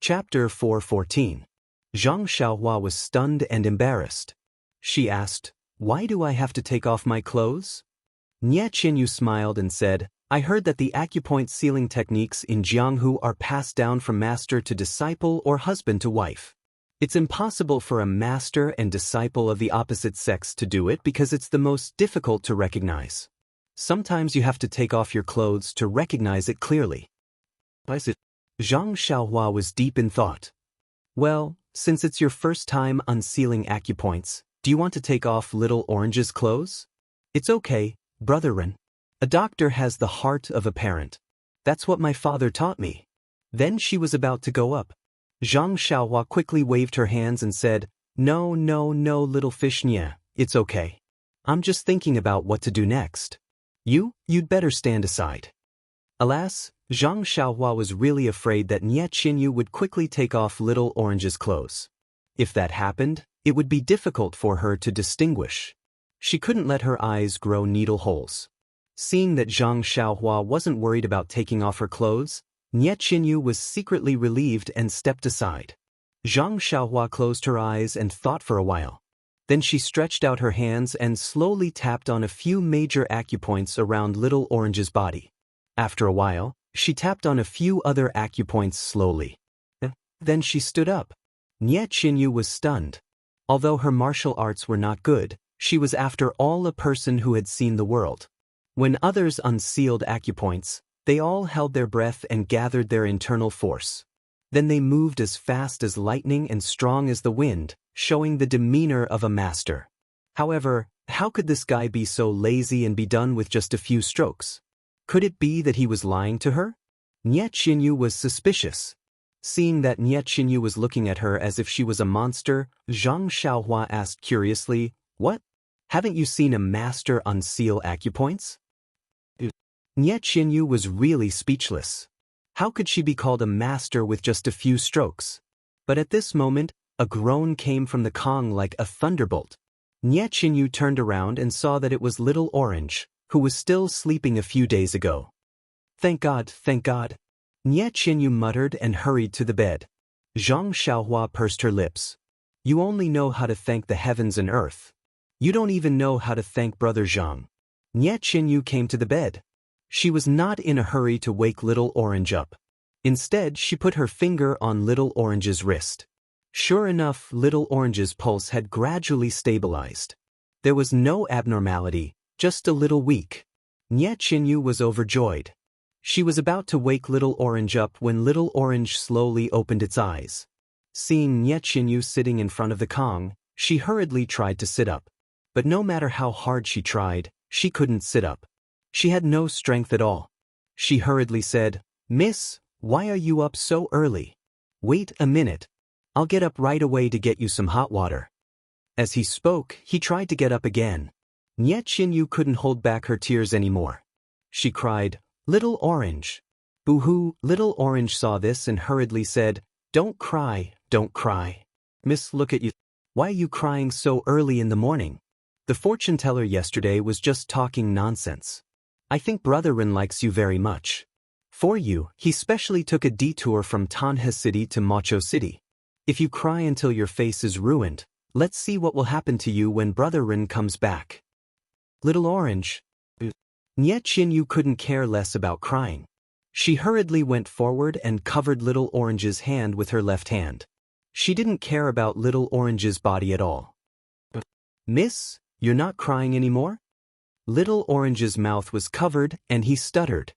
Chapter 414. Zhang Xiaohua was stunned and embarrassed. She asked, "Why do I have to take off my clothes?" Nie Qinyu smiled and said, "I heard that the acupoint sealing techniques in Jianghu are passed down from master to disciple or husband to wife. It's impossible for a master and disciple of the opposite sex to do it because it's the most difficult to recognize. Sometimes you have to take off your clothes to recognize it clearly." Zhang Xiaohua was deep in thought. "Well, since it's your first time unsealing acupoints, do you want to take off Little Orange's clothes?" "It's okay, Brother Ren. A doctor has the heart of a parent. That's what my father taught me." Then she was about to go up. Zhang Xiaohua quickly waved her hands and said, No, little fish Nye, it's okay. I'm just thinking about what to do next. You'd better stand aside." Alas, Zhang Xiaohua was really afraid that Nie Qinyu would quickly take off Little Orange's clothes. If that happened, it would be difficult for her to distinguish. She couldn't let her eyes grow needle holes. Seeing that Zhang Xiaohua wasn't worried about taking off her clothes, Nie Qinyu was secretly relieved and stepped aside. Zhang Xiaohua closed her eyes and thought for a while. Then she stretched out her hands and slowly tapped on a few major acupoints around Little Orange's body. After a while, she tapped on a few other acupoints slowly. Then she stood up. Nie Qinyu was stunned. Although her martial arts were not good, she was after all a person who had seen the world. When others unsealed acupoints, they all held their breath and gathered their internal force. Then they moved as fast as lightning and strong as the wind, showing the demeanor of a master. However, how could this guy be so lazy and be done with just a few strokes? Could it be that he was lying to her? Nie Qinyu was suspicious. Seeing that Nie Qinyu was looking at her as if she was a monster, Zhang Xiaohua asked curiously, "What? Haven't you seen a master unseal acupoints?" Nie Qinyu was really speechless. How could she be called a master with just a few strokes? But at this moment, a groan came from the Kong like a thunderbolt. Nie Qinyu turned around and saw that it was Little Orange, who was still sleeping a few days ago. Thank God, thank God." Nie Qinyu muttered and hurried to the bed. Zhang Xiaohua pursed her lips. "You only know how to thank the heavens and earth. You don't even know how to thank Brother Zhang." Nie Qinyu came to the bed. She was not in a hurry to wake Little Orange up. Instead, she put her finger on Little Orange's wrist. Sure enough, Little Orange's pulse had gradually stabilized. There was no abnormality, just a little weak. Nie Qinyu was overjoyed. She was about to wake Little Orange up when Little Orange slowly opened its eyes. Seeing Nie Qinyu sitting in front of the Kong, she hurriedly tried to sit up. But no matter how hard she tried, she couldn't sit up. She had no strength at all. She hurriedly said, "Miss, why are you up so early? Wait a minute. I'll get up right away to get you some hot water." As he spoke, he tried to get up again. Nie Qinyu couldn't hold back her tears anymore. She cried, "Little Orange." Boo-hoo! Little Orange saw this and hurriedly said, "Don't cry, don't cry. Miss, look at you. Why are you crying so early in the morning? The fortune teller yesterday was just talking nonsense. I think Brother Ren likes you very much. For you, he specially took a detour from Tanhe City to Macho City. If you cry until your face is ruined, let's see what will happen to you when Brother Ren comes back." Little Orange. Nie Qinyu couldn't care less about crying. She hurriedly went forward and covered Little Orange's hand with her left hand. She didn't care about Little Orange's body at all. "Miss, you're not crying anymore?" Little Orange's mouth was covered and he stuttered.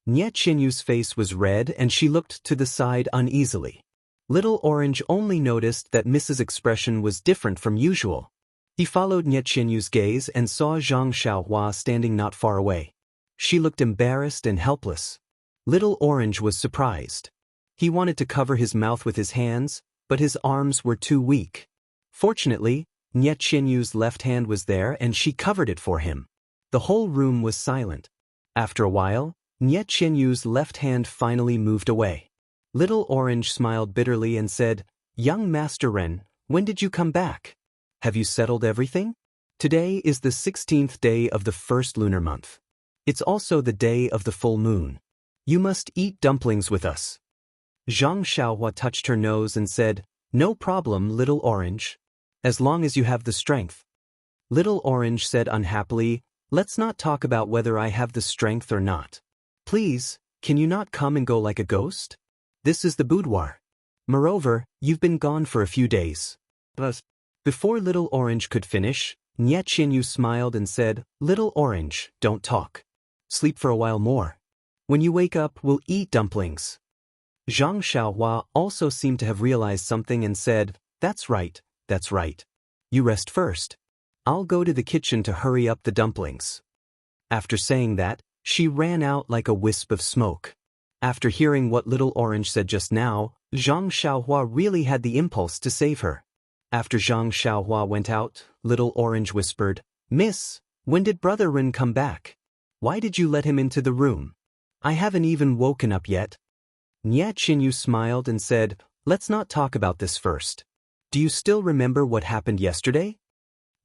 Nie Qinyu's face was red and she looked to the side uneasily. Little Orange only noticed that Mrs. expression was different from usual. He followed Nie Qinyu's gaze and saw Zhang Xiaohua standing not far away. She looked embarrassed and helpless. Little Orange was surprised. He wanted to cover his mouth with his hands, but his arms were too weak. Fortunately, Nie Qinyu's left hand was there and she covered it for him. The whole room was silent. After a while, Nie Qinyu's left hand finally moved away. Little Orange smiled bitterly and said, "Young Master Ren, when did you come back? Have you settled everything? Today is the 16th day of the first lunar month. It's also the day of the full moon. You must eat dumplings with us." Zhang Xiaohua touched her nose and said, "No problem, Little Orange. As long as you have the strength." Little Orange said unhappily, "Let's not talk about whether I have the strength or not. Please, can you not come and go like a ghost? This is the boudoir. Moreover, you've been gone for a few days." Thus, before Little Orange could finish, Nie Qinyu smiled and said, "Little Orange, don't talk. Sleep for a while more. When you wake up, we'll eat dumplings." Zhang Xiaohua also seemed to have realized something and said, that's right. You rest first. I'll go to the kitchen to hurry up the dumplings." After saying that, she ran out like a wisp of smoke. After hearing what Little Orange said just now, Zhang Xiaohua really had the impulse to save her. After Zhang Xiaohua went out, Little Orange whispered, "Miss, when did Brother Ren come back? Why did you let him into the room? I haven't even woken up yet." Nie Qinyu smiled and said, "Let's not talk about this first. Do you still remember what happened yesterday?"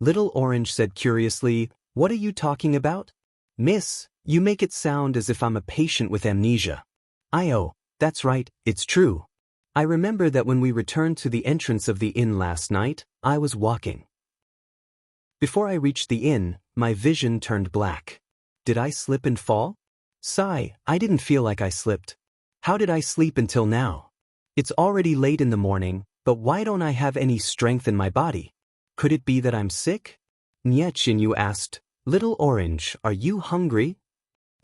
Little Orange said curiously, "What are you talking about? Miss, you make it sound as if I'm a patient with amnesia." "Oh, that's right, it's true. I remember that when we returned to the entrance of the inn last night, I was walking. Before I reached the inn, my vision turned black. Did I slip and fall? Sigh, I didn't feel like I slipped. How did I sleep until now? It's already late in the morning, but why don't I have any strength in my body? Could it be that I'm sick?" Nie Qinyu asked, "Little Orange, are you hungry?"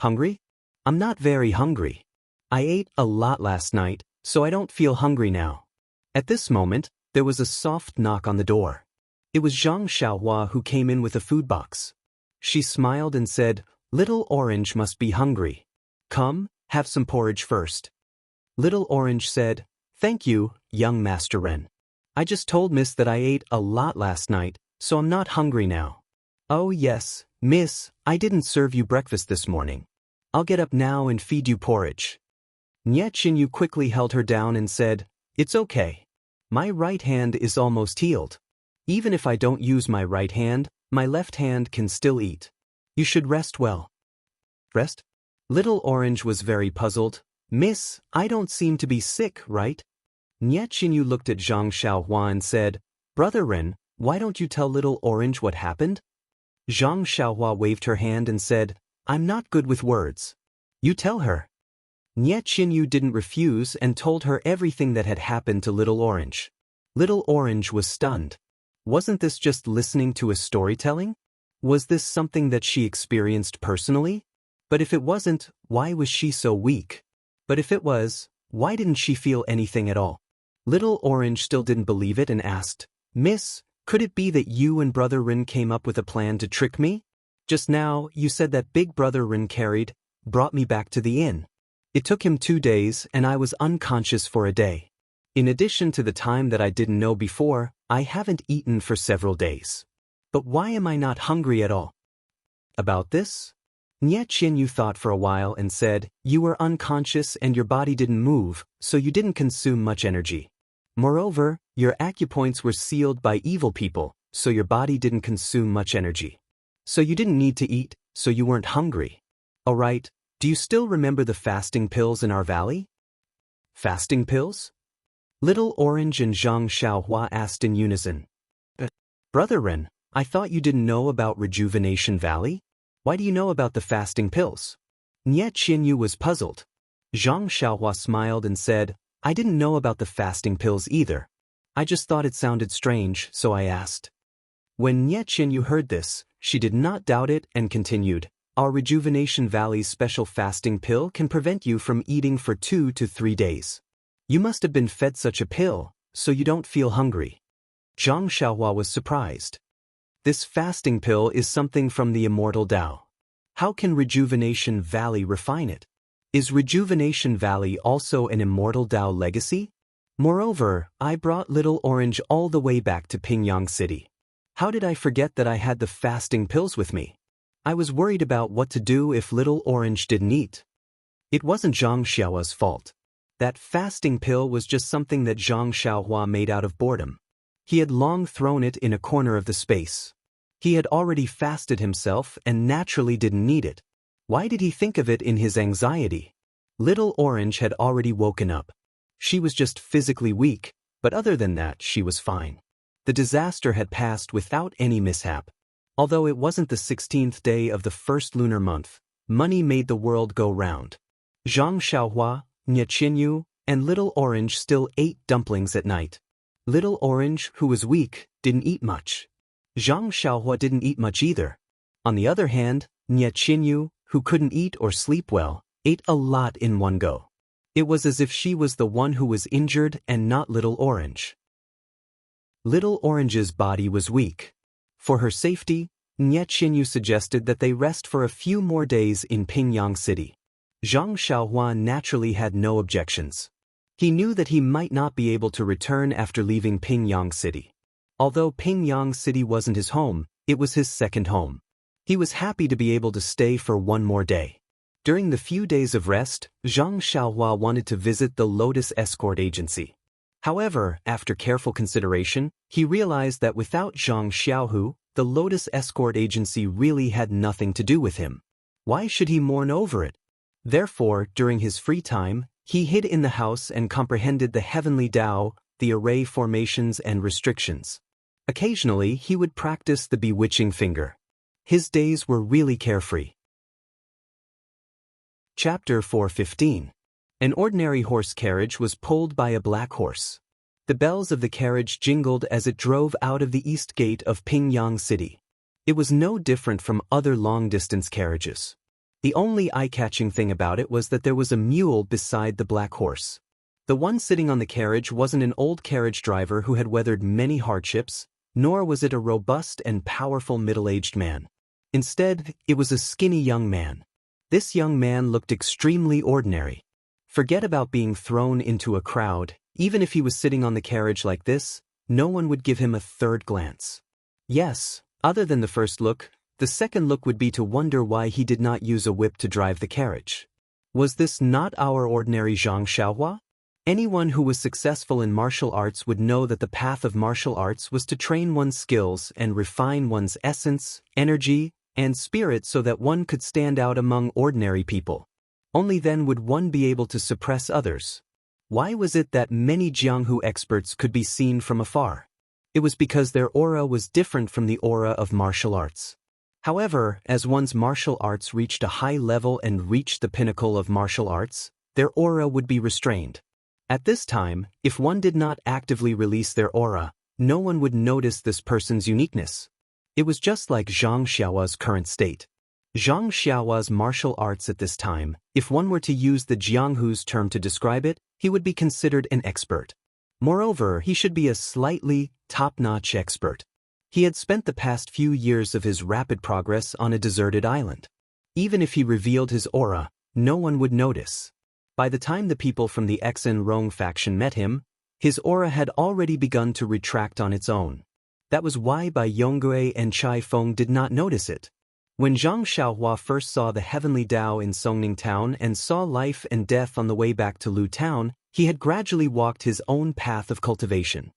"Hungry? I'm not very hungry. I ate a lot last night, so I don't feel hungry now." At this moment, there was a soft knock on the door. It was Zhang Xiaohua who came in with a food box. She smiled and said, "Little Orange must be hungry. Come, have some porridge first." Little Orange said, "Thank you, young Master Ren. I just told Miss that I ate a lot last night, so I'm not hungry now." "Oh yes, Miss, I didn't serve you breakfast this morning. I'll get up now and feed you porridge." Nie Qinyu quickly held her down and said, "It's okay. My right hand is almost healed. Even if I don't use my right hand, my left hand can still eat. You should rest well." "Rest?" Little Orange was very puzzled. "Miss, I don't seem to be sick, right?" Nie Qinyu looked at Zhang Xiaohua and said, "Brother Ren, why don't you tell Little Orange what happened?" Zhang Xiaohua waved her hand and said, "I'm not good with words. You tell her." Nie Qinyu didn't refuse and told her everything that had happened to Little Orange. Little Orange was stunned. Wasn't this just listening to a storytelling? Was this something that she experienced personally? But if it wasn't, why was she so weak? But if it was, why didn't she feel anything at all? Little Orange still didn't believe it and asked, "Miss, could it be that you and Brother Rin came up with a plan to trick me? Just now, you said that Big Brother Rin brought me back to the inn. It took him 2 days and I was unconscious for a day. In addition to the time that I didn't know before, I haven't eaten for several days. But why am I not hungry at all?" About this? Nie Qinyu thought for a while and said, "You were unconscious and your body didn't move, so you didn't consume much energy. Moreover, your acupoints were sealed by evil people, so your body didn't consume much energy. So you didn't need to eat, so you weren't hungry. Alright, do you still remember the fasting pills in our valley?" "Fasting pills?" Little Orange and Zhang Xiaohua asked in unison. "Brother Ren, I thought you didn't know about Rejuvenation Valley? Why do you know about the fasting pills?" Nie Qinyu was puzzled. Zhang Xiaohua smiled and said, "I didn't know about the fasting pills either. I just thought it sounded strange, so I asked." When Nie Qinyu heard this, she did not doubt it and continued, "Our Rejuvenation Valley's special fasting pill can prevent you from eating for 2 to 3 days. You must have been fed such a pill, so you don't feel hungry." Zhang Xiaohua was surprised. This fasting pill is something from the immortal Tao. How can Rejuvenation Valley refine it? Is Rejuvenation Valley also an immortal Tao legacy? Moreover, I brought Little Orange all the way back to Pingyang City. How did I forget that I had the fasting pills with me? I was worried about what to do if Little Orange didn't eat. It wasn't Zhang Xiaohua's fault. That fasting pill was just something that Zhang Xiaohua made out of boredom. He had long thrown it in a corner of the space. He had already fasted himself and naturally didn't need it. Why did he think of it in his anxiety? Little Orange had already woken up. She was just physically weak, but other than that she was fine. The disaster had passed without any mishap. Although it wasn't the 16th day of the first lunar month, money made the world go round. Zhang Xiaohua, Nye Qinyu, and Little Orange still ate dumplings at night. Little Orange, who was weak, didn't eat much. Zhang Xiaohua didn't eat much either. On the other hand, Nye Qinyu, who couldn't eat or sleep well, ate a lot in one go. It was as if she was the one who was injured and not Little Orange. Little Orange's body was weak. For her safety, Nye Qinyu suggested that they rest for a few more days in Pingyang City. Zhang Xiaohua naturally had no objections. He knew that he might not be able to return after leaving Pingyang City. Although Pingyang City wasn't his home, it was his second home. He was happy to be able to stay for one more day. During the few days of rest, Zhang Xiaohua wanted to visit the Lotus Escort Agency. However, after careful consideration, he realized that without Zhang Xiaohu, the Lotus Escort Agency really had nothing to do with him. Why should he mourn over it? Therefore, during his free time, he hid in the house and comprehended the heavenly Tao, the array formations and restrictions. Occasionally, he would practice the bewitching finger. His days were really carefree. Chapter 4:15. An ordinary horse carriage was pulled by a black horse. The bells of the carriage jingled as it drove out of the east gate of Pingyang City. It was no different from other long-distance carriages. The only eye-catching thing about it was that there was a mule beside the black horse. The one sitting on the carriage wasn't an old carriage driver who had weathered many hardships, nor was it a robust and powerful middle-aged man. Instead, it was a skinny young man. This young man looked extremely ordinary. Forget about being thrown into a crowd. Even if he was sitting on the carriage like this, no one would give him a third glance. Yes, other than the first look, the second look would be to wonder why he did not use a whip to drive the carriage. Was this not our ordinary Zhang Xiaohua? Anyone who was successful in martial arts would know that the path of martial arts was to train one's skills and refine one's essence, energy, and spirit so that one could stand out among ordinary people. Only then would one be able to suppress others. Why was it that many Jianghu experts could be seen from afar? It was because their aura was different from the aura of martial arts. However, as one's martial arts reached a high level and reached the pinnacle of martial arts, their aura would be restrained. At this time, if one did not actively release their aura, no one would notice this person's uniqueness. It was just like Zhang Xiaohua's current state. Zhang Xiaohua's martial arts at this time, if one were to use the Jianghu's term to describe it, he would be considered an expert. Moreover, he should be a slightly top-notch expert. He had spent the past few years of his rapid progress on a deserted island. Even if he revealed his aura, no one would notice. By the time the people from the Xen Rong faction met him, his aura had already begun to retract on its own. That was why Bai Yonggui and Chai Feng did not notice it. When Zhang Xiaohua first saw the heavenly Tao in Songning Town and saw life and death on the way back to Lu Town, he had gradually walked his own path of cultivation.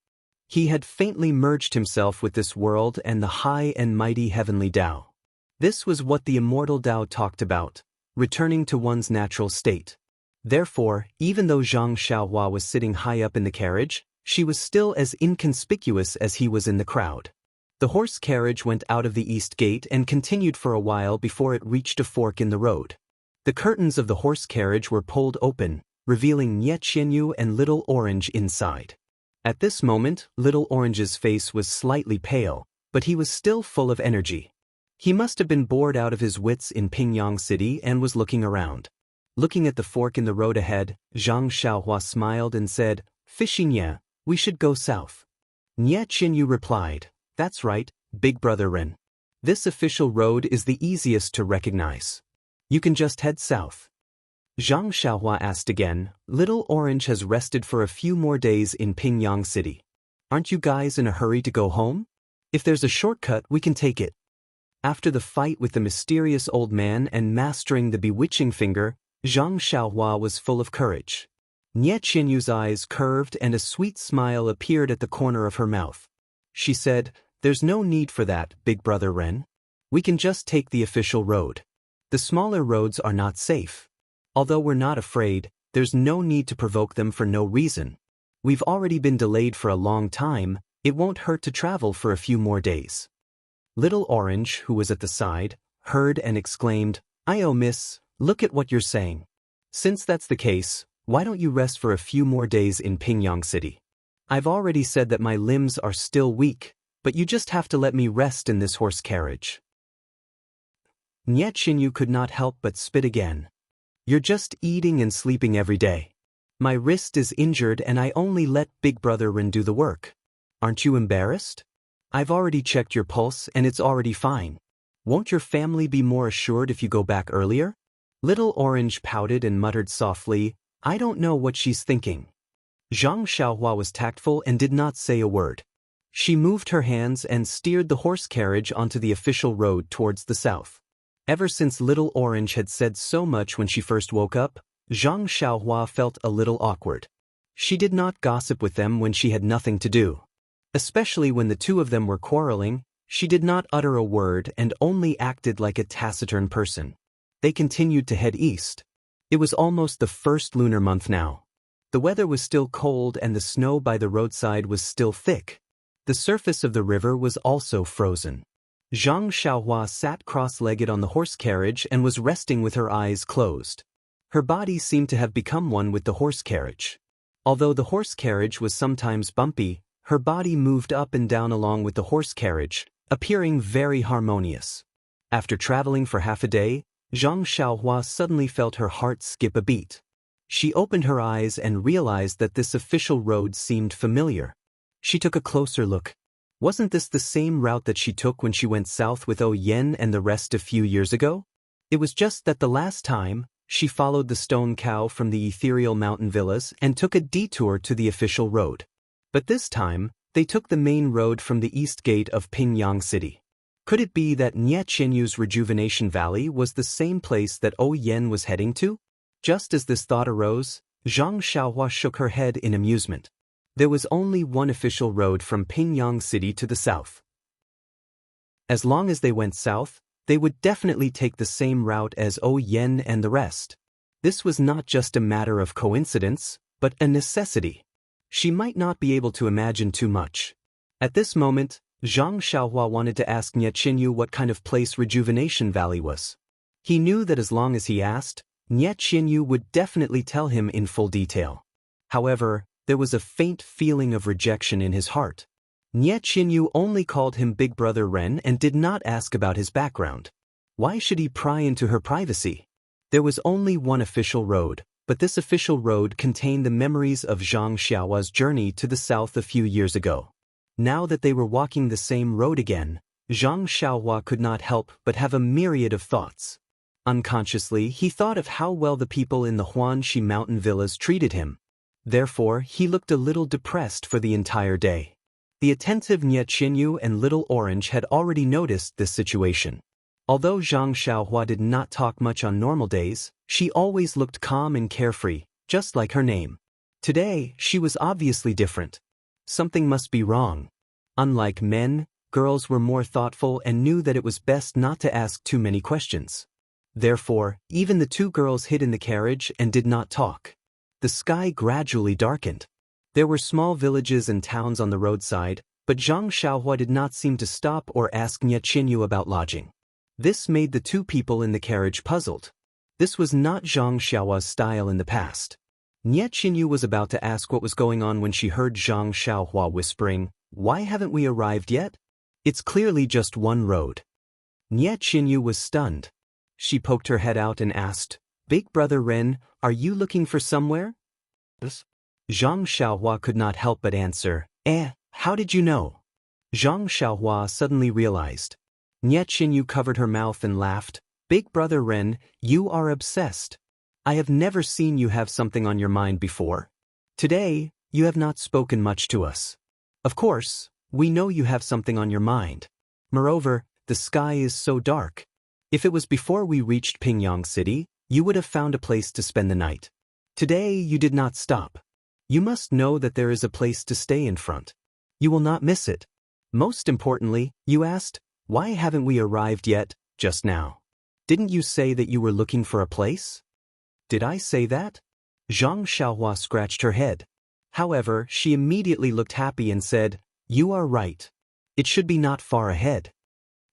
He had faintly merged himself with this world and the high and mighty heavenly Tao. This was what the immortal Tao talked about, returning to one's natural state. Therefore, even though Zhang Xiaohua was sitting high up in the carriage, she was still as inconspicuous as he was in the crowd. The horse carriage went out of the east gate and continued for a while before it reached a fork in the road. The curtains of the horse carriage were pulled open, revealing Nye Qinyu and Little Orange inside. At this moment, Little Orange's face was slightly pale, but he was still full of energy. He must have been bored out of his wits in Pingyang City and was looking around. Looking at the fork in the road ahead, Zhang Xiaohua smiled and said, "Fishy Nye, we should go south." Nye Qinyu replied, "That's right, Big Brother Ren. This official road is the easiest to recognize. You can just head south." Zhang Xiaohua asked again, "Little Orange has rested for a few more days in Pingyang City. Aren't you guys in a hurry to go home? If there's a shortcut, we can take it." After the fight with the mysterious old man and mastering the bewitching finger, Zhang Xiaohua was full of courage. Nye Qinyu's eyes curved and a sweet smile appeared at the corner of her mouth. She said, "There's no need for that, Big Brother Ren. We can just take the official road. The smaller roads are not safe. Although we're not afraid, There's no need to provoke them for no reason. We've already been delayed for a long time, it won't hurt to travel for a few more days. Little Orange, who was at the side, heard and exclaimed, "Oh miss, look at what you're saying. Since that's the case, why don't you rest for a few more days in Pingyang City? I've already said that my limbs are still weak, but you just have to let me rest in this horse carriage." Nye Chinyu could not help but spit again. "You're just eating and sleeping every day. My wrist is injured and I only let Big Brother Ren do the work. Aren't you embarrassed? I've already checked your pulse and it's already fine. Won't your family be more assured if you go back earlier?" Little Orange pouted and muttered softly, "I don't know what she's thinking." Zhang Xiaohua was tactful and did not say a word. She moved her hands and steered the horse carriage onto the official road towards the south. Ever since Little Orange had said so much when she first woke up, Zhang Xiaohua felt a little awkward. She did not gossip with them when she had nothing to do. Especially when the two of them were quarreling, she did not utter a word and only acted like a taciturn person. They continued to head east. It was almost the first lunar month now. The weather was still cold and the snow by the roadside was still thick. The surface of the river was also frozen. Zhang Xiaohua sat cross-legged on the horse carriage and was resting with her eyes closed. Her body seemed to have become one with the horse carriage. Although the horse carriage was sometimes bumpy, her body moved up and down along with the horse carriage, appearing very harmonious. After traveling for half a day, Zhang Xiaohua suddenly felt her heart skip a beat. She opened her eyes and realized that this official road seemed familiar. She took a closer look. Wasn't this the same route that she took when she went south with Yen and the rest a few years ago? It was just that the last time, she followed the stone cow from the ethereal mountain villas and took a detour to the official road. But this time, they took the main road from the east gate of Pingyang City. Could it be that Nye Chinyu's Rejuvenation Valley was the same place that Yen was heading to? Just as this thought arose, Zhang Xiaohua shook her head in amusement. There was only one official road from Pingyang City to the south. As long as they went south, they would definitely take the same route as Yen and the rest. This was not just a matter of coincidence, but a necessity. She might not be able to imagine too much. At this moment, Zhang Xiaohua wanted to ask Nye Chinyu what kind of place Rejuvenation Valley was. He knew that as long as he asked, Nye Chinyu would definitely tell him in full detail. However, there was a faint feeling of rejection in his heart. Nye Chinyu only called him Big Brother Ren and did not ask about his background. Why should he pry into her privacy? There was only one official road, but this official road contained the memories of Zhang Xiaohua's journey to the south a few years ago. Now that they were walking the same road again, Zhang Xiaohua could not help but have a myriad of thoughts. Unconsciously, he thought of how well the people in the Huanxi mountain villas treated him. Therefore, he looked a little depressed for the entire day. The attentive Nye Chinyu and Little Orange had already noticed this situation. Although Zhang Xiaohua did not talk much on normal days, she always looked calm and carefree, just like her name. Today, she was obviously different. Something must be wrong. Unlike men, girls were more thoughtful and knew that it was best not to ask too many questions. Therefore, even the two girls hid in the carriage and did not talk. The sky gradually darkened. There were small villages and towns on the roadside, but Zhang Xiaohua did not seem to stop or ask Nye Chinyu about lodging. This made the two people in the carriage puzzled. This was not Zhang Xiaohua's style in the past. Nye Chinyu was about to ask what was going on when she heard Zhang Xiaohua whispering, "Why haven't we arrived yet? It's clearly just one road." Nye Chinyu was stunned. She poked her head out and asked, "Big Brother Ren, are you looking for somewhere?" Zhang Xiaohua could not help but answer, how did you know?" Zhang Xiaohua suddenly realized. Nye Chinyu covered her mouth and laughed, "Big Brother Ren, you are obsessed. I have never seen you have something on your mind before. Today, you have not spoken much to us. Of course, we know you have something on your mind. Moreover, the sky is so dark. If it was before we reached Pingyang City, you would have found a place to spend the night. Today, you did not stop. You must know that there is a place to stay in front. You will not miss it. Most importantly, you asked, why haven't we arrived yet, just now? Didn't you say that you were looking for a place?" "Did I say that?" Zhang Xiaohua scratched her head. However, she immediately looked happy and said, "You are right. It should be not far ahead."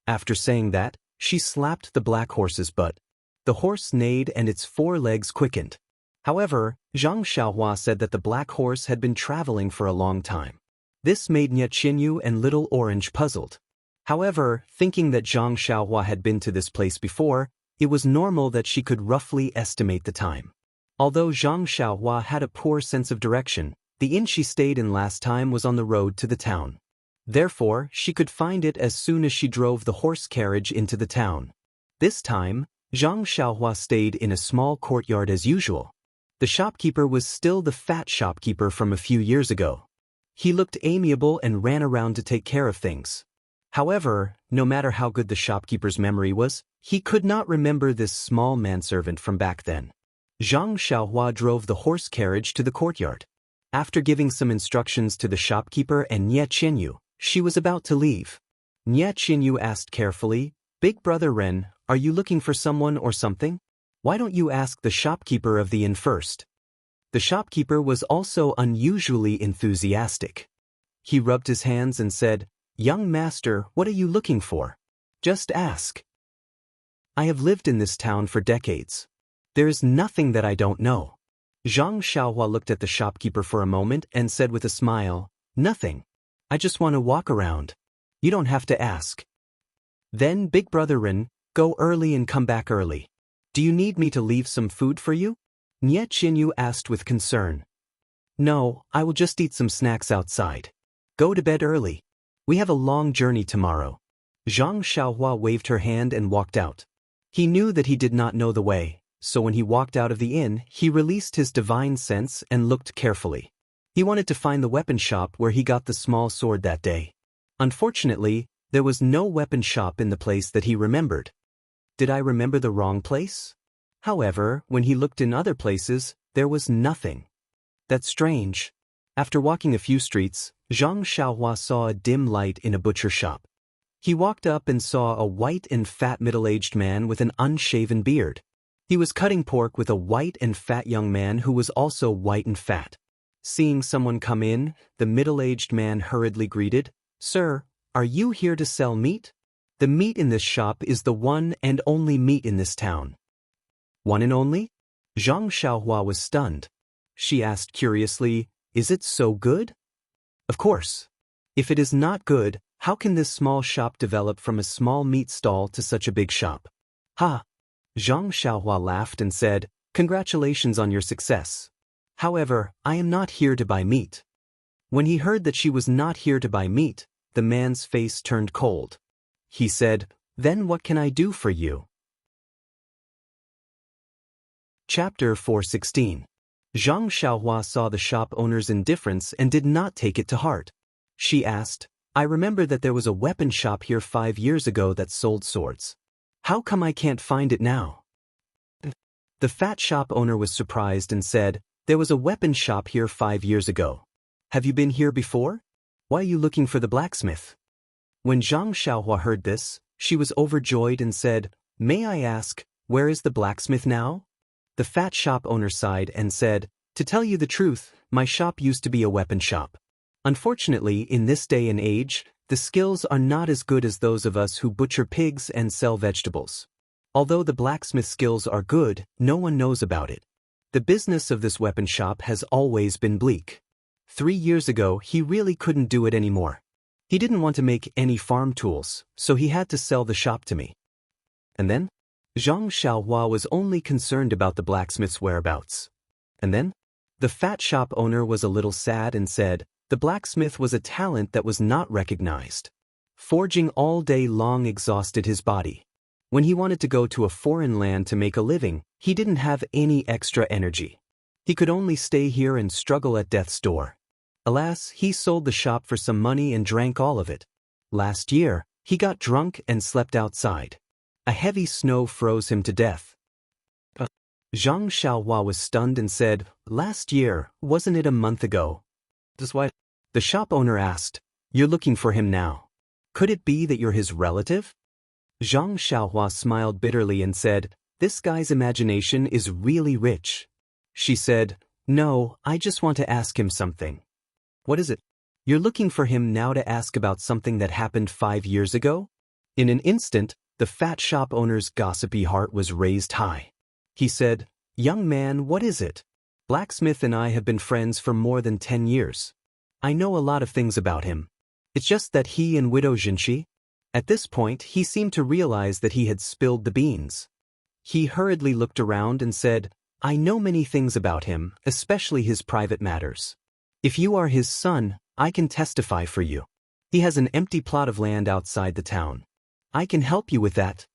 After saying that, she slapped the black horse's butt. The horse neighed and its 4 legs quickened. However, Zhang Xiaohua said that the black horse had been traveling for a long time. This made Nie Qinyu and Little Orange puzzled. However, thinking that Zhang Xiaohua had been to this place before, it was normal that she could roughly estimate the time. Although Zhang Xiaohua had a poor sense of direction, the inn she stayed in last time was on the road to the town. Therefore, she could find it as soon as she drove the horse carriage into the town. This time, Zhang Xiaohua stayed in a small courtyard as usual. The shopkeeper was still the fat shopkeeper from a few years ago. He looked amiable and ran around to take care of things. However, no matter how good the shopkeeper's memory was, he could not remember this small manservant from back then. Zhang Xiaohua drove the horse carriage to the courtyard. After giving some instructions to the shopkeeper and Nie Qinyu, she was about to leave. Nie Qinyu asked carefully, "Big brother Ren, are you looking for someone or something? Why don't you ask the shopkeeper of the inn first?" The shopkeeper was also unusually enthusiastic. He rubbed his hands and said, "Young master, what are you looking for? Just ask. I have lived in this town for decades. There is nothing that I don't know." Zhang Xiaohua looked at the shopkeeper for a moment and said with a smile, "Nothing. I just want to walk around. You don't have to ask." Then Big Brother Rin, go early and come back early. Do you need me to leave some food for you? Nie Qinyu asked with concern. No, I will just eat some snacks outside. Go to bed early. We have a long journey tomorrow. Zhang Xiaohua waved her hand and walked out. He knew that he did not know the way, so when he walked out of the inn, he released his divine sense and looked carefully. He wanted to find the weapon shop where he got the small sword that day. Unfortunately, there was no weapon shop in the place that he remembered. Did I remember the wrong place? However, when he looked in other places, there was nothing. That's strange. After walking a few streets, Zhang Xiaohua saw a dim light in a butcher shop. He walked up and saw a white and fat middle-aged man with an unshaven beard. He was cutting pork with a white and fat young man who was also white and fat. Seeing someone come in, the middle-aged man hurriedly greeted, "Sir, are you here to sell meat? The meat in this shop is the one and only meat in this town." One and only? Zhang Xiaohua was stunned. She asked curiously, "Is it so good?" Of course. If it is not good, how can this small shop develop from a small meat stall to such a big shop? Ha! Zhang Xiaohua laughed and said, "Congratulations on your success. However, I am not here to buy meat." When he heard that she was not here to buy meat, the man's face turned cold. He said, "Then what can I do for you?" Chapter 416. Zhang Xiaohua saw the shop owner's indifference and did not take it to heart. She asked, "I remember that there was a weapon shop here 5 years ago that sold swords. How come I can't find it now?" The fat shop owner was surprised and said, "There was a weapon shop here 5 years ago. Have you been here before? Why are you looking for the blacksmith?" When Zhang Xiaohua heard this, she was overjoyed and said, "May I ask, where is the blacksmith now?" The fat shop owner sighed and said, "To tell you the truth, my shop used to be a weapon shop. Unfortunately, in this day and age, the skills are not as good as those of us who butcher pigs and sell vegetables. Although the blacksmith skills are good, no one knows about it. The business of this weapon shop has always been bleak. 3 years ago, he really couldn't do it anymore. He didn't want to make any farm tools, so he had to sell the shop to me." And then? Zhang Xiaohua was only concerned about the blacksmith's whereabouts. And then? The fat shop owner was a little sad and said, "The blacksmith was a talent that was not recognized. Forging all day long exhausted his body. When he wanted to go to a foreign land to make a living, he didn't have any extra energy. He could only stay here and struggle at death's door. Alas, he sold the shop for some money and drank all of it. Last year, he got drunk and slept outside. A heavy snow froze him to death." Zhang Xiaohua was stunned and said, "Last year, wasn't it a month ago?" "That's why." The shop owner asked, "You're looking for him now. Could it be that you're his relative?" Zhang Xiaohua smiled bitterly and said, "This guy's imagination is really rich. She said, "No, I just want to ask him something." "What is it?" "You're looking for him now to ask about something that happened 5 years ago?" In an instant, the fat shop owner's gossipy heart was raised high. He said, "Young man, what is it? Blacksmith and I have been friends for more than 10 years. I know a lot of things about him. It's just that he and Widow Jinshi—" At this point, he seemed to realize that he had spilled the beans. He hurriedly looked around and said, "I know many things about him, especially his private matters. If you are his son, I can testify for you. He has an empty plot of land outside the town. I can help you with that."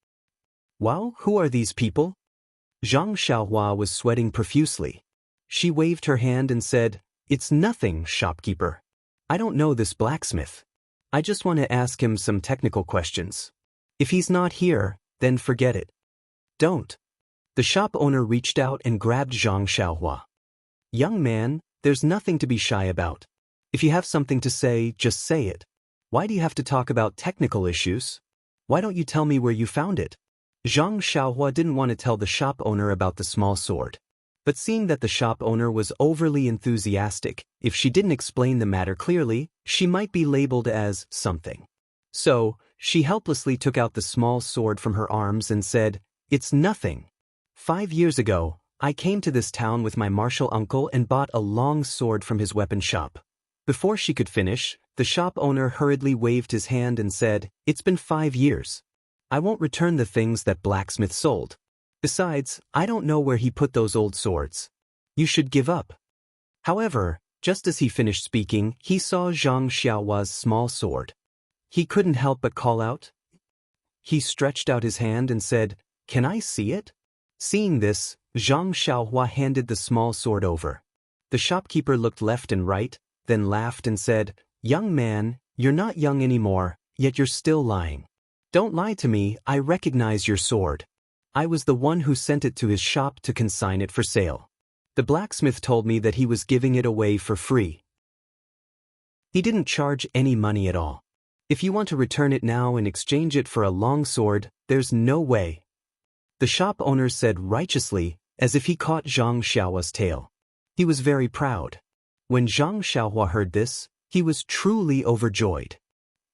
"Wow, who are these people?" Zhang Xiaohua was sweating profusely. She waved her hand and said, "It's nothing, shopkeeper. I don't know this blacksmith. I just want to ask him some technical questions. If he's not here, then forget it." "Don't." The shop owner reached out and grabbed Zhang Xiaohua. "Young man, there's nothing to be shy about. If you have something to say, just say it. Why do you have to talk about technical issues? Why don't you tell me where you found it?" Zhang Xiaohua didn't want to tell the shop owner about the small sword. But seeing that the shop owner was overly enthusiastic, if she didn't explain the matter clearly, she might be labeled as something. So, she helplessly took out the small sword from her arms and said, "It's nothing. 5 years ago, I came to this town with my martial uncle and bought a long sword from his weapon shop." Before she could finish, the shop owner hurriedly waved his hand and said, "It's been 5 years. I won't return the things that blacksmith sold. Besides, I don't know where he put those old swords. You should give up." However, just as he finished speaking, he saw Zhang Xiaohua's small sword. He couldn't help but call out. He stretched out his hand and said, "Can I see it?" Seeing this, Zhang Xiaohua handed the small sword over. The shopkeeper looked left and right, then laughed and said, "Young man, you're not young anymore, yet you're still lying. Don't lie to me, I recognize your sword. I was the one who sent it to his shop to consign it for sale. The blacksmith told me that he was giving it away for free. He didn't charge any money at all. If you want to return it now and exchange it for a long sword, there's no way." The shop owner said righteously, as if he caught Zhang Xiaohua's tail. He was very proud. When Zhang Xiaohua heard this, he was truly overjoyed.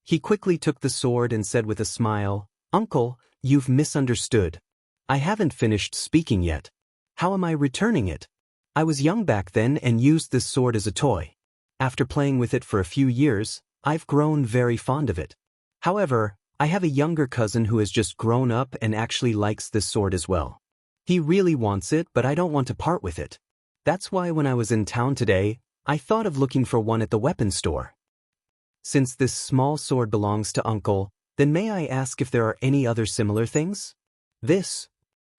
He quickly took the sword and said with a smile, "Uncle, you've misunderstood. I haven't finished speaking yet. How am I returning it? I was young back then and used this sword as a toy. After playing with it for a few years, I've grown very fond of it. However, I have a younger cousin who has just grown up and actually likes this sword as well. He really wants it, but I don't want to part with it. That's why when I was in town today, I thought of looking for one at the weapon store. Since this small sword belongs to Uncle, then may I ask if there are any other similar things?"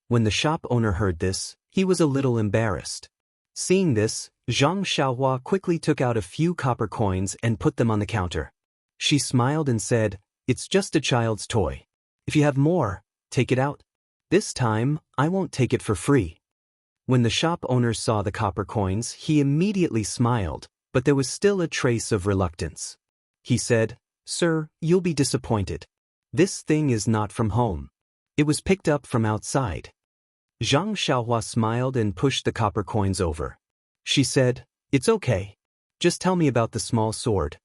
When the shop owner heard this, he was a little embarrassed. Seeing this, Zhang Xiaohua quickly took out a few copper coins and put them on the counter. She smiled and said, "It's just a child's toy. If you have more, take it out. This time, I won't take it for free." When the shop owner saw the copper coins, he immediately smiled, but there was still a trace of reluctance. He said, "Sir, you'll be disappointed. This thing is not from home. It was picked up from outside." Zhang Xiaohua smiled and pushed the copper coins over. She said, "It's okay. Just tell me about the small sword."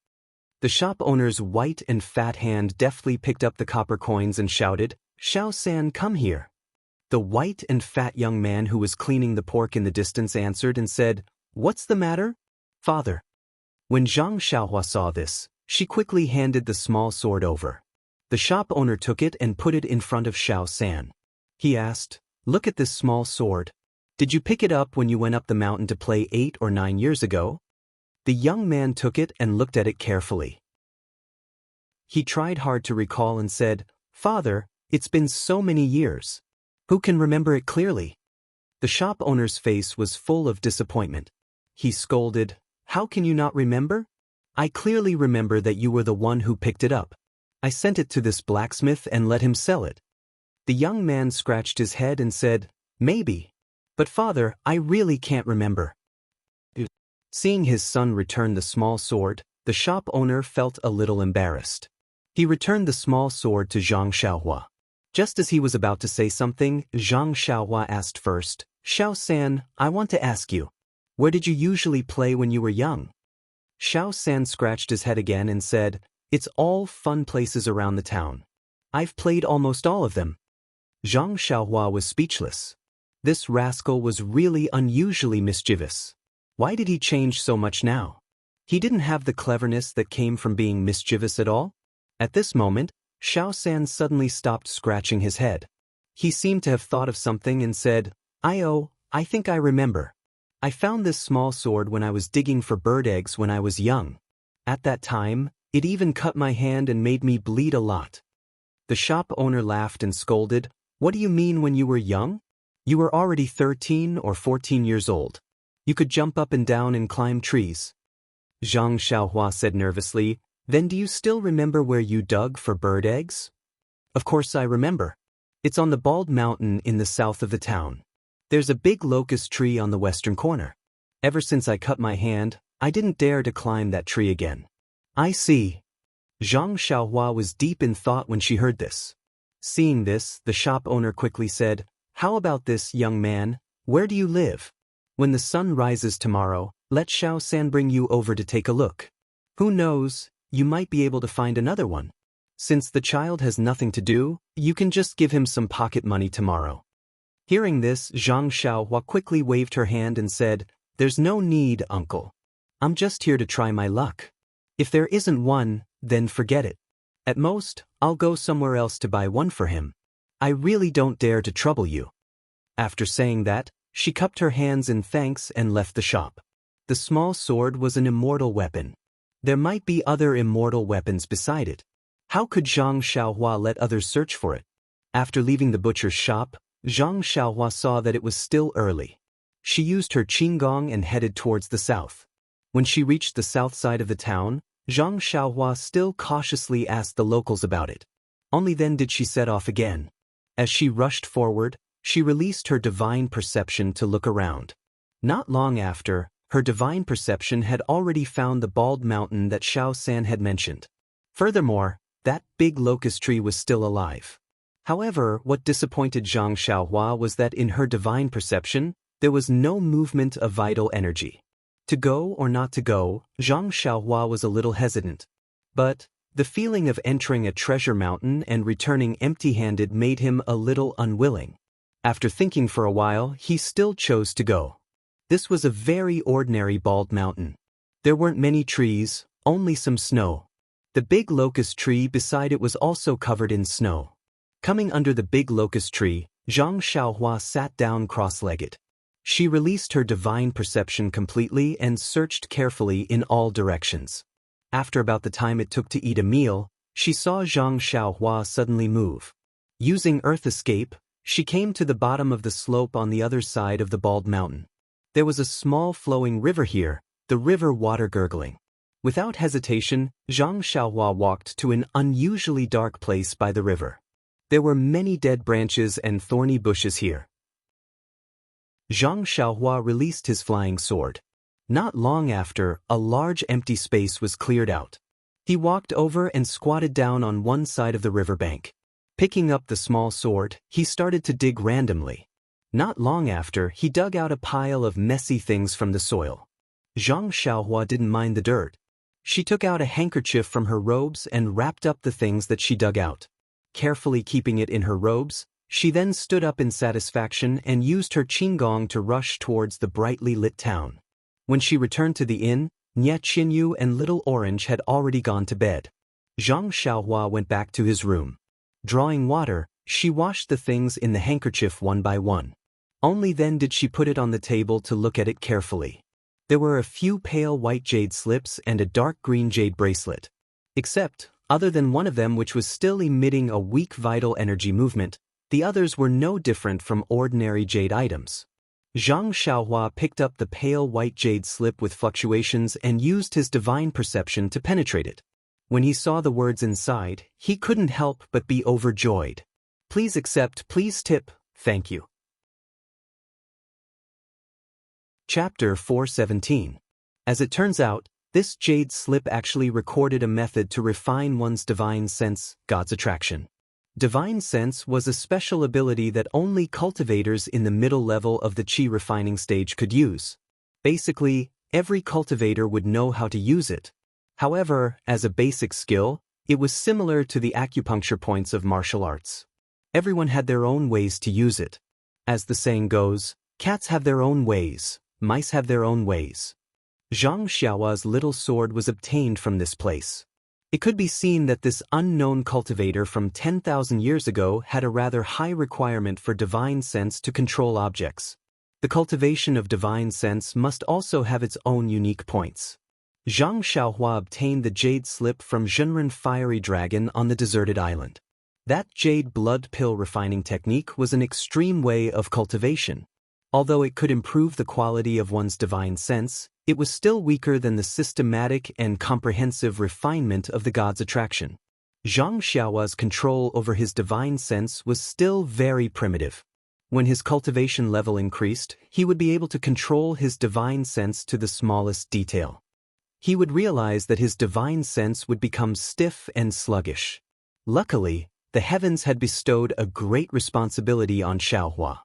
The shop owner's white and fat hand deftly picked up the copper coins and shouted, "Xiao-san, come here." The white and fat young man who was cleaning the pork in the distance answered and said, "What's the matter, father?" When Zhang Xiaohua saw this, she quickly handed the small sword over. The shop owner took it and put it in front of Xiao-san. He asked, "Look at this small sword. Did you pick it up when you went up the mountain to play 8 or 9 years ago?" The young man took it and looked at it carefully. He tried hard to recall and said, "Father, it's been so many years. Who can remember it clearly?" The shop owner's face was full of disappointment. He scolded, "How can you not remember? I clearly remember that you were the one who picked it up. I sent it to this blacksmith and let him sell it." The young man scratched his head and said, "Maybe. But father, I really can't remember." Seeing his son return the small sword, the shop owner felt a little embarrassed. He returned the small sword to Zhang Xiaohua. Just as he was about to say something, Zhang Xiaohua asked first, Xiao San, I want to ask you, where did you usually play when you were young? Xiao San scratched his head again and said, It's all fun places around the town. I've played almost all of them. Zhang Xiaohua was speechless. This rascal was really unusually mischievous. Why did he change so much now? He didn't have the cleverness that came from being mischievous at all? At this moment, Xiao San suddenly stopped scratching his head. He seemed to have thought of something and said, I think I remember. I found this small sword when I was digging for bird eggs when I was young. At that time, it even cut my hand and made me bleed a lot. The shop owner laughed and scolded, What do you mean when you were young? You were already 13 or 14 years old. You could jump up and down and climb trees. Zhang Xiaohua said nervously, Then do you still remember where you dug for bird eggs? Of course I remember. It's on the bald mountain in the south of the town. There's a big locust tree on the western corner. Ever since I cut my hand, I didn't dare to climb that tree again. I see. Zhang Xiaohua was deep in thought when she heard this. Seeing this, the shop owner quickly said, How about this, young man? Where do you live? When the sun rises tomorrow, let Xiao San bring you over to take a look. Who knows, you might be able to find another one. Since the child has nothing to do, you can just give him some pocket money tomorrow. Hearing this, Zhang Xiaohua quickly waved her hand and said, There's no need, uncle. I'm just here to try my luck. If there isn't one, then forget it. At most, I'll go somewhere else to buy one for him. I really don't dare to trouble you. After saying that, she cupped her hands in thanks and left the shop. The small sword was an immortal weapon. There might be other immortal weapons beside it. How could Zhang Xiaohua let others search for it? After leaving the butcher's shop, Zhang Xiaohua saw that it was still early. She used her qinggong and headed towards the south. When she reached the south side of the town, Zhang Xiaohua still cautiously asked the locals about it. Only then did she set off again. As she rushed forward, she released her divine perception to look around. Not long after, her divine perception had already found the bald mountain that Xiao San had mentioned. Furthermore, that big locust tree was still alive. However, what disappointed Zhang Xiaohua was that in her divine perception, there was no movement of vital energy. To go or not to go, Zhang Xiaohua was a little hesitant. But the feeling of entering a treasure mountain and returning empty-handed made him a little unwilling. After thinking for a while, he still chose to go. This was a very ordinary bald mountain. There weren't many trees, only some snow. The big locust tree beside it was also covered in snow. Coming under the big locust tree, Zhang Xiaohua sat down cross-legged. She released her divine perception completely and searched carefully in all directions. After about the time it took to eat a meal, she saw Zhang Xiaohua suddenly move. Using Earth Escape, she came to the bottom of the slope on the other side of the bald mountain. There was a small flowing river here, the river water gurgling. Without hesitation, Zhang Xiaohua walked to an unusually dark place by the river. There were many dead branches and thorny bushes here. Zhang Xiaohua released his flying sword. Not long after, a large empty space was cleared out. He walked over and squatted down on one side of the riverbank. Picking up the small sword, he started to dig randomly. Not long after, he dug out a pile of messy things from the soil. Zhang Xiaohua didn't mind the dirt. She took out a handkerchief from her robes and wrapped up the things that she dug out. Carefully keeping it in her robes, she then stood up in satisfaction and used her qinggong to rush towards the brightly lit town. When she returned to the inn, Nye Qinyu and Little Orange had already gone to bed. Zhang Xiaohua went back to his room. Drawing water, she washed the things in the handkerchief one by one. Only then did she put it on the table to look at it carefully. There were a few pale white jade slips and a dark green jade bracelet. Except, other than one of them which was still emitting a weak vital energy movement, the others were no different from ordinary jade items. Zhang Xiaohua picked up the pale white jade slip with fluctuations and used his divine perception to penetrate it. When he saw the words inside, he couldn't help but be overjoyed. Please accept, please tip, thank you. Chapter 417. As it turns out, this jade slip actually recorded a method to refine one's divine sense, God's attraction. Divine Sense was a special ability that only cultivators in the middle level of the Qi refining stage could use. Basically, every cultivator would know how to use it. However, as a basic skill, it was similar to the acupuncture points of martial arts. Everyone had their own ways to use it. As the saying goes, cats have their own ways, mice have their own ways. Zhang Xiaohua's little sword was obtained from this place. It could be seen that this unknown cultivator from 10,000 years ago had a rather high requirement for divine sense to control objects. The cultivation of divine sense must also have its own unique points. Zhang Xiaohua obtained the jade slip from Zhenren Fiery Dragon on the deserted island. That jade blood pill refining technique was an extreme way of cultivation. Although it could improve the quality of one's divine sense, it was still weaker than the systematic and comprehensive refinement of the god's attraction. Zhang Xiaohua's control over his divine sense was still very primitive. When his cultivation level increased, he would be able to control his divine sense to the smallest detail. He would realize that his divine sense would become stiff and sluggish. Luckily, the heavens had bestowed a great responsibility on Xiaohua.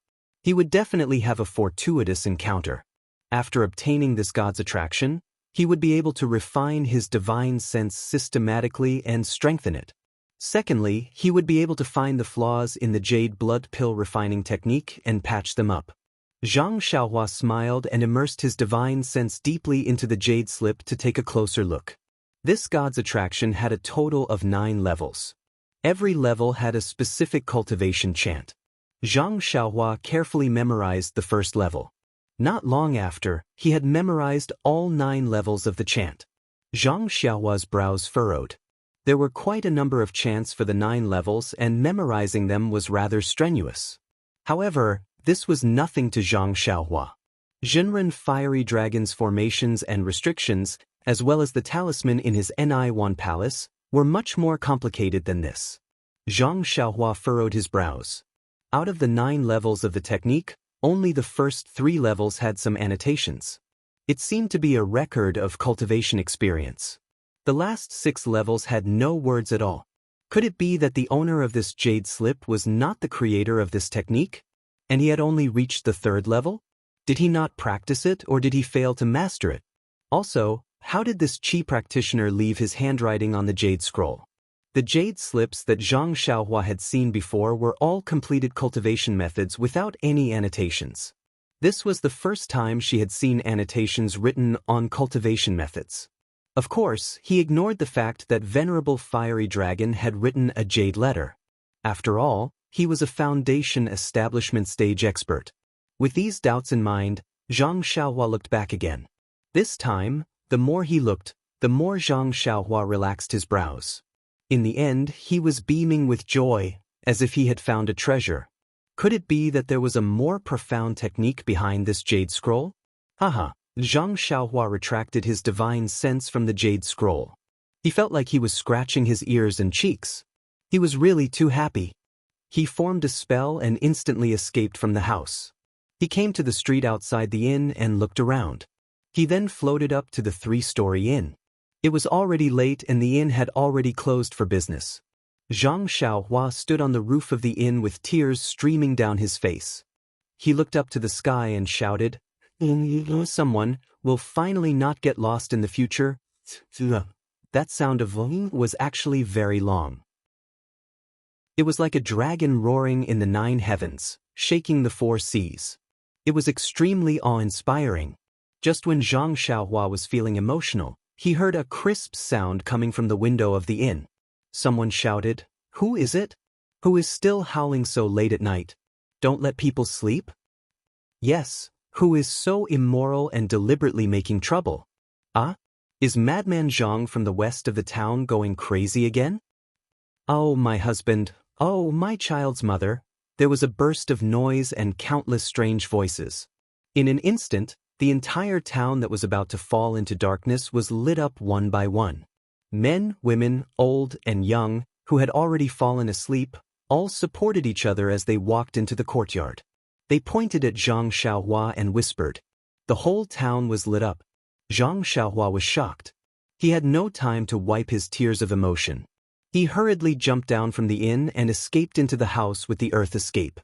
He would definitely have a fortuitous encounter. After obtaining this god's attraction, he would be able to refine his divine sense systematically and strengthen it. Secondly, he would be able to find the flaws in the jade blood pill refining technique and patch them up. Zhang Xiaohua smiled and immersed his divine sense deeply into the jade slip to take a closer look. This god's attraction had a total of 9 levels. Every level had a specific cultivation chant. Zhang Xiaohua carefully memorized the first level. Not long after, he had memorized all 9 levels of the chant. Zhang Xiaohua's brows furrowed. There were quite a number of chants for the 9 levels, and memorizing them was rather strenuous. However, this was nothing to Zhang Xiaohua. Zhenren Fiery Dragon's formations and restrictions, as well as the talisman in his Ni1 palace, were much more complicated than this. Zhang Xiaohua furrowed his brows. Out of the 9 levels of the technique, only the first 3 levels had some annotations. It seemed to be a record of cultivation experience. The last 6 levels had no words at all. Could it be that the owner of this jade slip was not the creator of this technique, and he had only reached the 3rd level? Did he not practice it, or did he fail to master it? Also, how did this Qi practitioner leave his handwriting on the jade scroll? The jade slips that Zhang Xiaohua had seen before were all completed cultivation methods without any annotations. This was the first time she had seen annotations written on cultivation methods. Of course, he ignored the fact that Venerable Fiery Dragon had written a jade letter. After all, he was a foundation establishment stage expert. With these doubts in mind, Zhang Xiaohua looked back again. This time, the more he looked, the more Zhang Xiaohua relaxed his brows. In the end, he was beaming with joy, as if he had found a treasure. Could it be that there was a more profound technique behind this jade scroll? Haha, Zhang Xiaohua retracted his divine sense from the jade scroll. He felt like he was scratching his ears and cheeks. He was really too happy. He formed a spell and instantly escaped from the house. He came to the street outside the inn and looked around. He then floated up to the 3-story inn. It was already late and the inn had already closed for business. Zhang Xiaohua stood on the roof of the inn with tears streaming down his face. He looked up to the sky and shouted, "Someone will finally not get lost in the future." That sound of was actually very long. It was like a dragon roaring in the 9 heavens, shaking the 4 seas. It was extremely awe-inspiring. Just when Zhang Xiaohua was feeling emotional, he heard a crisp sound coming from the window of the inn. Someone shouted, "Who is it? Who is still howling so late at night? Don't let people sleep?" Yes, who is so immoral and deliberately making trouble? Ah? Is Madman Zhang from the west of the town going crazy again? Oh, my husband, oh, my child's mother. There was a burst of noise and countless strange voices. In an instant, the entire town that was about to fall into darkness was lit up one by one. Men, women, old and young, who had already fallen asleep, all supported each other as they walked into the courtyard. They pointed at Zhang Xiaohua and whispered. The whole town was lit up. Zhang Xiaohua was shocked. He had no time to wipe his tears of emotion. He hurriedly jumped down from the inn and escaped into the house with the earth escape.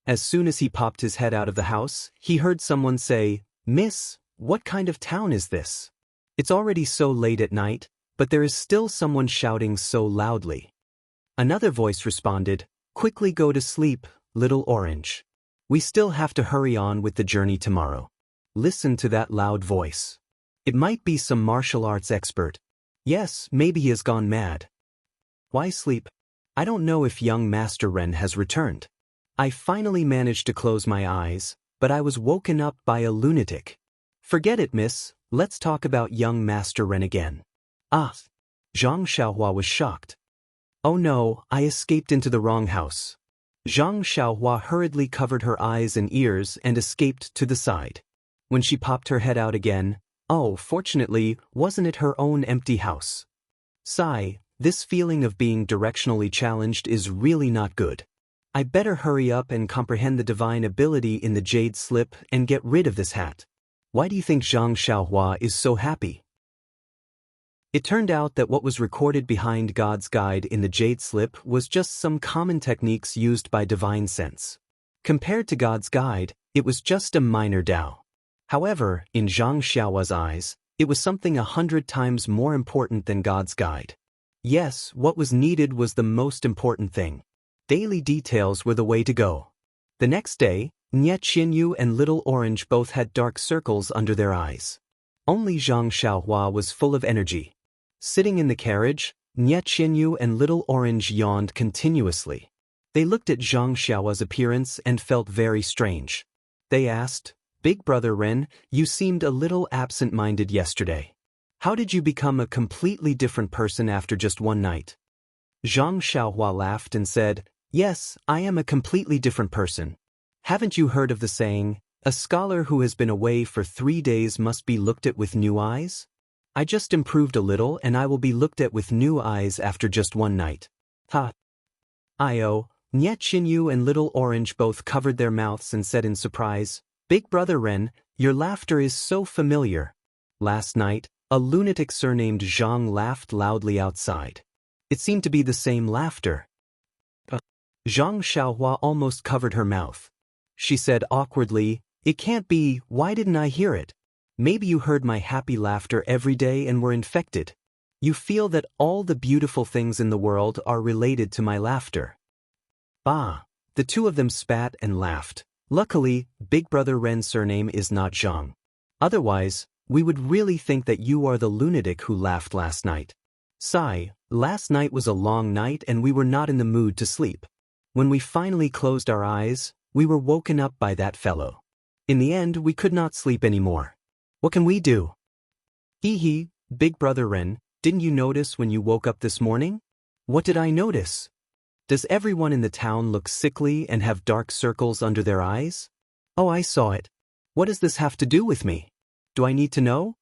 As soon as he popped his head out of the house, he heard someone say, "Miss, what kind of town is this? It's already so late at night, but there is still someone shouting so loudly." Another voice responded, "Quickly go to sleep, little orange. We still have to hurry on with the journey tomorrow." Listen to that loud voice. It might be some martial arts expert. Yes, maybe he has gone mad. Why sleep? I don't know if young Master Ren has returned. I finally managed to close my eyes, but I was woken up by a lunatic. Forget it, miss, let's talk about young Master Ren again. Ah! Zhang Xiaohua was shocked. Oh no, I escaped into the wrong house. Zhang Xiaohua hurriedly covered her eyes and ears and escaped to the side. When she popped her head out again, oh, fortunately, wasn't it her own empty house? Sigh, this feeling of being directionally challenged is really not good. I better hurry up and comprehend the divine ability in the jade slip and get rid of this hat. Why do you think Zhang Xiaohua is so happy? It turned out that what was recorded behind God's guide in the jade slip was just some common techniques used by divine sense. Compared to God's guide, it was just a minor Tao. However, in Zhang Xiaohua's eyes, it was something 100 times more important than God's guide. Yes, what was needed was the most important thing. Daily details were the way to go. The next day, Nye Qinyu and Little Orange both had dark circles under their eyes. Only Zhang Xiaohua was full of energy. Sitting in the carriage, Nye Qinyu and Little Orange yawned continuously. They looked at Zhang Xiaohua's appearance and felt very strange. They asked, "Big Brother Ren, you seemed a little absent-minded yesterday. How did you become a completely different person after just one night?" Zhang Xiaohua laughed and said, "Yes, I am a completely different person. Haven't you heard of the saying, a scholar who has been away for 3 days must be looked at with new eyes? I just improved a little and I will be looked at with new eyes after just one night." Ha! Io, Nye Qinyu and Little Orange both covered their mouths and said in surprise, "Big Brother Ren, your laughter is so familiar. Last night, a lunatic surnamed Zhang laughed loudly outside. It seemed to be the same laughter." Zhang Xiaohua almost covered her mouth. She said awkwardly, "It can't be, why didn't I hear it? Maybe you heard my happy laughter every day and were infected. You feel that all the beautiful things in the world are related to my laughter." Bah! The two of them spat and laughed. Luckily, Big Brother Ren's surname is not Zhang. Otherwise, we would really think that you are the lunatic who laughed last night. Sigh, last night was a long night and we were not in the mood to sleep. When we finally closed our eyes, we were woken up by that fellow. In the end, we could not sleep anymore. What can we do? Hee hee, Big Brother Ren, didn't you notice when you woke up this morning? What did I notice? Does everyone in the town look sickly and have dark circles under their eyes? Oh, I saw it. What does this have to do with me? Do I need to know?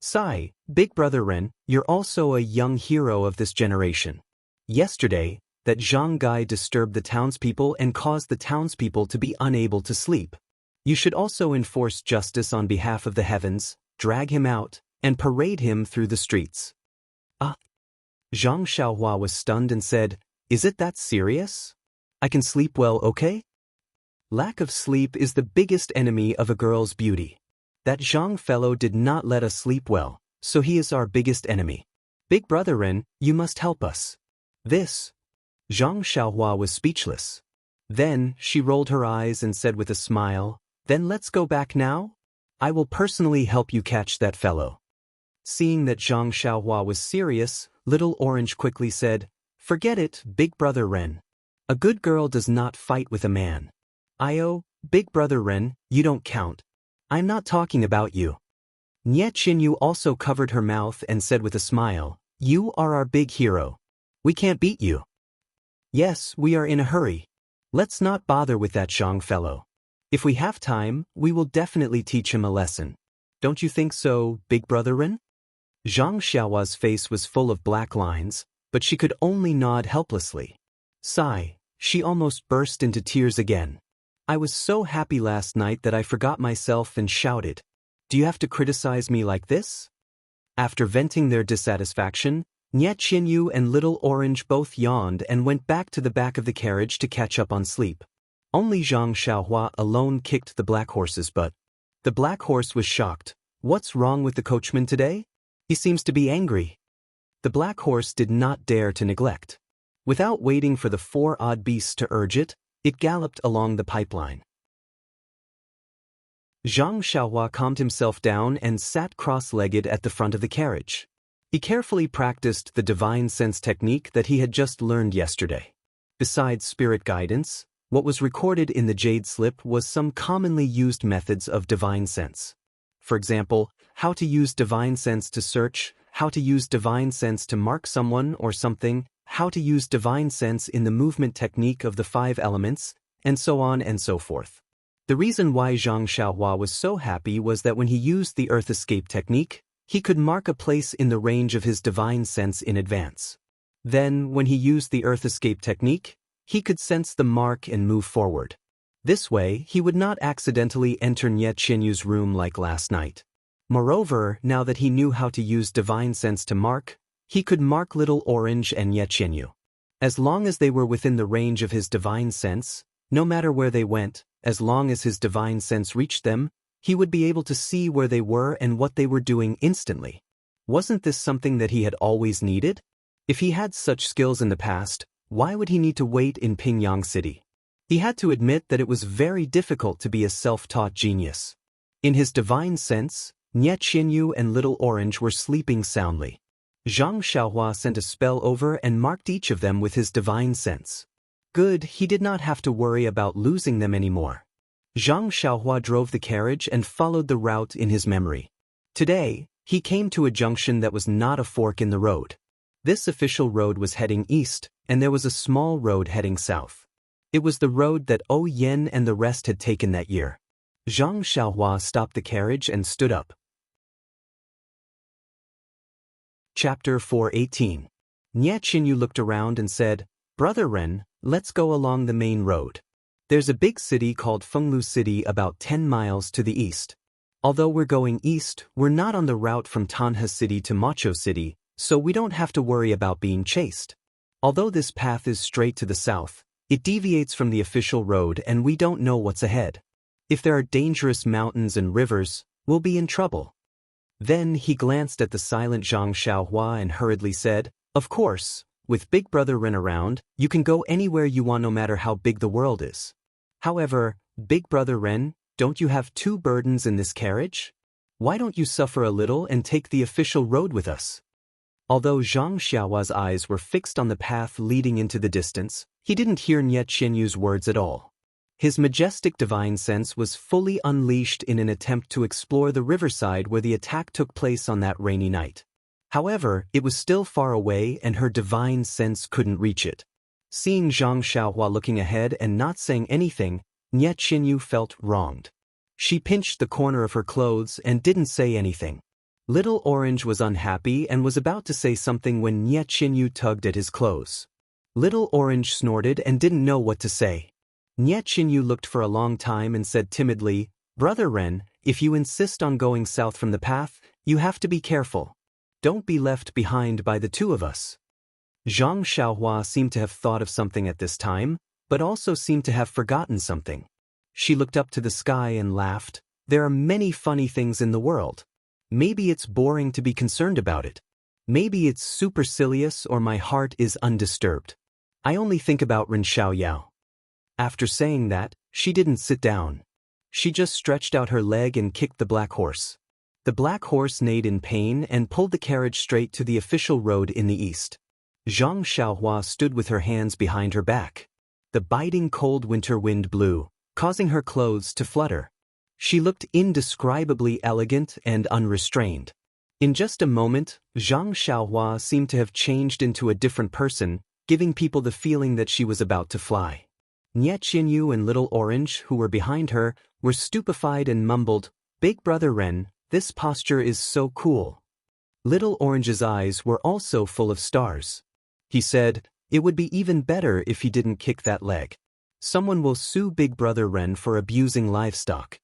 Sigh, Big Brother Ren, you're also a young hero of this generation. Yesterday, that Zhang guy disturbed the townspeople and caused the townspeople to be unable to sleep. You should also enforce justice on behalf of the heavens, drag him out, and parade him through the streets. Ah! Zhang Xiaohua was stunned and said, "Is it that serious? I can sleep well, okay?" Lack of sleep is the biggest enemy of a girl's beauty. That Zhang fellow did not let us sleep well, so he is our biggest enemy. Big Brother Ren, you must help us. This. Zhang Xiaohua was speechless. Then, she rolled her eyes and said with a smile, "Then let's go back now? I will personally help you catch that fellow." Seeing that Zhang Xiaohua was serious, Little Orange quickly said, "Forget it, Big Brother Ren. A good girl does not fight with a man. Io, Big Brother Ren, you don't count. I'm not talking about you." Nye Qinyu also covered her mouth and said with a smile, "You are our big hero. We can't beat you." Yes, we are in a hurry. Let's not bother with that Zhang fellow. If we have time, we will definitely teach him a lesson. Don't you think so, Big Brother Ren? Zhang Xiaohua's face was full of black lines, but she could only nod helplessly. Sigh, she almost burst into tears again. I was so happy last night that I forgot myself and shouted, "Do you have to criticize me like this?" After venting their dissatisfaction, Nye Qinyu and Little Orange both yawned and went back to the back of the carriage to catch up on sleep. Only Zhang Xiaohua alone kicked the black horse's butt. The black horse was shocked. What's wrong with the coachman today? He seems to be angry. The black horse did not dare to neglect. Without waiting for the four odd beasts to urge it, it galloped along the pipeline. Zhang Xiaohua calmed himself down and sat cross-legged at the front of the carriage. He carefully practiced the divine sense technique that he had just learned yesterday. Besides spirit guidance, what was recorded in the jade slip was some commonly used methods of divine sense. For example, how to use divine sense to search, how to use divine sense to mark someone or something, how to use divine sense in the movement technique of the 5 elements, and so on and so forth. The reason why Zhang Xiaohua was so happy was that when he used the earth escape technique, he could mark a place in the range of his divine sense in advance. Then, when he used the earth escape technique, he could sense the mark and move forward. This way, he would not accidentally enter Nye Qinyu's room like last night. Moreover, now that he knew how to use divine sense to mark, he could mark Little Orange and Nye Qinyu. As long as they were within the range of his divine sense, no matter where they went, as long as his divine sense reached them, he would be able to see where they were and what they were doing instantly. Wasn't this something that he had always needed? If he had such skills in the past, why would he need to wait in Pingyang City? He had to admit that it was very difficult to be a self-taught genius. In his divine sense, Nye Qinyu and Little Orange were sleeping soundly. Zhang Xiaohua sent a spell over and marked each of them with his divine sense. Good, he did not have to worry about losing them anymore. Zhang Xiaohua drove the carriage and followed the route in his memory. Today, he came to a junction that was not a fork in the road. This official road was heading east, and there was a small road heading south. It was the road that O Yen and the rest had taken that year. Zhang Xiaohua stopped the carriage and stood up. Chapter 418. Nye Qinyu looked around and said, "Brother Ren, let's go along the main road. There's a big city called Fenglu City about 10 miles to the east. Although we're going east, we're not on the route from Tanha City to Macho City, so we don't have to worry about being chased. Although this path is straight to the south, it deviates from the official road and we don't know what's ahead. If there are dangerous mountains and rivers, we'll be in trouble." Then he glanced at the silent Zhang Xiaohua and hurriedly said, "Of course, with Big Brother Ren around, you can go anywhere you want no matter how big the world is. However, Big Brother Ren, don't you have 2 burdens in this carriage? Why don't you suffer a little and take the official road with us?" Although Zhang Xiaohua's eyes were fixed on the path leading into the distance, he didn't hear Nye Qinyu's words at all. His majestic divine sense was fully unleashed in an attempt to explore the riverside where the attack took place on that rainy night. However, it was still far away and her divine sense couldn't reach it. Seeing Zhang Xiaohua looking ahead and not saying anything, Nye Qinyu felt wronged. She pinched the corner of her clothes and didn't say anything. Little Orange was unhappy and was about to say something when Nye Qinyu tugged at his clothes. Little Orange snorted and didn't know what to say. Nye Qinyu looked for a long time and said timidly, "Brother Ren, if you insist on going south from the path, you have to be careful. Don't be left behind by the 2 of us." Zhang Xiaohua seemed to have thought of something at this time, but also seemed to have forgotten something. She looked up to the sky and laughed. "There are many funny things in the world. Maybe it's boring to be concerned about it. Maybe it's supercilious or my heart is undisturbed. I only think about Ren Xiaoyao." After saying that, she didn't sit down. She just stretched out her leg and kicked the black horse. The black horse neighed in pain and pulled the carriage straight to the official road in the east. Zhang Xiaohua stood with her hands behind her back. The biting cold winter wind blew, causing her clothes to flutter. She looked indescribably elegant and unrestrained. In just a moment, Zhang Xiaohua seemed to have changed into a different person, giving people the feeling that she was about to fly. Nye Qinyu and Little Orange, who were behind her, were stupefied and mumbled, "Big Brother Ren, this posture is so cool." Little Orange's eyes were also full of stars. He said, "It would be even better if he didn't kick that leg. Someone will sue Big Brother Ren for abusing livestock."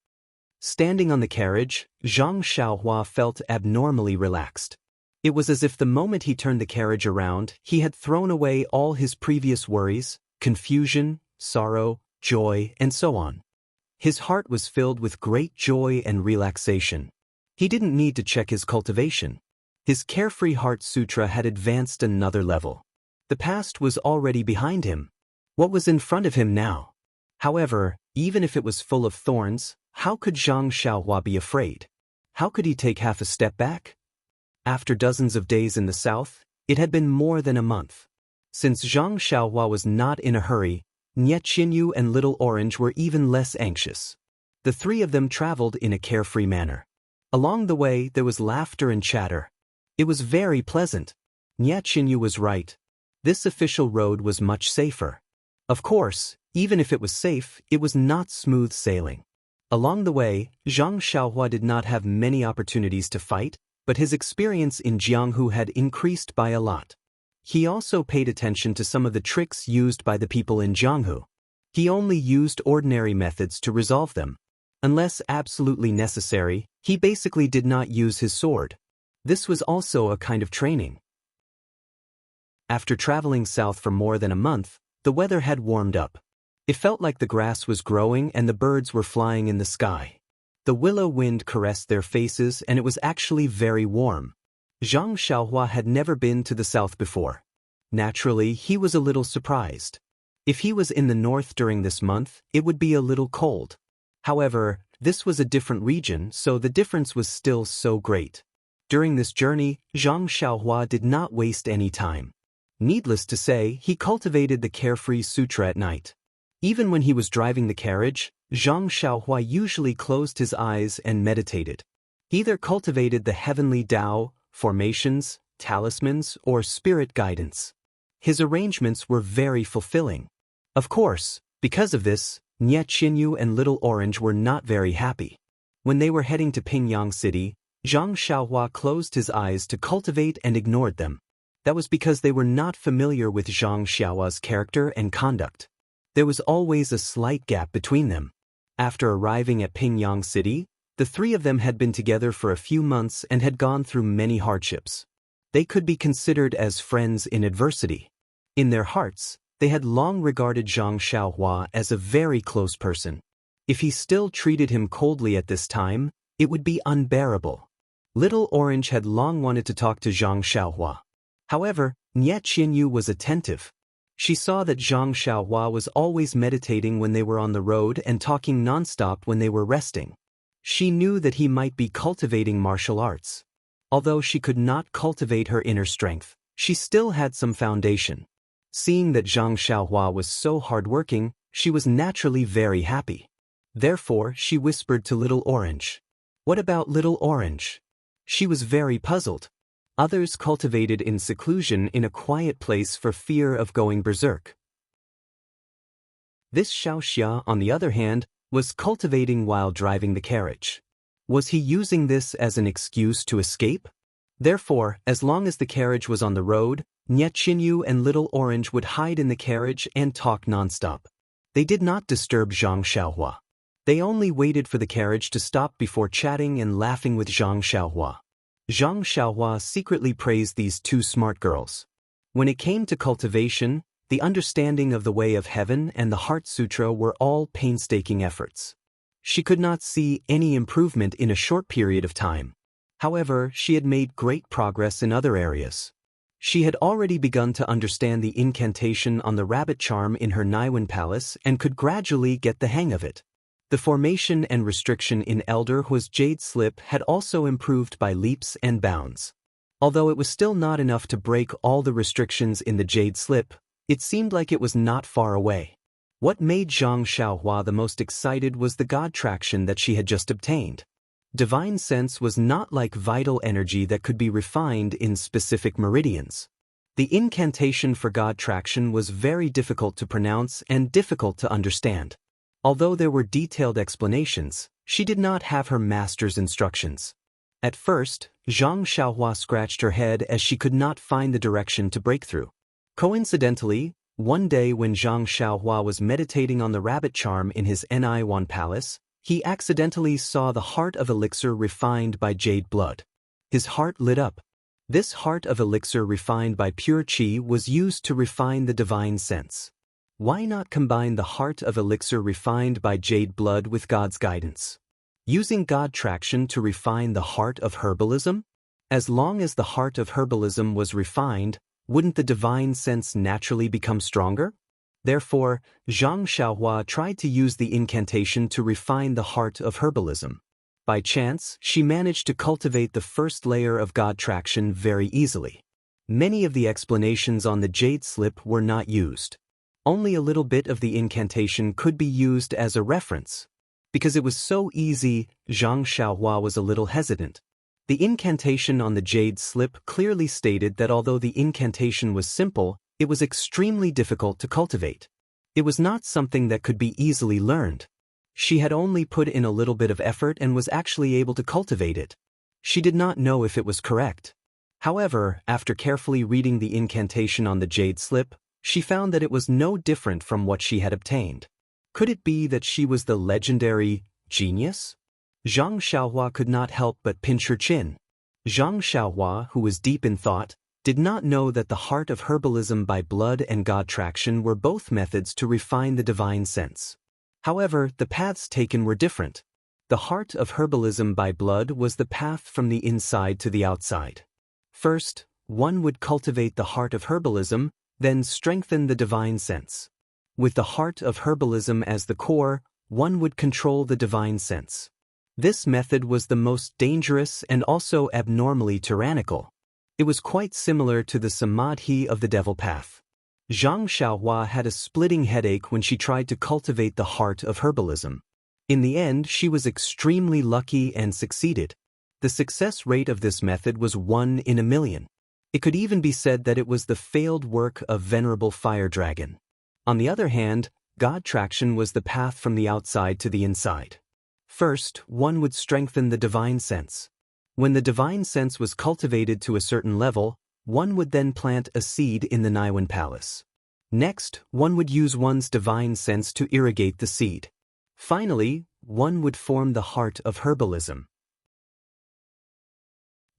Standing on the carriage, Zhang Xiaohua felt abnormally relaxed. It was as if the moment he turned the carriage around, he had thrown away all his previous worries, confusion, sorrow, joy, and so on. His heart was filled with great joy and relaxation. He didn't need to check his cultivation. His carefree heart sutra had advanced another level. The past was already behind him. What was in front of him now? However, even if it was full of thorns, how could Zhang Xiaohua be afraid? How could he take half a step back? After dozens of days in the south, it had been more than a month. Since Zhang Xiaohua was not in a hurry, Nie Qinyu and Little Orange were even less anxious. The three of them traveled in a carefree manner. Along the way, there was laughter and chatter. It was very pleasant. Nie Qinyu was right. This official road was much safer. Of course, even if it was safe, it was not smooth sailing. Along the way, Zhang Xiaohua did not have many opportunities to fight, but his experience in Jianghu had increased by a lot. He also paid attention to some of the tricks used by the people in Jianghu. He only used ordinary methods to resolve them. Unless absolutely necessary, he basically did not use his sword. This was also a kind of training. After traveling south for more than a month, the weather had warmed up. It felt like the grass was growing and the birds were flying in the sky. The willow wind caressed their faces and it was actually very warm. Zhang Xiaohua had never been to the south before. Naturally, he was a little surprised. If he was in the north during this month, it would be a little cold. However, this was a different region, so the difference was still so great. During this journey, Zhang Xiaohua did not waste any time. Needless to say, he cultivated the carefree sutra at night. Even when he was driving the carriage, Zhang Xiaohua usually closed his eyes and meditated. He either cultivated the heavenly Tao, formations, talismans, or spirit guidance. His arrangements were very fulfilling. Of course, because of this, Nie Qinyu and Little Orange were not very happy. When they were heading to Pingyang City, Zhang Xiaohua closed his eyes to cultivate and ignored them. That was because they were not familiar with Zhang Xiaohua's character and conduct. There was always a slight gap between them. After arriving at Pingyang City, the three of them had been together for a few months and had gone through many hardships. They could be considered as friends in adversity. In their hearts, they had long regarded Zhang Xiaohua as a very close person. If he still treated him coldly at this time, it would be unbearable. Little Orange had long wanted to talk to Zhang Xiaohua. However, Nie Qinyu was attentive. She saw that Zhang Xiaohua was always meditating when they were on the road and talking nonstop when they were resting. She knew that he might be cultivating martial arts. Although she could not cultivate her inner strength, she still had some foundation. Seeing that Zhang Xiaohua was so hardworking, she was naturally very happy. Therefore, she whispered to Little Orange. What about Little Orange? She was very puzzled. Others cultivated in seclusion in a quiet place for fear of going berserk. This Xiaoxia, on the other hand, was cultivating while driving the carriage. Was he using this as an excuse to escape? Therefore, as long as the carriage was on the road, Nie Qinyu and Little Orange would hide in the carriage and talk nonstop. They did not disturb Zhang Xiaohua. They only waited for the carriage to stop before chatting and laughing with Zhang Xiaohua. Zhang Xiaohua secretly praised these two smart girls. When it came to cultivation, the understanding of the way of heaven and the Heart Sutra were all painstaking efforts. She could not see any improvement in a short period of time. However, she had made great progress in other areas. She had already begun to understand the incantation on the rabbit charm in her Naiwan palace and could gradually get the hang of it. The formation and restriction in Elder Hua's Jade Slip had also improved by leaps and bounds. Although it was still not enough to break all the restrictions in the Jade Slip, it seemed like it was not far away. What made Zhang Xiaohua the most excited was the God traction that she had just obtained. Divine sense was not like vital energy that could be refined in specific meridians. The incantation for God traction was very difficult to pronounce and difficult to understand. Although there were detailed explanations, she did not have her master's instructions. At first, Zhang Xiaohua scratched her head as she could not find the direction to break through. Coincidentally, one day when Zhang Xiaohua was meditating on the rabbit charm in his Naiwan palace, he accidentally saw the heart of elixir refined by jade blood. His heart lit up. This heart of elixir refined by pure qi was used to refine the divine sense. Why not combine the heart of elixir refined by jade blood with God's guidance? Using God traction to refine the heart of herbalism? As long as the heart of herbalism was refined, wouldn't the divine sense naturally become stronger? Therefore, Zhang Xiaohua tried to use the incantation to refine the heart of herbalism. By chance, she managed to cultivate the first layer of God traction very easily. Many of the explanations on the jade slip were not used. Only a little bit of the incantation could be used as a reference. Because it was so easy, Zhang Xiaohua was a little hesitant. The incantation on the jade slip clearly stated that although the incantation was simple, it was extremely difficult to cultivate. It was not something that could be easily learned. She had only put in a little bit of effort and was actually able to cultivate it. She did not know if it was correct. However, after carefully reading the incantation on the jade slip, she found that it was no different from what she had obtained. Could it be that she was the legendary genius? Zhang Xiaohua could not help but pinch her chin. Zhang Xiaohua, who was deep in thought, did not know that the heart of herbalism by blood and God traction were both methods to refine the divine sense. However, the paths taken were different. The heart of herbalism by blood was the path from the inside to the outside. First, one would cultivate the heart of herbalism, then strengthen the divine sense. With the heart of herbalism as the core, one would control the divine sense. This method was the most dangerous and also abnormally tyrannical. It was quite similar to the samadhi of the devil path. Zhang Xiaohua had a splitting headache when she tried to cultivate the heart of herbalism. In the end, she was extremely lucky and succeeded. The success rate of this method was 1 in a million. It could even be said that it was the failed work of Venerable Fire Dragon. On the other hand, God traction was the path from the outside to the inside. First, one would strengthen the divine sense. When the divine sense was cultivated to a certain level, one would then plant a seed in the Niwen Palace. Next, one would use one's divine sense to irrigate the seed. Finally, one would form the heart of herbalism.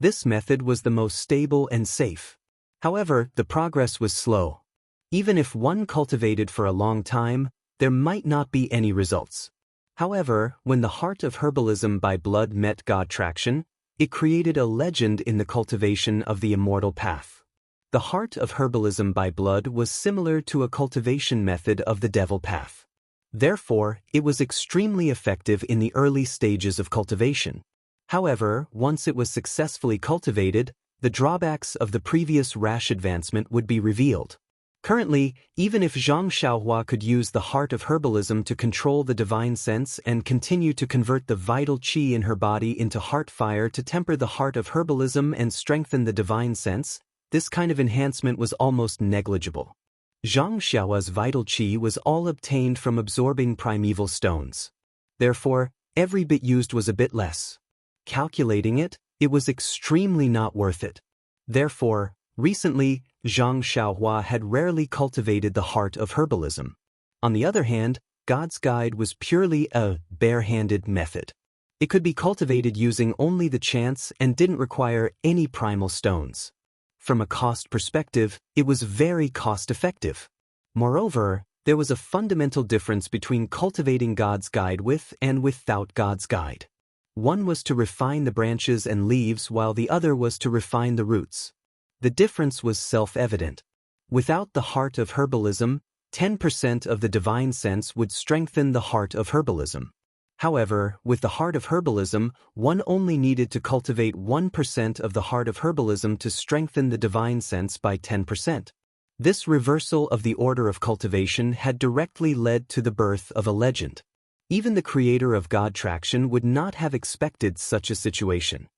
This method was the most stable and safe. However, the progress was slow. Even if one cultivated for a long time, there might not be any results. However, when the heart of herbalism by blood met God traction, it created a legend in the cultivation of the immortal path. The heart of herbalism by blood was similar to a cultivation method of the devil path. Therefore, it was extremely effective in the early stages of cultivation. However, once it was successfully cultivated, the drawbacks of the previous rash advancement would be revealed. Currently, even if Zhang Xiaohua could use the heart of herbalism to control the divine sense and continue to convert the vital qi in her body into heart fire to temper the heart of herbalism and strengthen the divine sense, this kind of enhancement was almost negligible. Zhang Xiaohua's vital qi was all obtained from absorbing primeval stones. Therefore, every bit used was a bit less. Calculating it, it was extremely not worth it. Therefore, recently, Zhang Xiaohua had rarely cultivated the heart of herbalism. On the other hand, God's guide was purely a bare-handed method. It could be cultivated using only the chants and didn't require any primal stones. From a cost perspective, it was very cost-effective. Moreover, there was a fundamental difference between cultivating God's guide with and without God's guide. One was to refine the branches and leaves while the other was to refine the roots. The difference was self-evident. Without the heart of herbalism, 10% of the divine sense would strengthen the heart of herbalism. However, with the heart of herbalism, one only needed to cultivate 1% of the heart of herbalism to strengthen the divine sense by 10%. This reversal of the order of cultivation had directly led to the birth of a legend. Even the creator of God traction would not have expected such a situation.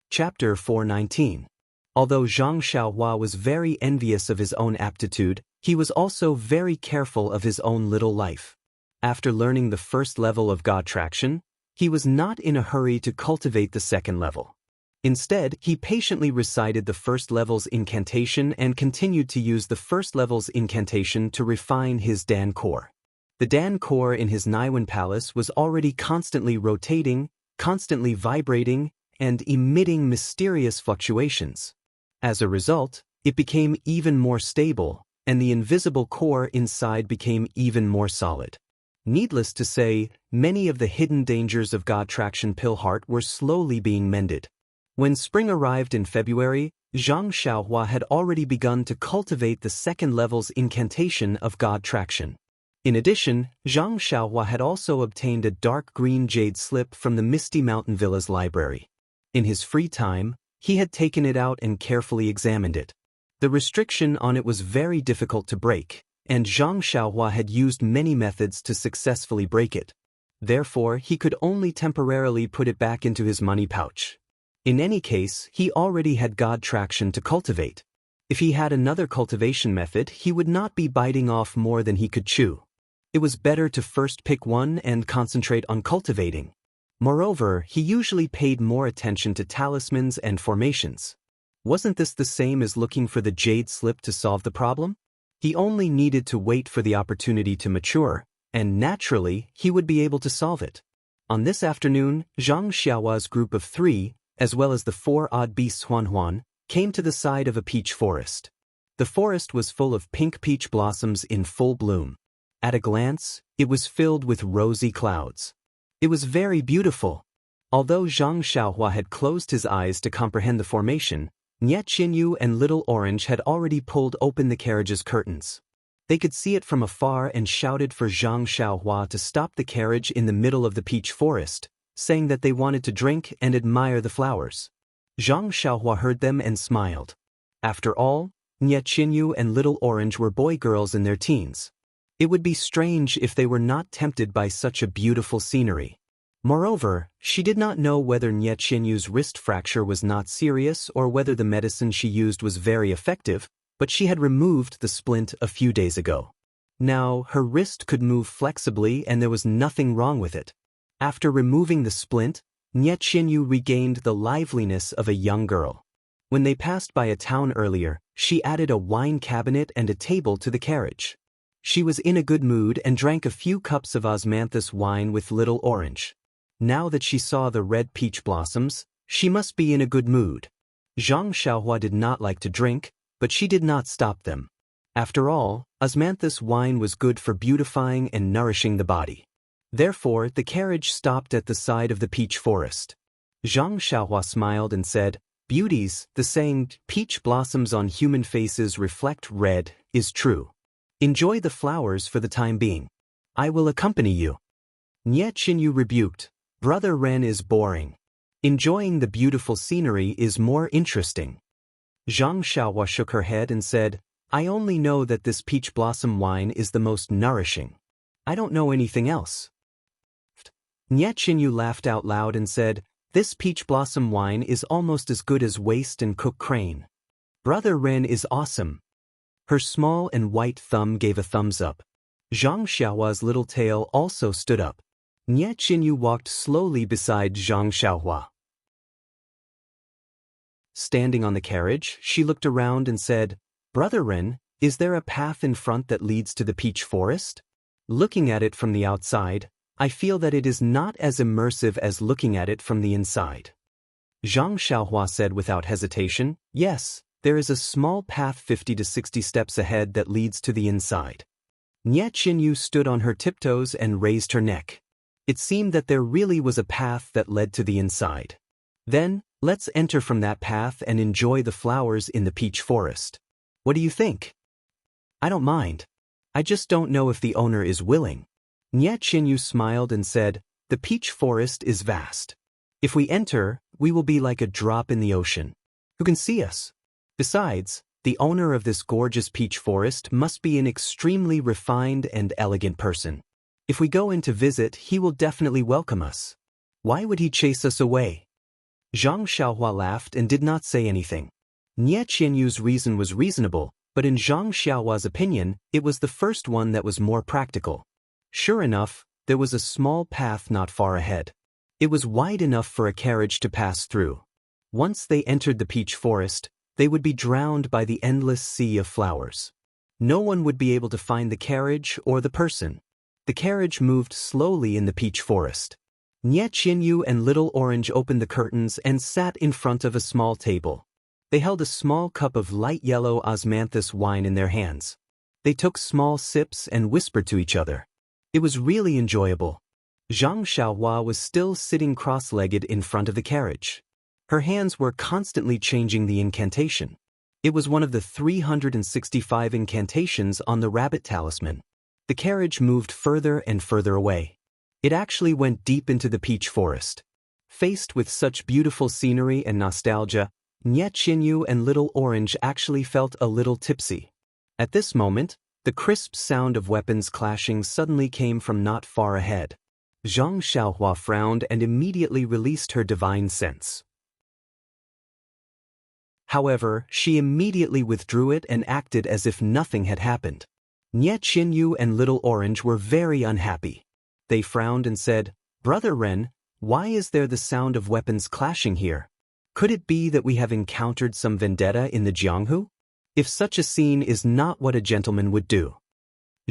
Chapter 419. Although Zhang Xiaohua was very envious of his own aptitude, he was also very careful of his own little life. After learning the first level of God traction, he was not in a hurry to cultivate the second level. Instead, he patiently recited the first level's incantation and continued to use the first level's incantation to refine his Dan core. The Dan core in his Niwen Palace was already constantly rotating, constantly vibrating and emitting mysterious fluctuations. As a result, it became even more stable, and the invisible core inside became even more solid. Needless to say, many of the hidden dangers of God Traction Pill Heart were slowly being mended. When spring arrived in February, Zhang Xiaohua had already begun to cultivate the second level's incantation of God Traction. In addition, Zhang Xiaohua had also obtained a dark green jade slip from the Misty Mountain Villa's library. In his free time, he had taken it out and carefully examined it. The restriction on it was very difficult to break, and Zhang Xiaohua had used many methods to successfully break it. Therefore, he could only temporarily put it back into his money pouch. In any case, he already had God Traction to cultivate. If he had another cultivation method, he would not be biting off more than he could chew. It was better to first pick one and concentrate on cultivating. Moreover, he usually paid more attention to talismans and formations. Wasn't this the same as looking for the jade slip to solve the problem? He only needed to wait for the opportunity to mature, and naturally, he would be able to solve it. On this afternoon, Zhang Xiaohua's group of 3, as well as the 4 odd beasts Huan, came to the side of a peach forest. The forest was full of pink peach blossoms in full bloom. At a glance, it was filled with rosy clouds. It was very beautiful. Although Zhang Xiaohua had closed his eyes to comprehend the formation, Nie Qinyu and Little Orange had already pulled open the carriage's curtains. They could see it from afar and shouted for Zhang Xiaohua to stop the carriage in the middle of the peach forest, saying that they wanted to drink and admire the flowers. Zhang Xiaohua heard them and smiled. After all, Nie Qinyu and Little Orange were boy-girls in their teens. It would be strange if they were not tempted by such a beautiful scenery. Moreover, she did not know whether Nie Qinyu's wrist fracture was not serious or whether the medicine she used was very effective, but she had removed the splint a few days ago. Now, her wrist could move flexibly and there was nothing wrong with it. After removing the splint, Nie Qinyu regained the liveliness of a young girl. When they passed by a town earlier, she added a wine cabinet and a table to the carriage. She was in a good mood and drank a few cups of osmanthus wine with Little Orange. Now that she saw the red peach blossoms, she must be in a good mood. Zhang Xiaohua did not like to drink, but she did not stop them. After all, osmanthus wine was good for beautifying and nourishing the body. Therefore, the carriage stopped at the side of the peach forest. Zhang Xiaohua smiled and said, "Beauties, the saying, peach blossoms on human faces reflect red, is true. Enjoy the flowers for the time being. I will accompany you." Nie Qinyu rebuked, "Brother Ren is boring. Enjoying the beautiful scenery is more interesting." Zhang Xiaohua shook her head and said, "I only know that this peach blossom wine is the most nourishing. I don't know anything else." Nie Qinyu laughed out loud and said, "This peach blossom wine is almost as good as Waste and Cook Crane. Brother Ren is awesome." Her small and white thumb gave a thumbs up. Zhang Xiaohua's little tail also stood up. Nie Qinyu walked slowly beside Zhang Xiaohua. Standing on the carriage, she looked around and said, "Brother Ren, is there a path in front that leads to the peach forest? Looking at it from the outside, I feel that it is not as immersive as looking at it from the inside." Zhang Xiaohua said without hesitation, "Yes, there is a small path 50 to 60 steps ahead that leads to the inside." Nie Qinyu stood on her tiptoes and raised her neck. It seemed that there really was a path that led to the inside. "Then, let's enter from that path and enjoy the flowers in the peach forest. What do you think?" "I don't mind. I just don't know if the owner is willing." Nie Qinyu smiled and said, "The peach forest is vast. If we enter, we will be like a drop in the ocean. Who can see us? Besides, the owner of this gorgeous peach forest must be an extremely refined and elegant person. If we go in to visit, he will definitely welcome us. Why would he chase us away?" Zhang Xiaohua laughed and did not say anything. Nie Qinyu's reason was reasonable, but in Zhang Xiaohua's opinion, it was the first one that was more practical. Sure enough, there was a small path not far ahead. It was wide enough for a carriage to pass through. Once they entered the peach forest, they would be drowned by the endless sea of flowers. No one would be able to find the carriage or the person. The carriage moved slowly in the peach forest. Nie Chinyu and Little Orange opened the curtains and sat in front of a small table. They held a small cup of light yellow osmanthus wine in their hands. They took small sips and whispered to each other. It was really enjoyable. Zhang Xiaohua was still sitting cross-legged in front of the carriage. Her hands were constantly changing the incantation. It was one of the 365 incantations on the rabbit talisman. The carriage moved further and further away. It actually went deep into the peach forest. Faced with such beautiful scenery and nostalgia, Nie Chinyu and Little Orange actually felt a little tipsy. At this moment, the crisp sound of weapons clashing suddenly came from not far ahead. Zhang Xiaohua frowned and immediately released her divine sense. However, she immediately withdrew it and acted as if nothing had happened. Nie Chinyu and Little Orange were very unhappy. They frowned and said, "Brother Ren, why is there the sound of weapons clashing here? Could it be that we have encountered some vendetta in the Jianghu? If such a scene is not what a gentleman would do."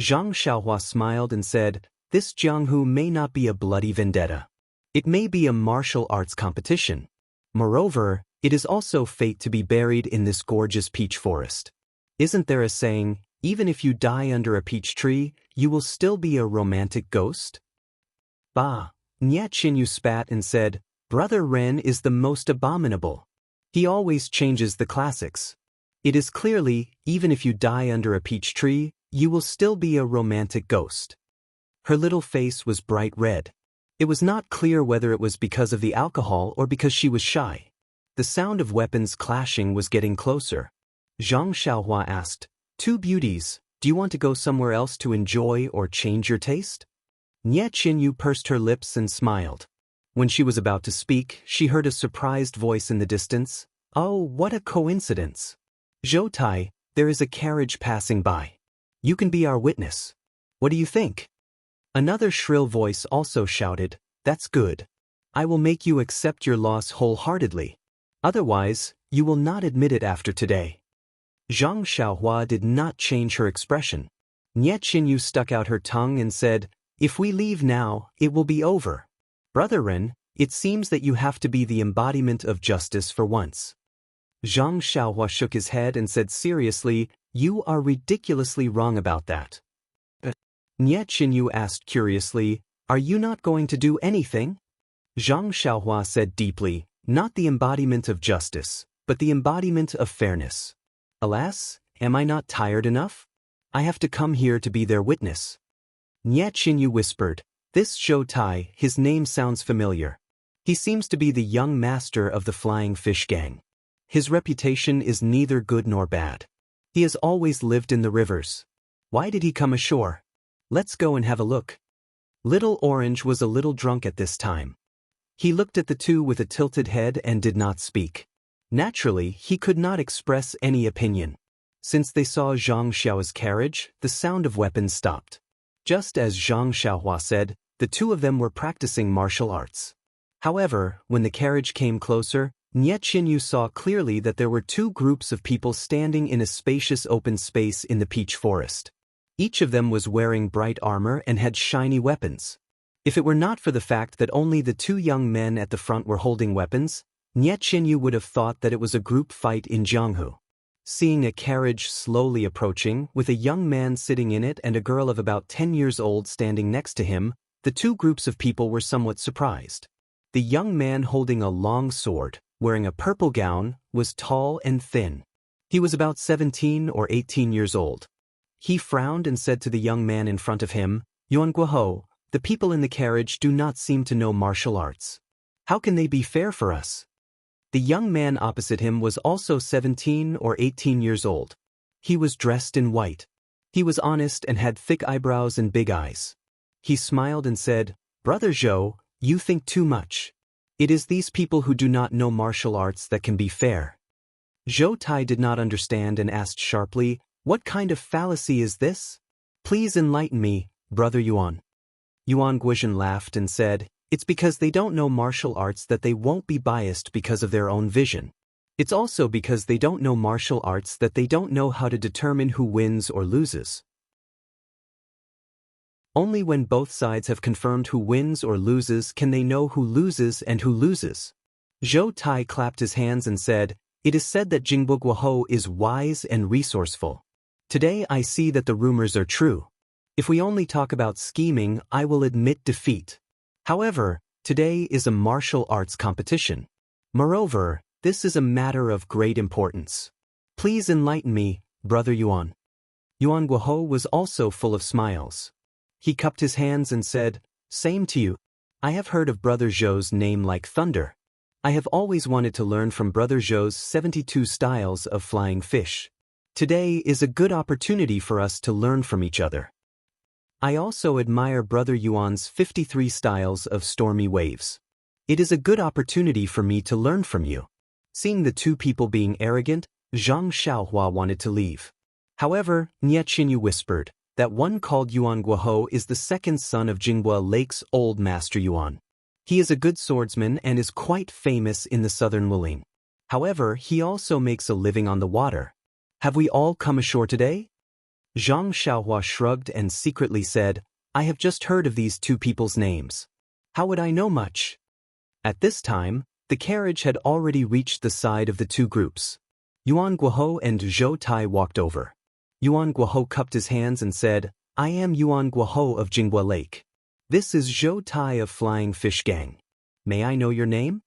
Zhang Xiaohua smiled and said, "This Jianghu may not be a bloody vendetta. It may be a martial arts competition. Moreover, it is also fate to be buried in this gorgeous peach forest. Isn't there a saying, even if you die under a peach tree, you will still be a romantic ghost?" Bah! Nie Chinyu spat and said, "Brother Ren is the most abominable. He always changes the classics. It is clearly, even if you die under a peach tree, you will still be a romantic ghost." Her little face was bright red. It was not clear whether it was because of the alcohol or because she was shy. The sound of weapons clashing was getting closer. Zhang Xiaohua asked, "Two beauties, do you want to go somewhere else to enjoy or change your taste?" Nie Chinyu pursed her lips and smiled. When she was about to speak, she heard a surprised voice in the distance. "Oh, what a coincidence! Zhou Tai, there is a carriage passing by. You can be our witness. What do you think?" Another shrill voice also shouted, "That's good. I will make you accept your loss wholeheartedly. Otherwise, you will not admit it after today." Zhang Xiaohua did not change her expression. Nie Chinyu stuck out her tongue and said, "If we leave now, it will be over. Brother Ren, it seems that you have to be the embodiment of justice for once." Zhang Xiaohua shook his head and said seriously, "You are ridiculously wrong about that." Nie Chinyu asked curiously, "Are you not going to do anything?" Zhang Xiaohua said deeply, "Not the embodiment of justice, but the embodiment of fairness. Alas, am I not tired enough? I have to come here to be their witness." Nie Chinyu whispered, "This Zhou Tai, his name sounds familiar. He seems to be the young master of the Flying Fish Gang. His reputation is neither good nor bad. He has always lived in the rivers. Why did he come ashore? Let's go and have a look." Little Orange was a little drunk at this time. He looked at the two with a tilted head and did not speak. Naturally, he could not express any opinion. Since they saw Zhang Xiao's carriage, the sound of weapons stopped. Just as Zhang Xiaohua said, the two of them were practicing martial arts. However, when the carriage came closer, Nie Chinyu saw clearly that there were two groups of people standing in a spacious open space in the peach forest. Each of them was wearing bright armor and had shiny weapons. If it were not for the fact that only the two young men at the front were holding weapons, Nie Chinyu would have thought that it was a group fight in Jianghu. Seeing a carriage slowly approaching, with a young man sitting in it and a girl of about 10 years old standing next to him, the two groups of people were somewhat surprised. The young man holding a long sword, wearing a purple gown, was tall and thin. He was about 17 or 18 years old. He frowned and said to the young man in front of him, "Yuan Guohou, the people in the carriage do not seem to know martial arts. How can they be fair for us?" The young man opposite him was also 17 or 18 years old. He was dressed in white. He was honest and had thick eyebrows and big eyes. He smiled and said, "Brother Zhou, you think too much. It is these people who do not know martial arts that can be fair." Zhou Tai did not understand and asked sharply, "What kind of fallacy is this? Please enlighten me, Brother Yuan." Yuan Guizhen laughed and said, "It's because they don't know martial arts that they won't be biased because of their own vision. It's also because they don't know martial arts that they don't know how to determine who wins or loses." Only when both sides have confirmed who wins or loses can they know who loses and who loses. Zhou Tai clapped his hands and said, "It is said that Jingbo Guohou is wise and resourceful. Today I see that the rumors are true. If we only talk about scheming, I will admit defeat. However, today is a martial arts competition. Moreover, this is a matter of great importance. Please enlighten me, Brother Yuan." Yuan Guohou was also full of smiles. He cupped his hands and said, "Same to you. I have heard of Brother Zhou's name like thunder. I have always wanted to learn from Brother Zhou's 72 styles of flying fish. Today is a good opportunity for us to learn from each other. I also admire Brother Yuan's 53 styles of stormy waves. It is a good opportunity for me to learn from you." Seeing the two people being arrogant, Zhang Xiaohua wanted to leave. However, Nie Qinyu whispered that one called Yuan Guohou is the second son of Jinghua Lake's old master Yuan. He is a good swordsman and is quite famous in the southern Wuling. However, he also makes a living on the water. Have we all come ashore today? Zhang Xiaohua shrugged and secretly said, "I have just heard of these two people's names. How would I know much?" At this time, the carriage had already reached the side of the two groups. Yuan Guohou and Zhou Tai walked over. Yuan Guohou cupped his hands and said, "I am Yuan Guohou of Jinghua Lake. This is Zhou Tai of Flying Fish Gang. May I know your name?"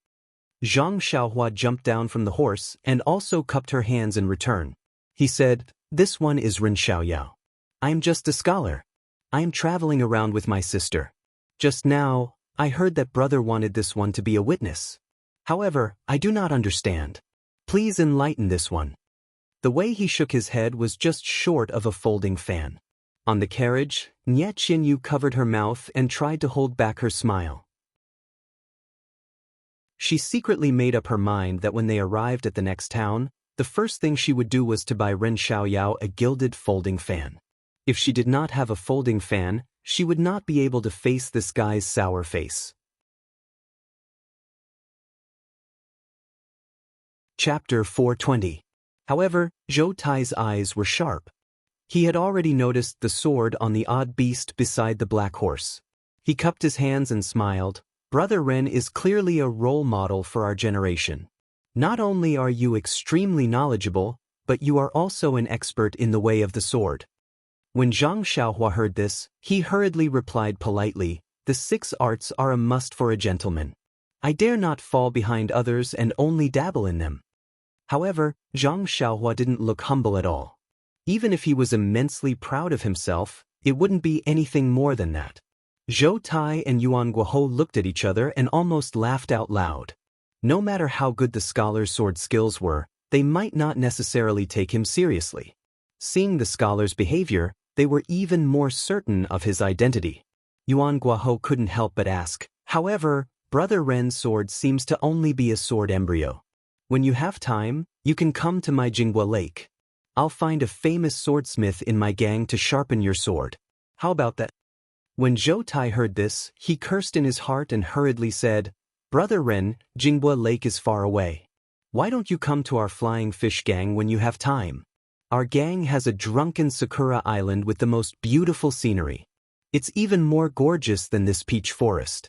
Zhang Xiaohua jumped down from the horse and also cupped her hands in return. He said, "This one is Ren Xiaoyao. I am just a scholar. I am traveling around with my sister. Just now, I heard that brother wanted this one to be a witness. However, I do not understand. Please enlighten this one." The way he shook his head was just short of a folding fan. On the carriage, Nie Qinyu covered her mouth and tried to hold back her smile. She secretly made up her mind that when they arrived at the next town, the first thing she would do was to buy Ren Xiaoyao a gilded folding fan. If she did not have a folding fan, she would not be able to face this guy's sour face. Chapter 420. However, Zhou Tai's eyes were sharp. He had already noticed the sword on the odd beast beside the black horse. He cupped his hands and smiled. "Brother Ren is clearly a role model for our generation. Not only are you extremely knowledgeable, but you are also an expert in the way of the sword." When Zhang Xiaohua heard this, he hurriedly replied politely, "The 6 arts are a must for a gentleman. I dare not fall behind others and only dabble in them." However, Zhang Xiaohua didn't look humble at all. Even if he was immensely proud of himself, it wouldn't be anything more than that. Zhou Tai and Yuan Guohou looked at each other and almost laughed out loud. No matter how good the scholar's sword skills were, they might not necessarily take him seriously. Seeing the scholar's behavior, they were even more certain of his identity. Yuan Guohou couldn't help but ask, "However, Brother Ren's sword seems to only be a sword embryo. When you have time, you can come to my Jinghua Lake. I'll find a famous swordsmith in my gang to sharpen your sword. How about that?" When Zhou Tai heard this, he cursed in his heart and hurriedly said, "Brother Ren, Jinghua Lake is far away. Why don't you come to our flying fish gang when you have time? Our gang has a drunken Sakura island with the most beautiful scenery. It's even more gorgeous than this peach forest."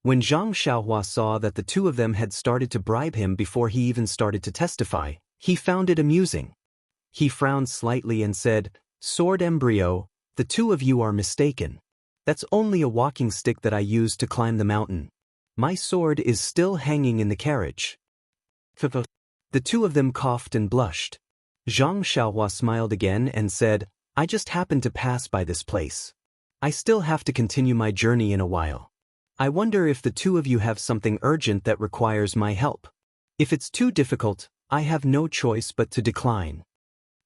When Zhang Xiaohua saw that the two of them had started to bribe him before he even started to testify, he found it amusing. He frowned slightly and said, "Sword embryo, the two of you are mistaken. That's only a walking stick that I used to climb the mountain. My sword is still hanging in the carriage." The two of them coughed and blushed. Zhang Xiaohua smiled again and said, "I just happened to pass by this place. I still have to continue my journey in a while. I wonder if the two of you have something urgent that requires my help. If it's too difficult, I have no choice but to decline."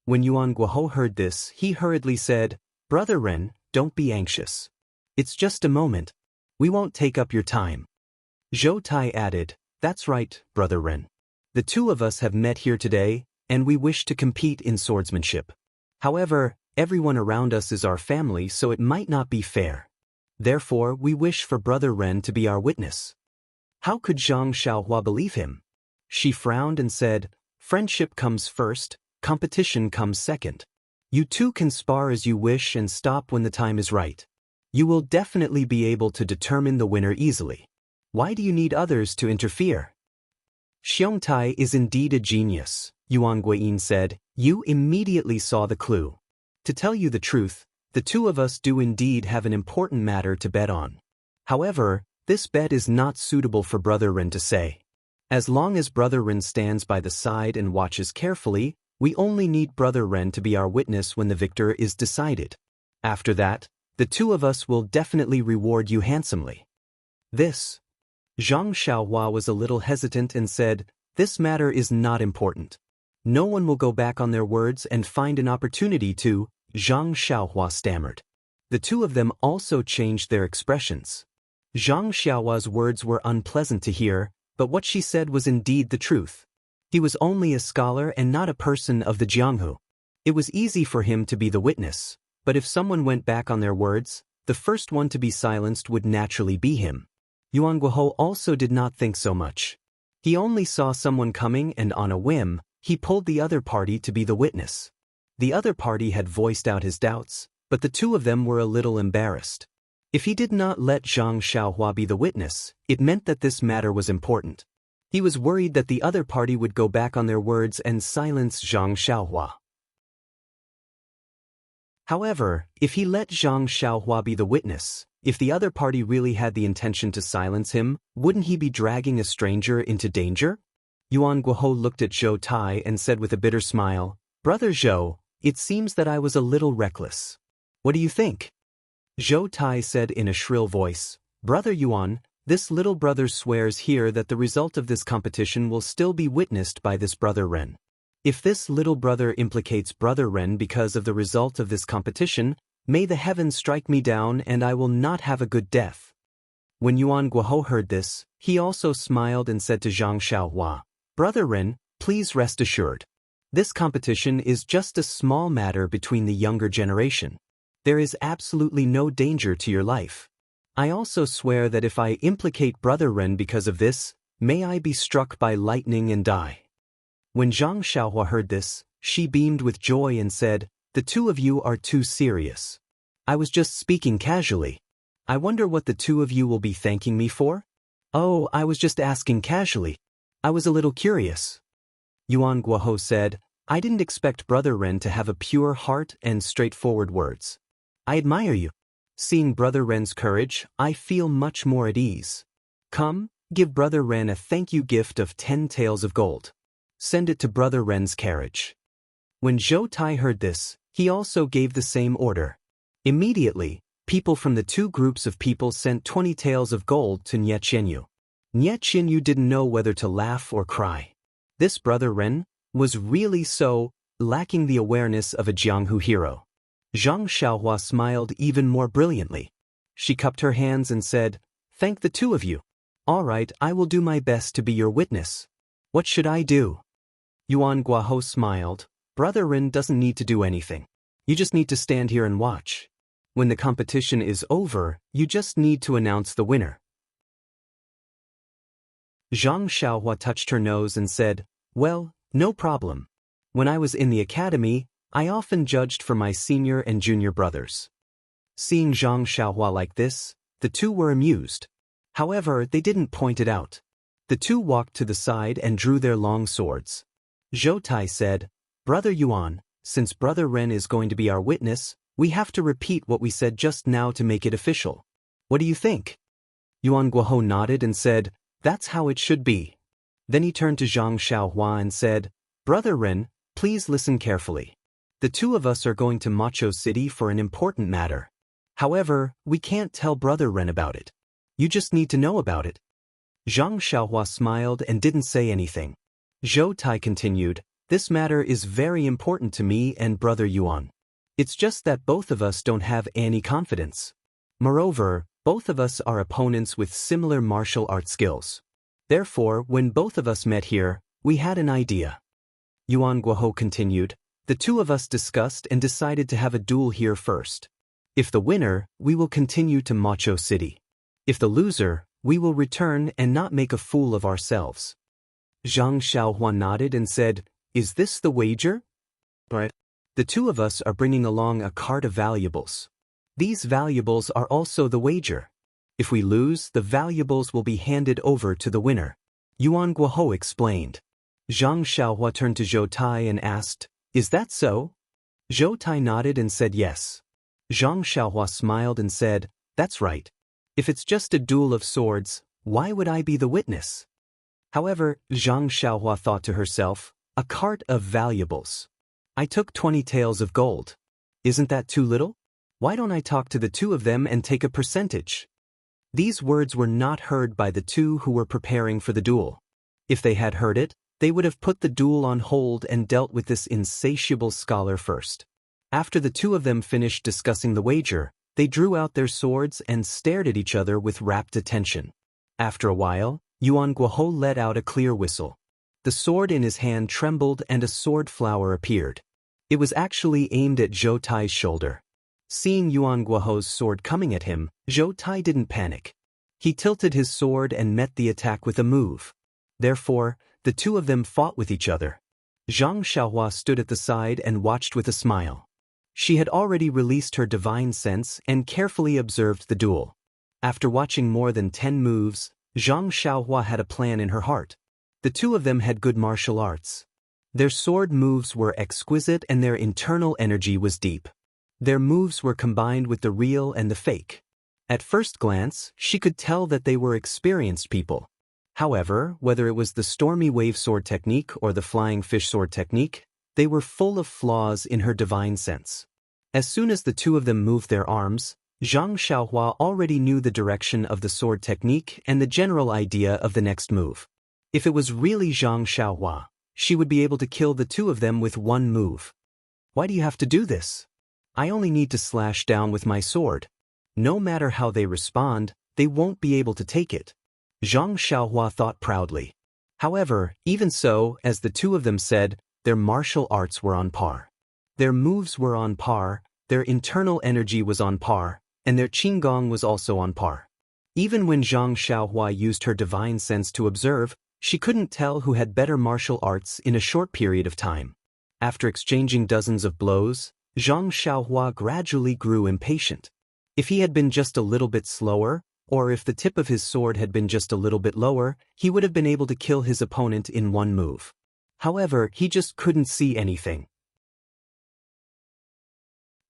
When Yuan Guohou heard this, he hurriedly said, "Brother Ren, don't be anxious. It's just a moment. We won't take up your time." Zhou Tai added, "That's right, Brother Ren. The two of us have met here today, and we wish to compete in swordsmanship. However, everyone around us is our family, so it might not be fair. Therefore, we wish for Brother Ren to be our witness." How could Zhang Xiaohua believe him? She frowned and said, "Friendship comes first, competition comes second. You two can spar as you wish and stop when the time is right." You will definitely be able to determine the winner easily. Why do you need others to interfere? Xiongtai is indeed a genius, Yuan Guiyin said. You immediately saw the clue. To tell you the truth, the two of us do indeed have an important matter to bet on. However, this bet is not suitable for Brother Ren to say. As long as Brother Ren stands by the side and watches carefully, we only need Brother Ren to be our witness when the victor is decided. After that, the two of us will definitely reward you handsomely. This. Zhang Xiaohua was a little hesitant and said, this matter is not important. No one will go back on their words and find an opportunity to, Zhang Xiaohua stammered. The two of them also changed their expressions. Zhang Xiaohua's words were unpleasant to hear, but what she said was indeed the truth. He was only a scholar and not a person of the Jianghu. It was easy for him to be the witness, but if someone went back on their words, the first one to be silenced would naturally be him. Yuan Guohou also did not think so much. He only saw someone coming and on a whim, he pulled the other party to be the witness. The other party had voiced out his doubts, but the two of them were a little embarrassed. If he did not let Zhang Xiaohua be the witness, it meant that this matter was important. He was worried that the other party would go back on their words and silence Zhang Xiaohua. However, if he let Zhang Xiaohua be the witness, if the other party really had the intention to silence him, wouldn't he be dragging a stranger into danger? Yuan Guohou looked at Zhou Tai and said with a bitter smile, Brother Zhou, it seems that I was a little reckless. What do you think? Zhou Tai said in a shrill voice, Brother Yuan, this little brother swears here that the result of this competition will still be witnessed by this Brother Ren. If this little brother implicates Brother Ren because of the result of this competition, may the heavens strike me down and I will not have a good death. When Yuan Guohou heard this, he also smiled and said to Zhang Xiaohua, Brother Ren, please rest assured. This competition is just a small matter between the younger generation. There is absolutely no danger to your life. I also swear that if I implicate Brother Ren because of this, may I be struck by lightning and die. When Zhang Xiaohua heard this, she beamed with joy and said, the two of you are too serious. I was just speaking casually. I wonder what the two of you will be thanking me for? Oh, I was just asking casually. I was a little curious. Yuan Guohou said, I didn't expect Brother Ren to have a pure heart and straightforward words. I admire you. Seeing Brother Ren's courage, I feel much more at ease. Come, give Brother Ren a thank you gift of 10 taels of gold. Send it to Brother Ren's carriage. When Zhou Tai heard this, he also gave the same order. Immediately, people from the two groups of people sent 20 taels of gold to Nie Qianyu. Nie Qianyu didn't know whether to laugh or cry. This Brother Ren was really so lacking the awareness of a Jianghu hero. Zhang Xiaohua smiled even more brilliantly. She cupped her hands and said, Thank the two of you. All right, I will do my best to be your witness. What should I do? Yuan Guohou smiled. Brother Ren doesn't need to do anything. You just need to stand here and watch. When the competition is over, you just need to announce the winner. Zhang Xiaohua touched her nose and said, Well, no problem. When I was in the academy, I often judged for my senior and junior brothers. Seeing Zhang Xiaohua like this, the two were amused. However, they didn't point it out. The two walked to the side and drew their long swords. Zhou Tai said, Brother Yuan, since Brother Ren is going to be our witness, we have to repeat what we said just now to make it official. What do you think? Yuan Guohou nodded and said, That's how it should be. Then he turned to Zhang Xiaohua and said, Brother Ren, please listen carefully. The two of us are going to Macho City for an important matter. However, we can't tell Brother Ren about it. You just need to know about it. Zhang Xiaohua smiled and didn't say anything. Zhou Tai continued, This matter is very important to me and Brother Yuan. It's just that both of us don't have any confidence. Moreover, both of us are opponents with similar martial arts skills. Therefore, when both of us met here, we had an idea. Yuan Guohou continued, The two of us discussed and decided to have a duel here first. If the winner, we will continue to Macho City. If the loser, we will return and not make a fool of ourselves. Zhang Xiaohua nodded and said, Is this the wager? Right. The two of us are bringing along a cart of valuables. These valuables are also the wager. If we lose, the valuables will be handed over to the winner. Yuan Guohou explained. Zhang Xiaohua turned to Zhou Tai and asked, "Is that so?" Zhou Tai nodded and said yes. Zhang Xiaohua smiled and said, "That's right. If it's just a duel of swords, why would I be the witness?" However, Zhang Xiaohua thought to herself, "A cart of valuables. I took 20 taels of gold. Isn't that too little? Why don't I talk to the two of them and take a percentage?" These words were not heard by the two who were preparing for the duel. If they had heard it, they would have put the duel on hold and dealt with this insatiable scholar first. After the two of them finished discussing the wager, they drew out their swords and stared at each other with rapt attention. After a while, Yuan Guohou let out a clear whistle. The sword in his hand trembled and a sword flower appeared. It was actually aimed at Zhou Tai's shoulder. Seeing Yuan Guohou's sword coming at him, Zhou Tai didn't panic. He tilted his sword and met the attack with a move. Therefore, the two of them fought with each other. Zhang Xiaohua stood at the side and watched with a smile. She had already released her divine sense and carefully observed the duel. After watching more than 10 moves, Zhang Xiaohua had a plan in her heart. The two of them had good martial arts. Their sword moves were exquisite and their internal energy was deep. Their moves were combined with the real and the fake. At first glance, she could tell that they were experienced people. However, whether it was the stormy wave sword technique or the flying fish sword technique, they were full of flaws in her divine sense. As soon as the two of them moved their arms, Zhang Xiaohua already knew the direction of the sword technique and the general idea of the next move. If it was really Zhang Xiaohua, she would be able to kill the two of them with one move. "Why do you have to do this? I only need to slash down with my sword. No matter how they respond, they won't be able to take it," Zhang Xiaohua thought proudly. However, even so, as the two of them said, their martial arts were on par. Their moves were on par, their internal energy was on par, and their qinggong was also on par. Even when Zhang Xiaohua used her divine sense to observe, she couldn't tell who had better martial arts in a short period of time. After exchanging dozens of blows, Zhang Xiaohua gradually grew impatient. If he had been just a little bit slower, or if the tip of his sword had been just a little bit lower, he would have been able to kill his opponent in one move. However, he just couldn't see anything.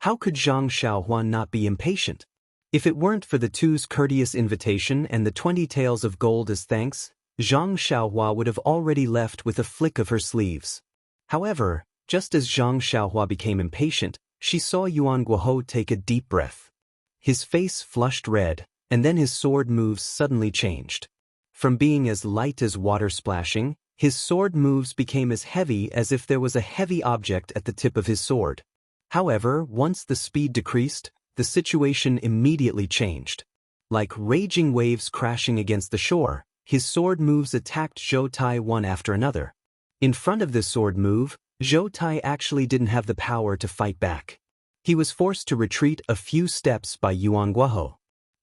How could Zhang Xiaohua not be impatient? If it weren't for the two's courteous invitation and the 20 taels of gold as thanks, Zhang Xiaohua would have already left with a flick of her sleeves. However, just as Zhang Xiaohua became impatient, she saw Yuan Guohou take a deep breath. His face flushed red, and then his sword moves suddenly changed. From being as light as water splashing, his sword moves became as heavy as if there was a heavy object at the tip of his sword. However, once the speed decreased, the situation immediately changed. Like raging waves crashing against the shore, his sword moves attacked Zhou Tai one after another. In front of this sword move, Zhou Tai actually didn't have the power to fight back. He was forced to retreat a few steps by Yuan Guohou.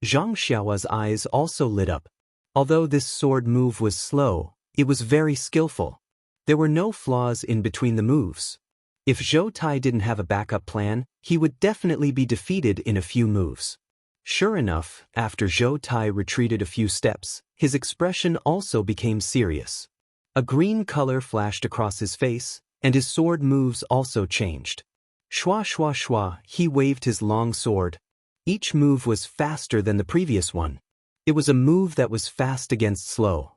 Zhang Xiaohua's eyes also lit up. Although this sword move was slow, it was very skillful. There were no flaws in between the moves. If Zhou Tai didn't have a backup plan, he would definitely be defeated in a few moves. Sure enough, after Zhou Tai retreated a few steps, his expression also became serious. A green color flashed across his face, and his sword moves also changed. Shua shua shua, he waved his long sword. Each move was faster than the previous one. It was a move that was fast against slow.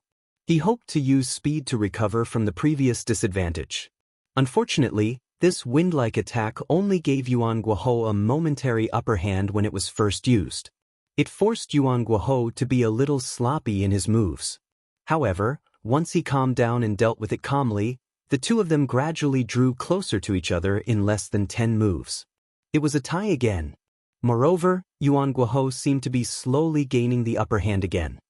He hoped to use speed to recover from the previous disadvantage. Unfortunately, this wind-like attack only gave Yuan Guohou a momentary upper hand when it was first used. It forced Yuan Guohou to be a little sloppy in his moves. However, once he calmed down and dealt with it calmly, the two of them gradually drew closer to each other in less than 10 moves. It was a tie again. Moreover, Yuan Guohou seemed to be slowly gaining the upper hand again.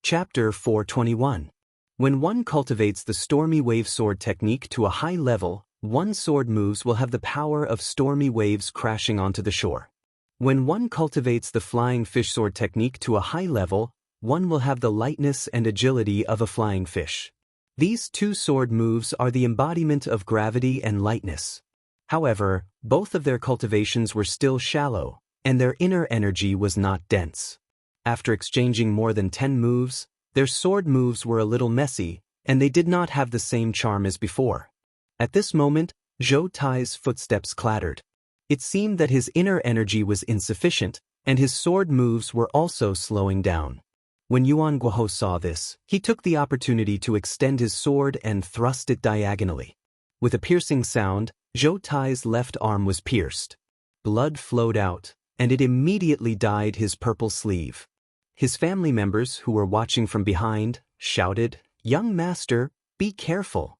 Chapter 421. When one cultivates the stormy wave sword technique to a high level, one sword moves will have the power of stormy waves crashing onto the shore. When one cultivates the flying fish sword technique to a high level, one will have the lightness and agility of a flying fish. These two sword moves are the embodiment of gravity and lightness. However, both of their cultivations were still shallow, and their inner energy was not dense. After exchanging more than 10 moves, their sword moves were a little messy, and they did not have the same charm as before. At this moment, Zhou Tai's footsteps clattered. It seemed that his inner energy was insufficient, and his sword moves were also slowing down. When Yuan Guohou saw this, he took the opportunity to extend his sword and thrust it diagonally. With a piercing sound, Zhou Tai's left arm was pierced. Blood flowed out, and it immediately dyed his purple sleeve. His family members, who were watching from behind, shouted, "Young master, be careful."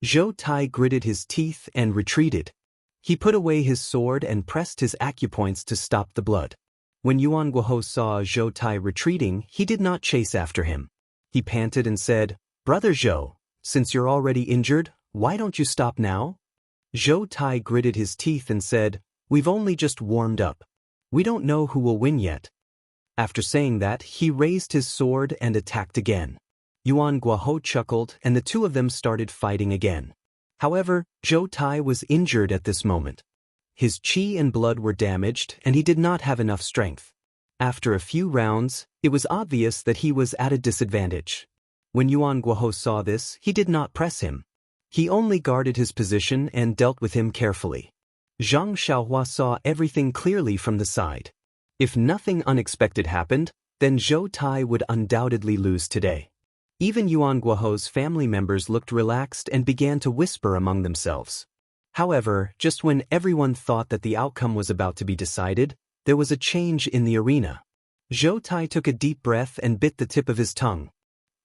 Zhou Tai gritted his teeth and retreated. He put away his sword and pressed his acupoints to stop the blood. When Yuan Guohou saw Zhou Tai retreating, he did not chase after him. He panted and said, "Brother Zhou, since you're already injured, why don't you stop now?" Zhou Tai gritted his teeth and said, "We've only just warmed up. We don't know who will win yet." After saying that, he raised his sword and attacked again. Yuan Guohou chuckled, and the two of them started fighting again. However, Zhou Tai was injured at this moment. His qi and blood were damaged, and he did not have enough strength. After a few rounds, it was obvious that he was at a disadvantage. When Yuan Guohou saw this, he did not press him. He only guarded his position and dealt with him carefully. Zhang Xiaohua saw everything clearly from the side. If nothing unexpected happened, then Zhou Tai would undoubtedly lose today. Even Yuan Guohou's family members looked relaxed and began to whisper among themselves. However, just when everyone thought that the outcome was about to be decided, there was a change in the arena. Zhou Tai took a deep breath and bit the tip of his tongue.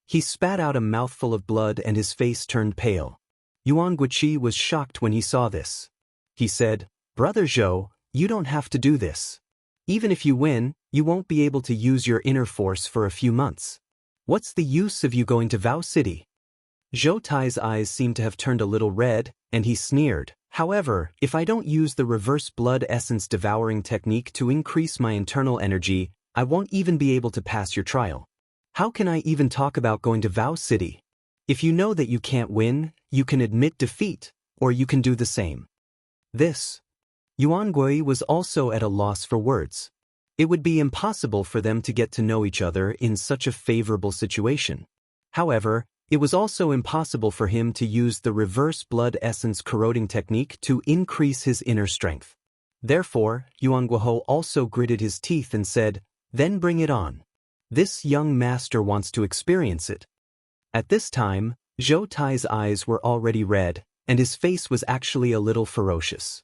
He spat out a mouthful of blood and his face turned pale. Yuan Guoqi was shocked when he saw this. He said, "Brother Zhou, you don't have to do this. Even if you win, you won't be able to use your inner force for a few months. What's the use of you going to Vow City?" Zhou Tai's eyes seemed to have turned a little red, and he sneered, "However, if I don't use the reverse blood essence devouring technique to increase my internal energy, I won't even be able to pass your trial. How can I even talk about going to Vow City? If you know that you can't win, you can admit defeat, or you can do the same." This. Yuan Gui was also at a loss for words. It would be impossible for them to get to know each other in such a favorable situation. However, it was also impossible for him to use the reverse blood essence corroding technique to increase his inner strength. Therefore, Yuan Guohou also gritted his teeth and said, "Then bring it on. This young master wants to experience it." At this time, Zhou Tai's eyes were already red, and his face was actually a little ferocious.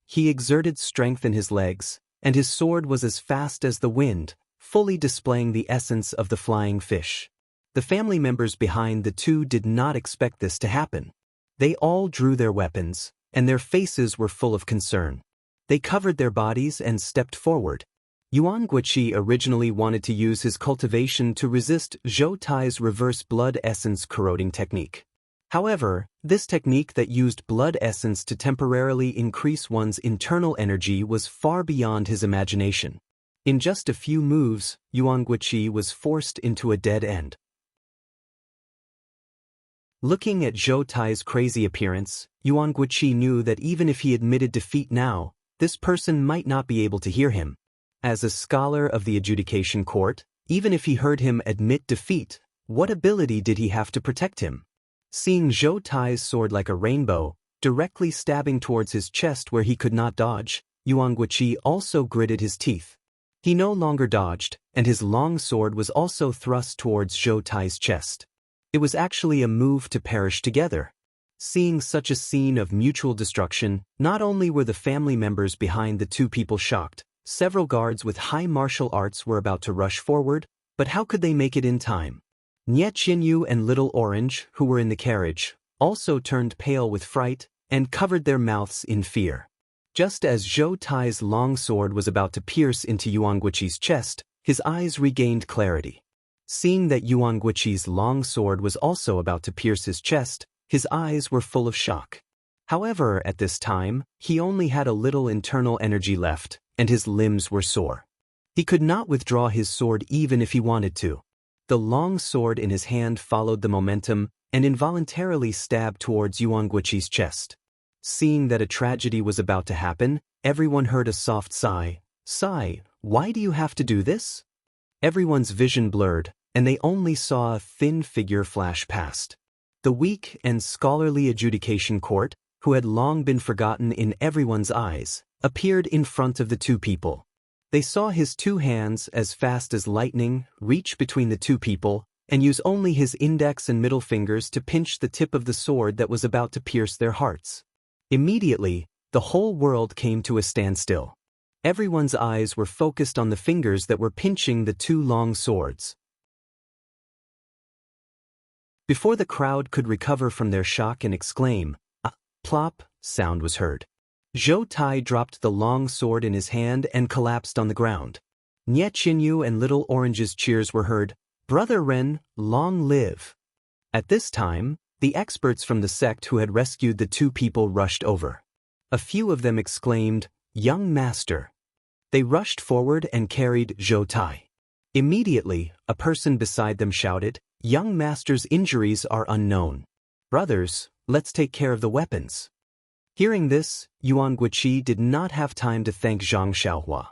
He exerted strength in his legs, and his sword was as fast as the wind, fully displaying the essence of the flying fish. The family members behind the two did not expect this to happen. They all drew their weapons, and their faces were full of concern. They covered their bodies and stepped forward. Yuan Guoqi originally wanted to use his cultivation to resist Zhou Tai's reverse blood essence corroding technique. However, this technique that used blood essence to temporarily increase one's internal energy was far beyond his imagination. In just a few moves, Yuan Guoqi was forced into a dead end. Looking at Zhou Tai's crazy appearance, Yuan Guoqi knew that even if he admitted defeat now, this person might not be able to hear him. As a scholar of the adjudication court, even if he heard him admit defeat, what ability did he have to protect him? Seeing Zhou Tai's sword like a rainbow, directly stabbing towards his chest where he could not dodge, Yuan Guoqi also gritted his teeth. He no longer dodged, and his long sword was also thrust towards Zhou Tai's chest. It was actually a move to perish together. Seeing such a scene of mutual destruction, not only were the family members behind the two people shocked, several guards with high martial arts were about to rush forward, but how could they make it in time? Nie Qinyu and Little Orange, who were in the carriage, also turned pale with fright and covered their mouths in fear. Just as Zhou Tai's long sword was about to pierce into Yuan Guoqi's chest, his eyes regained clarity. Seeing that Yuan Guoqi's long sword was also about to pierce his chest, his eyes were full of shock. However, at this time, he only had a little internal energy left, and his limbs were sore. He could not withdraw his sword even if he wanted to. The long sword in his hand followed the momentum, and involuntarily stabbed towards Yuan Guiqi's chest. Seeing that a tragedy was about to happen, everyone heard a soft sigh. Sigh, why do you have to do this? Everyone's vision blurred, and they only saw a thin figure flash past. The weak and scholarly adjudication court, who had long been forgotten in everyone's eyes, appeared in front of the two people. They saw his two hands, as fast as lightning, reach between the two people, and use only his index and middle fingers to pinch the tip of the sword that was about to pierce their hearts. Immediately, the whole world came to a standstill. Everyone's eyes were focused on the fingers that were pinching the two long swords. Before the crowd could recover from their shock and exclaim, a plop sound was heard. Zhou Tai dropped the long sword in his hand and collapsed on the ground. Nie Qinyu and Little Orange's cheers were heard. Brother Ren, long live! At this time, the experts from the sect who had rescued the two people rushed over. A few of them exclaimed, Young Master! They rushed forward and carried Zhou Tai. Immediately, a person beside them shouted, Young Master's injuries are unknown. Brothers, let's take care of the weapons. Hearing this, Yuan Guiqi did not have time to thank Zhang Xiaohua.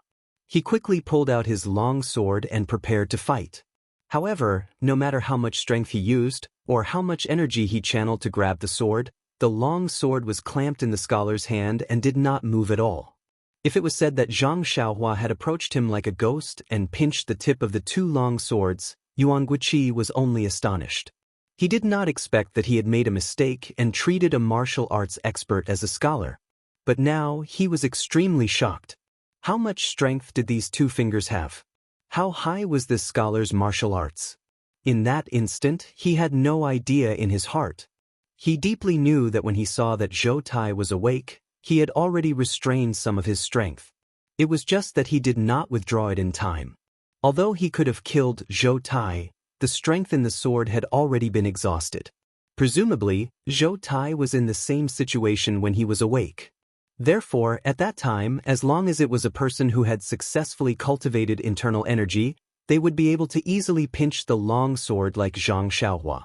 He quickly pulled out his long sword and prepared to fight. However, no matter how much strength he used, or how much energy he channeled to grab the sword, the long sword was clamped in the scholar's hand and did not move at all. If it was said that Zhang Xiaohua had approached him like a ghost and pinched the tip of the two long swords, Yuan Guiqi was only astonished. He did not expect that he had made a mistake and treated a martial arts expert as a scholar. But now he was extremely shocked. How much strength did these two fingers have? How high was this scholar's martial arts? In that instant, he had no idea in his heart. He deeply knew that when he saw that Zhou Tai was awake, he had already restrained some of his strength. It was just that he did not withdraw it in time. Although he could have killed Zhou Tai, the strength in the sword had already been exhausted. Presumably, Zhou Tai was in the same situation when he was awake. Therefore, at that time, as long as it was a person who had successfully cultivated internal energy, they would be able to easily pinch the long sword like Zhang Xiaohua.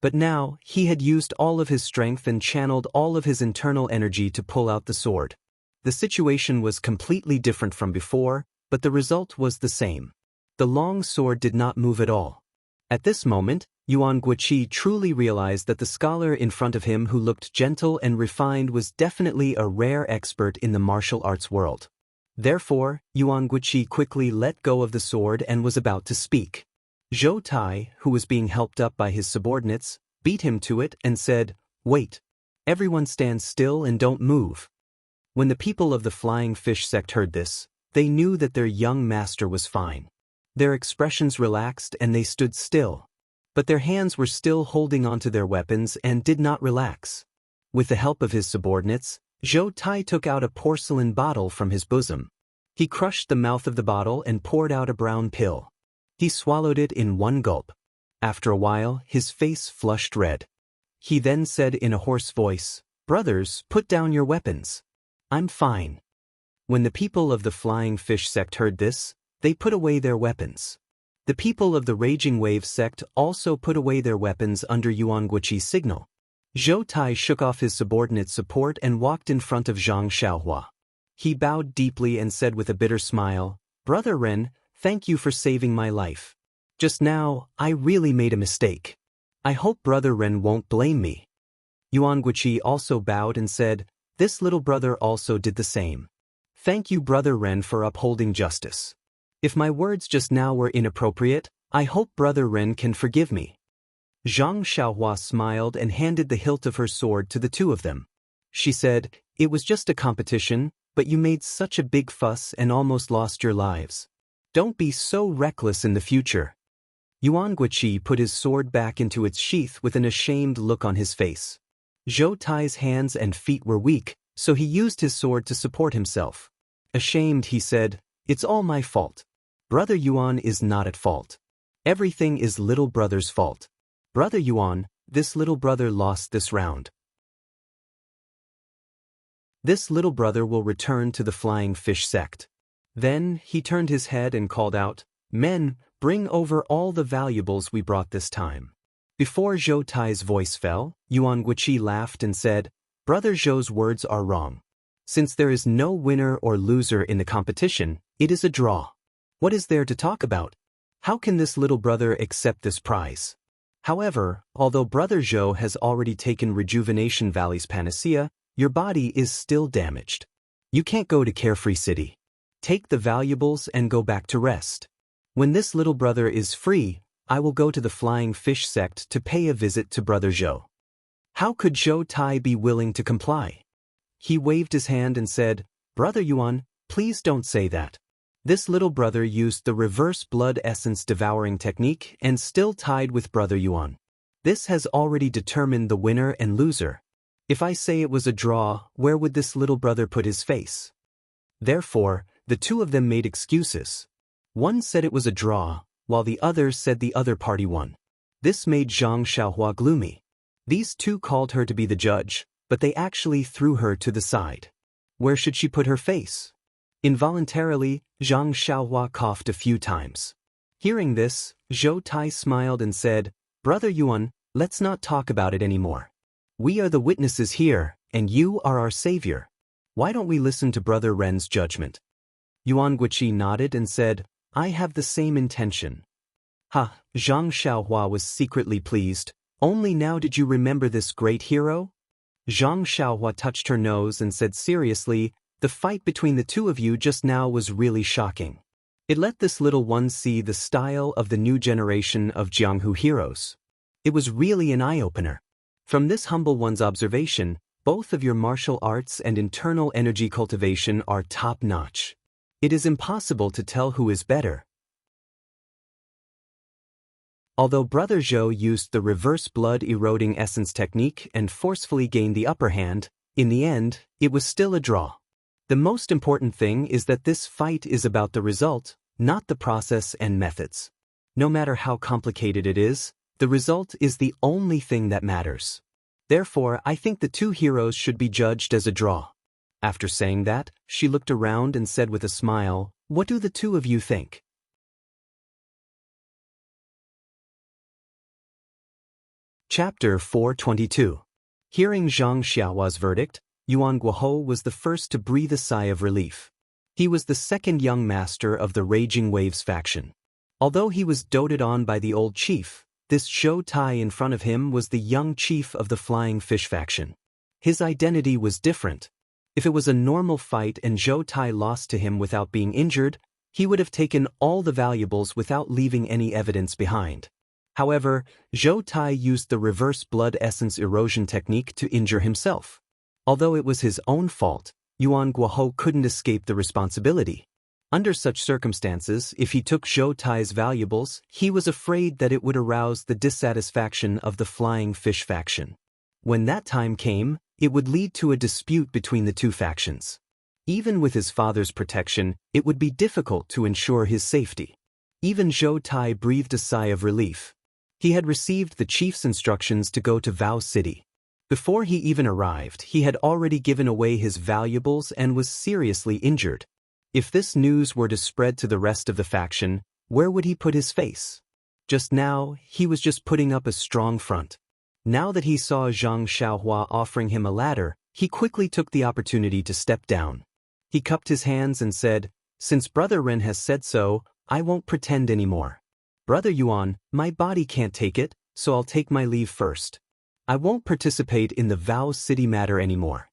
But now, he had used all of his strength and channeled all of his internal energy to pull out the sword. The situation was completely different from before, but the result was the same. The long sword did not move at all. At this moment, Yuan Guiqi truly realized that the scholar in front of him who looked gentle and refined was definitely a rare expert in the martial arts world. Therefore, Yuan Guiqi quickly let go of the sword and was about to speak. Zhou Tai, who was being helped up by his subordinates, beat him to it and said, Wait. Everyone stand still and don't move. When the people of the Flying Fish sect heard this, they knew that their young master was fine. Their expressions relaxed and they stood still. But their hands were still holding onto their weapons and did not relax. With the help of his subordinates, Zhou Tai took out a porcelain bottle from his bosom. He crushed the mouth of the bottle and poured out a brown pill. He swallowed it in one gulp. After a while, his face flushed red. He then said in a hoarse voice, Brothers, put down your weapons. I'm fine. When the people of the Flying Fish sect heard this, they put away their weapons. The people of the Raging Wave sect also put away their weapons under Yuan Guiqi's signal. Zhou Tai shook off his subordinate's support and walked in front of Zhang Xiaohua. He bowed deeply and said with a bitter smile, Brother Ren, thank you for saving my life. Just now, I really made a mistake. I hope Brother Ren won't blame me. Yuan Guiqi also bowed and said, This little brother also did the same. Thank you Brother Ren for upholding justice. If my words just now were inappropriate, I hope Brother Ren can forgive me. Zhang Xiaohua smiled and handed the hilt of her sword to the two of them. She said, It was just a competition, but you made such a big fuss and almost lost your lives. Don't be so reckless in the future. Yuan Guiqi put his sword back into its sheath with an ashamed look on his face. Zhou Tai's hands and feet were weak, so he used his sword to support himself. Ashamed, he said, It's all my fault. Brother Yuan is not at fault. Everything is little brother's fault. Brother Yuan, this little brother lost this round. This little brother will return to the Flying Fish sect. Then he turned his head and called out, Men, bring over all the valuables we brought this time. Before Zhou Tai's voice fell, Yuan Guiqi laughed and said, "Brother Zhou's words are wrong. Since there is no winner or loser in the competition, it is a draw. What is there to talk about? How can this little brother accept this prize?" However, although Brother Zhou has already taken Rejuvenation Valley's panacea, your body is still damaged. You can't go to Carefree City. Take the valuables and go back to rest. When this little brother is free, I will go to the Flying Fish sect to pay a visit to Brother Zhou. How could Zhou Tai be willing to comply? He waved his hand and said, "Brother Yuan, please don't say that." This little brother used the reverse blood essence devouring technique and still tied with Brother Yuan. This has already determined the winner and loser. If I say it was a draw, where would this little brother put his face? Therefore, the two of them made excuses. One said it was a draw, while the other said the other party won. This made Zhang Xiaohua gloomy. These two called her to be the judge, but they actually threw her to the side. Where should she put her face? Involuntarily, Zhang Xiaohua coughed a few times. Hearing this, Zhou Tai smiled and said, "Brother Yuan, let's not talk about it anymore. We are the witnesses here, and you are our savior. Why don't we listen to Brother Ren's judgment?" Yuan Guiqi nodded and said, "I have the same intention." Ha! Zhang Xiaohua was secretly pleased. "Only now did you remember this great hero?" Zhang Xiaohua touched her nose and said seriously, "The fight between the two of you just now was really shocking. It let this little one see the style of the new generation of Jianghu heroes. It was really an eye-opener. From this humble one's observation, both of your martial arts and internal energy cultivation are top-notch. It is impossible to tell who is better." Although Brother Zhou used the reverse blood-eroding essence technique and forcefully gained the upper hand, in the end, it was still a draw. The most important thing is that this fight is about the result, not the process and methods. No matter how complicated it is, the result is the only thing that matters. Therefore, I think the two heroes should be judged as a draw. After saying that, she looked around and said with a smile, "What do the two of you think?" Chapter 422. Hearing Zhang Xiaohua's verdict, Yuan Guohou was the first to breathe a sigh of relief. He was the second young master of the Raging Waves faction. Although he was doted on by the old chief, this Zhou Tai in front of him was the young chief of the Flying Fish faction. His identity was different. If it was a normal fight and Zhou Tai lost to him without being injured, he would have taken all the valuables without leaving any evidence behind. However, Zhou Tai used the reverse blood essence erosion technique to injure himself. Although it was his own fault, Yuan Guohou couldn't escape the responsibility. Under such circumstances, if he took Zhou Tai's valuables, he was afraid that it would arouse the dissatisfaction of the Flying Fish faction. When that time came, it would lead to a dispute between the two factions. Even with his father's protection, it would be difficult to ensure his safety. Even Zhou Tai breathed a sigh of relief. He had received the chief's instructions to go to Vow City. Before he even arrived, he had already given away his valuables and was seriously injured. If this news were to spread to the rest of the faction, where would he put his face? Just now, he was just putting up a strong front. Now that he saw Zhang Xiaohua offering him a ladder, he quickly took the opportunity to step down. He cupped his hands and said, "Since Brother Ren has said so, I won't pretend anymore. Brother Yuan, my body can't take it, so I'll take my leave first. I won't participate in the Vow City matter anymore.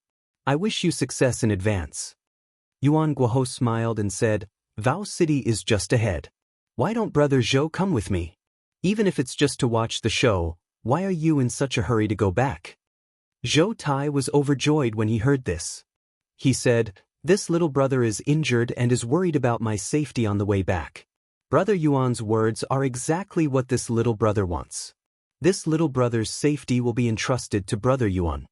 I wish you success in advance." Yuan Guohou smiled and said, "Vow City is just ahead. Why don't Brother Zhou come with me? Even if it's just to watch the show, why are you in such a hurry to go back?" Zhou Tai was overjoyed when he heard this. He said, "This little brother is injured and is worried about my safety on the way back. Brother Yuan's words are exactly what this little brother wants. This little brother's safety will be entrusted to Brother Yuan."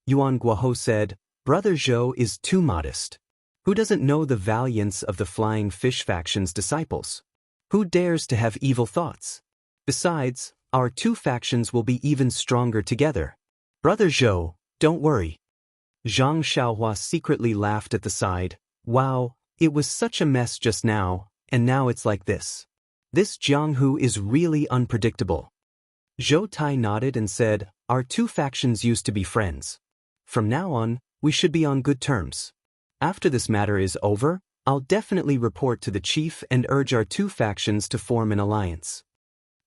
Yuan Guohou said, "Brother Zhou is too modest. Who doesn't know the valiance of the Flying Fish faction's disciples? Who dares to have evil thoughts? Besides, our two factions will be even stronger together. Brother Zhou, don't worry." Zhang Xiaohua secretly laughed at the side. "Wow, it was such a mess just now, and now it's like this. This Jianghu is really unpredictable." Zhou Tai nodded and said, our two factions used to be friends. From now on, we should be on good terms. After this matter is over, I'll definitely report to the chief and urge our two factions to form an alliance.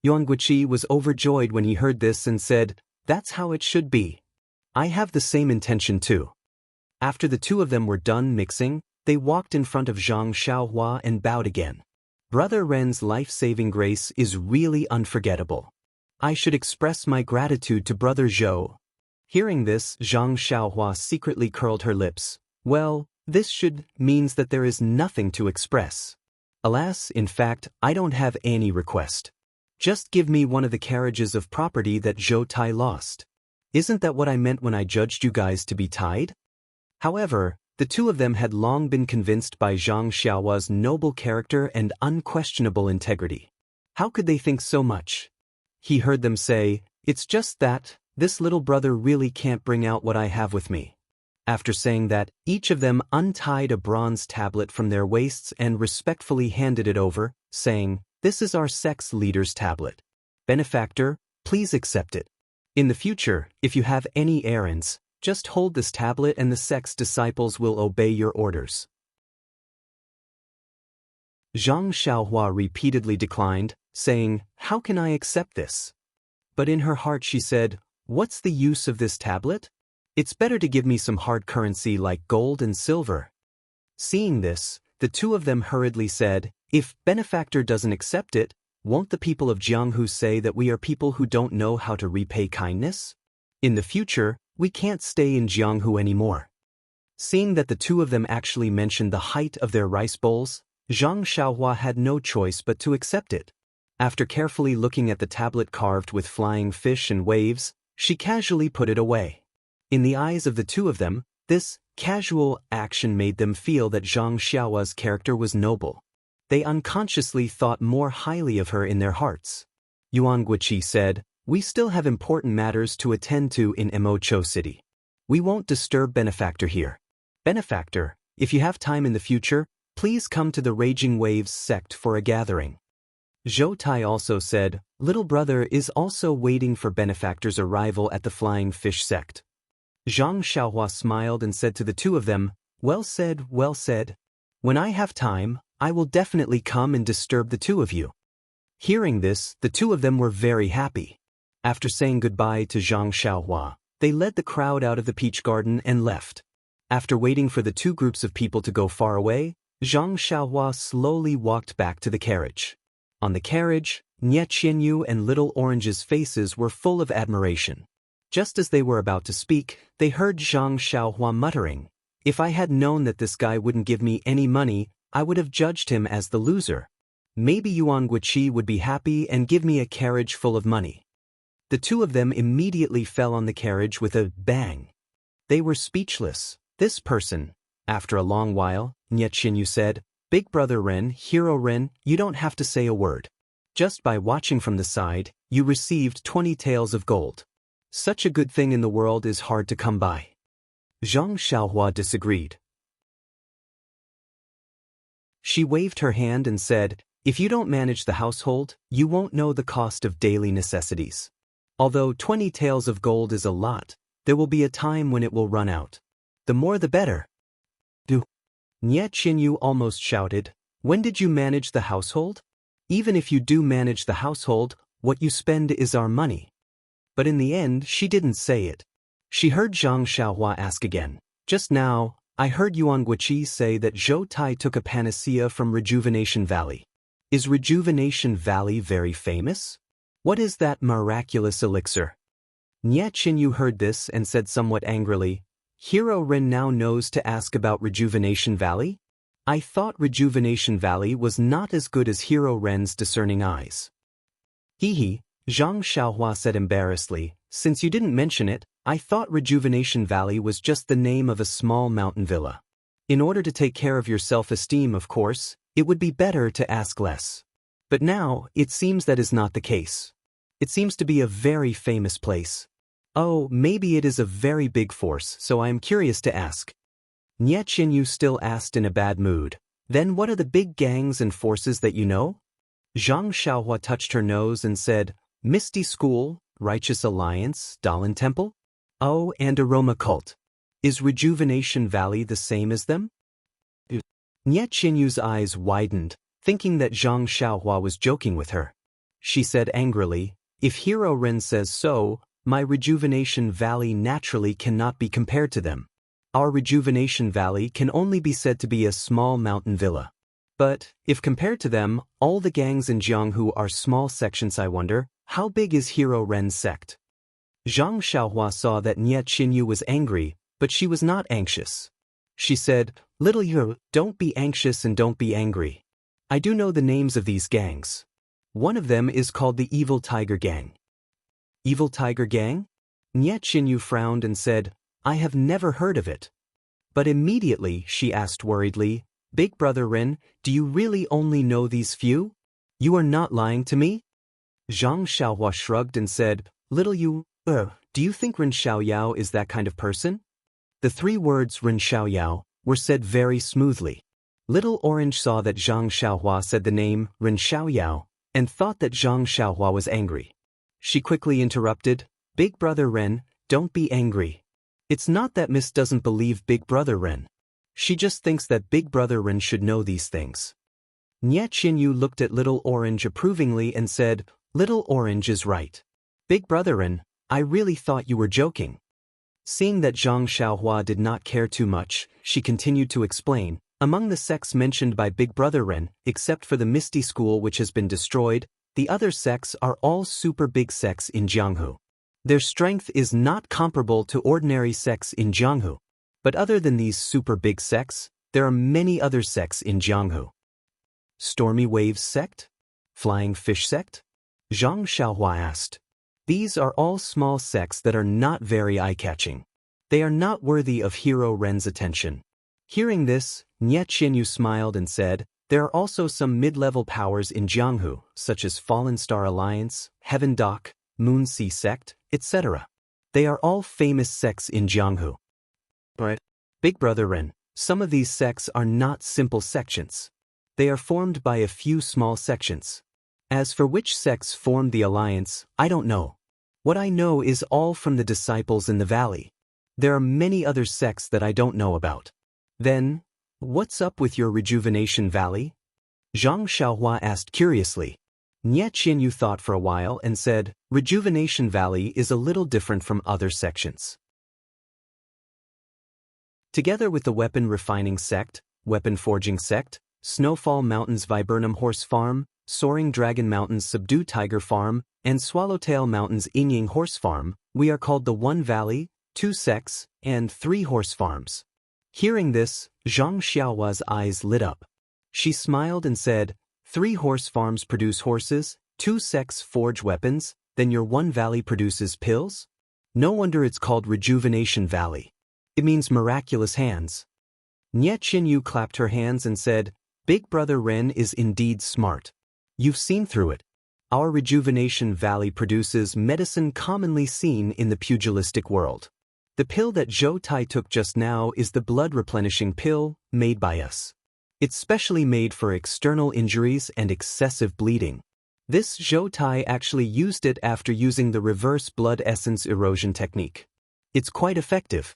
Yuan Guiqi was overjoyed when he heard this and said, that's how it should be. I have the same intention too. After the two of them were done mixing, they walked in front of Zhang Xiaohua and bowed again. Brother Ren's life-saving grace is really unforgettable. I should express my gratitude to Brother Zhou. Hearing this, Zhang Xiaohua secretly curled her lips. Well, this should means that there is nothing to express. Alas, in fact, I don't have any request. Just give me one of the carriages of property that Zhou Tai lost. Isn't that what I meant when I judged you guys to be tied? However, the two of them had long been convinced by Zhang Xiaohua's noble character and unquestionable integrity. How could they think so much? He heard them say, it's just that, this little brother really can't bring out what I have with me. After saying that, each of them untied a bronze tablet from their waists and respectfully handed it over, saying, this is our sex leader's tablet. Benefactor, please accept it. In the future, if you have any errands, just hold this tablet and the sex disciples will obey your orders. Zhang Xiaohua repeatedly declined, saying, how can I accept this? But in her heart she said, what's the use of this tablet? It's better to give me some hard currency like gold and silver. Seeing this, the two of them hurriedly said, if Benefactor doesn't accept it, won't the people of Jianghu say that we are people who don't know how to repay kindness? In the future, we can't stay in Jianghu anymore. Seeing that the two of them actually mentioned the height of their rice bowls, Zhang Xiaohua had no choice but to accept it. After carefully looking at the tablet carved with flying fish and waves, she casually put it away. In the eyes of the two of them, this casual action made them feel that Zhang Xiaohua's character was noble. They unconsciously thought more highly of her in their hearts. Yuan Guiqi said, we still have important matters to attend to in Emocho City. We won't disturb Benefactor here. Benefactor, if you have time in the future, please come to the Raging Waves sect for a gathering. Zhou Tai also said, little brother is also waiting for Benefactor's arrival at the Flying Fish sect. Zhang Xiaohua smiled and said to the two of them, well said, well said. When I have time, I will definitely come and disturb the two of you. Hearing this, the two of them were very happy. After saying goodbye to Zhang Xiaohua, they led the crowd out of the peach garden and left. After waiting for the two groups of people to go far away, Zhang Xiaohua slowly walked back to the carriage. On the carriage, Nie Qianyu and Little Orange's faces were full of admiration. Just as they were about to speak, they heard Zhang Xiaohua muttering, if I had known that this guy wouldn't give me any money, I would have judged him as the loser. Maybe Yuan Guiqi would be happy and give me a carriage full of money. The two of them immediately fell on the carriage with a bang. They were speechless. This person. After a long while, Nie Qianyu said, Big Brother Ren, Hero Ren, you don't have to say a word. Just by watching from the side, you received 20 taels of gold. Such a good thing in the world is hard to come by. Zhang Xiaohua disagreed. She waved her hand and said, if you don't manage the household, you won't know the cost of daily necessities. Although 20 taels of gold is a lot, there will be a time when it will run out. The more the better. Nie Qianyu almost shouted, when did you manage the household? Even if you do manage the household, what you spend is our money. But in the end, she didn't say it. She heard Zhang Xiaohua ask again, just now, I heard Yuan Guiqi say that Zhou Tai took a panacea from Rejuvenation Valley. Is Rejuvenation Valley very famous? What is that miraculous elixir? Nie Qianyu heard this and said somewhat angrily, Hero Ren now knows to ask about Rejuvenation Valley? I thought Rejuvenation Valley was not as good as Hero Ren's discerning eyes. Zhang Xiaohua said embarrassedly, since you didn't mention it, I thought Rejuvenation Valley was just the name of a small mountain villa. In order to take care of your self-esteem, of course, it would be better to ask less. But now, it seems that is not the case. It seems to be a very famous place. Oh, maybe it is a very big force, so I am curious to ask. Nie Qianyu still asked in a bad mood, then what are the big gangs and forces that you know? Zhang Xiaohua touched her nose and said, Misty School, Righteous Alliance, Dahlin Temple? Oh, and Aroma Cult. Is Rejuvenation Valley the same as them? Nie Qinyu's eyes widened, thinking that Zhang Xiaohua was joking with her. She said angrily, if Hero Ren says so, my Rejuvenation Valley naturally cannot be compared to them. Our Rejuvenation Valley can only be said to be a small mountain villa. But, if compared to them, all the gangs in Jianghu are small sections. I wonder, how big is Hero Ren's sect? Zhang Xiaohua saw that Nie Qinyu was angry, but she was not anxious. She said, Little Yu, don't be anxious and don't be angry. I do know the names of these gangs. One of them is called the Evil Tiger Gang. Evil Tiger Gang? Nie Qinyu frowned and said, I have never heard of it. But immediately she asked worriedly, Big Brother Ren, do you really only know these few? You are not lying to me? Zhang Xiaohua shrugged and said, Little Yu, do you think Ren Xiaoyao is that kind of person? The 3 words Ren Xiaoyao were said very smoothly. Little Orange saw that Zhang Xiaohua said the name Ren Xiaoyao and thought that Zhang Xiaohua was angry. She quickly interrupted, Big Brother Ren, don't be angry. It's not that Miss doesn't believe Big Brother Ren. She just thinks that Big Brother Ren should know these things. Nie Qinyu looked at Little Orange approvingly and said, Little Orange is right. Big Brother Ren, I really thought you were joking. Seeing that Zhang Xiaohua did not care too much, she continued to explain, among the sects mentioned by Big Brother Ren, except for the Misty School which has been destroyed, the other sects are all super big sects in Jianghu. Their strength is not comparable to ordinary sects in Jianghu. But other than these super big sects, there are many other sects in Jianghu. Stormy Waves Sect? Flying Fish Sect? Zhang Xiaohua asked. These are all small sects that are not very eye-catching. They are not worthy of Hero Ren's attention. Hearing this, Nie Qinyu smiled and said, there are also some mid-level powers in Jianghu, such as Fallen Star Alliance, Heaven Dock, Moon Sea Sect, etc. They are all famous sects in Jianghu. But, Big Brother Ren, some of these sects are not simple sections. They are formed by a few small sections. As for which sects formed the alliance, I don't know. What I know is all from the disciples in the valley. There are many other sects that I don't know about. Then, what's up with your Rejuvenation Valley? Zhang Xiaohua asked curiously. Nie Qinyu thought for a while and said, Rejuvenation Valley is a little different from other sections. Together with the Weapon Refining Sect, Weapon Forging Sect, Snowfall Mountains Viburnum Horse Farm, Soaring Dragon Mountains Subdue Tiger Farm, and Swallowtail Mountains Inying Horse Farm, we are called the One Valley, 2 sects, and 3 horse farms. Hearing this, Zhang Xiaohua's eyes lit up. She smiled and said, 3 horse farms produce horses, 2 sects forge weapons, then your One Valley produces pills? No wonder it's called Rejuvenation Valley. It means miraculous hands. Nie Qinyu clapped her hands and said, Big Brother Ren is indeed smart. You've seen through it. Our Rejuvenation Valley produces medicine commonly seen in the pugilistic world. The pill that Zhou Tai took just now is the blood-replenishing pill made by us. It's specially made for external injuries and excessive bleeding. This Zhou Tai actually used it after using the reverse blood essence erosion technique. It's quite effective.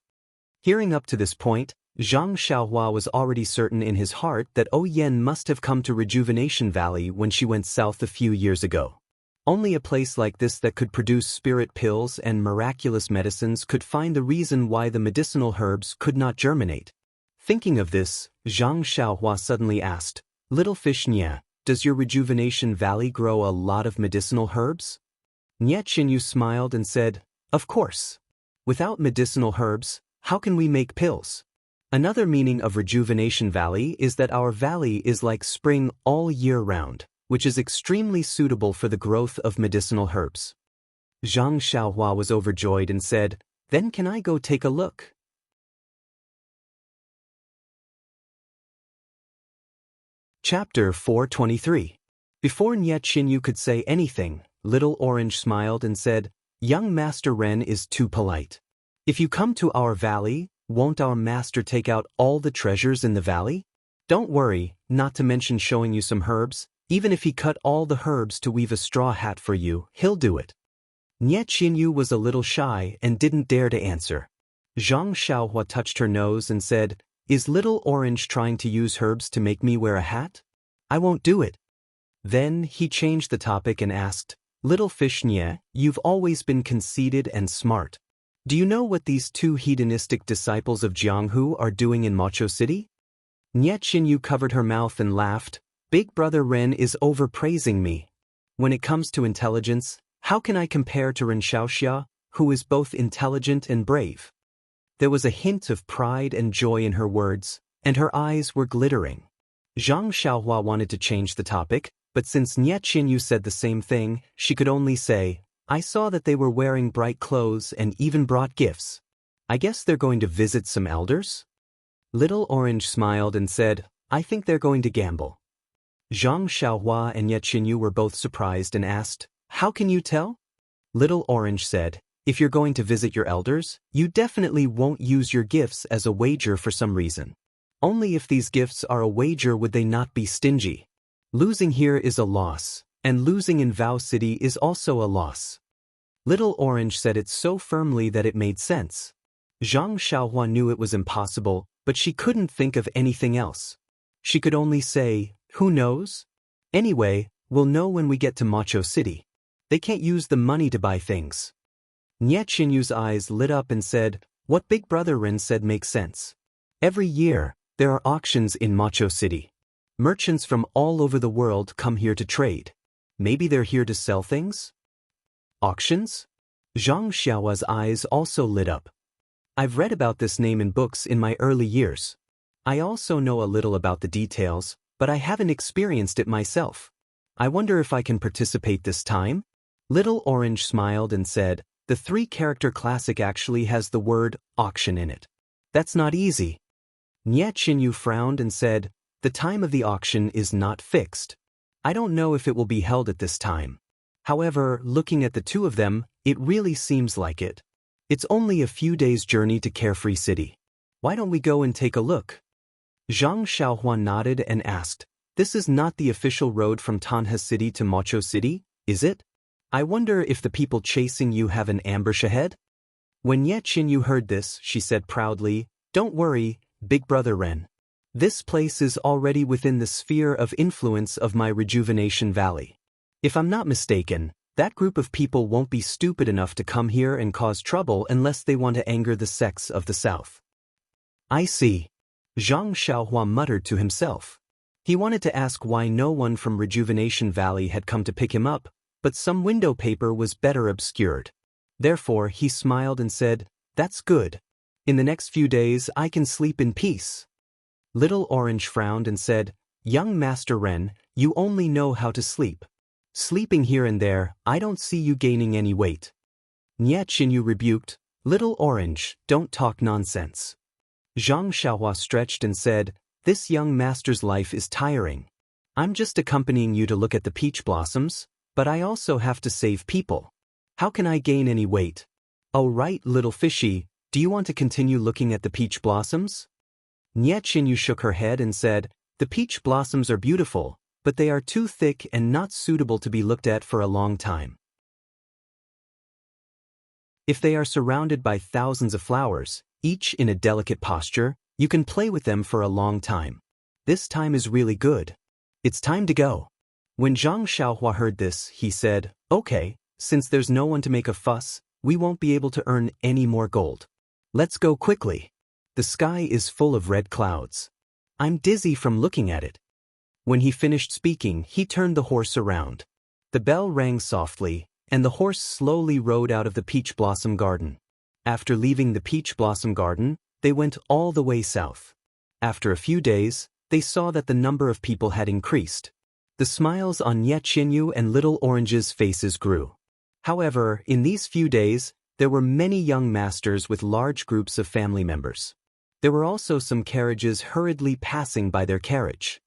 Hearing up to this point, Zhang Xiaohua was already certain in his heart that Yen must have come to Rejuvenation Valley when she went south a few years ago. Only a place like this that could produce spirit pills and miraculous medicines could find the reason why the medicinal herbs could not germinate. Thinking of this, Zhang Xiaohua suddenly asked, Little Fish Nie, does your Rejuvenation Valley grow a lot of medicinal herbs? Nie Qinyu smiled and said, Of course. Without medicinal herbs, how can we make pills? Another meaning of Rejuvenation Valley is that our valley is like spring all year round, which is extremely suitable for the growth of medicinal herbs. Zhang Xiaohua was overjoyed and said, Then can I go take a look? Chapter 423. Before Nie Qinyu could say anything, Little Orange smiled and said, Young Master Ren is too polite. If you come to our valley, won't our master take out all the treasures in the valley? Don't worry, not to mention showing you some herbs, Even if he cut all the herbs to weave a straw hat for you, he'll do it. Nie Qinyu was a little shy and didn't dare to answer. Zhang Xiaohua touched her nose and said, "Is Little Orange trying to use herbs to make me wear a hat? I won't do it." Then he changed the topic and asked, "Little Fish Nie, you've always been conceited and smart. Do you know what these two hedonistic disciples of Jianghu are doing in Macho City?" Nie Qinyu covered her mouth and laughed. "Big Brother Ren is overpraising me. When it comes to intelligence, how can I compare to Ren Xiaoxia, who is both intelligent and brave?" There was a hint of pride and joy in her words, and her eyes were glittering. Zhang Xiaohua wanted to change the topic, but since Nie Qinyu said the same thing, she could only say, "I saw that they were wearing bright clothes and even brought gifts. I guess they're going to visit some elders?" Little Orange smiled and said, "I think they're going to gamble." Zhang Xiaohua and Nie Qinyu were both surprised and asked, "How can you tell?" Little Orange said, "If you're going to visit your elders, you definitely won't use your gifts as a wager for some reason. Only if these gifts are a wager would they not be stingy. Losing here is a loss, and losing in Vow City is also a loss." Little Orange said it so firmly that it made sense. Zhang Xiaohua knew it was impossible, but she couldn't think of anything else. She could only say, "Who knows? Anyway, we'll know when we get to Macho City. They can't use the money to buy things." Nie Qinyu's eyes lit up and said, "What Big Brother Ren said makes sense. Every year, there are auctions in Macho City. Merchants from all over the world come here to trade. Maybe they're here to sell things?" Auctions? Zhang Xiaohua's eyes also lit up. "I've read about this name in books in my early years. I also know a little about the details, but I haven't experienced it myself. I wonder if I can participate this time?" Little Orange smiled and said, "The three-character classic actually has the word auction in it. That's not easy." Nie Qinyu frowned and said, "The time of the auction is not fixed. I don't know if it will be held at this time. However, looking at the two of them, it really seems like it. It's only a few days' journey to Carefree City. Why don't we go and take a look?" Zhang Xiaohua nodded and asked, "This is not the official road from Tanha City to Macho City, is it? I wonder if the people chasing you have an ambush ahead?" When Nie Qinyu heard this, she said proudly, "Don't worry, Big Brother Ren. This place is already within the sphere of influence of my Rejuvenation Valley. If I'm not mistaken, that group of people won't be stupid enough to come here and cause trouble unless they want to anger the sects of the south." "I see." Zhang Xiaohua muttered to himself. He wanted to ask why no one from Rejuvenation Valley had come to pick him up, but some window paper was better obscured. Therefore, he smiled and said, "That's good. In the next few days, I can sleep in peace." Little Orange frowned and said, "Young Master Ren, you only know how to sleep. Sleeping here and there, I don't see you gaining any weight." Nie Qinyu rebuked, "Little Orange, don't talk nonsense." Zhang Xiaohua stretched and said, "This young master's life is tiring. I'm just accompanying you to look at the peach blossoms, but I also have to save people. How can I gain any weight?" "Oh right, little fishy, do you want to continue looking at the peach blossoms?" Nie Qinyu shook her head and said, "The peach blossoms are beautiful, but they are too thick and not suitable to be looked at for a long time. If they are surrounded by thousands of flowers, each in a delicate posture, you can play with them for a long time. This time is really good. It's time to go." When Zhang Xiaohua heard this, he said, "Okay, since there's no one to make a fuss, we won't be able to earn any more gold. Let's go quickly. The sky is full of red clouds. I'm dizzy from looking at it." When he finished speaking, he turned the horse around. The bell rang softly, and the horse slowly rode out of the peach blossom garden. After leaving the peach blossom garden, they went all the way south. After a few days, they saw that the number of people had increased. The smiles on Nie Qinyu and Little Orange's faces grew. However, in these few days, there were many young masters with large groups of family members. There were also some carriages hurriedly passing by their carriage.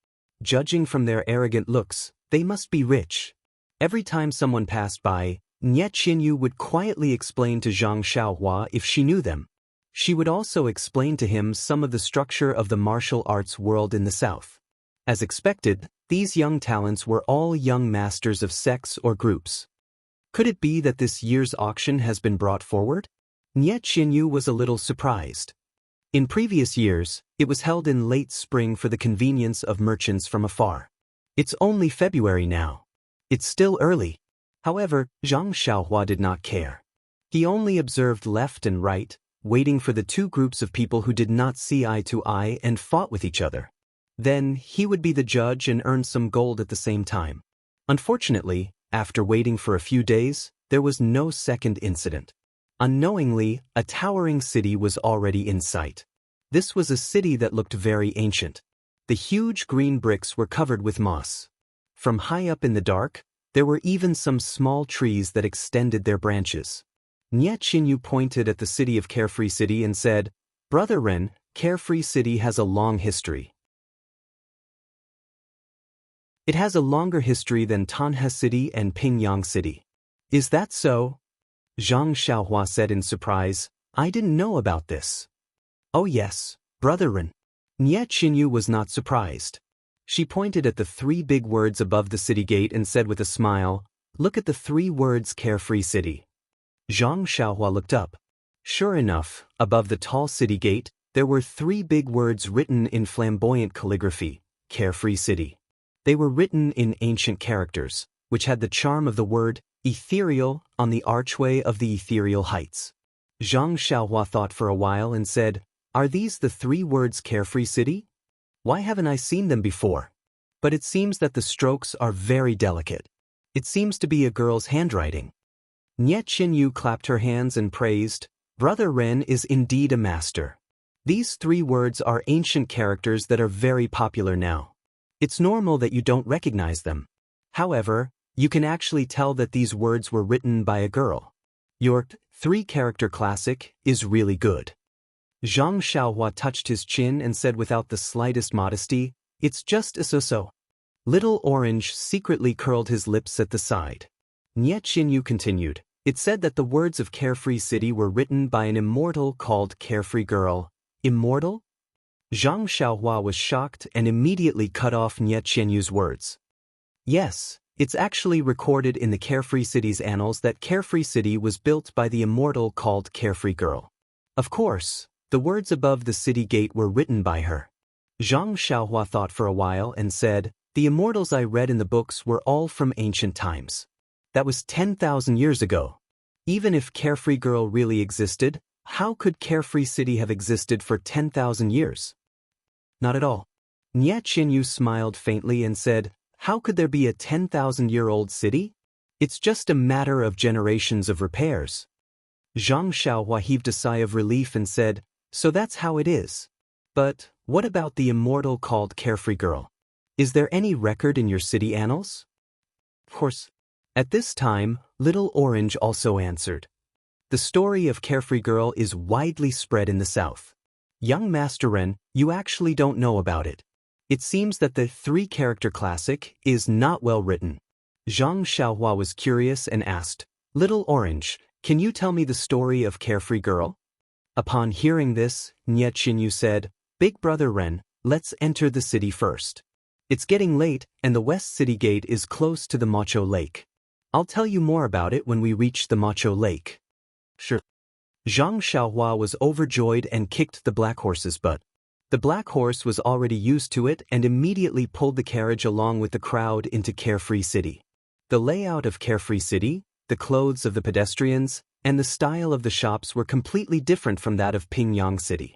Judging from their arrogant looks, they must be rich. Every time someone passed by, Nie Qinyu would quietly explain to Zhang Xiaohua if she knew them. She would also explain to him some of the structure of the martial arts world in the south. As expected, These young talents were all young masters of sects or groups. Could it be that this year's auction has been brought forward? Nye Qinyu was a little surprised. In previous years, it was held in late spring for the convenience of merchants from afar. It's only February now. It's still early. However, Zhang Xiaohua did not care. He only observed left and right, waiting for the two groups of people who did not see eye to eye and fought with each other. Then, he would be the judge and earn some gold at the same time. Unfortunately, after waiting for a few days, there was no second incident. Unknowingly, a towering city was already in sight. This was a city that looked very ancient. The huge green bricks were covered with moss. From high up in the dark, there were even some small trees that extended their branches. Nye Qinyu pointed at the city of Carefree City and said, "Brother Ren, Carefree City has a long history. It has a longer history than Tanhe City and Pingyang City." "Is that so?" Zhang Xiaohua said in surprise. "I didn't know about this." "Oh yes, Brother Ren." Nye Qinyu was not surprised. She pointed at the three big words above the city gate and said with a smile, "Look at the three words Carefree City." Zhang Xiaohua looked up. Sure enough, above the tall city gate, there were three big words written in flamboyant calligraphy, Carefree City. They were written in ancient characters, which had the charm of the word ethereal on the archway of the ethereal heights. Zhang Xiaohua thought for a while and said, "Are these the three words Carefree City? Why haven't I seen them before?" But it seems that the strokes are very delicate. It seems to be a girl's handwriting. Nye Qinyu clapped her hands and praised, "Brother Ren is indeed a master." These three words are ancient characters that are very popular now. It's normal that you don't recognize them. However, you can actually tell that these words were written by a girl. Your three-character classic is really good. Zhang Xiaohua touched his chin and said without the slightest modesty, "It's just a so-so." Little Orange secretly curled his lips at the side. Nye Qinyu continued, "It said that the words of Carefree City were written by an immortal called Carefree Girl." Immortal? Zhang Xiaohua was shocked and immediately cut off Nye Qinyu's words. Yes, it's actually recorded in the Carefree City's annals that Carefree City was built by the immortal called Carefree Girl. Of course, the words above the city gate were written by her. Zhang Xiaohua thought for a while and said, "The immortals I read in the books were all from ancient times. That was 10,000 years ago. Even if Carefree Girl really existed, how could Carefree City have existed for 10,000 years? Not at all." Nye Qinyu smiled faintly and said, "How could there be a 10,000-year-old city? It's just a matter of generations of repairs." Zhang Xiaohua heaved a sigh of relief and said, "So that's how it is. But what about the immortal called Carefree Girl? Is there any record in your city annals?" "Of course." At this time, Little Orange also answered. "The story of Carefree Girl is widely spread in the south. Young Master Ren, you actually don't know about it. It seems that the three-character classic is not well written." Zhang Xiaohua was curious and asked, "Little Orange, can you tell me the story of Carefree Girl?" Upon hearing this, Nye Qinyu said, "Big Brother Ren, let's enter the city first. It's getting late and the West City Gate is close to the Macho Lake. I'll tell you more about it when we reach the Macho Lake." "Sure." Zhang Xiaohua was overjoyed and kicked the black horse's butt. The black horse was already used to it and immediately pulled the carriage along with the crowd into Carefree City. The layout of Carefree City, the clothes of the pedestrians, and the style of the shops were completely different from that of Pingyang City.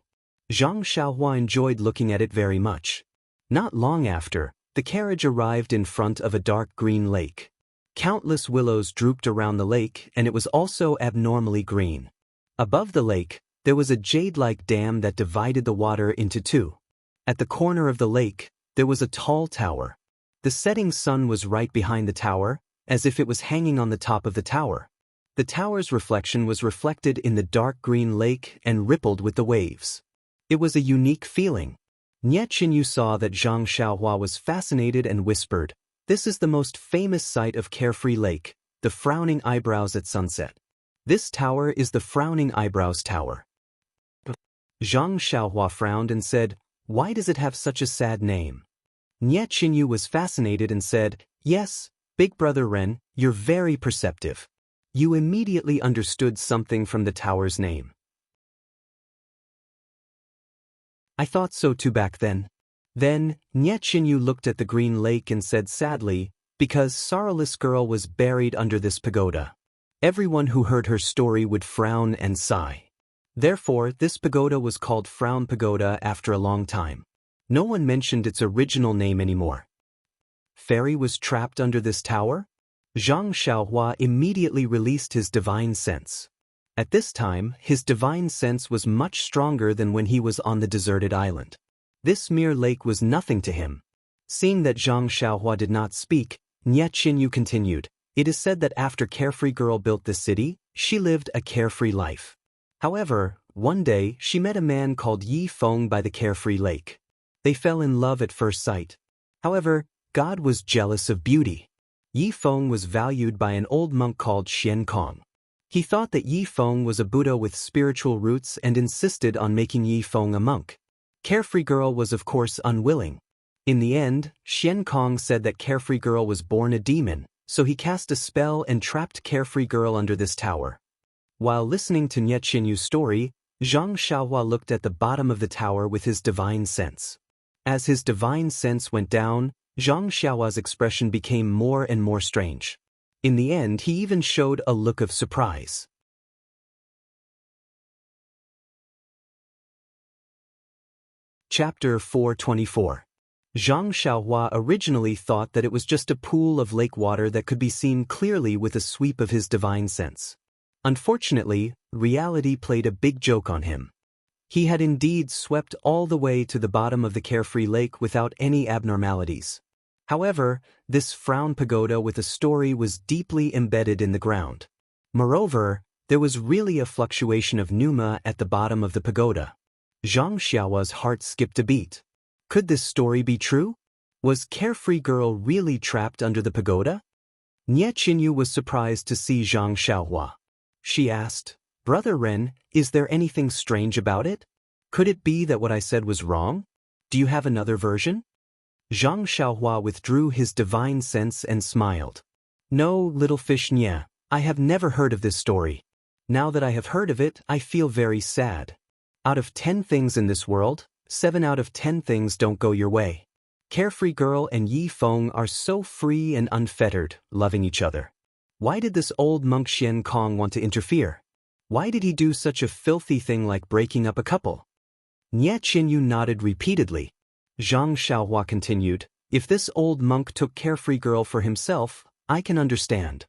Zhang Xiaohua enjoyed looking at it very much. Not long after, the carriage arrived in front of a dark green lake. Countless willows drooped around the lake and it was also abnormally green. Above the lake, there was a jade-like dam that divided the water into two. At the corner of the lake, there was a tall tower. The setting sun was right behind the tower, as if it was hanging on the top of the tower. The tower's reflection was reflected in the dark green lake and rippled with the waves. It was a unique feeling. Nye Qinyu saw that Zhang Xiaohua was fascinated and whispered, "This is the most famous sight of Carefree Lake, the Frowning Eyebrows at sunset. This tower is the Frowning Eyebrows Tower." Zhang Xiaohua frowned and said, "Why does it have such a sad name?" Nie Qinyu was fascinated and said, "Yes, Big Brother Ren, you're very perceptive. You immediately understood something from the tower's name." "I thought so too back then." Then, Nie Qinyu looked at the green lake and said sadly, "Because sorrowless girl was buried under this pagoda. Everyone who heard her story would frown and sigh. Therefore, this pagoda was called Frown Pagoda after a long time. No one mentioned its original name anymore." Fairy was trapped under this tower? Zhang Xiaohua immediately released his divine sense. At this time, his divine sense was much stronger than when he was on the deserted island. This mere lake was nothing to him. Seeing that Zhang Xiaohua did not speak, Nie Qinyu continued, "It is said that after Carefree Girl built the city, she lived a carefree life. However, one day she met a man called Yi Feng by the Carefree Lake. They fell in love at first sight. However, God was jealous of beauty. Yi Feng was valued by an old monk called Xian Kong. He thought that Yi Feng was a Buddha with spiritual roots and insisted on making Yi Feng a monk. Carefree Girl was of course unwilling. In the end, Xian Kong said that Carefree Girl was born a demon, so he cast a spell and trapped Carefree Girl under this tower." While listening to Nie Qinyu's story, Zhang Xiaohua looked at the bottom of the tower with his divine sense. As his divine sense went down, Zhang Xiaohua's expression became more and more strange. In the end, he even showed a look of surprise. Chapter 424. Zhang Xiaohua originally thought that it was just a pool of lake water that could be seen clearly with a sweep of his divine sense. Unfortunately, reality played a big joke on him. He had indeed swept all the way to the bottom of the Carefree Lake without any abnormalities. However, this Frown Pagoda with a story was deeply embedded in the ground. Moreover, there was really a fluctuation of pneuma at the bottom of the pagoda. Zhang Xiaohua's heart skipped a beat. Could this story be true? Was Carefree Girl really trapped under the pagoda? Nie Qinyu was surprised to see Zhang Xiaohua. She asked, "Brother Ren, is there anything strange about it? Could it be that what I said was wrong? Do you have another version?" Zhang Xiaohua withdrew his divine sense and smiled. "No, little fish Nie, I have never heard of this story. Now that I have heard of it, I feel very sad. Out of 10 things in this world, 7 out of 10 things don't go your way. Carefree Girl and Yi Feng are so free and unfettered, loving each other. Why did this old monk Xian Kong want to interfere? Why did he do such a filthy thing like breaking up a couple?" Nie Qinyu nodded repeatedly. Zhang Xiaohua continued, "If this old monk took Carefree Girl for himself, I can understand.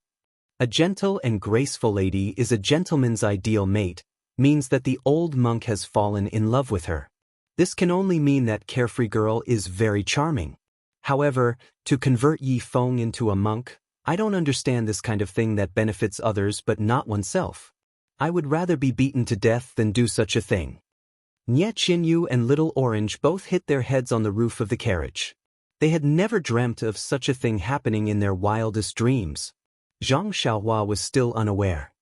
A gentle and graceful lady is a gentleman's ideal mate, means that the old monk has fallen in love with her. This can only mean that Carefree Girl is very charming. However, to convert Yi Feng into a monk, I don't understand this kind of thing that benefits others but not oneself. I would rather be beaten to death than do such a thing." Nie Qinyu and Little Orange both hit their heads on the roof of the carriage. They had never dreamt of such a thing happening in their wildest dreams. Zhang Xiaohua was still unaware.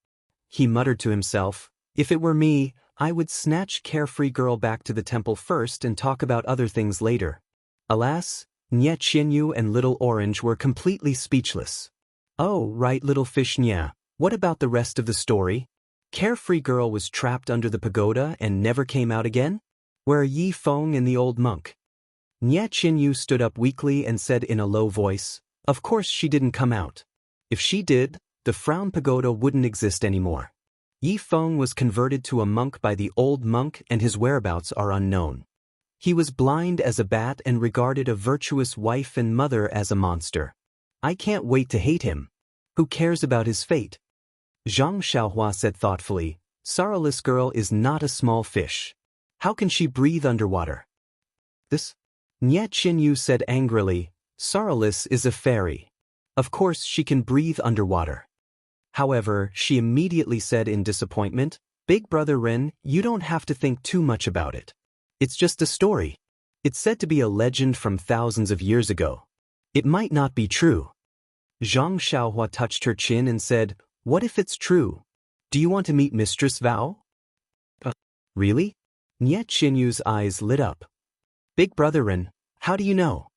He muttered to himself, "If it were me, I would snatch Carefree Girl back to the temple first and talk about other things later." Alas, Nie Qinyu and Little Orange were completely speechless. "Oh, right, little fish Nie, what about the rest of the story? Carefree Girl was trapped under the pagoda and never came out again? Where are Yi Feng and the old monk?" Nie Qinyu stood up weakly and said in a low voice, "Of course she didn't come out. If she did, the Frown Pagoda wouldn't exist anymore. Yi Feng was converted to a monk by the old monk and his whereabouts are unknown. He was blind as a bat and regarded a virtuous wife and mother as a monster. I can't wait to hate him. Who cares about his fate?" Zhang Xiaohua said thoughtfully, "Sorrowless Girl is not a small fish. How can she breathe underwater?" "This?" Nie Qinyu said angrily, "Sorrowless is a fairy. Of course she can breathe underwater." However, she immediately said in disappointment, "Big Brother Ren, you don't have to think too much about it. It's just a story. It's said to be a legend from thousands of years ago. It might not be true." Zhang Xiaohua touched her chin and said, "What if it's true? Do you want to meet Mistress Vao?" Really?" Nie Qinyu's eyes lit up. "Big Brother Ren, how do you know?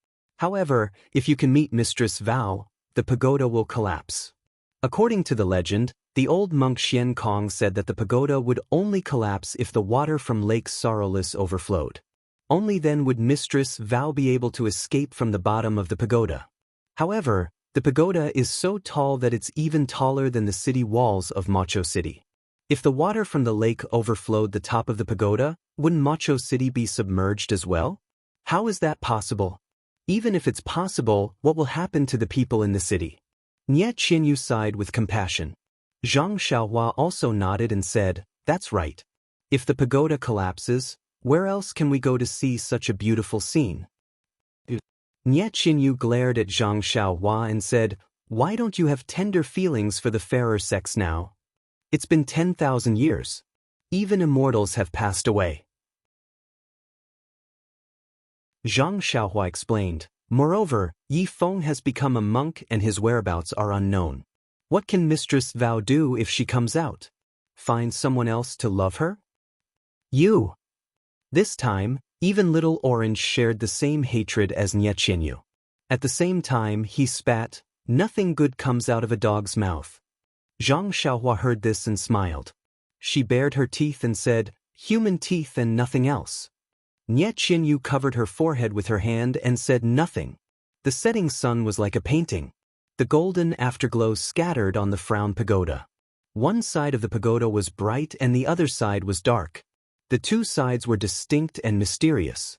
However, if you can meet Mistress Vao, the pagoda will collapse. According to the legend, the old monk Xian Kong said that the pagoda would only collapse if the water from Lake Sorrowless overflowed. Only then would Mistress Vao be able to escape from the bottom of the pagoda. However, the pagoda is so tall that it's even taller than the city walls of Macho City. If the water from the lake overflowed the top of the pagoda, wouldn't Macho City be submerged as well? How is that possible? Even if it's possible, what will happen to the people in the city? Nie Qinyu sighed with compassion. Zhang Xiaohua also nodded and said, "That's right. If the pagoda collapses, where else can we go to see such a beautiful scene?" Nie Qinyu glared at Zhang Xiaohua and said, "Why don't you have tender feelings for the fairer sex now? It's been 10,000 years. Even immortals have passed away." Zhang Xiaohua explained, "Moreover, Yi Feng has become a monk and his whereabouts are unknown. What can Mistress Vao do if she comes out? Find someone else to love her?" You. This time, even Little Orange shared the same hatred as Nie Qinyu. At the same time, he spat, "Nothing good comes out of a dog's mouth." Zhang Xiaohua heard this and smiled. She bared her teeth and said, "Human teeth and nothing else." Nie Qinyu covered her forehead with her hand and said nothing. The setting sun was like a painting. The golden afterglow scattered on the frown pagoda. One side of the pagoda was bright and the other side was dark. The two sides were distinct and mysterious.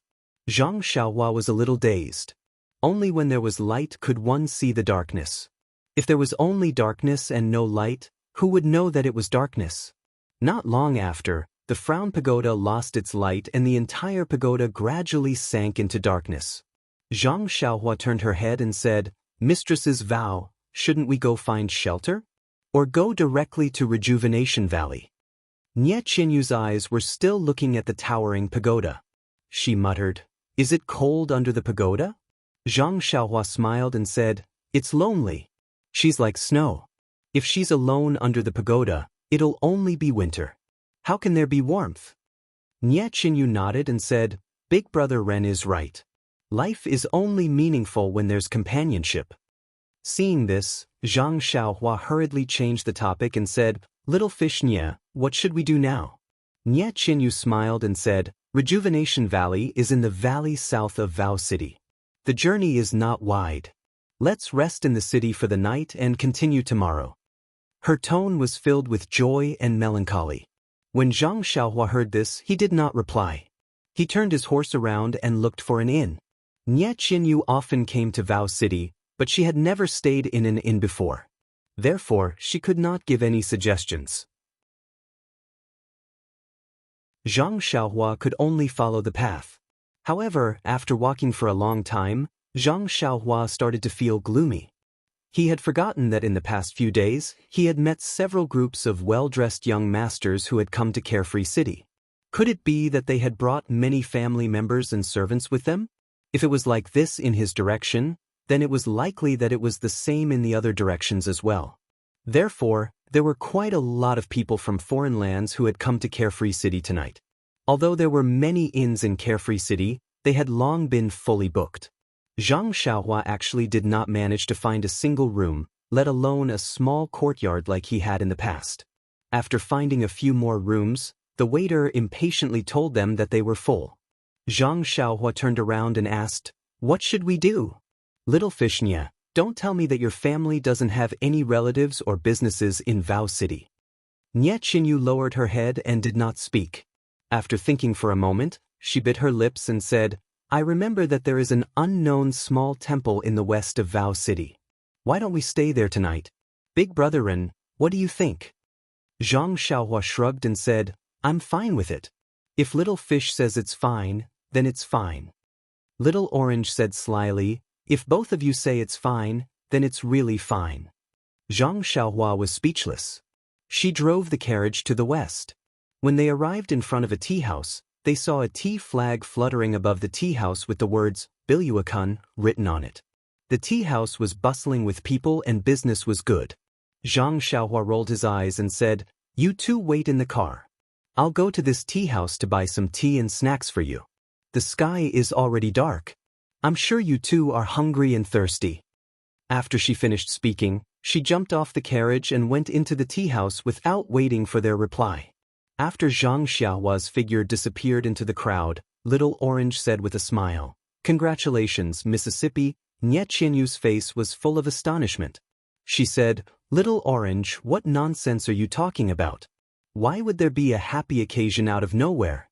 Zhang Xiaohua was a little dazed. Only when there was light could one see the darkness. If there was only darkness and no light, who would know that it was darkness? Not long after, the frown pagoda lost its light and the entire pagoda gradually sank into darkness. Zhang Xiaohua turned her head and said, "Mistress's Vao, shouldn't we go find shelter? Or go directly to Rejuvenation Valley?" Nie Qinyu's eyes were still looking at the towering pagoda. She muttered, "Is it cold under the pagoda?" Zhang Xiaohua smiled and said, "It's lonely. She's like snow. If she's alone under the pagoda, it'll only be winter. How can there be warmth?" Nie Qinyu nodded and said, "Big Brother Ren is right. Life is only meaningful when there's companionship." Seeing this, Zhang Xiaohua hurriedly changed the topic and said, "Little fish Nie, what should we do now?" Nie Qinyu smiled and said, "Rejuvenation Valley is in the valley south of Vao City. The journey is not wide. Let's rest in the city for the night and continue tomorrow." Her tone was filled with joy and melancholy. When Zhang Xiaohua heard this, he did not reply. He turned his horse around and looked for an inn. Nie Qinyu often came to Vao City, but she had never stayed in an inn before. Therefore, she could not give any suggestions. Zhang Xiaohua could only follow the path. However, after walking for a long time, Zhang Xiaohua started to feel gloomy. He had forgotten that in the past few days, he had met several groups of well-dressed young masters who had come to Carefree City. Could it be that they had brought many family members and servants with them? If it was like this in his direction, then it was likely that it was the same in the other directions as well. Therefore, there were quite a lot of people from foreign lands who had come to Carefree City tonight. Although there were many inns in Carefree City, they had long been fully booked. Zhang Xiaohua actually did not manage to find a single room, let alone a small courtyard like he had in the past. After finding a few more rooms, the waiter impatiently told them that they were full. Zhang Xiaohua turned around and asked, "What should we do?" "Little fish Nie, don't tell me that your family doesn't have any relatives or businesses in Vao City." Nie Qinyu lowered her head and did not speak. After thinking for a moment, she bit her lips and said, "I remember that there is an unknown small temple in the west of Vao City. Why don't we stay there tonight? Big Brother Ren, what do you think?" Zhang Xiaohua shrugged and said, "I'm fine with it. If Little Fish says it's fine, then it's fine." Little Orange said slyly, "If both of you say it's fine, then it's really fine." Zhang Xiaohua was speechless. She drove the carriage to the west. When they arrived in front of a tea house, they saw a tea flag fluttering above the tea house with the words, "Biluakun," written on it. The tea house was bustling with people and business was good. Zhang Xiaohua rolled his eyes and said, "You two wait in the car. I'll go to this tea house to buy some tea and snacks for you. The sky is already dark." I'm sure you two are hungry and thirsty. After she finished speaking, she jumped off the carriage and went into the tea house without waiting for their reply. After Zhang Xiaohua's figure disappeared into the crowd, Little Orange said with a smile, "Congratulations, Mississippi." Nie Qianyu's face was full of astonishment. She said, "Little Orange, what nonsense are you talking about? Why would there be a happy occasion out of nowhere?"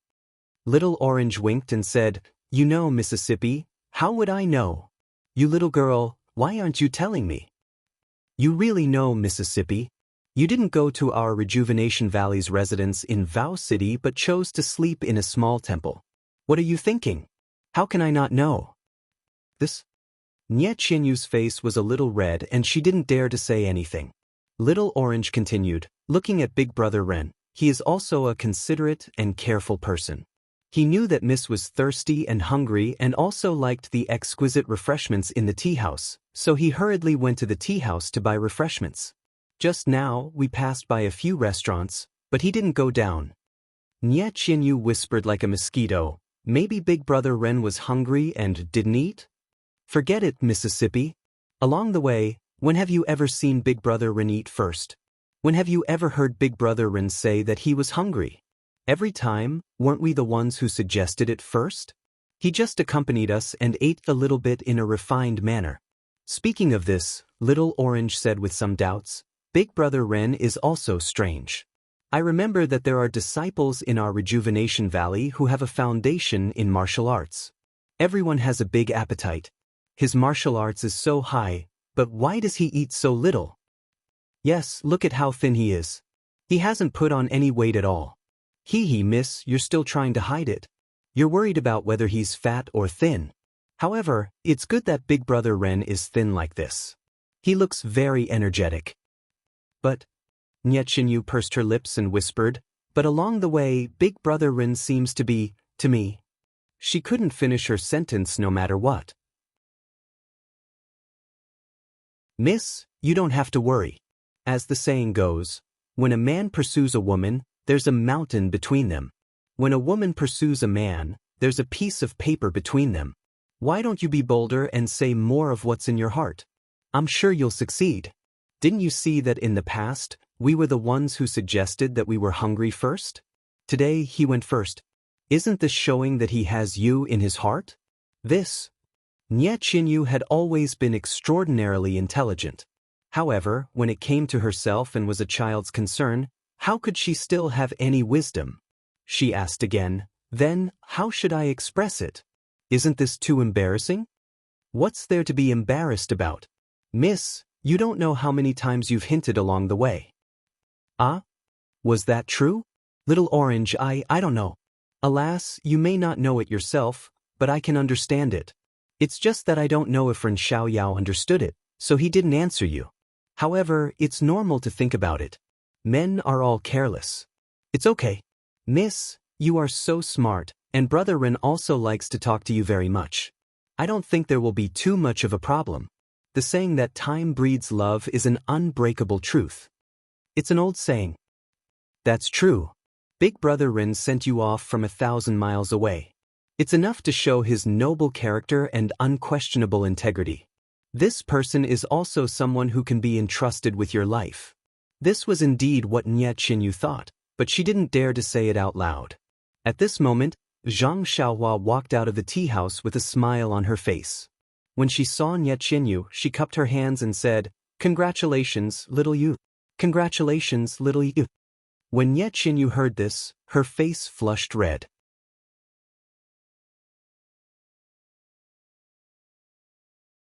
Little Orange winked and said, "You know, Mississippi, how would I know? You little girl, why aren't you telling me? You really know, Mississippi. You didn't go to our Rejuvenation Valley's residence in Vow City but chose to sleep in a small temple. What are you thinking? How can I not know?" This? Nie Qianyu's face was a little red and she didn't dare to say anything. Little Orange continued, looking at Big Brother Ren. He is also a considerate and careful person. He knew that Miss was thirsty and hungry and also liked the exquisite refreshments in the tea house, so he hurriedly went to the tea house to buy refreshments. Just now, we passed by a few restaurants, but he didn't go down. Nie Qianyu whispered like a mosquito, "Maybe Big Brother Ren was hungry and didn't eat?" "Forget it, Mississippi. Along the way, when have you ever seen Big Brother Ren eat first? When have you ever heard Big Brother Ren say that he was hungry? Every time, weren't we the ones who suggested it first? He just accompanied us and ate a little bit in a refined manner." Speaking of this, Little Orange said with some doubts, "Big Brother Ren is also strange. I remember that there are disciples in our Rejuvenation Valley who have a foundation in martial arts. Everyone has a big appetite. His martial arts is so high, but why does he eat so little? Yes, look at how thin he is. He hasn't put on any weight at all. Miss, you're still trying to hide it. You're worried about whether he's fat or thin. However, it's good that Big Brother Ren is thin like this. He looks very energetic." "But," Nie Qianyu pursed her lips and whispered, "but along the way, Big Brother Ren seems to be, to me." She couldn't finish her sentence no matter what. "Miss, you don't have to worry. As the saying goes, when a man pursues a woman, there's a mountain between them. When a woman pursues a man, there's a piece of paper between them. Why don't you be bolder and say more of what's in your heart? I'm sure you'll succeed. Didn't you see that in the past, we were the ones who suggested that we were hungry first? Today he went first. Isn't this showing that he has you in his heart?" Nie Qianyu had always been extraordinarily intelligent. However, when it came to herself and was a child's concern, how could she still have any wisdom? She asked again, "Then, how should I express it? Isn't this too embarrassing?" "What's there to be embarrassed about? Miss, you don't know how many times you've hinted along the way." "Ah? Was that true?" "Little Orange, I don't know. Alas, you may not know it yourself, but I can understand it. It's just that I don't know if Ren Xiaoyao understood it, so he didn't answer you. However, it's normal to think about it. Men are all careless. It's okay. Miss, you are so smart, and Brother Ren also likes to talk to you very much. I don't think there will be too much of a problem. The saying that time breeds love is an unbreakable truth. It's an old saying." "That's true. Big Brother Ren sent you off from 1,000 miles away. It's enough to show his noble character and unquestionable integrity. This person is also someone who can be entrusted with your life." This was indeed what Nie Qianyu thought, but she didn't dare to say it out loud. At this moment, Zhang Xiaohua walked out of the tea house with a smile on her face. When she saw Nie Qianyu, she cupped her hands and said, "Congratulations, little you. Congratulations, little you." When Nie Qianyu heard this, her face flushed red.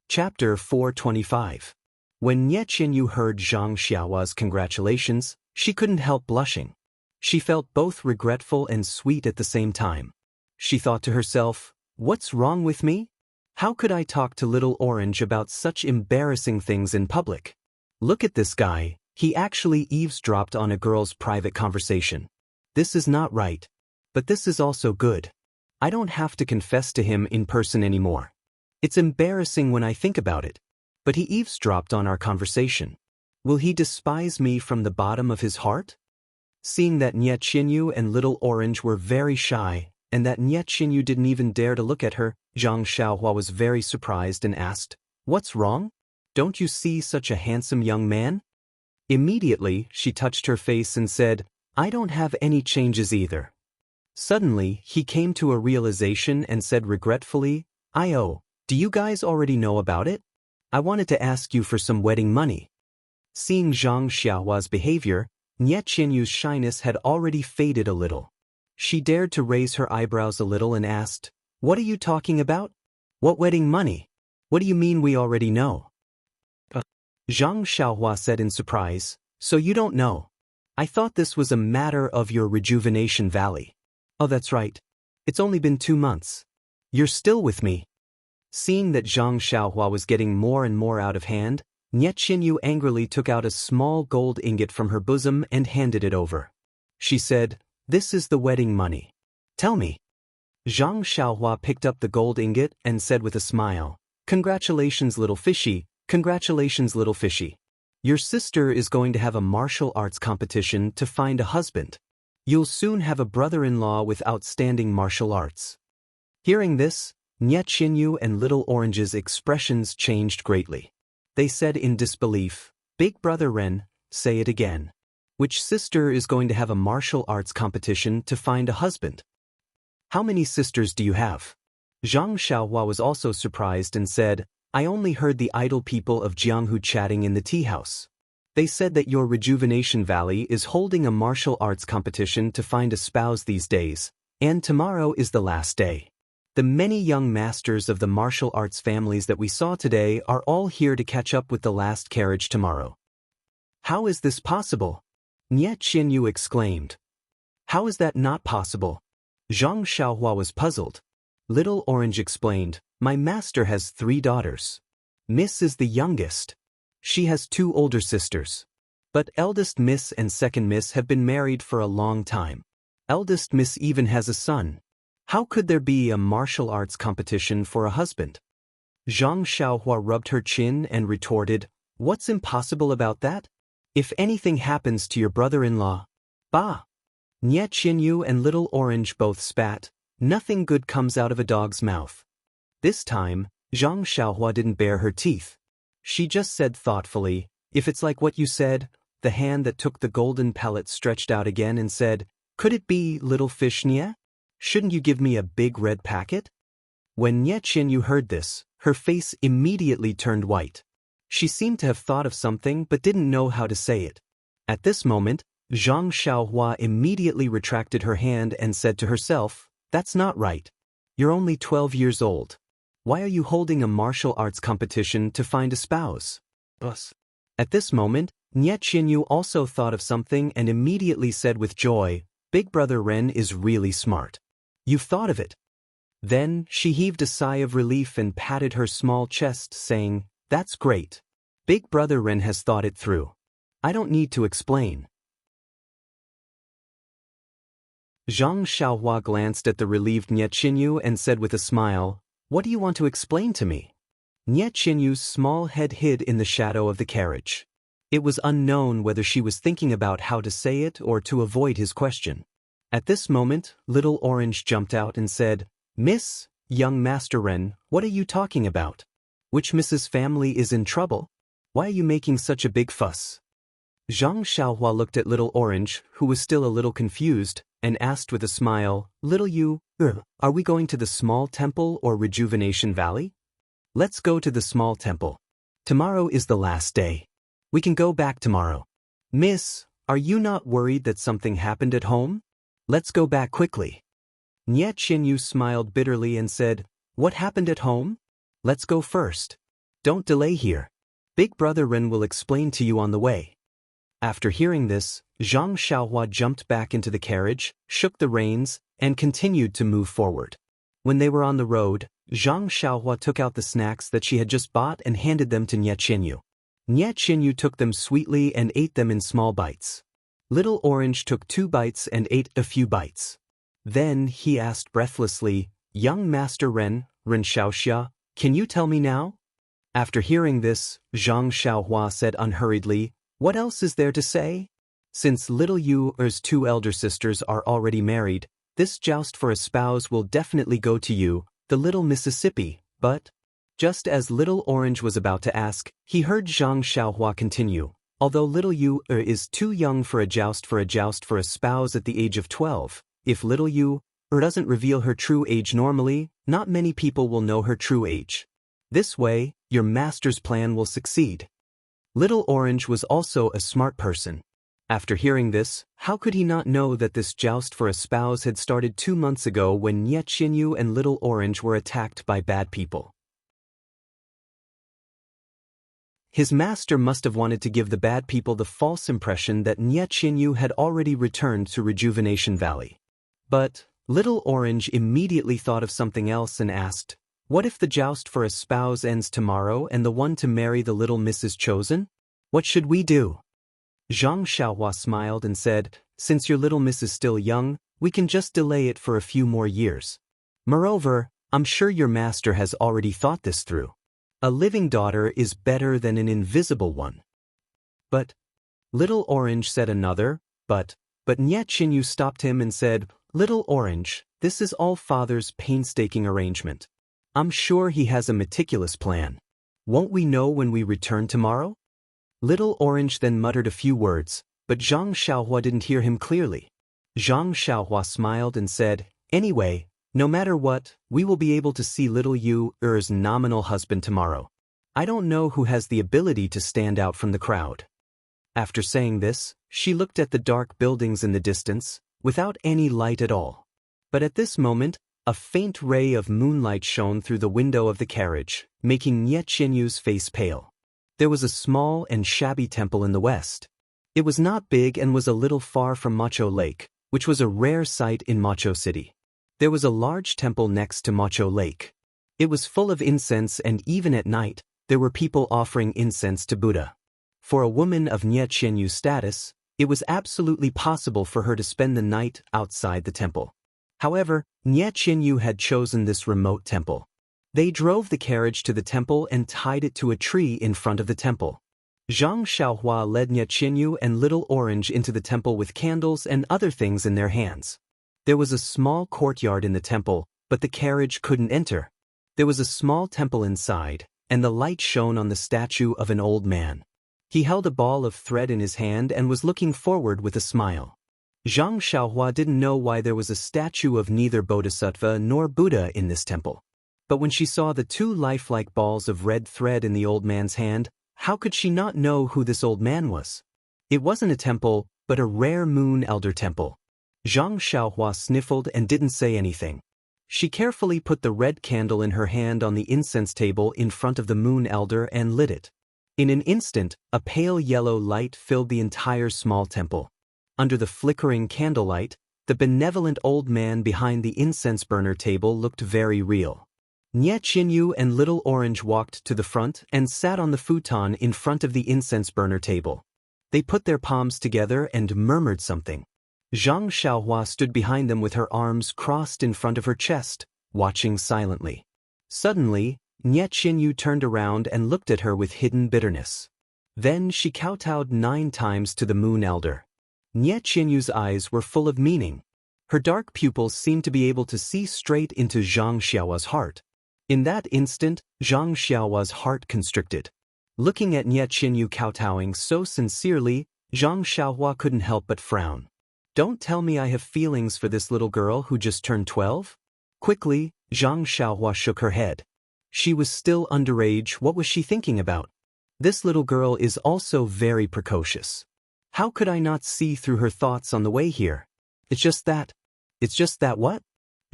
Chapter 425. When Nie Qianyu heard Zhang Xiaohua's congratulations, she couldn't help blushing. She felt both regretful and sweet at the same time. She thought to herself, "What's wrong with me? How could I talk to Little Orange about such embarrassing things in public? Look at this guy, he actually eavesdropped on a girl's private conversation. This is not right. But this is also good. I don't have to confess to him in person anymore. It's embarrassing when I think about it. But he eavesdropped on our conversation. Will he despise me from the bottom of his heart?" Seeing that Nie Qianyu and Little Orange were very shy, and that Nie Qianyu didn't even dare to look at her, Zhang Xiaohua was very surprised and asked, "What's wrong? Don't you see such a handsome young man?" Immediately, she touched her face and said, "I don't have any changes either." Suddenly, he came to a realization and said regretfully, do you guys already know about it? I wanted to ask you for some wedding money." Seeing Zhang Xiaohua's behavior, Nie Qianyu's shyness had already faded a little. She dared to raise her eyebrows a little and asked, "What are you talking about? What wedding money? What do you mean we already know?" Zhang Xiaohua said in surprise, "So you don't know? I thought this was a matter of your rejuvenation valley." "Oh, that's right. It's only been 2 months. You're still with me." Seeing that Zhang Xiaohua was getting more and more out of hand, Nie Qianyu angrily took out a small gold ingot from her bosom and handed it over. She said, "This is the wedding money. Tell me." Zhang Xiaohua picked up the gold ingot and said with a smile, "Congratulations, little fishy, congratulations, little fishy. Your sister is going to have a martial arts competition to find a husband. You'll soon have a brother-in-law with outstanding martial arts." Hearing this, Nie Qianyu and Little Orange's expressions changed greatly. They said in disbelief, "Big brother Ren, say it again. Which sister is going to have a martial arts competition to find a husband? How many sisters do you have?" Zhang Xiaohua was also surprised and said, "I only heard the idle people of Jianghu chatting in the tea house. They said that your Rejuvenation Valley is holding a martial arts competition to find a spouse these days, and tomorrow is the last day. The many young masters of the martial arts families that we saw today are all here to catch up with the last carriage tomorrow." "How is this possible?" Nie Qianyu exclaimed. "How is that not possible?" Zhang Xiaohua was puzzled. Little Orange explained, "My master has 3 daughters. Miss is the youngest. She has 2 older sisters. But eldest Miss and second Miss have been married for a long time. Eldest Miss even has a son. How could there be a martial arts competition for a husband?" Zhang Xiaohua rubbed her chin and retorted, "What's impossible about that? If anything happens to your brother-in-law..." "Bah!" Nie Qianyu and Little Orange both spat. Nothing good comes out of a dog's mouth. This time, Zhang Xiaohua didn't bare her teeth. She just said thoughtfully, "If it's like what you said," the hand that took the golden pellet stretched out again and said, "Could it be little fish Nie? Shouldn't you give me a big red packet?" When Nie Qianyu heard this, her face immediately turned white. She seemed to have thought of something but didn't know how to say it. At this moment, Zhang Xiaohua immediately retracted her hand and said to herself, "That's not right. You're only 12 years old. Why are you holding a martial arts competition to find a spouse?" At this moment, Nie Qianyu also thought of something and immediately said with joy, "Big brother Ren is really smart. You've thought of it." Then, she heaved a sigh of relief and patted her small chest, saying, "That's great. Big brother Ren has thought it through. I don't need to explain." Zhang Xiaohua glanced at the relieved Nie Qianyu and said with a smile, "What do you want to explain to me?" Nie Qianyu's small head hid in the shadow of the carriage. It was unknown whether she was thinking about how to say it or to avoid his question. At this moment, Little Orange jumped out and said, "Miss, young Master Ren, what are you talking about? Which Mrs. family is in trouble? Why are you making such a big fuss?" Zhang Xiaohua looked at Little Orange, who was still a little confused, and asked with a smile, "Little you, are we going to the small temple or Rejuvenation Valley?" "Let's go to the small temple. Tomorrow is the last day. We can go back tomorrow." "Miss, are you not worried that something happened at home? Let's go back quickly." Nie Qianyu smiled bitterly and said, "What happened at home? Let's go first. Don't delay here. Big brother Ren will explain to you on the way." After hearing this, Zhang Xiaohua jumped back into the carriage, shook the reins, and continued to move forward. When they were on the road, Zhang Xiaohua took out the snacks that she had just bought and handed them to Nie Qianyu. Nie Qianyu took them sweetly and ate them in small bites. Little Orange took 2 bites and ate a few bites. Then he asked breathlessly, "Young Master Ren, Ren Xiaoxia, can you tell me now?" After hearing this, Zhang Xiaohua said unhurriedly, "What else is there to say? Since little Yu's 2 elder sisters are already married, this joust for a spouse will definitely go to you, the little Mississippi, but... Just as Little Orange was about to ask, he heard Zhang Xiaohua continue, although little Yu is too young for a joust for a spouse at the age of 12, if little Yu doesn't reveal her true age normally, not many people will know her true age. This way, your master's plan will succeed. Little Orange was also a smart person. After hearing this, how could he not know that this joust for a spouse had started 2 months ago when Nie Qinyu and Little Orange were attacked by bad people? His master must have wanted to give the bad people the false impression that Nie Qinyu had already returned to Rejuvenation Valley. But Little Orange immediately thought of something else and asked, what if the joust for a spouse ends tomorrow and the one to marry the little miss is chosen? What should we do? Zhang Xiaohua smiled and said, since your little miss is still young, we can just delay it for a few more years. Moreover, I'm sure your master has already thought this through. A living daughter is better than an invisible one. But Little Orange said another, but Nie Qinyu stopped him and said, Little Orange, this is all father's painstaking arrangement. I'm sure he has a meticulous plan. Won't we know when we return tomorrow? Little Orange then muttered a few words, but Zhang Xiaohua didn't hear him clearly. Zhang Xiaohua smiled and said, anyway, no matter what, we will be able to see little Yu's nominal husband tomorrow. I don't know who has the ability to stand out from the crowd. After saying this, she looked at the dark buildings in the distance, without any light at all. But at this moment, a faint ray of moonlight shone through the window of the carriage, making Nie Qinyu's face pale. There was a small and shabby temple in the west. It was not big and was a little far from Macho Lake, which was a rare sight in Macho City. There was a large temple next to Macho Lake. It was full of incense and even at night, there were people offering incense to Buddha. For a woman of Nie Qinyu's status, it was absolutely possible for her to spend the night outside the temple. However, Nie Qinyu had chosen this remote temple. They drove the carriage to the temple and tied it to a tree in front of the temple. Zhang Xiaohua led Nie Qinyu and Little Orange into the temple with candles and other things in their hands. There was a small courtyard in the temple, but the carriage couldn't enter. There was a small temple inside, and the light shone on the statue of an old man. He held a ball of thread in his hand and was looking forward with a smile. Zhang Xiaohua didn't know why there was a statue of neither Bodhisattva nor Buddha in this temple. But when she saw the 2 lifelike balls of red thread in the old man's hand, how could she not know who this old man was? It wasn't a temple, but a rare moon elder temple. Zhang Xiaohua sniffled and didn't say anything. She carefully put the red candle in her hand on the incense table in front of the moon elder and lit it. In an instant, a pale yellow light filled the entire small temple. Under the flickering candlelight, the benevolent old man behind the incense burner table looked very real. Nie Qinyu and Little Orange walked to the front and sat on the futon in front of the incense burner table. They put their palms together and murmured something. Zhang Xiaohua stood behind them with her arms crossed in front of her chest, watching silently. Suddenly, Nie Qinyu turned around and looked at her with hidden bitterness. Then she kowtowed 9 times to the moon elder. Nie Qinyu's eyes were full of meaning. Her dark pupils seemed to be able to see straight into Zhang Xiaohua's heart. In that instant, Zhang Xiaohua's heart constricted. Looking at Nie Qinyu kowtowing so sincerely, Zhang Xiaohua couldn't help but frown. Don't tell me I have feelings for this little girl who just turned 12? Quickly, Zhang Xiaohua shook her head. She was still underage. What was she thinking about? This little girl is also very precocious. How could I not see through her thoughts on the way here? It's just that what?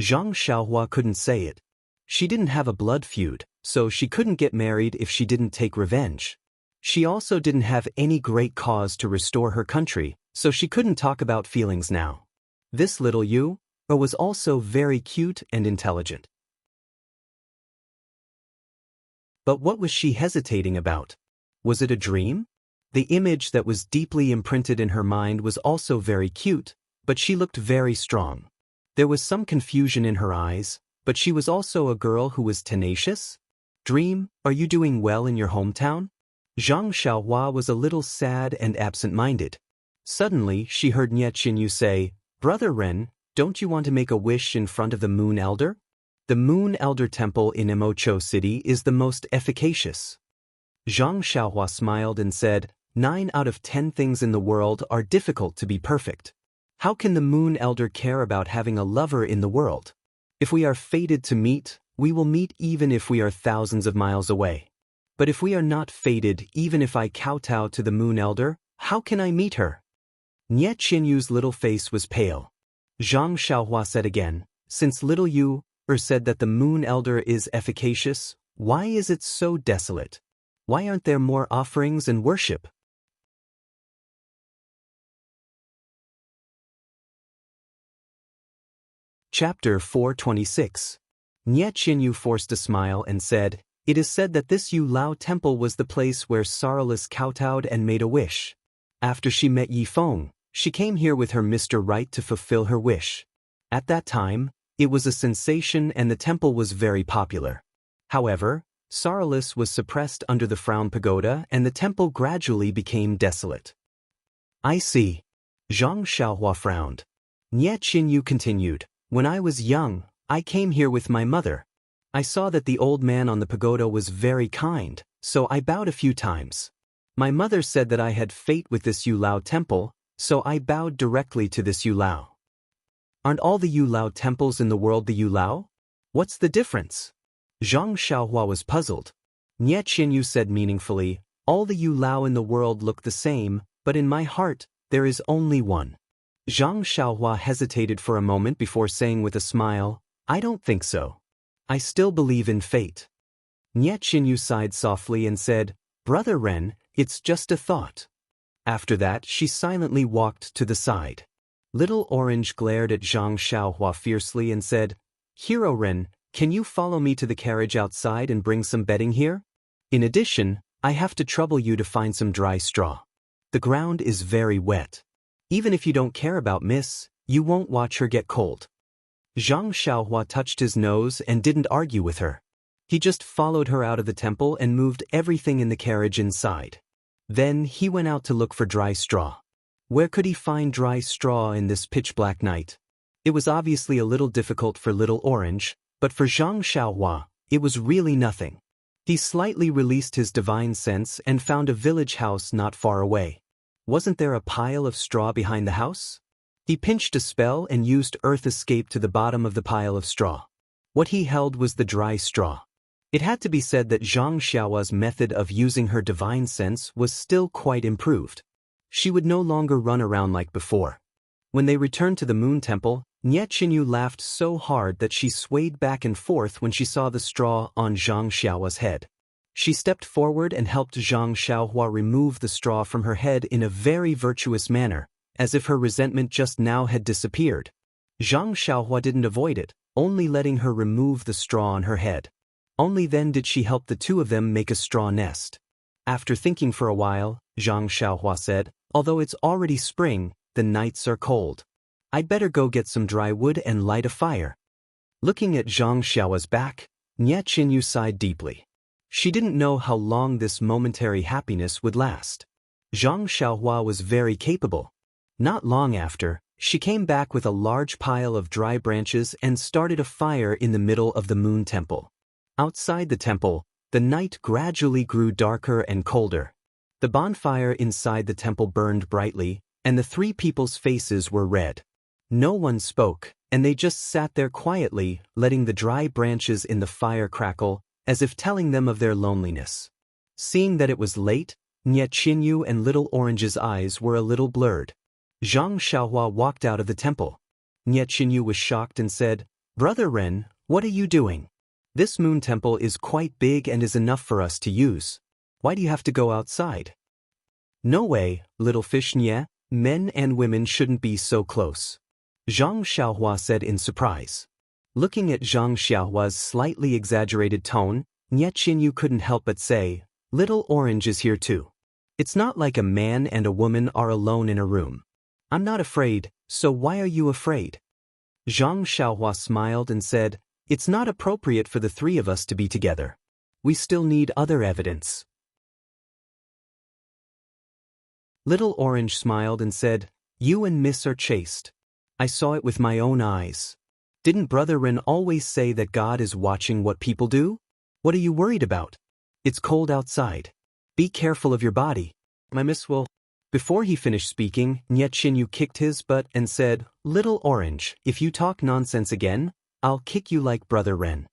Zhang Xiaohua couldn't say it. She didn't have a blood feud, so she couldn't get married if she didn't take revenge. She also didn't have any great cause to restore her country, so she couldn't talk about feelings now. This little Yu was also very cute and intelligent. But what was she hesitating about? Was it a dream? The image that was deeply imprinted in her mind was also very cute, but she looked very strong. There was some confusion in her eyes, but she was also a girl who was tenacious. Dream, are you doing well in your hometown? Zhang Xiaohua was a little sad and absent-minded. Suddenly, she heard Nie Qinyu say, Brother Ren, don't you want to make a wish in front of the moon elder? The Moon Elder Temple in Imocho City is the most efficacious. Zhang Xiaohua smiled and said, 9 out of 10 things in the world are difficult to be perfect. How can the Moon Elder care about having a lover in the world? If we are fated to meet, we will meet even if we are thousands of miles away. But if we are not fated, even if I kowtow to the Moon Elder, how can I meet her? Nie Qinyu's little face was pale. Zhang Xiaohua said again, since little Yu said that the Moon Elder is efficacious, why is it so desolate? Why aren't there more offerings and worship? Chapter 426. Nie Qinyu forced a smile and said, it is said that this Yu Lao temple was the place where Sorreless kowtowed and made a wish. After she met Yi Feng, she came here with her Mr. Right to fulfill her wish. At that time, it was a sensation and the temple was very popular. However, Sorreless was suppressed under the Frown Pagoda and the temple gradually became desolate. I see. Zhang Xiaohua frowned. Nie Qinyu continued, when I was young, I came here with my mother. I saw that the old man on the pagoda was very kind, so I bowed a few times. My mother said that I had fate with this Yu Lao temple, so I bowed directly to this Yu Lao. Aren't all the Yu Lao temples in the world the Yu Lao? What's the difference? Zhang Xiaohua was puzzled. Nie Qinyu said meaningfully, all the Yu Lao in the world look the same, but in my heart, there is only one. Zhang Xiaohua hesitated for a moment before saying with a smile, I don't think so. I still believe in fate. Nie Qinyu sighed softly and said, Brother Ren, it's just a thought. After that, she silently walked to the side. Little Orange glared at Zhang Xiaohua fiercely and said, Hero Ren, can you follow me to the carriage outside and bring some bedding here? In addition, I have to trouble you to find some dry straw. The ground is very wet. Even if you don't care about Miss, you won't watch her get cold. Zhang Xiaohua touched his nose and didn't argue with her. He just followed her out of the temple and moved everything in the carriage inside. Then he went out to look for dry straw. Where could he find dry straw in this pitch-black night? It was obviously a little difficult for Little Orange, but for Zhang Xiaohua, it was really nothing. He slightly released his divine sense and found a village house not far away. Wasn't there a pile of straw behind the house? He pinched a spell and used earth escape to the bottom of the pile of straw. What he held was the dry straw. It had to be said that Zhang Xiaohua's method of using her divine sense was still quite improved. She would no longer run around like before. When they returned to the Moon Temple, Nie Qinyu laughed so hard that she swayed back and forth when she saw the straw on Zhang Xiaohua's head. She stepped forward and helped Zhang Xiaohua remove the straw from her head in a very virtuous manner, as if her resentment just now had disappeared. Zhang Xiaohua didn't avoid it, only letting her remove the straw on her head. Only then did she help the two of them make a straw nest. After thinking for a while, Zhang Xiaohua said, although it's already spring, the nights are cold. I'd better go get some dry wood and light a fire. Looking at Zhang Xiaohua's back, Nie Qinyu sighed deeply. She didn't know how long this momentary happiness would last. Zhang Xiaohua was very capable. Not long after, she came back with a large pile of dry branches and started a fire in the middle of the Moon Temple. Outside the temple, the night gradually grew darker and colder. The bonfire inside the temple burned brightly, and the three people's faces were red. No one spoke, and they just sat there quietly, letting the dry branches in the fire crackle, as if telling them of their loneliness. Seeing that it was late, Nie Qinyu and Little Orange's eyes were a little blurred. Zhang Xiaohua walked out of the temple. Nie Qinyu was shocked and said, Brother Ren, what are you doing? This Moon Temple is quite big and is enough for us to use. Why do you have to go outside? No way, little fish Nie, men and women shouldn't be so close. Zhang Xiaohua said in surprise. Looking at Zhang Xiaohua's slightly exaggerated tone, Nie Qinyu couldn't help but say, Little Orange is here too. It's not like a man and a woman are alone in a room. I'm not afraid, so why are you afraid? Zhang Xiaohua smiled and said, It's not appropriate for the three of us to be together. We still need other evidence. Little Orange smiled and said, You and Miss are chaste. I saw it with my own eyes. Didn't Brother Ren always say that God is watching what people do? What are you worried about? It's cold outside. Be careful of your body. My miss will. Before he finished speaking, Nye Chinyu kicked his butt and said, Little Orange, if you talk nonsense again, I'll kick you like Brother Ren.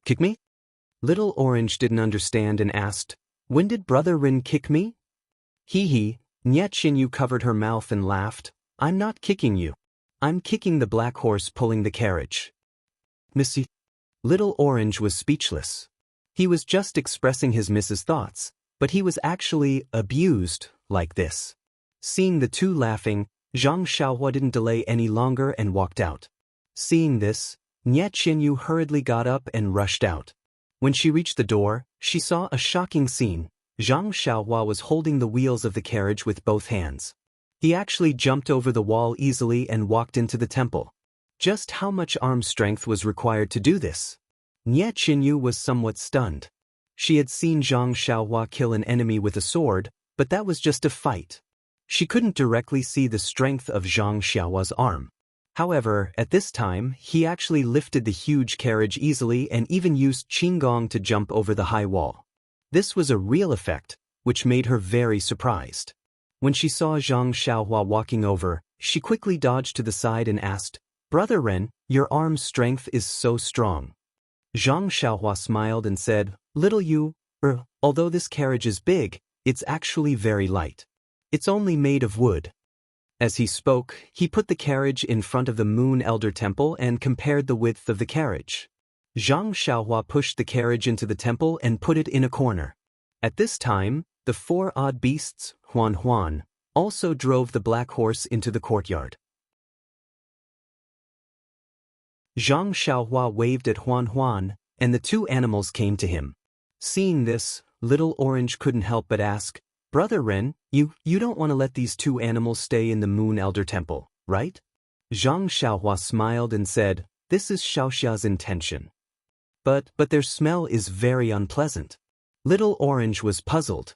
Kick me? Little Orange didn't understand and asked, When did Brother Ren kick me? Hee. Nye Chinyu covered her mouth and laughed. I'm not kicking you. I'm kicking the black horse pulling the carriage. Missy. Little Orange was speechless. He was just expressing his miss's thoughts, but he was actually abused like this. Seeing the two laughing, Zhang Xiaohua didn't delay any longer and walked out. Seeing this, Nye Chinyu hurriedly got up and rushed out. When she reached the door, she saw a shocking scene. Zhang Xiaohua was holding the wheels of the carriage with both hands. He actually jumped over the wall easily and walked into the temple. Just how much arm strength was required to do this? Nye Chinyu was somewhat stunned. She had seen Zhang Xiaohua kill an enemy with a sword, but that was just a fight. She couldn't directly see the strength of Zhang Xiaohua's arm. However, at this time, he actually lifted the huge carriage easily and even used Qinggong to jump over the high wall. This was a real effect, which made her very surprised. When she saw Zhang Xiaohua walking over, she quickly dodged to the side and asked, Brother Ren, your arm strength is so strong. Zhang Xiaohua smiled and said, Little you, although this carriage is big, it's actually very light. It's only made of wood. As he spoke, he put the carriage in front of the Moon Elder Temple and compared the width of the carriage. Zhang Xiaohua pushed the carriage into the temple and put it in a corner. At this time, the four odd beasts, Huan, also drove the black horse into the courtyard. Zhang Xiaohua waved at Huan, and the two animals came to him. Seeing this, Little Orange couldn't help but ask, Brother Ren, you don't want to let these two animals stay in the Moon Elder Temple, right? Zhang Xiaohua smiled and said, This is Xiaoxia's intention. But their smell is very unpleasant. Little Orange was puzzled.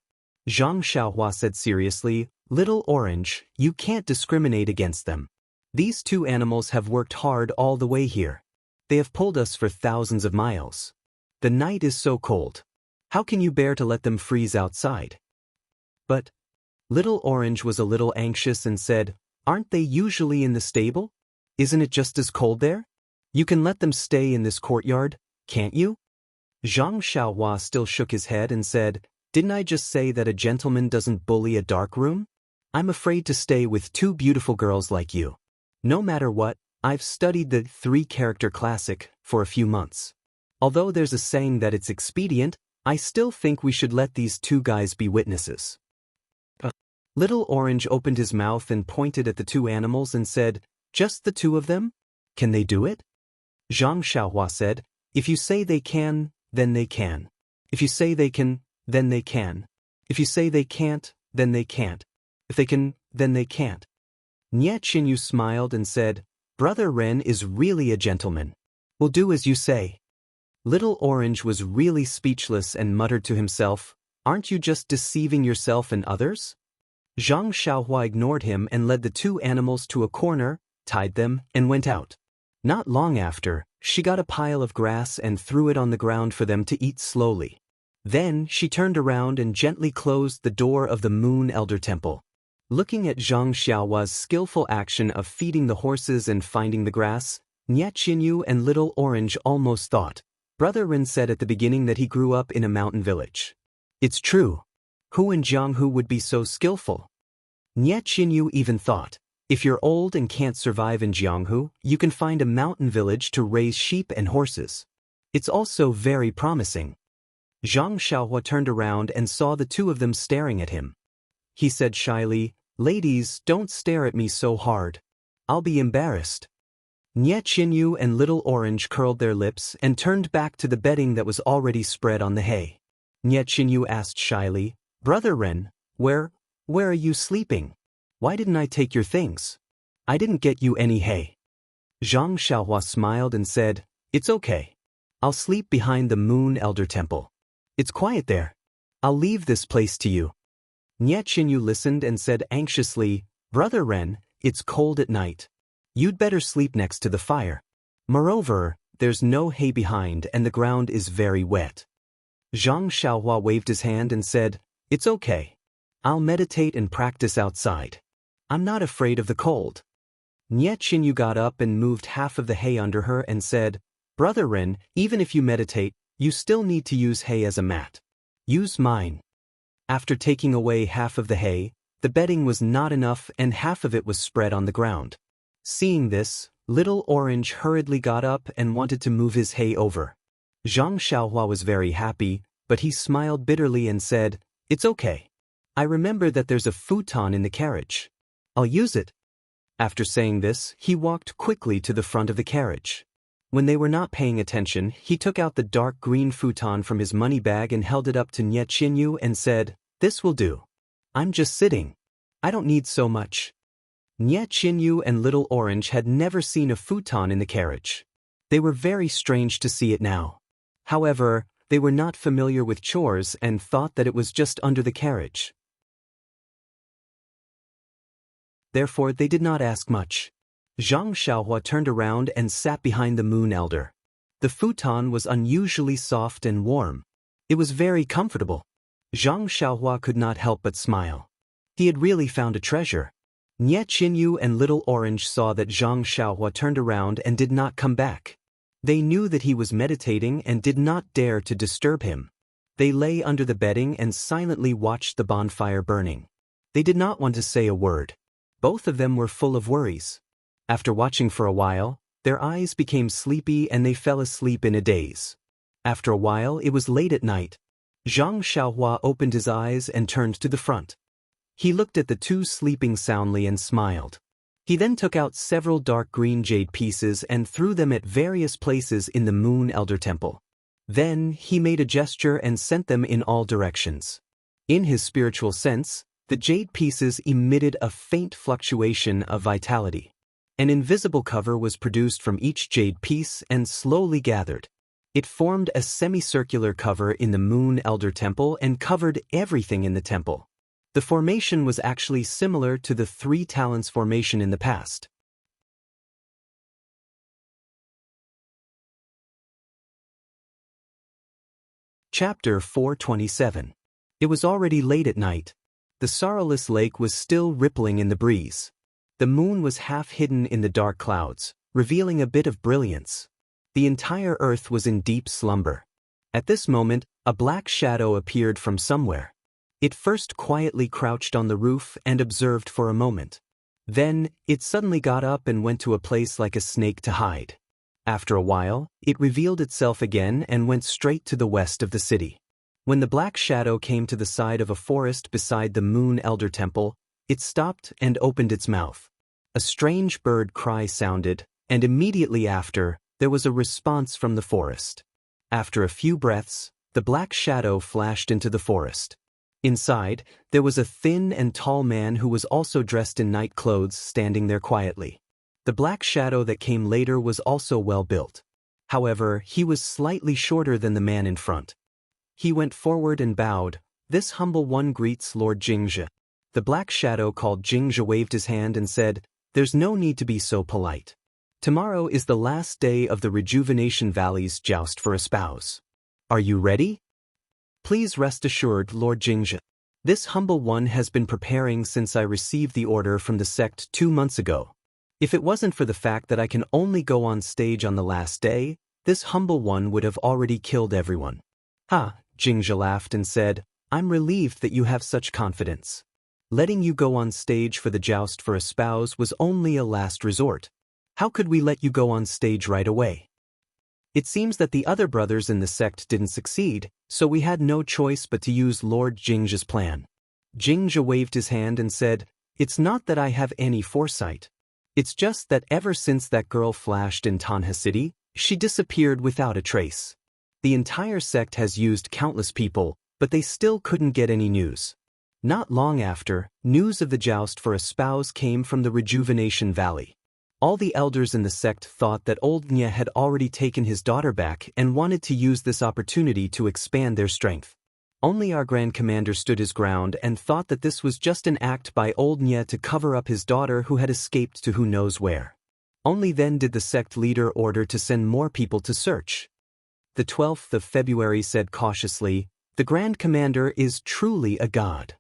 Zhang Xiaohua said seriously, Little Orange, you can't discriminate against them. These two animals have worked hard all the way here. They have pulled us for thousands of miles. The night is so cold. How can you bear to let them freeze outside? But Little Orange was a little anxious and said, Aren't they usually in the stable? Isn't it just as cold there? You can let them stay in this courtyard, can't you? Zhang Xiaohua still shook his head and said, Didn't I just say that a gentleman doesn't bully a dark room? I'm afraid to stay with two beautiful girls like you. No matter what, I've studied the 3-character classic for a few months. Although there's a saying that it's expedient, I still think we should let these two guys be witnesses. Little Orange opened his mouth and pointed at the two animals and said, Just the two of them? Can they do it? Zhang Xiaohua said, If you say they can, then they can. If you say they can, then they can. If you say they can't, then they can't. If they can, then they can't. Nye Chinyu smiled and said, Brother Ren is really a gentleman. We'll do as you say. Little Orange was really speechless and muttered to himself, Aren't you just deceiving yourself and others? Zhang Xiaohua ignored him and led the two animals to a corner, tied them, and went out. Not long after, she got a pile of grass and threw it on the ground for them to eat slowly. Then she turned around and gently closed the door of the Moon Elder Temple. Looking at Zhang Xiaohua's skillful action of feeding the horses and finding the grass, Nye Chinyu and Little Orange almost thought, Brother Ren said at the beginning that he grew up in a mountain village. It's true. Who in Jianghu would be so skillful? Nye Chinyu even thought, if you're old and can't survive in Jianghu, you can find a mountain village to raise sheep and horses. It's also very promising. Zhang Xiaohua turned around and saw the two of them staring at him. He said shyly, Ladies, don't stare at me so hard. I'll be embarrassed. Nye Chinyu and Little Orange curled their lips and turned back to the bedding that was already spread on the hay. Nye Chinyu asked shyly, Brother Ren, where are you sleeping? Why didn't I take your things? I didn't get you any hay. Zhang Xiaohua smiled and said, It's okay. I'll sleep behind the Moon Elder Temple. It's quiet there. I'll leave this place to you. Nye Chinyu listened and said anxiously, Brother Ren, it's cold at night. You'd better sleep next to the fire. Moreover, there's no hay behind and the ground is very wet. Zhang Xiaohua waved his hand and said, "It's okay. I'll meditate and practice outside. I'm not afraid of the cold." Nie Qinyu got up and moved half of the hay under her and said, "Brother Ren, even if you meditate, you still need to use hay as a mat. Use mine." After taking away half of the hay, the bedding was not enough and half of it was spread on the ground. Seeing this, Little Orange hurriedly got up and wanted to move his hay over. Zhang Xiaohua was very happy, but he smiled bitterly and said, "It's okay. I remember that there's a futon in the carriage. I'll use it." After saying this, he walked quickly to the front of the carriage. When they were not paying attention, he took out the dark green futon from his money bag and held it up to Nie Qinyu and said, "This will do. I'm just sitting. I don't need so much." Nie Qinyu and Little Orange had never seen a futon in the carriage. They were very strange to see it now. However, they were not familiar with chores and thought that it was just under the carriage. Therefore, they did not ask much. Zhang Xiaohua turned around and sat behind the Moon Elder. The futon was unusually soft and warm. It was very comfortable. Zhang Xiaohua could not help but smile. He had really found a treasure. Nie Qinyu and Little Orange saw that Zhang Xiaohua turned around and did not come back. They knew that he was meditating and did not dare to disturb him. They lay under the bedding and silently watched the bonfire burning. They did not want to say a word. Both of them were full of worries. After watching for a while, their eyes became sleepy and they fell asleep in a daze. After a while, it was late at night. Zhang Xiaohua opened his eyes and turned to the front. He looked at the two sleeping soundly and smiled. He then took out several dark green jade pieces and threw them at various places in the Moon Elder Temple. Then, he made a gesture and sent them in all directions. In his spiritual sense, the jade pieces emitted a faint fluctuation of vitality. An invisible cover was produced from each jade piece and slowly gathered. It formed a semicircular cover in the Moon Elder Temple and covered everything in the temple. The formation was actually similar to the Three Talents formation in the past. Chapter 427. It was already late at night. The sorrowless lake was still rippling in the breeze. The moon was half hidden in the dark clouds, revealing a bit of brilliance. The entire earth was in deep slumber. At this moment, a black shadow appeared from somewhere. It first quietly crouched on the roof and observed for a moment. Then, it suddenly got up and went to a place like a snake to hide. After a while, it revealed itself again and went straight to the west of the city. When the black shadow came to the side of a forest beside the Moon Elder Temple, it stopped and opened its mouth. A strange bird cry sounded, and immediately after, there was a response from the forest. After a few breaths, the black shadow flashed into the forest. Inside, there was a thin and tall man who was also dressed in night clothes standing there quietly. The black shadow that came later was also well built. However, he was slightly shorter than the man in front. He went forward and bowed. "This humble one greets Lord Jingzhe." The black shadow called Jingzhe waved his hand and said, "There's no need to be so polite. Tomorrow is the last day of the Rejuvenation Valley's joust for a spouse. Are you ready? Please rest assured, Lord Jingzhe. This humble one has been preparing since I received the order from the sect 2 months ago. If it wasn't for the fact that I can only go on stage on the last day, this humble one would have already killed everyone." "Ha," Jingzhe laughed and said, "I'm relieved that you have such confidence. Letting you go on stage for the joust for a spouse was only a last resort. How could we let you go on stage right away? It seems that the other brothers in the sect didn't succeed, so we had no choice but to use Lord Jingzhe's plan." Jingzhe waved his hand and said, "It's not that I have any foresight. It's just that ever since that girl flashed in Tanha City, she disappeared without a trace. The entire sect has used countless people, but they still couldn't get any news. Not long after, news of the joust for a spouse came from the Rejuvenation Valley. All the elders in the sect thought that old Nye had already taken his daughter back and wanted to use this opportunity to expand their strength. Only our Grand Commander stood his ground and thought that this was just an act by old Nye to cover up his daughter who had escaped to who knows where. Only then did the sect leader order to send more people to search. The 12th of February said cautiously, "The Grand Commander is truly a god."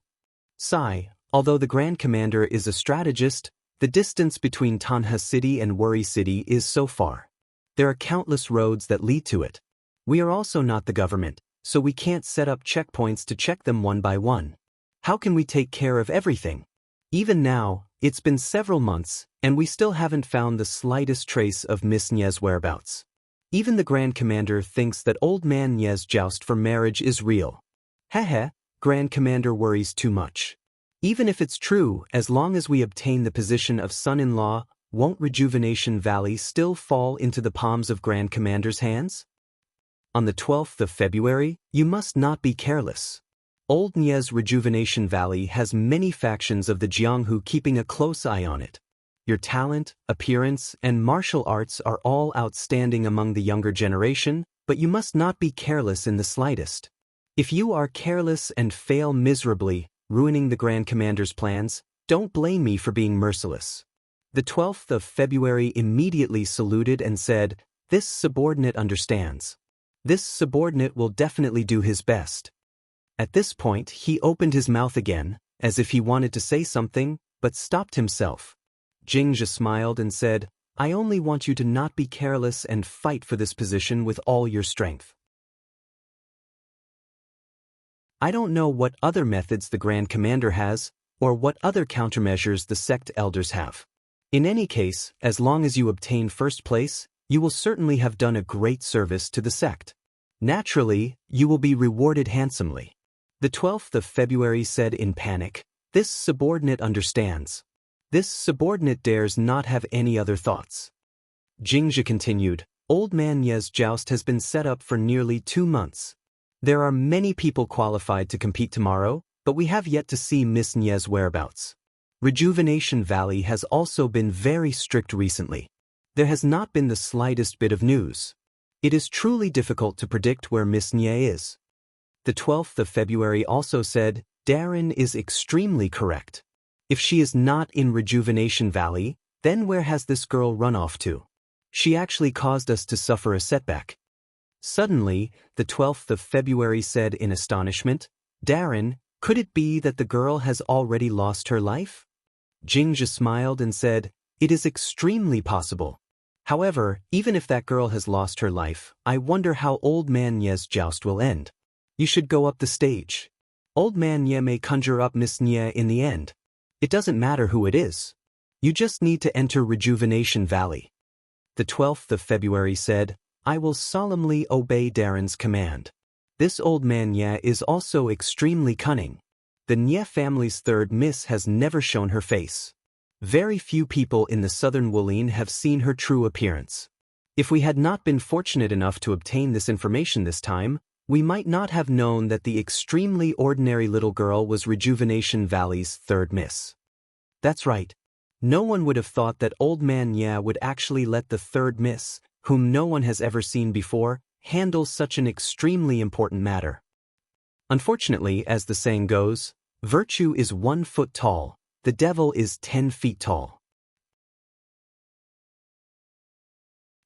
Sigh, although the Grand Commander is a strategist, the distance between Tanha City and Worry City is so far. There are countless roads that lead to it. We are also not the government, so we can't set up checkpoints to check them one by one. How can we take care of everything? Even now, it's been several months, and we still haven't found the slightest trace of Miss Nie's whereabouts. Even the Grand Commander thinks that Old Man Nie's joust for marriage is real. Heh, Grand Commander worries too much. Even if it's true, as long as we obtain the position of son-in-law, won't Rejuvenation Valley still fall into the palms of Grand Commander's hands? On the 12th of February, you must not be careless. Old Nie's Rejuvenation Valley has many factions of the Jianghu keeping a close eye on it. Your talent, appearance, and martial arts are all outstanding among the younger generation, but you must not be careless in the slightest. If you are careless and fail miserably, ruining the Grand Commander's plans, don't blame me for being merciless. The 12th of February immediately saluted and said, "This subordinate understands. This subordinate will definitely do his best." At this point, he opened his mouth again, as if he wanted to say something, but stopped himself. Jingzhi smiled and said, "I only want you to not be careless and fight for this position with all your strength." I don't know what other methods the Grand Commander has, or what other countermeasures the sect elders have. In any case, as long as you obtain first place, you will certainly have done a great service to the sect. Naturally, you will be rewarded handsomely. The 12th of February said in panic, "This subordinate understands. This subordinate dares not have any other thoughts." Jingzhi continued, "Old Man Nie's joust has been set up for nearly 2 months. There are many people qualified to compete tomorrow, but we have yet to see Miss Nie's whereabouts. Rejuvenation Valley has also been very strict recently. There has not been the slightest bit of news. It is truly difficult to predict where Miss Nie is." The 12th of February also said, "Darren is extremely correct. If she is not in Rejuvenation Valley, then where has this girl run off to? She actually caused us to suffer a setback." Suddenly, the 12th of February said in astonishment, "Darren, could it be that the girl has already lost her life?" Jingzhi smiled and said, "It is extremely possible. However, even if that girl has lost her life, I wonder how Old Man Nie's joust will end. You should go up the stage. Old Man Nie may conjure up Miss Nie in the end. It doesn't matter who it is. You just need to enter Rejuvenation Valley." The 12th of February said, "I will solemnly obey Darren's command. This Old Man Nie is also extremely cunning. The Nie family's third miss has never shown her face. Very few people in the southern Wolin have seen her true appearance. If we had not been fortunate enough to obtain this information this time, we might not have known that the extremely ordinary little girl was Rejuvenation Valley's third miss." That's right. No one would have thought that Old Man Nie would actually let the third miss, whom no one has ever seen before, handle such an extremely important matter. Unfortunately, as the saying goes, virtue is 1 foot tall, the devil is 10 feet tall.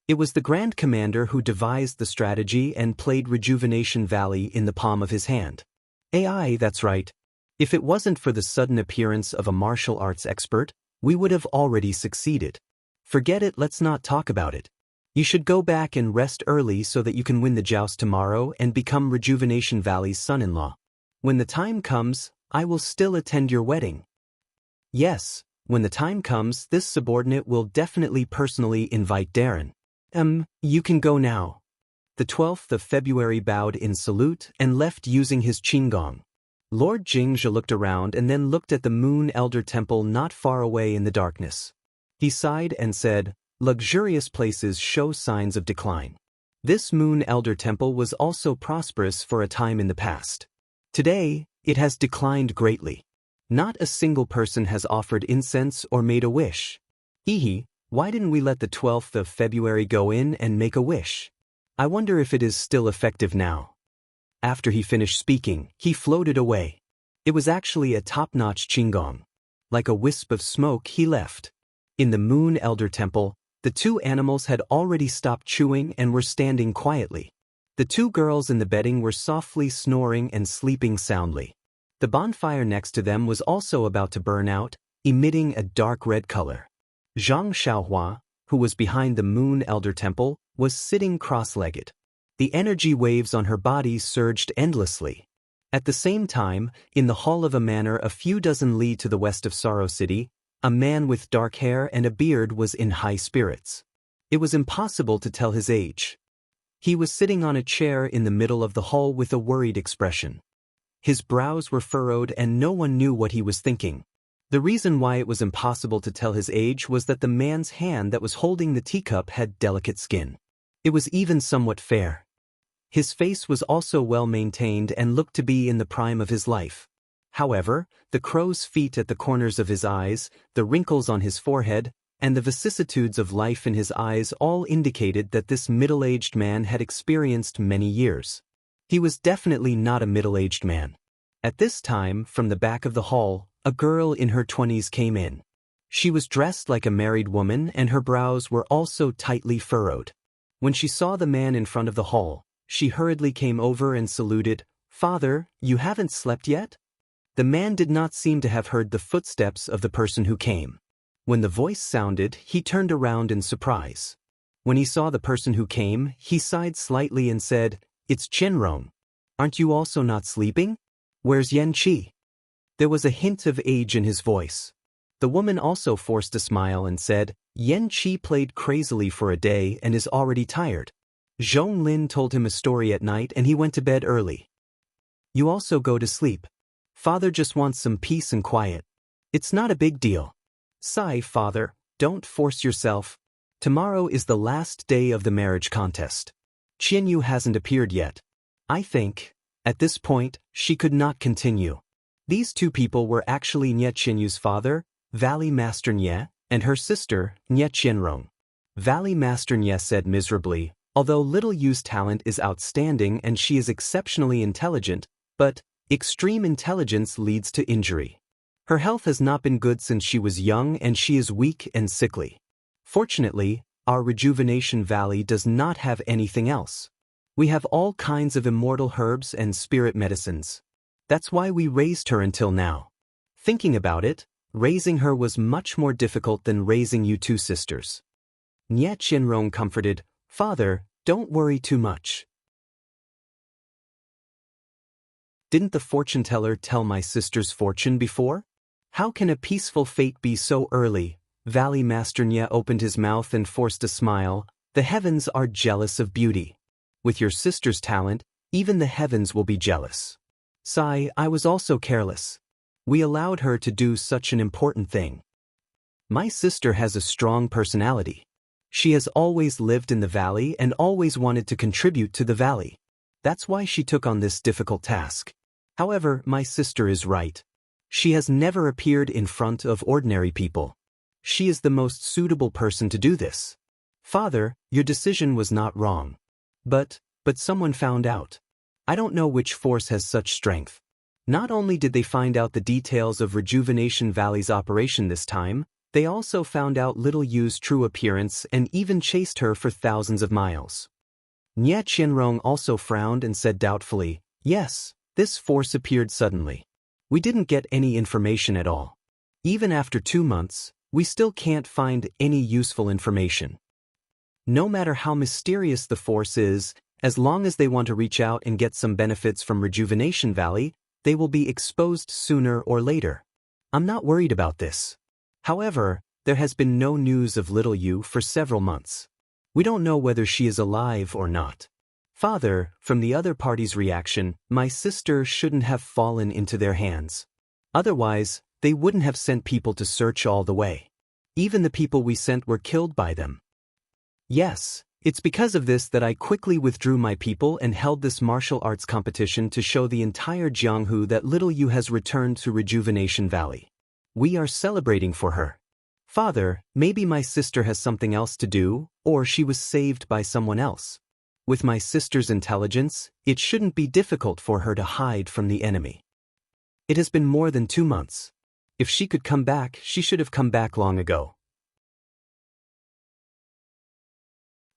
It was the Grand Commander who devised the strategy and played Rejuvenation Valley in the palm of his hand. AI, that's right. If it wasn't for the sudden appearance of a martial arts expert, we would have already succeeded. Forget it, let's not talk about it. You should go back and rest early so that you can win the joust tomorrow and become Rejuvenation Valley's son-in-law. When the time comes, I will still attend your wedding. Yes, when the time comes, this subordinate will definitely personally invite Darren. You can go now." The 12th of February bowed in salute and left using his qinggong. Lord Jingzhi looked around and then looked at the Moon Elder Temple not far away in the darkness. He sighed and said, "Luxurious places show signs of decline. This Moon Elder Temple was also prosperous for a time in the past. Today, it has declined greatly. Not a single person has offered incense or made a wish. Hehe. Why didn't we let the 12th of February go in and make a wish? I wonder if it is still effective now." After he finished speaking, he floated away. It was actually a top-notch qinggong. Like a wisp of smoke, he left. In the Moon Elder Temple, The two animals had already stopped chewing and were standing quietly. The two girls in the bedding were softly snoring and sleeping soundly. The bonfire next to them was also about to burn out, emitting a dark red color. Zhang Xiaohua, who was behind the Moon Elder Temple, was sitting cross-legged. The energy waves on her body surged endlessly. At the same time, in the hall of a manor a few dozen li to the west of Sorrow City, a man with dark hair and a beard was in high spirits. It was impossible to tell his age. He was sitting on a chair in the middle of the hall with a worried expression. His brows were furrowed and no one knew what he was thinking. The reason why it was impossible to tell his age was that the man's hand that was holding the teacup had delicate skin. It was even somewhat fair. His face was also well maintained and looked to be in the prime of his life. However, the crow's feet at the corners of his eyes, the wrinkles on his forehead, and the vicissitudes of life in his eyes all indicated that this middle-aged man had experienced many years. He was definitely not a middle-aged man. At this time, from the back of the hall, a girl in her 20s came in. She was dressed like a married woman and her brows were also tightly furrowed. When she saw the man in front of the hall, she hurriedly came over and saluted, "Father, you haven't slept yet?" The man did not seem to have heard the footsteps of the person who came. When the voice sounded, he turned around in surprise. When he saw the person who came, he sighed slightly and said, "It's Chenrong. Aren't you also not sleeping? Where's Yan Qi?" There was a hint of age in his voice. The woman also forced a smile and said, "Yan Qi played crazily for a day and is already tired. Zhong Lin told him a story at night and he went to bed early. You also go to sleep. Father just wants some peace and quiet. It's not a big deal. Sigh, father, don't force yourself. Tomorrow is the last day of the marriage contest. Qianyu hasn't appeared yet." I think, at this point, she could not continue. These two people were actually Nie Qianyu's father, Valley Master Nie, and her sister, Nie Qianrong. Valley Master Nie said miserably, although Little Yu's talent is outstanding and she is exceptionally intelligent, but extreme intelligence leads to injury. Her health has not been good since she was young and she is weak and sickly. Fortunately, our Rejuvenation Valley does not have anything else. We have all kinds of immortal herbs and spirit medicines. That's why we raised her until now. Thinking about it, raising her was much more difficult than raising you two sisters. Nie Qianrong comforted, "Father, don't worry too much. Didn't the fortune teller tell my sister's fortune before? How can a peaceful fate be so early?" Valley Master Nie opened his mouth and forced a smile. "The heavens are jealous of beauty. With your sister's talent, even the heavens will be jealous. Sigh, I was also careless. We allowed her to do such an important thing. My sister has a strong personality. She has always lived in the valley and always wanted to contribute to the valley. That's why she took on this difficult task. However, my sister is right. She has never appeared in front of ordinary people. She is the most suitable person to do this. Father, your decision was not wrong. But someone found out. I don't know which force has such strength. Not only did they find out the details of Rejuvenation Valley's operation this time, they also found out Little Yu's true appearance and even chased her for thousands of miles." Nie Qianrong also frowned and said doubtfully, "Yes, this force appeared suddenly. We didn't get any information at all. Even after 2 months, we still can't find any useful information. No matter how mysterious the force is, as long as they want to reach out and get some benefits from Rejuvenation Valley, they will be exposed sooner or later. I'm not worried about this. However, there has been no news of Little Yu for several months. We don't know whether she is alive or not. Father, from the other party's reaction, my sister shouldn't have fallen into their hands. Otherwise, they wouldn't have sent people to search all the way. Even the people we sent were killed by them. Yes, it's because of this that I quickly withdrew my people and held this martial arts competition to show the entire Jianghu that Little Yu has returned to Rejuvenation Valley. We are celebrating for her. Father, maybe my sister has something else to do, or she was saved by someone else. With my sister's intelligence, it shouldn't be difficult for her to hide from the enemy. It has been more than 2 months. If she could come back, she should have come back long ago.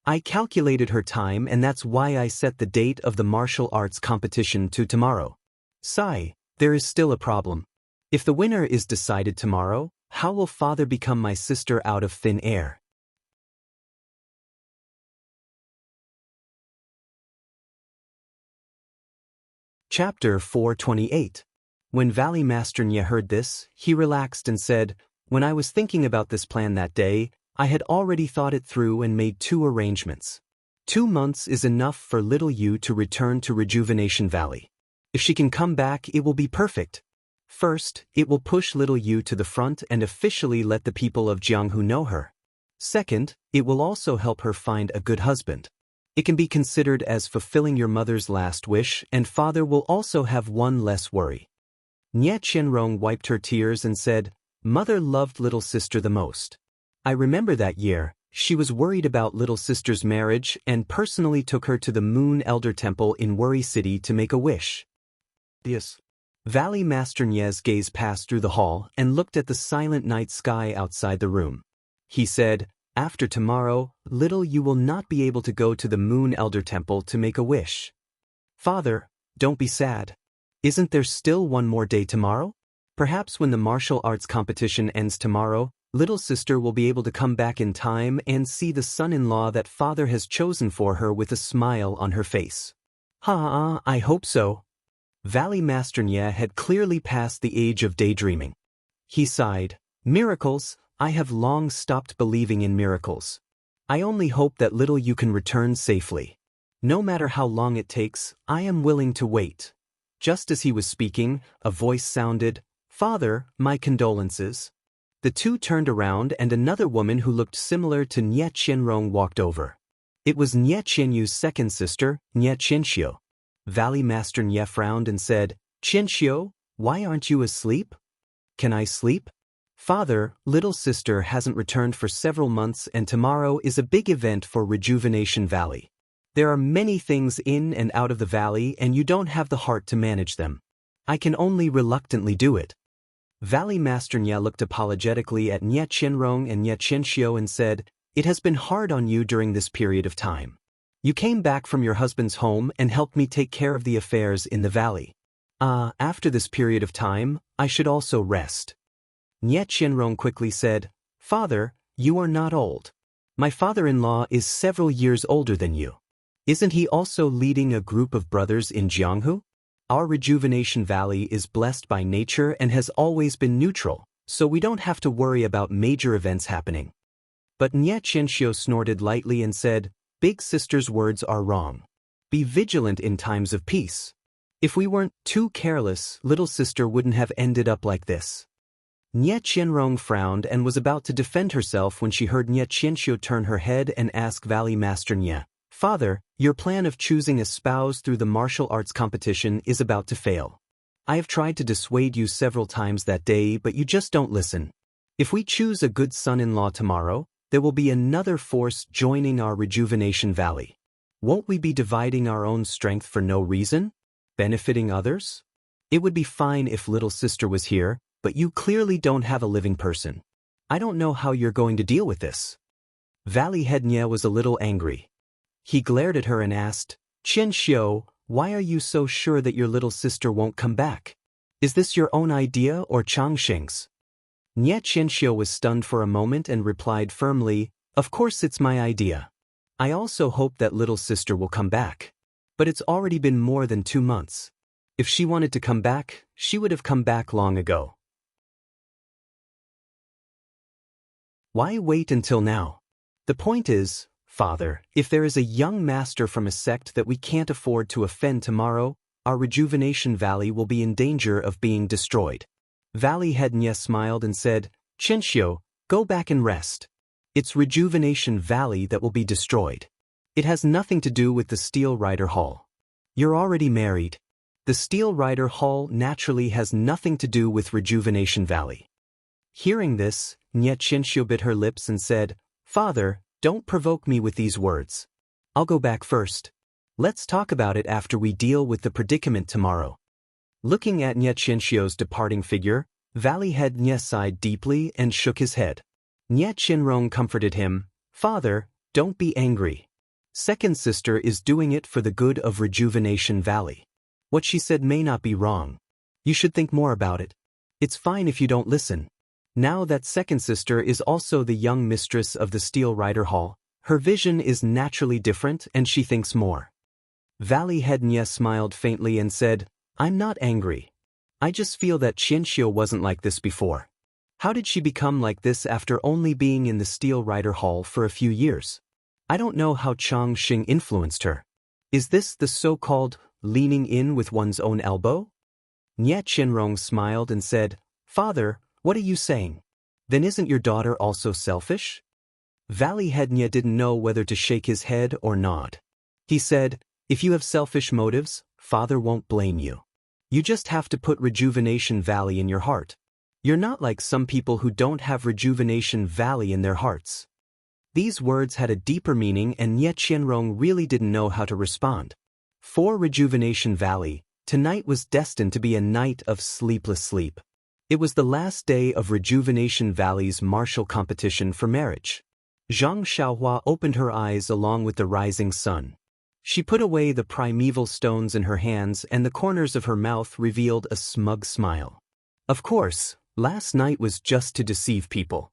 I calculated her time and that's why I set the date of the martial arts competition to tomorrow. Sigh, there is still a problem. If the winner is decided tomorrow, how will father become my sister out of thin air? Chapter 428. When Valley Master Nye heard this, he relaxed and said, "When I was thinking about this plan that day, I had already thought it through and made 2 arrangements. 2 months is enough for little Yu to return to Rejuvenation Valley. If she can come back, it will be perfect. First, it will push little Yu to the front and officially let the people of Jianghu know her. Second, it will also help her find a good husband. It can be considered as fulfilling your mother's last wish, and father will also have one less worry." Nye Qianrong wiped her tears and said, "Mother loved little sister the most. I remember that year, she was worried about little sister's marriage and personally took her to the Moon Elder Temple in Worry City to make a wish." Yes. Valley Master Nye's gaze passed through the hall and looked at the silent night sky outside the room. He said, "After tomorrow, little you will not be able to go to the Moon Elder Temple to make a wish. Father, don't be sad. Isn't there still one more day tomorrow? Perhaps when the martial arts competition ends tomorrow, little sister will be able to come back in time and see the son-in-law that father has chosen for her with a smile on her face." "Ha, I hope so." Valley Master Nye had clearly passed the age of daydreaming. He sighed, "Miracles, I have long stopped believing in miracles. I only hope that little you can return safely. No matter how long it takes, I am willing to wait." Just as he was speaking, a voice sounded, "Father, my condolences." The two turned around and another woman who looked similar to Nye Qianrong walked over. It was Nye Qianyu's second sister, Nye Qianxiu. Valley Master Nye frowned and said, "Qianxiu, why aren't you asleep?" "Can I sleep?" "Father, little sister hasn't returned for several months and tomorrow is a big event for Rejuvenation Valley. There are many things in and out of the valley and you don't have the heart to manage them. I can only reluctantly do it." Valley Master Nye looked apologetically at Nye Qianrong and Nye Qianxiu and said, "It has been hard on you during this period of time. You came back from your husband's home and helped me take care of the affairs in the valley. After this period of time, I should also rest." Nye Qianrong quickly said, "Father, you are not old. My father-in-law is several years older than you. Isn't he also leading a group of brothers in Jianghu? Our Rejuvenation Valley is blessed by nature and has always been neutral, so we don't have to worry about major events happening." But Nye Qianxiu snorted lightly and said, "Big sister's words are wrong. Be vigilant in times of peace. If we weren't too careless, little sister wouldn't have ended up like this." Nye Qianrong frowned and was about to defend herself when she heard Nye Qianxiu turn her head and ask Valley Master Nye, "Father, your plan of choosing a spouse through the martial arts competition is about to fail. I have tried to dissuade you several times that day, but you just don't listen. If we choose a good son-in-law tomorrow, there will be another force joining our Rejuvenation Valley. Won't we be dividing our own strength for no reason? Benefiting others? It would be fine if little sister was here, but you clearly don't have a living person. I don't know how you're going to deal with this." Valley Head Nye was a little angry. He glared at her and asked, "Qianxiu, why are you so sure that your little sister won't come back? Is this your own idea or Changsheng's?" Nye Qianxiu was stunned for a moment and replied firmly, "Of course it's my idea. I also hope that little sister will come back. But it's already been more than 2 months. If she wanted to come back, she would have come back long ago. Why wait until now? The point is, Father, if there is a young master from a sect that we can't afford to offend tomorrow, our Rejuvenation Valley will be in danger of being destroyed." Valley Head Nye smiled and said, "Qianxiu, go back and rest. It's Rejuvenation Valley that will be destroyed. It has nothing to do with the Steel Rider Hall. You're already married. The Steel Rider Hall naturally has nothing to do with Rejuvenation Valley." Hearing this, Nye Qianxiu bit her lips and said, "Father, don't provoke me with these words. I'll go back first. Let's talk about it after we deal with the predicament tomorrow." Looking at Nye Qianxiu's departing figure, Valley Head Nye sighed deeply and shook his head. Nye Qianrong comforted him, "Father, don't be angry. Second sister is doing it for the good of Rejuvenation Valley. What she said may not be wrong. You should think more about it. It's fine if you don't listen. Now that second sister is also the young mistress of the Steel Rider Hall, her vision is naturally different and she thinks more. Valley Head Nya smiled faintly and said, I'm not angry. I just feel that Qianxiu wasn't like this before. How did she become like this after only being in the Steel Rider Hall for a few years? I don't know how Chang Xing influenced her. Is this the so-called leaning in with one's own elbow? Nya Qinrong smiled and said, Father, what are you saying? Then isn't your daughter also selfish? Valley Head Nya didn't know whether to shake his head or nod. He said, if you have selfish motives, Father won't blame you. You just have to put Rejuvenation Valley in your heart. You're not like some people who don't have Rejuvenation Valley in their hearts. These words had a deeper meaning and Nye Qianrong really didn't know how to respond. For Rejuvenation Valley, tonight was destined to be a night of sleepless sleep. It was the last day of Rejuvenation Valley's martial competition for marriage. Zhang Xiaohua opened her eyes along with the rising sun. She put away the primeval stones in her hands and the corners of her mouth revealed a smug smile. Of course, last night was just to deceive people.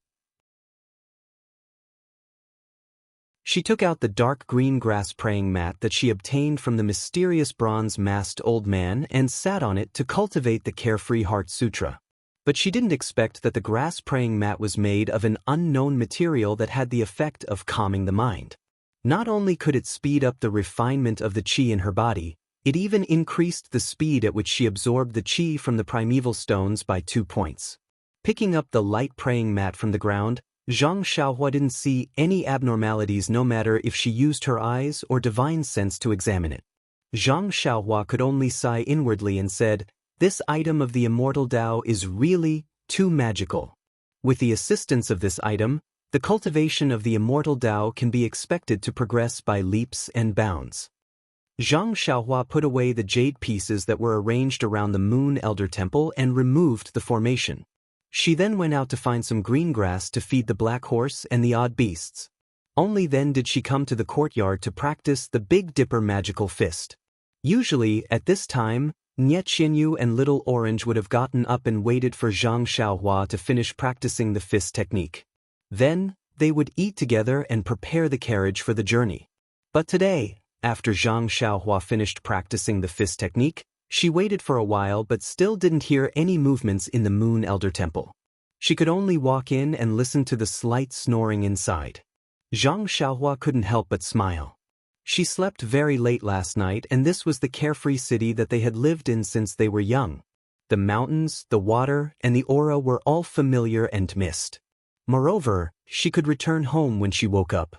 She took out the dark green grass praying mat that she obtained from the mysterious bronze-masked old man and sat on it to cultivate the Carefree Heart Sutra. But she didn't expect that the grass praying mat was made of an unknown material that had the effect of calming the mind. Not only could it speed up the refinement of the qi in her body, it even increased the speed at which she absorbed the qi from the primeval stones by 2 points. Picking up the light praying mat from the ground, Zhang Xiaohua didn't see any abnormalities no matter if she used her eyes or divine sense to examine it. Zhang Xiaohua could only sigh inwardly and said, this item of the immortal Tao is really too magical. With the assistance of this item, the cultivation of the immortal Tao can be expected to progress by leaps and bounds. Zhang Xiaohua put away the jade pieces that were arranged around the Moon Elder Temple and removed the formation. She then went out to find some green grass to feed the black horse and the odd beasts. Only then did she come to the courtyard to practice the Big Dipper magical fist. Usually, at this time, Nye Qianyu and Little Orange would have gotten up and waited for Zhang Xiaohua to finish practicing the fist technique. Then, they would eat together and prepare the carriage for the journey. But today, after Zhang Xiaohua finished practicing the fist technique, she waited for a while but still didn't hear any movements in the Moon Elder Temple. She could only walk in and listen to the slight snoring inside. Zhang Xiaohua couldn't help but smile. She slept very late last night and this was the carefree city that they had lived in since they were young. The mountains, the water, and the aura were all familiar and missed. Moreover, she could return home when she woke up.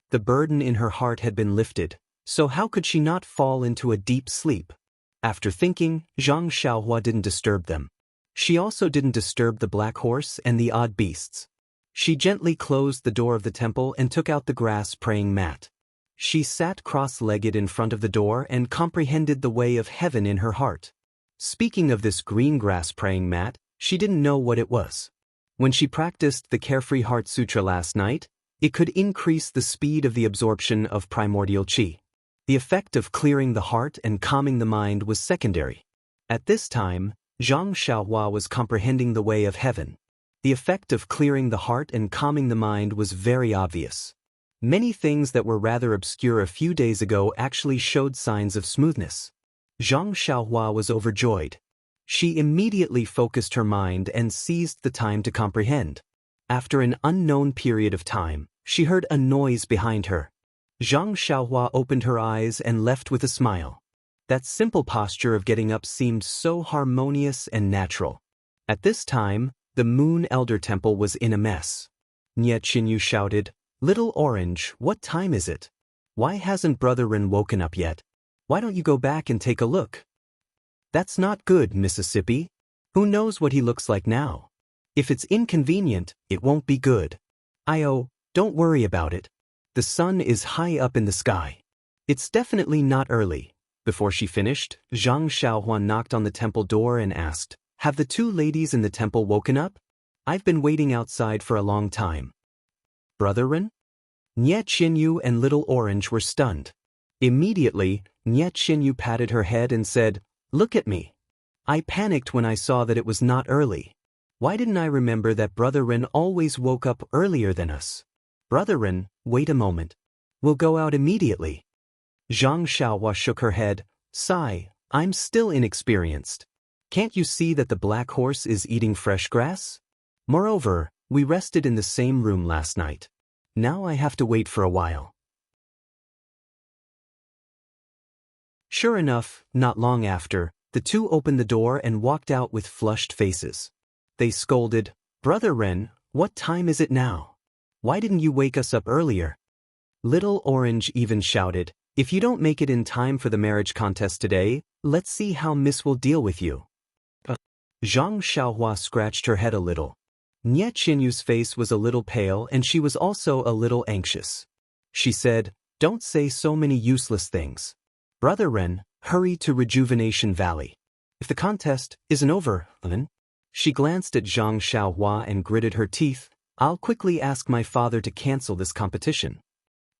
The burden in her heart had been lifted, so how could she not fall into a deep sleep? After thinking, Zhang Xiaohua didn't disturb them. She also didn't disturb the black horse and the odd beasts. She gently closed the door of the temple and took out the grass praying mat. She sat cross-legged in front of the door and comprehended the way of heaven in her heart. Speaking of this green grass praying mat, she didn't know what it was. When she practiced the Carefree Heart Sutra last night, it could increase the speed of the absorption of primordial qi. The effect of clearing the heart and calming the mind was secondary. At this time, Zhang Xiaohua was comprehending the way of heaven. The effect of clearing the heart and calming the mind was very obvious. Many things that were rather obscure a few days ago actually showed signs of smoothness. Zhang Xiaohua was overjoyed. She immediately focused her mind and seized the time to comprehend. After an unknown period of time, she heard a noise behind her. Zhang Xiaohua opened her eyes and left with a smile. That simple posture of getting up seemed so harmonious and natural. At this time, the Moon Elder Temple was in a mess. Nye Qinyu shouted, Little Orange, what time is it? Why hasn't Brother Ren woken up yet? Why don't you go back and take a look? That's not good, Mississippi. Who knows what he looks like now? If it's inconvenient, it won't be good. Don't worry about it. The sun is high up in the sky. It's definitely not early. Before she finished, Zhang Xiaohua knocked on the temple door and asked, Have the two ladies in the temple woken up? I've been waiting outside for a long time. Brother Ren? Nie Chinyu and Little Orange were stunned. Immediately, Nie Chinyu patted her head and said, "Look at me. I panicked when I saw that it was not early. Why didn't I remember that Brother Ren always woke up earlier than us? Brother Ren, wait a moment. We'll go out immediately." Zhang Xiaohua shook her head. "Sigh, I'm still inexperienced. Can't you see that the black horse is eating fresh grass? Moreover, we rested in the same room last night. Now I have to wait for a while." Sure enough, not long after, the two opened the door and walked out with flushed faces. They scolded, "Brother Ren, what time is it now? Why didn't you wake us up earlier?" Little Orange even shouted, "If you don't make it in time for the marriage contest today, let's see how Miss will deal with you." Zhang Xiaohua scratched her head a little. Nie Qinyu's face was a little pale and she was also a little anxious. She said, "Don't say so many useless things. Brother Ren, hurry to Rejuvenation Valley. If the contest isn't over, then..." She glanced at Zhang Xiaohua and gritted her teeth. "I'll quickly ask my father to cancel this competition."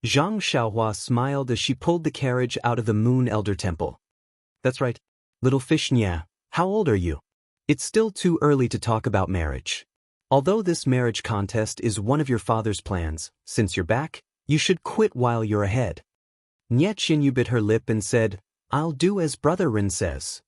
Zhang Xiaohua smiled as she pulled the carriage out of the Moon Elder Temple. "That's right. Little fish Nya, how old are you? It's still too early to talk about marriage. Although this marriage contest is one of your father's plans, since you're back, you should quit while you're ahead." Nie Chinyu bit her lip and said, "I'll do as Brother Ren says."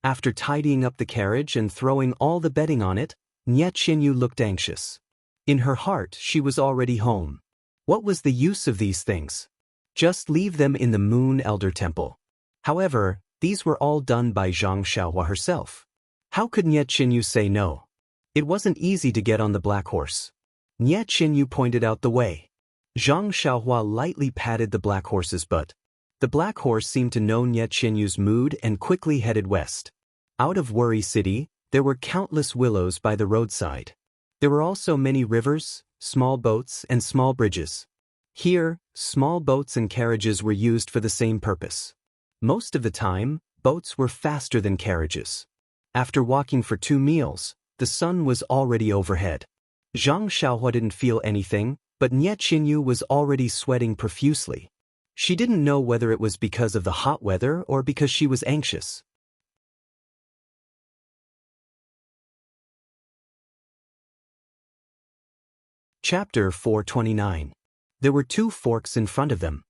After tidying up the carriage and throwing all the bedding on it, Nie Chinyu looked anxious. In her heart, she was already home. What was the use of these things? Just leave them in the Moon Elder Temple. However, these were all done by Zhang Xiaohua herself. How could Nie Chinyu say no? It wasn't easy to get on the black horse. Nie Chinyu pointed out the way. Zhang Xiaohua lightly patted the black horse's butt. The black horse seemed to know Nie Chinyu's mood and quickly headed west. Out of Worry City, there were countless willows by the roadside. There were also many rivers, small boats, and small bridges. Here, small boats and carriages were used for the same purpose. Most of the time, boats were faster than carriages. After walking for 2 meals, the sun was already overhead. Zhang Xiaohua didn't feel anything, but Nie Chinyu was already sweating profusely. She didn't know whether it was because of the hot weather or because she was anxious. Chapter 429. There were 2 forks in front of them.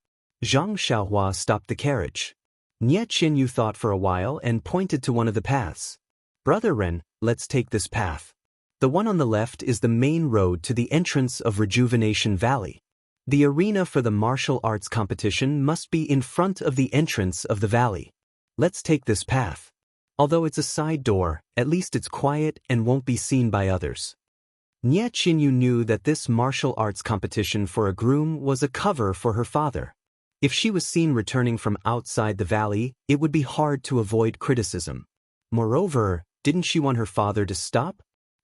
Zhang Xiaohua stopped the carriage. Nie Chinyu thought for a while and pointed to one of the paths. "Brother Ren, let's take this path. The one on the left is the main road to the entrance of Rejuvenation Valley. The arena for the martial arts competition must be in front of the entrance of the valley. Let's take this path. Although it's a side door, at least it's quiet and won't be seen by others." Nie Chinyu knew that this martial arts competition for a groom was a cover for her father. If she was seen returning from outside the valley, it would be hard to avoid criticism. Moreover, didn't she want her father to stop?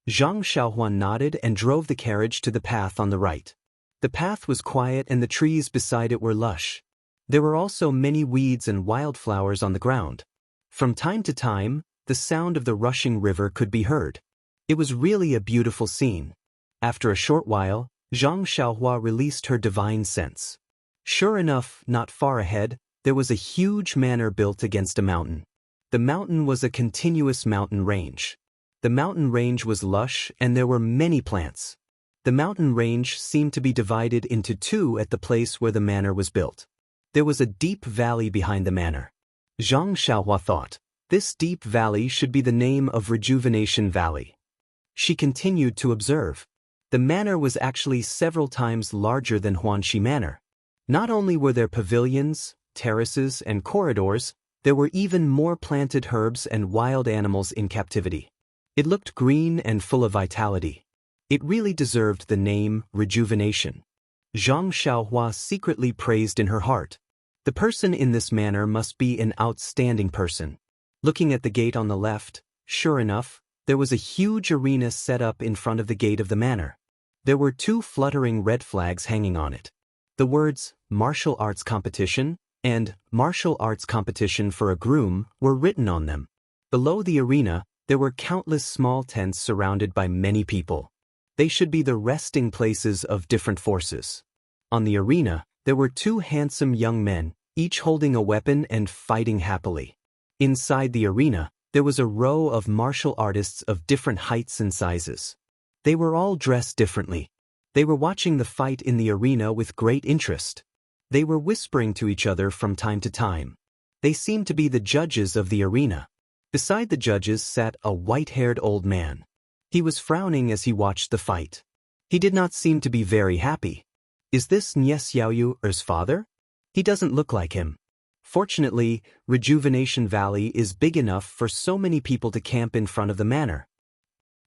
Zhang Xiaohua nodded and drove the carriage to the path on the right. The path was quiet and the trees beside it were lush. There were also many weeds and wildflowers on the ground. From time to time, the sound of the rushing river could be heard. It was really a beautiful scene. After a short while, Zhang Xiaohua released her divine sense. Sure enough, not far ahead, there was a huge manor built against a mountain. The mountain was a continuous mountain range. The mountain range was lush and there were many plants. The mountain range seemed to be divided into 2 at the place where the manor was built. There was a deep valley behind the manor. Zhang Xiaohua thought, this deep valley should be the name of Rejuvenation Valley. She continued to observe. The manor was actually several times larger than Huanxi Manor. Not only were there pavilions, terraces, and corridors, there were even more planted herbs and wild animals in captivity. It looked green and full of vitality. It really deserved the name Rejuvenation. Zhang Xiaohua secretly praised in her heart. The person in this manor must be an outstanding person. Looking at the gate on the left, sure enough, there was a huge arena set up in front of the gate of the manor. There were 2 fluttering red flags hanging on it. The words, "Martial Arts Competition" and "Martial Arts Competition for a Groom" were written on them. Below the arena, there were countless small tents surrounded by many people. They should be the resting places of different forces. On the arena, there were two handsome young men, each holding a weapon and fighting happily. Inside the arena, there was a row of martial artists of different heights and sizes. They were all dressed differently. They were watching the fight in the arena with great interest. They were whispering to each other from time to time. They seemed to be the judges of the arena. Beside the judges sat a white-haired old man. He was frowning as he watched the fight. He did not seem to be very happy. Is this Nye Xiaoyu's father? He doesn't look like him. Fortunately, Rejuvenation Valley is big enough for so many people to camp in front of the manor.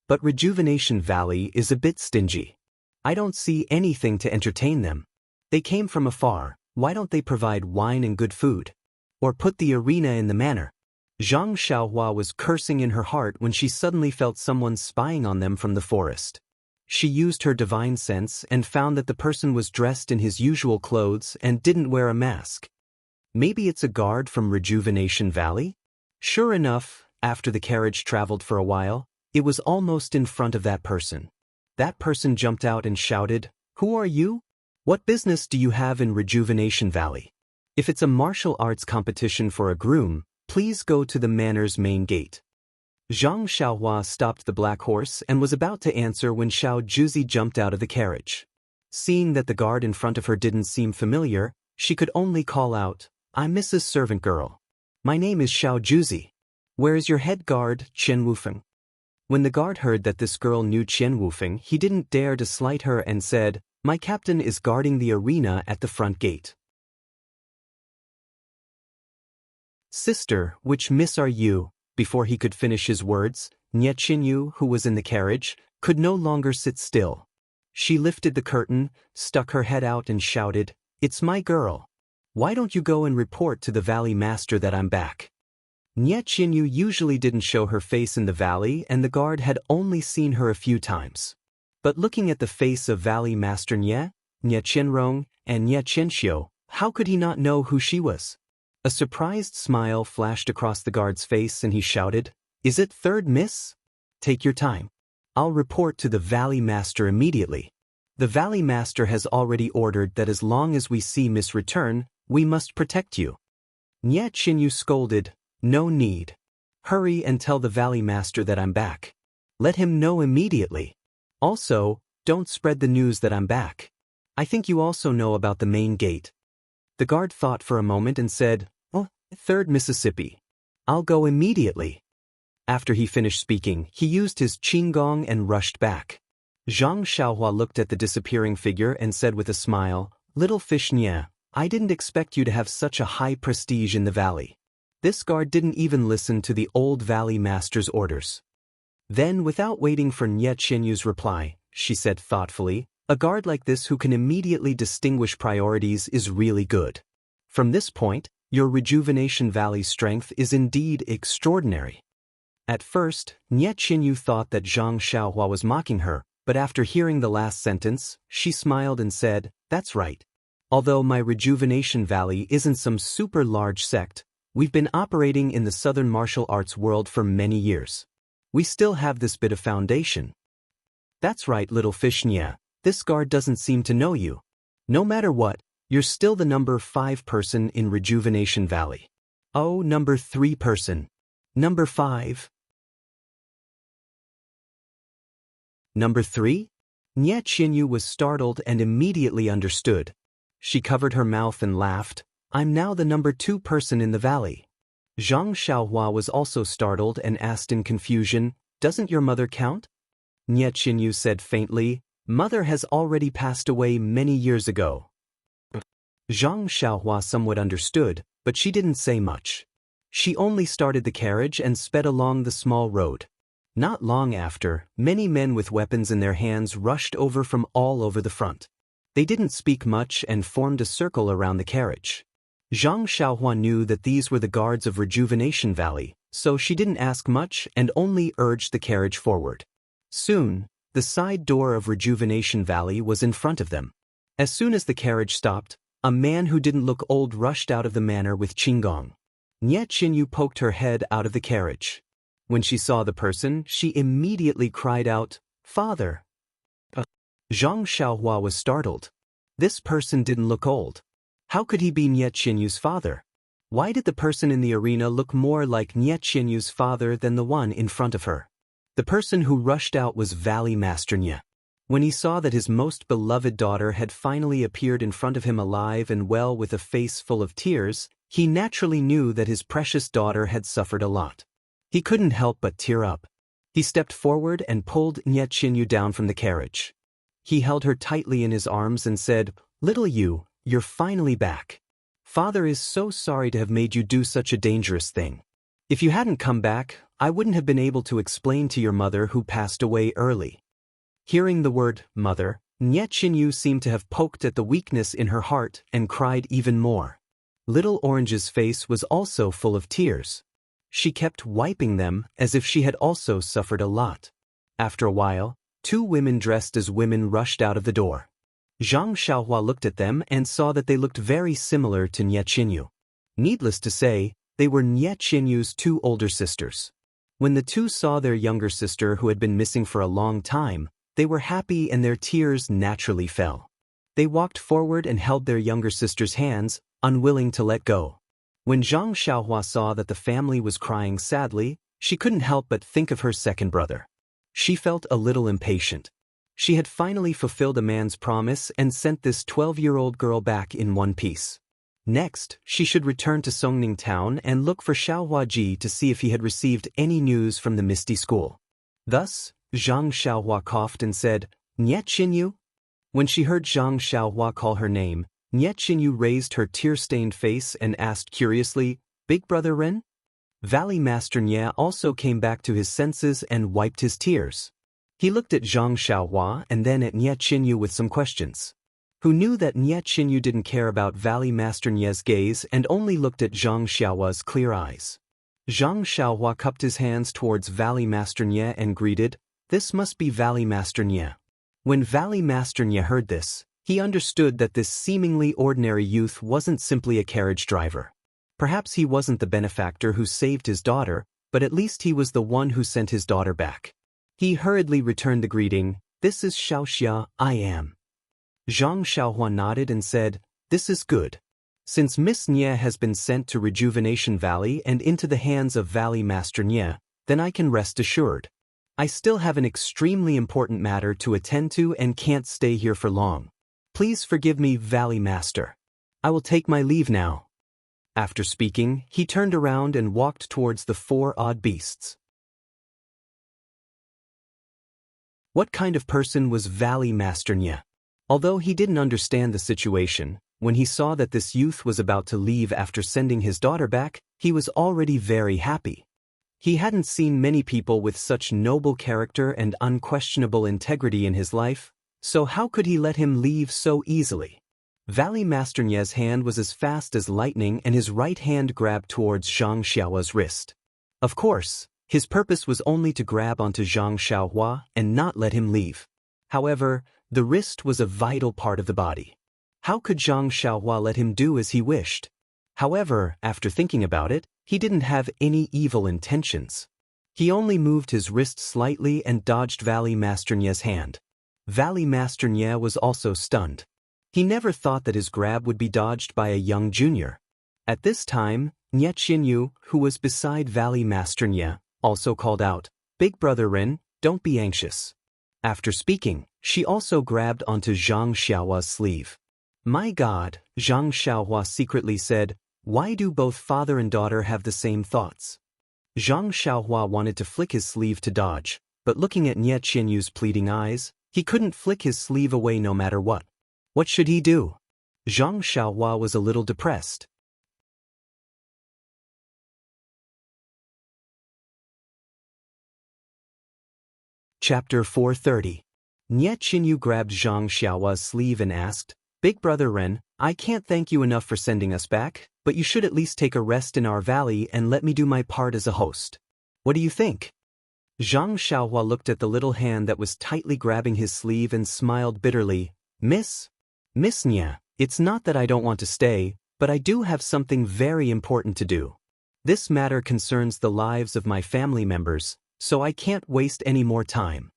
But Rejuvenation Valley is a bit stingy. I don't see anything to entertain them. They came from afar, why don't they provide wine and good food? Or put the arena in the manor? Zhang Xiaohua was cursing in her heart when she suddenly felt someone spying on them from the forest. She used her divine sense and found that the person was dressed in his usual clothes and didn't wear a mask. Maybe it's a guard from Rejuvenation Valley? Sure enough, after the carriage traveled for a while, it was almost in front of that person. That person jumped out and shouted, "Who are you? What business do you have in Rejuvenation Valley? If it's a martial arts competition for a groom, please go to the manor's main gate." Zhang Xiaohua stopped the black horse and was about to answer when Xiao Juzi jumped out of the carriage. Seeing that the guard in front of her didn't seem familiar, she could only call out, "I'm Mrs. Servant Girl. My name is Xiao Juzi. Where is your head guard, Qian Wufeng?" When the guard heard that this girl knew Qian Wufeng, he didn't dare to slight her and said, "My captain is guarding the arena at the front gate." "Sister, which miss are you?" Before he could finish his words, Nye Qinyu, who was in the carriage, could no longer sit still. She lifted the curtain, stuck her head out and shouted, "It's my girl. Why don't you go and report to the valley master that I'm back?" Nye Qinyu usually didn't show her face in the valley and the guard had only seen her a few times. But looking at the face of Valley Master Nye Qianrong, and Nye Qianxiu, how could he not know who she was? A surprised smile flashed across the guard's face and he shouted, "Is it third miss? Take your time. I'll report to the Valley Master immediately. The Valley Master has already ordered that as long as we see Miss return, we must protect you." Nye Qinyu scolded, "No need. Hurry and tell the Valley Master that I'm back. Let him know immediately. Also, don't spread the news that I'm back. I think you also know about the main gate." The guard thought for a moment and said, "Oh, 3rd Mississippi. I'll go immediately." After he finished speaking, he used his qinggong and rushed back. Zhang Xiaohua looked at the disappearing figure and said with a smile, "Little fish Nye, I didn't expect you to have such a high prestige in the valley." This guard didn't even listen to the old valley master's orders. Then, without waiting for Nye Qinyu's reply, she said thoughtfully, "A guard like this who can immediately distinguish priorities is really good. From this point, your Rejuvenation Valley strength is indeed extraordinary." At first, Nye Qinyu thought that Zhang Xiaohua was mocking her, but after hearing the last sentence, she smiled and said, "That's right. Although my Rejuvenation Valley isn't some super large sect, we've been operating in the southern martial arts world for many years. We still have this bit of foundation." "That's right, little fish Nye. This guard doesn't seem to know you. No matter what, you're still the number 5 person in Rejuvenation Valley." "Oh, number 3 person. Number 5. Number 3? Nye Qinyu was startled and immediately understood. She covered her mouth and laughed, "I'm now the number 2 person in the valley." Zhang Xiaohua was also startled and asked in confusion, "Doesn't your mother count?" Nye Qinyu said faintly, "Mother has already passed away many years ago." Zhang Xiaohua somewhat understood, but she didn't say much. She only started the carriage and sped along the small road. Not long after, many men with weapons in their hands rushed over from all over the front. They didn't speak much and formed a circle around the carriage. Zhang Xiaohua knew that these were the guards of Rejuvenation Valley, so she didn't ask much and only urged the carriage forward. Soon, the side door of Rejuvenation Valley was in front of them. As soon as the carriage stopped, a man who didn't look old rushed out of the manor with qinggong. Nye Qinyu poked her head out of the carriage. When she saw the person, she immediately cried out, "Father!" Zhang Xiaohua was startled. This person didn't look old. How could he be Nye Qinyu's father? Why did the person in the arena look more like Nye Qinyu's father than the one in front of her? The person who rushed out was Valley Master Nye. When he saw that his most beloved daughter had finally appeared in front of him alive and well with a face full of tears, he naturally knew that his precious daughter had suffered a lot. He couldn't help but tear up. He stepped forward and pulled Nye Qinyu down from the carriage. He held her tightly in his arms and said, "Little you, you're finally back. Father is so sorry to have made you do such a dangerous thing. If you hadn't come back, I wouldn't have been able to explain to your mother who passed away early." Hearing the word mother, Nye Qinyu seemed to have poked at the weakness in her heart and cried even more. Little Orange's face was also full of tears. She kept wiping them as if she had also suffered a lot. After a while, two women dressed as women rushed out of the door. Zhang Xiaohua looked at them and saw that they looked very similar to Nye Qinyu. Needless to say, they were Nye Qinyu's two older sisters. When the two saw their younger sister who had been missing for a long time, they were happy and their tears naturally fell. They walked forward and held their younger sister's hands, unwilling to let go. When Zhang Xiaohua saw that the family was crying sadly, she couldn't help but think of her second brother. She felt a little impatient. She had finally fulfilled a man's promise and sent this 12-year-old girl back in one piece. Next, she should return to Songning town and look for Xiaohuaji to see if he had received any news from the Misty School. Thus, Zhang Xiaohua coughed and said, "Nye Qinyu?" When she heard Zhang Xiaohua call her name, Nye Qinyu raised her tear-stained face and asked curiously, "Big brother Ren?" Valley Master Nye also came back to his senses and wiped his tears. He looked at Zhang Xiaohua and then at Nye Qinyu with some questions. Who knew that Nye Qinyu didn't care about Valley Master Nye's gaze and only looked at Zhang Xiaohua's clear eyes. Zhang Xiaohua cupped his hands towards Valley Master Nye and greeted, "This must be Valley Master Nye." When Valley Master Nye heard this, he understood that this seemingly ordinary youth wasn't simply a carriage driver. Perhaps he wasn't the benefactor who saved his daughter, but at least he was the one who sent his daughter back. He hurriedly returned the greeting, "This is Xiaoxia, I am." Zhang Xiaohua nodded and said, "This is good. Since Miss Nye has been sent to Rejuvenation Valley and into the hands of Valley Master Nye, then I can rest assured. I still have an extremely important matter to attend to and can't stay here for long. Please forgive me, Valley Master. I will take my leave now." After speaking, he turned around and walked towards the four odd beasts. What kind of person was Valley Master Nye? Although he didn't understand the situation, when he saw that this youth was about to leave after sending his daughter back, he was already very happy. He hadn't seen many people with such noble character and unquestionable integrity in his life, so how could he let him leave so easily? Valley Master Nye's hand was as fast as lightning and his right hand grabbed towards Zhang Xiaohua's wrist. Of course, his purpose was only to grab onto Zhang Xiaohua and not let him leave. However, the wrist was a vital part of the body. How could Zhang Xiaohua let him do as he wished? However, after thinking about it, he didn't have any evil intentions. He only moved his wrist slightly and dodged Valley Master Nye's hand. Valley Master Nye was also stunned. He never thought that his grab would be dodged by a young junior. At this time, Nye Qinyu, who was beside Valley Master Nye, also called out, "Big brother Ren, don't be anxious." After speaking, she also grabbed onto Zhang Xiaohua's sleeve. "My God," Zhang Xiaohua secretly said, "why do both father and daughter have the same thoughts?" Zhang Xiaohua wanted to flick his sleeve to dodge, but looking at Nye Qinyu's pleading eyes, he couldn't flick his sleeve away no matter what. What should he do? Zhang Xiaohua was a little depressed. Chapter 430. Nye Qinyu grabbed Zhang Xiaohua's sleeve and asked, "Big brother Ren, I can't thank you enough for sending us back, but you should at least take a rest in our valley and let me do my part as a host. What do you think?" Zhang Xiaohua looked at the little hand that was tightly grabbing his sleeve and smiled bitterly. Miss Nye, it's not that I don't want to stay, but I do have something very important to do. This matter concerns the lives of my family members, so I can't waste any more time.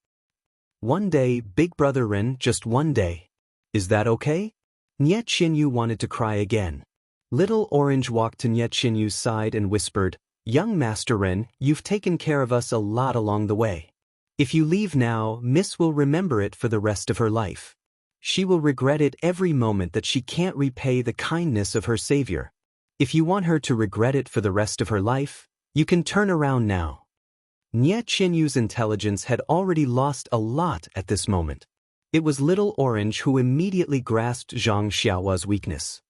One day, Big brother Ren, just one day. Is that okay?" Nye Chinyu wanted to cry again. Little Orange walked to Nye Chinyu's side and whispered, "Young Master Ren, you've taken care of us a lot along the way. If you leave now, Miss will remember it for the rest of her life. She will regret it every moment that she can't repay the kindness of her savior. If you want her to regret it for the rest of her life, you can turn around now." Nye Chinyu's intelligence had already lost a lot at this moment. It was Little Orange who immediately grasped Zhang Xiaohua's weakness.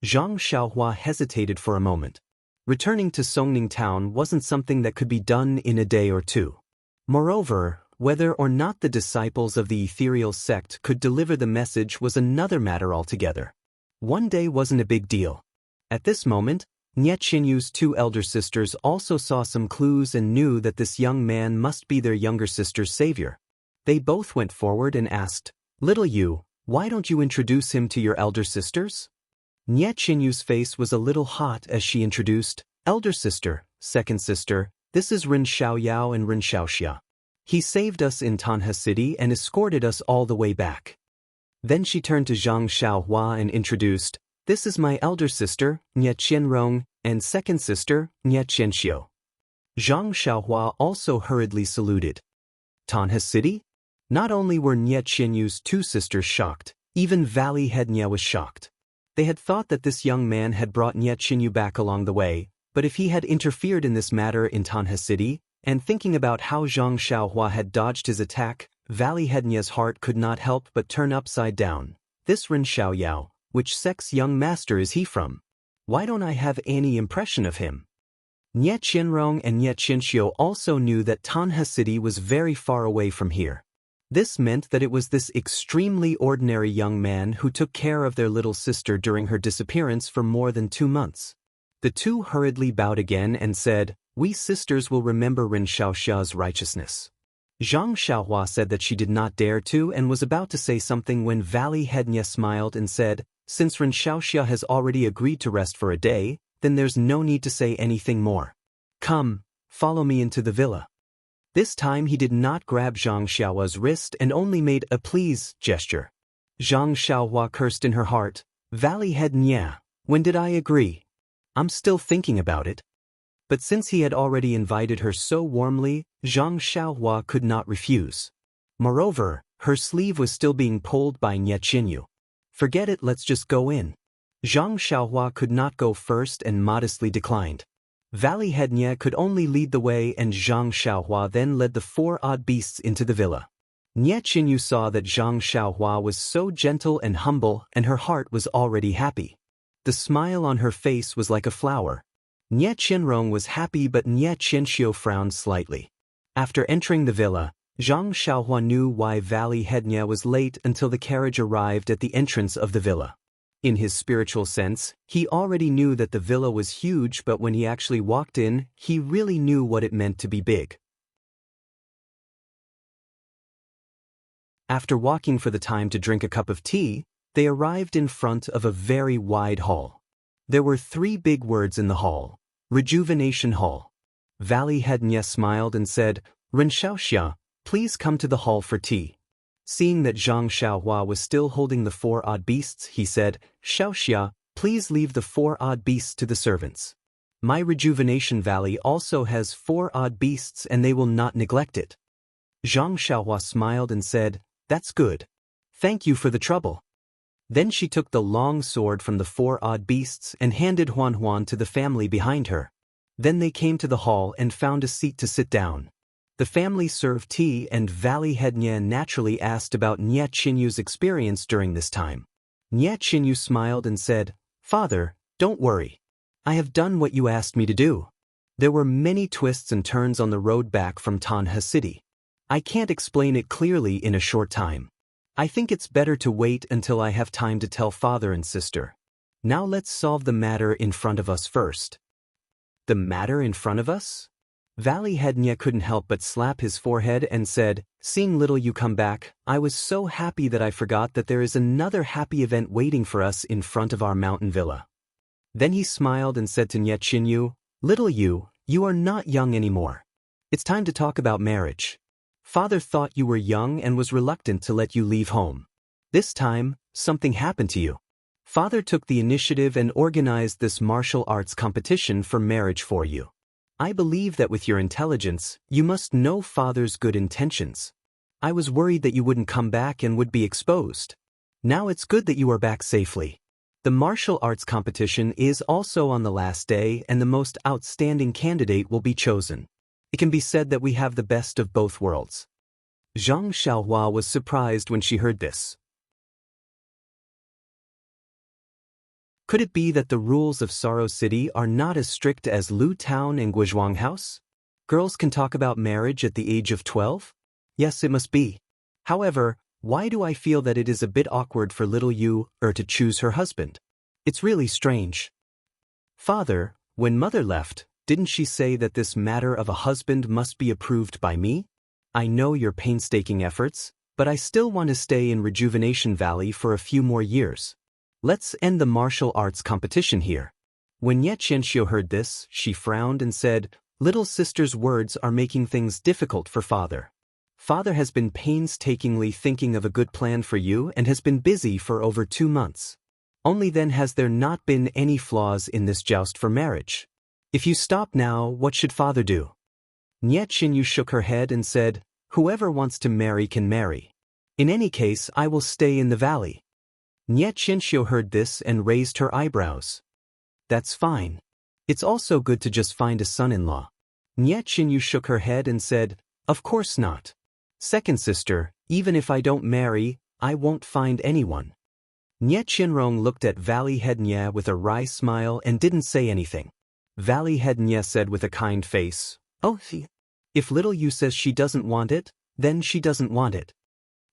Zhang Xiaohua hesitated for a moment. Returning to Songning Town wasn't something that could be done in a day or two. Moreover, whether or not the disciples of the ethereal sect could deliver the message was another matter altogether. One day wasn't a big deal. At this moment, Nye Chinyu's two elder sisters also saw some clues and knew that this young man must be their younger sister's savior. They both went forward and asked, "Little you, why don't you introduce him to your elder sisters?" Nye Chinyu's face was a little hot as she introduced, "Elder sister, second sister, this is Ren Xiaoyao and Ren Xiaoxia. He saved us in Tanha City and escorted us all the way back." Then she turned to Zhang Xiaohua and introduced, "This is my elder sister, Nye Qianrong, and second sister, Nye Qianxiu." Zhang Xiaohua also hurriedly saluted. Tanha City? Not only were Nye Qianyu's two sisters shocked, even Valley Head Nye was shocked. They had thought that this young man had brought Nye Qianyu back along the way, but if he had interfered in this matter in Tanha City, and thinking about how Zhang Xiaohua had dodged his attack, Valley Head Nye's heart could not help but turn upside down. This Ren Xiaoyao, which sex young master is he from? Why don't I have any impression of him? Nye Qianrong and Nye Qianxiu also knew that Tanha City was very far away from here. This meant that it was this extremely ordinary young man who took care of their little sister during her disappearance for more than 2 months. The two hurriedly bowed again and said, "We sisters will remember Ren Xiaoxia's righteousness." Zhang Xiaohua said that she did not dare to and was about to say something when Valley Head Nye smiled and said, "Since Ren Xiaoxia has already agreed to rest for a day, then there's no need to say anything more. Come, follow me into the villa." This time he did not grab Zhang Xiaohua's wrist and only made a please gesture. Zhang Xiaohua cursed in her heart, "Valley Head Nye, when did I agree? I'm still thinking about it." But since he had already invited her so warmly, Zhang Xiaohua could not refuse. Moreover, her sleeve was still being pulled by Nye Chinyu. "Forget it, let's just go in." Zhang Xiaohua could not go first and modestly declined. Valley Head Nye could only lead the way and Zhang Xiaohua then led the 4 odd beasts into the villa. Nye Chinyu saw that Zhang Xiaohua was so gentle and humble and her heart was already happy. The smile on her face was like a flower. Nye Qianrong was happy but Nye Qianxiu frowned slightly. After entering the villa, Zhang Xiaohua knew why Valley Head Nye was late until the carriage arrived at the entrance of the villa. In his spiritual sense, he already knew that the villa was huge, but when he actually walked in, he really knew what it meant to be big. After walking for the time to drink a cup of tea, they arrived in front of a very wide hall. There were 3 big words in the hall: Rejuvenation Hall. Valley Head Nye smiled and said, "Ren Xiaoxia, please come to the hall for tea." Seeing that Zhang Xiaohua was still holding the 4 odd beasts, he said, "Xiaoxia, please leave the 4 odd beasts to the servants. My Rejuvenation Valley also has 4 odd beasts and they will not neglect it." Zhang Xiaohua smiled and said, "That's good. Thank you for the trouble." Then she took the long sword from the 4 odd beasts and handed Huan Huan to the family behind her. Then they came to the hall and found a seat to sit down. The family served tea and Valley Head Nye naturally asked about Nye Chinyu's experience during this time. Nye Chinyu smiled and said, "Father, don't worry. I have done what you asked me to do." There were many twists and turns on the road back from Tanha City. I can't explain it clearly in a short time. I think it's better to wait until I have time to tell father and sister. Now let's solve the matter in front of us first. The matter in front of us? Valley Head Nye couldn't help but slap his forehead and said, "Seeing little you come back, I was so happy that I forgot that there is another happy event waiting for us in front of our mountain villa." Then he smiled and said to Nye Chinyu, "Little you are not young anymore. It's time to talk about marriage. Father thought you were young and was reluctant to let you leave home. This time, something happened to you. Father took the initiative and organized this martial arts competition for marriage for you. I believe that with your intelligence, you must know Father's good intentions. I was worried that you wouldn't come back and would be exposed. Now it's good that you are back safely. The martial arts competition is also on the last day, and the most outstanding candidate will be chosen. It can be said that we have the best of both worlds. Zhang Xiaohua was surprised when she heard this. Could it be that the rules of Sorrow City are not as strict as Lu Town and Guizhuang House? Girls can talk about marriage at the age of 12? Yes, it must be. However, why do I feel that it is a bit awkward for little Yu to choose her husband? It's really strange. Father, when Mother left, didn't she say that this matter of a husband must be approved by me? I know your painstaking efforts, but I still want to stay in Rejuvenation Valley for a few more years. Let's end the martial arts competition here. When Ye Qianxiu heard this, she frowned and said, "Little sister's words are making things difficult for Father. Father has been painstakingly thinking of a good plan for you and has been busy for over 2 months. Only then has there not been any flaws in this joust for marriage. If you stop now, what should Father do?" Nye Qinyu shook her head and said, "Whoever wants to marry can marry. In any case, I will stay in the valley." Nye Qianxiu heard this and raised her eyebrows. "That's fine. It's also good to just find a son-in-law." Nye Qinyu shook her head and said, "Of course not. Second sister, even if I don't marry, I won't find anyone." Nye Qinrong looked at Valley Head Nye with a wry smile and didn't say anything. Valley Head Nye said with a kind face, "Oh, if little Yu says she doesn't want it, then she doesn't want it."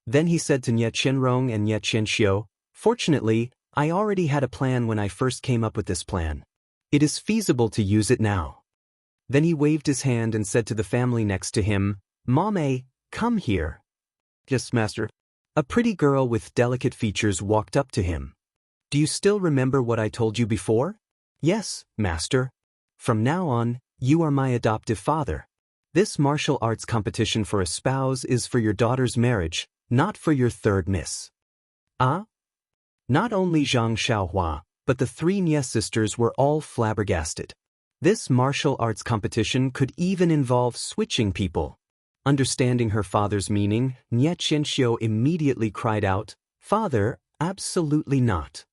Then he said to Nye Qinrong and Nye Qianxiu, "Fortunately, I already had a plan when I first came up with this plan. It is feasible to use it now." Then he waved his hand and said to the family next to him, "Mame, come here." "Yes, master." A pretty girl with delicate features walked up to him. "Do you still remember what I told you before?" "Yes, master. From now on, you are my adoptive father. This martial arts competition for a spouse is for your daughter's marriage, not for your third miss." Ah? Not only Zhang Xiaohua, but the 3 Nye sisters were all flabbergasted. This martial arts competition could even involve switching people. Understanding her father's meaning, Nye Qianxiu immediately cried out, "Father, absolutely not.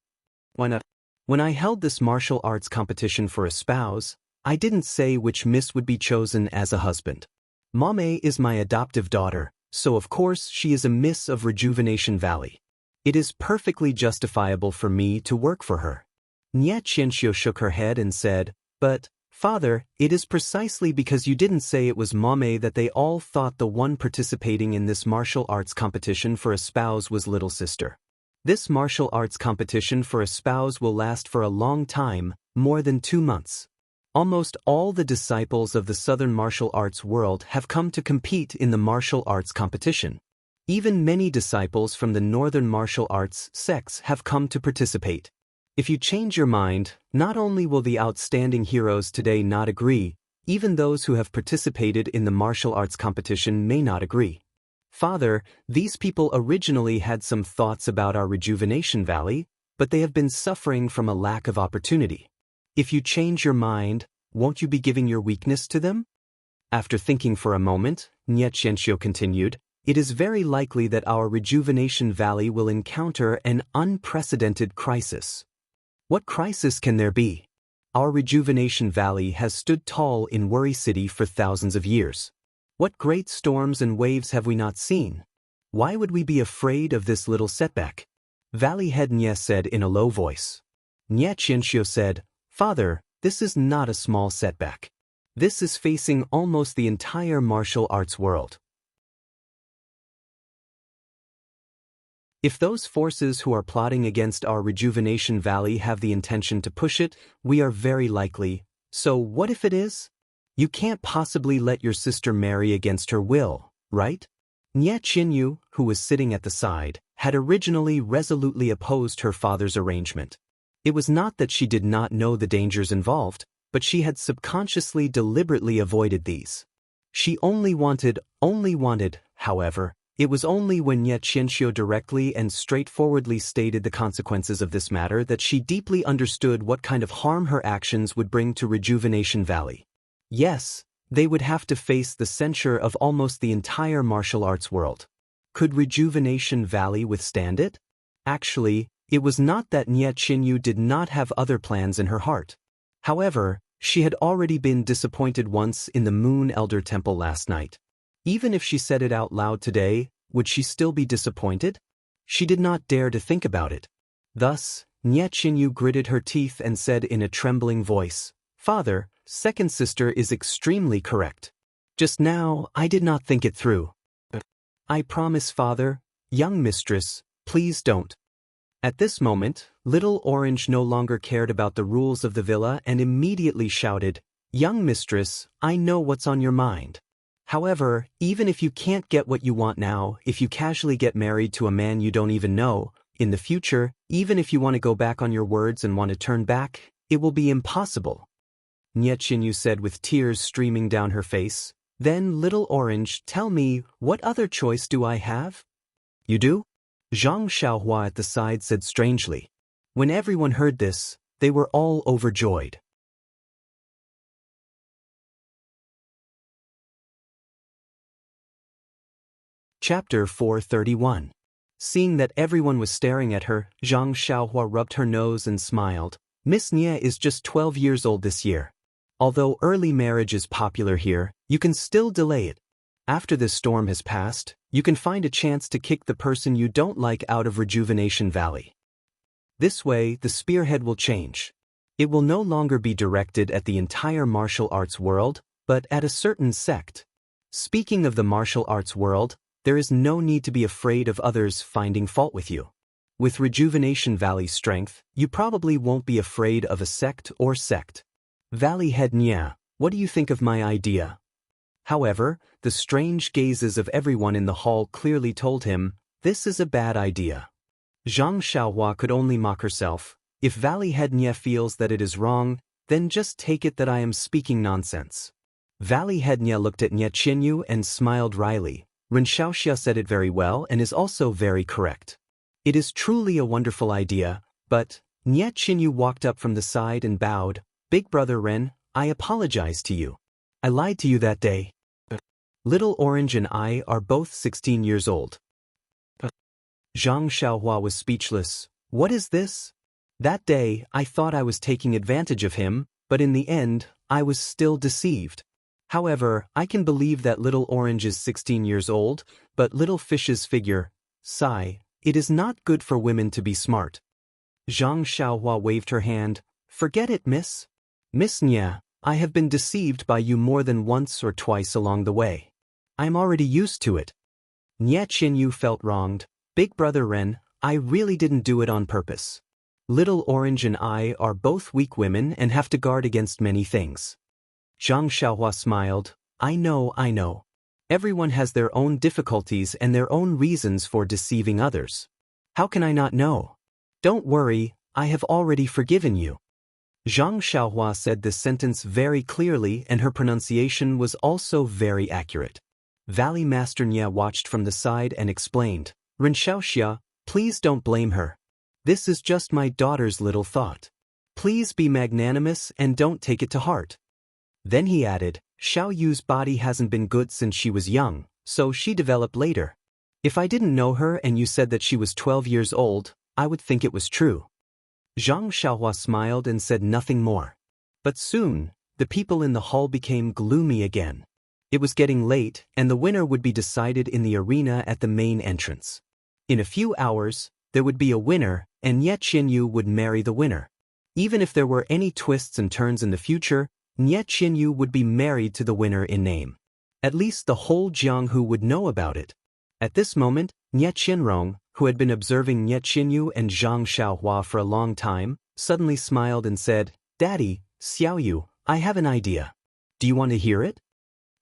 Why not? When I held this martial arts competition for a spouse, I didn't say which miss would be chosen as a husband. Mame is my adoptive daughter, so of course she is a miss of Rejuvenation Valley. It is perfectly justifiable for me to work for her." Nye Qianxiu shook her head and said, "But, Father, it is precisely because you didn't say it was Mame that they all thought the one participating in this martial arts competition for a spouse was little sister. This martial arts competition for a spouse will last for a long time, more than 2 months. Almost all the disciples of the Southern martial arts world have come to compete in the martial arts competition. Even many disciples from the Northern martial arts sects have come to participate. If you change your mind, not only will the outstanding heroes today not agree, even those who have participated in the martial arts competition may not agree. Father, these people originally had some thoughts about our Rejuvenation Valley, but they have been suffering from a lack of opportunity. If you change your mind, won't you be giving your weakness to them?" After thinking for a moment, Nye Qianxiu continued, "It is very likely that our Rejuvenation Valley will encounter an unprecedented crisis." "What crisis can there be? Our Rejuvenation Valley has stood tall in Worry City for thousands of years. What great storms and waves have we not seen? Why would we be afraid of this little setback?" Valley Head Nye said in a low voice. Nye Qianxiu said, "Father, this is not a small setback. This is facing almost the entire martial arts world. If those forces who are plotting against our Rejuvenation Valley have the intention to push it, we are very likely. So what if it is? You can't possibly let your sister marry against her will, right?" Nye Qinyu, who was sitting at the side, had originally resolutely opposed her father's arrangement. It was not that she did not know the dangers involved, but she had subconsciously deliberately avoided these. She only wanted, however, It was only when Nye Qianxiu directly and straightforwardly stated the consequences of this matter that she deeply understood what kind of harm her actions would bring to Rejuvenation Valley. Yes, they would have to face the censure of almost the entire martial arts world. Could Rejuvenation Valley withstand it? Actually, it was not that Nye Qianxiu did not have other plans in her heart. However, she had already been disappointed once in the Moon Elder Temple last night. Even if she said it out loud today, would she still be disappointed? She did not dare to think about it. Thus, Nye Qianxiu gritted her teeth and said in a trembling voice, "Father, second sister is extremely correct. Just now, I did not think it through. I promise, father, young mistress, please don't." At this moment, Little Orange no longer cared about the rules of the villa and immediately shouted, "Young mistress, I know what's on your mind. However, even if you can't get what you want now, if you casually get married to a man you don't even know, in the future, even if you want to go back on your words and want to turn back, it will be impossible." Nye Qianxiu said with tears streaming down her face. "Then, Little Orange, tell me, what other choice do I have?" "You do?" Zhang Xiaohua at the side said strangely. When everyone heard this, they were all overjoyed. Chapter 431. Seeing that everyone was staring at her, Zhang Xiaohua rubbed her nose and smiled. "Miss Nye is just 12 years old this year. Although early marriage is popular here, you can still delay it. After this storm has passed, you can find a chance to kick the person you don't like out of Rejuvenation Valley. This way, the spearhead will change. It will no longer be directed at the entire martial arts world, but at a certain sect. Speaking of the martial arts world, there is no need to be afraid of others finding fault with you. With Rejuvenation Valley's strength, you probably won't be afraid of a sect or sect. Valley Head Nye, what do you think of my idea?" However, the strange gazes of everyone in the hall clearly told him, this is a bad idea. Zhang Xiaohua could only mock herself. If Valley Head Nye feels that it is wrong, then just take it that I am speaking nonsense. Valley Head Nye looked at Nye Qianxiu and smiled wryly. Ren Xiaoxia said it very well and is also very correct. It is truly a wonderful idea, but Nye Qianxiu walked up from the side and bowed. "Big brother Ren, I apologize to you. I lied to you that day. Little Orange and I are both 16 years old." Zhang Xiaohua was speechless. What is this? That day, I thought I was taking advantage of him, but in the end, I was still deceived. However, I can believe that Little Orange is 16 years old, but Little Fish's figure, sigh, it is not good for women to be smart. Zhang Xiaohua waved her hand. "Forget it, miss. Miss Nye, I have been deceived by you more than once or twice along the way. I'm already used to it." Nye Qianxiu felt wronged. "Big brother Ren, I really didn't do it on purpose. Little Orange and I are both weak women and have to guard against many things." Zhang Xiaohua smiled. I know. Everyone has their own difficulties and their own reasons for deceiving others. How can I not know? Don't worry, I have already forgiven you." Zhang Xiaohua said this sentence very clearly and her pronunciation was also very accurate. Valley Master Nye watched from the side and explained, "Ren Xiaoxia, please don't blame her. This is just my daughter's little thought. Please be magnanimous and don't take it to heart." Then he added, "Xiao Yu's body hasn't been good since she was young, so she developed later. If I didn't know her and you said that she was 12 years old, I would think it was true." Zhang Xiaohua smiled and said nothing more. But soon, the people in the hall became gloomy again. It was getting late, and the winner would be decided in the arena at the main entrance. In a few hours, there would be a winner, and Nye Qianxiu would marry the winner. Even if there were any twists and turns in the future, Nye Qianxiu would be married to the winner in name. At least the whole Jianghu would know about it. At this moment, Nye Qianrong, who had been observing Nye Qianxiu and Zhang Xiaohua for a long time, suddenly smiled and said, "Daddy, Xiaoyu, I have an idea. Do you want to hear it?"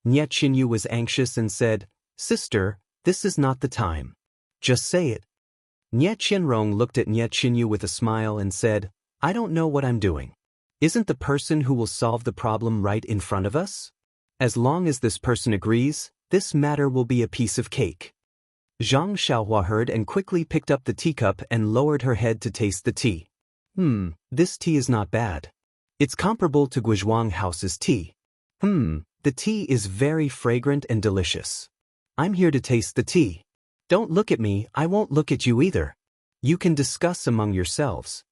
Nye Qianxiu was anxious and said, "Sister, this is not the time. Just say it." Nye Qianrong looked at Nye Qianxiu with a smile and said, "I don't know what I'm doing. Isn't the person who will solve the problem right in front of us? As long as this person agrees, this matter will be a piece of cake." Zhang Xiaohua heard and quickly picked up the teacup and lowered her head to taste the tea. This tea is not bad. It's comparable to Guizhuang House's tea. The tea is very fragrant and delicious. I'm here to taste the tea. Don't look at me, I won't look at you either. You can discuss among yourselves.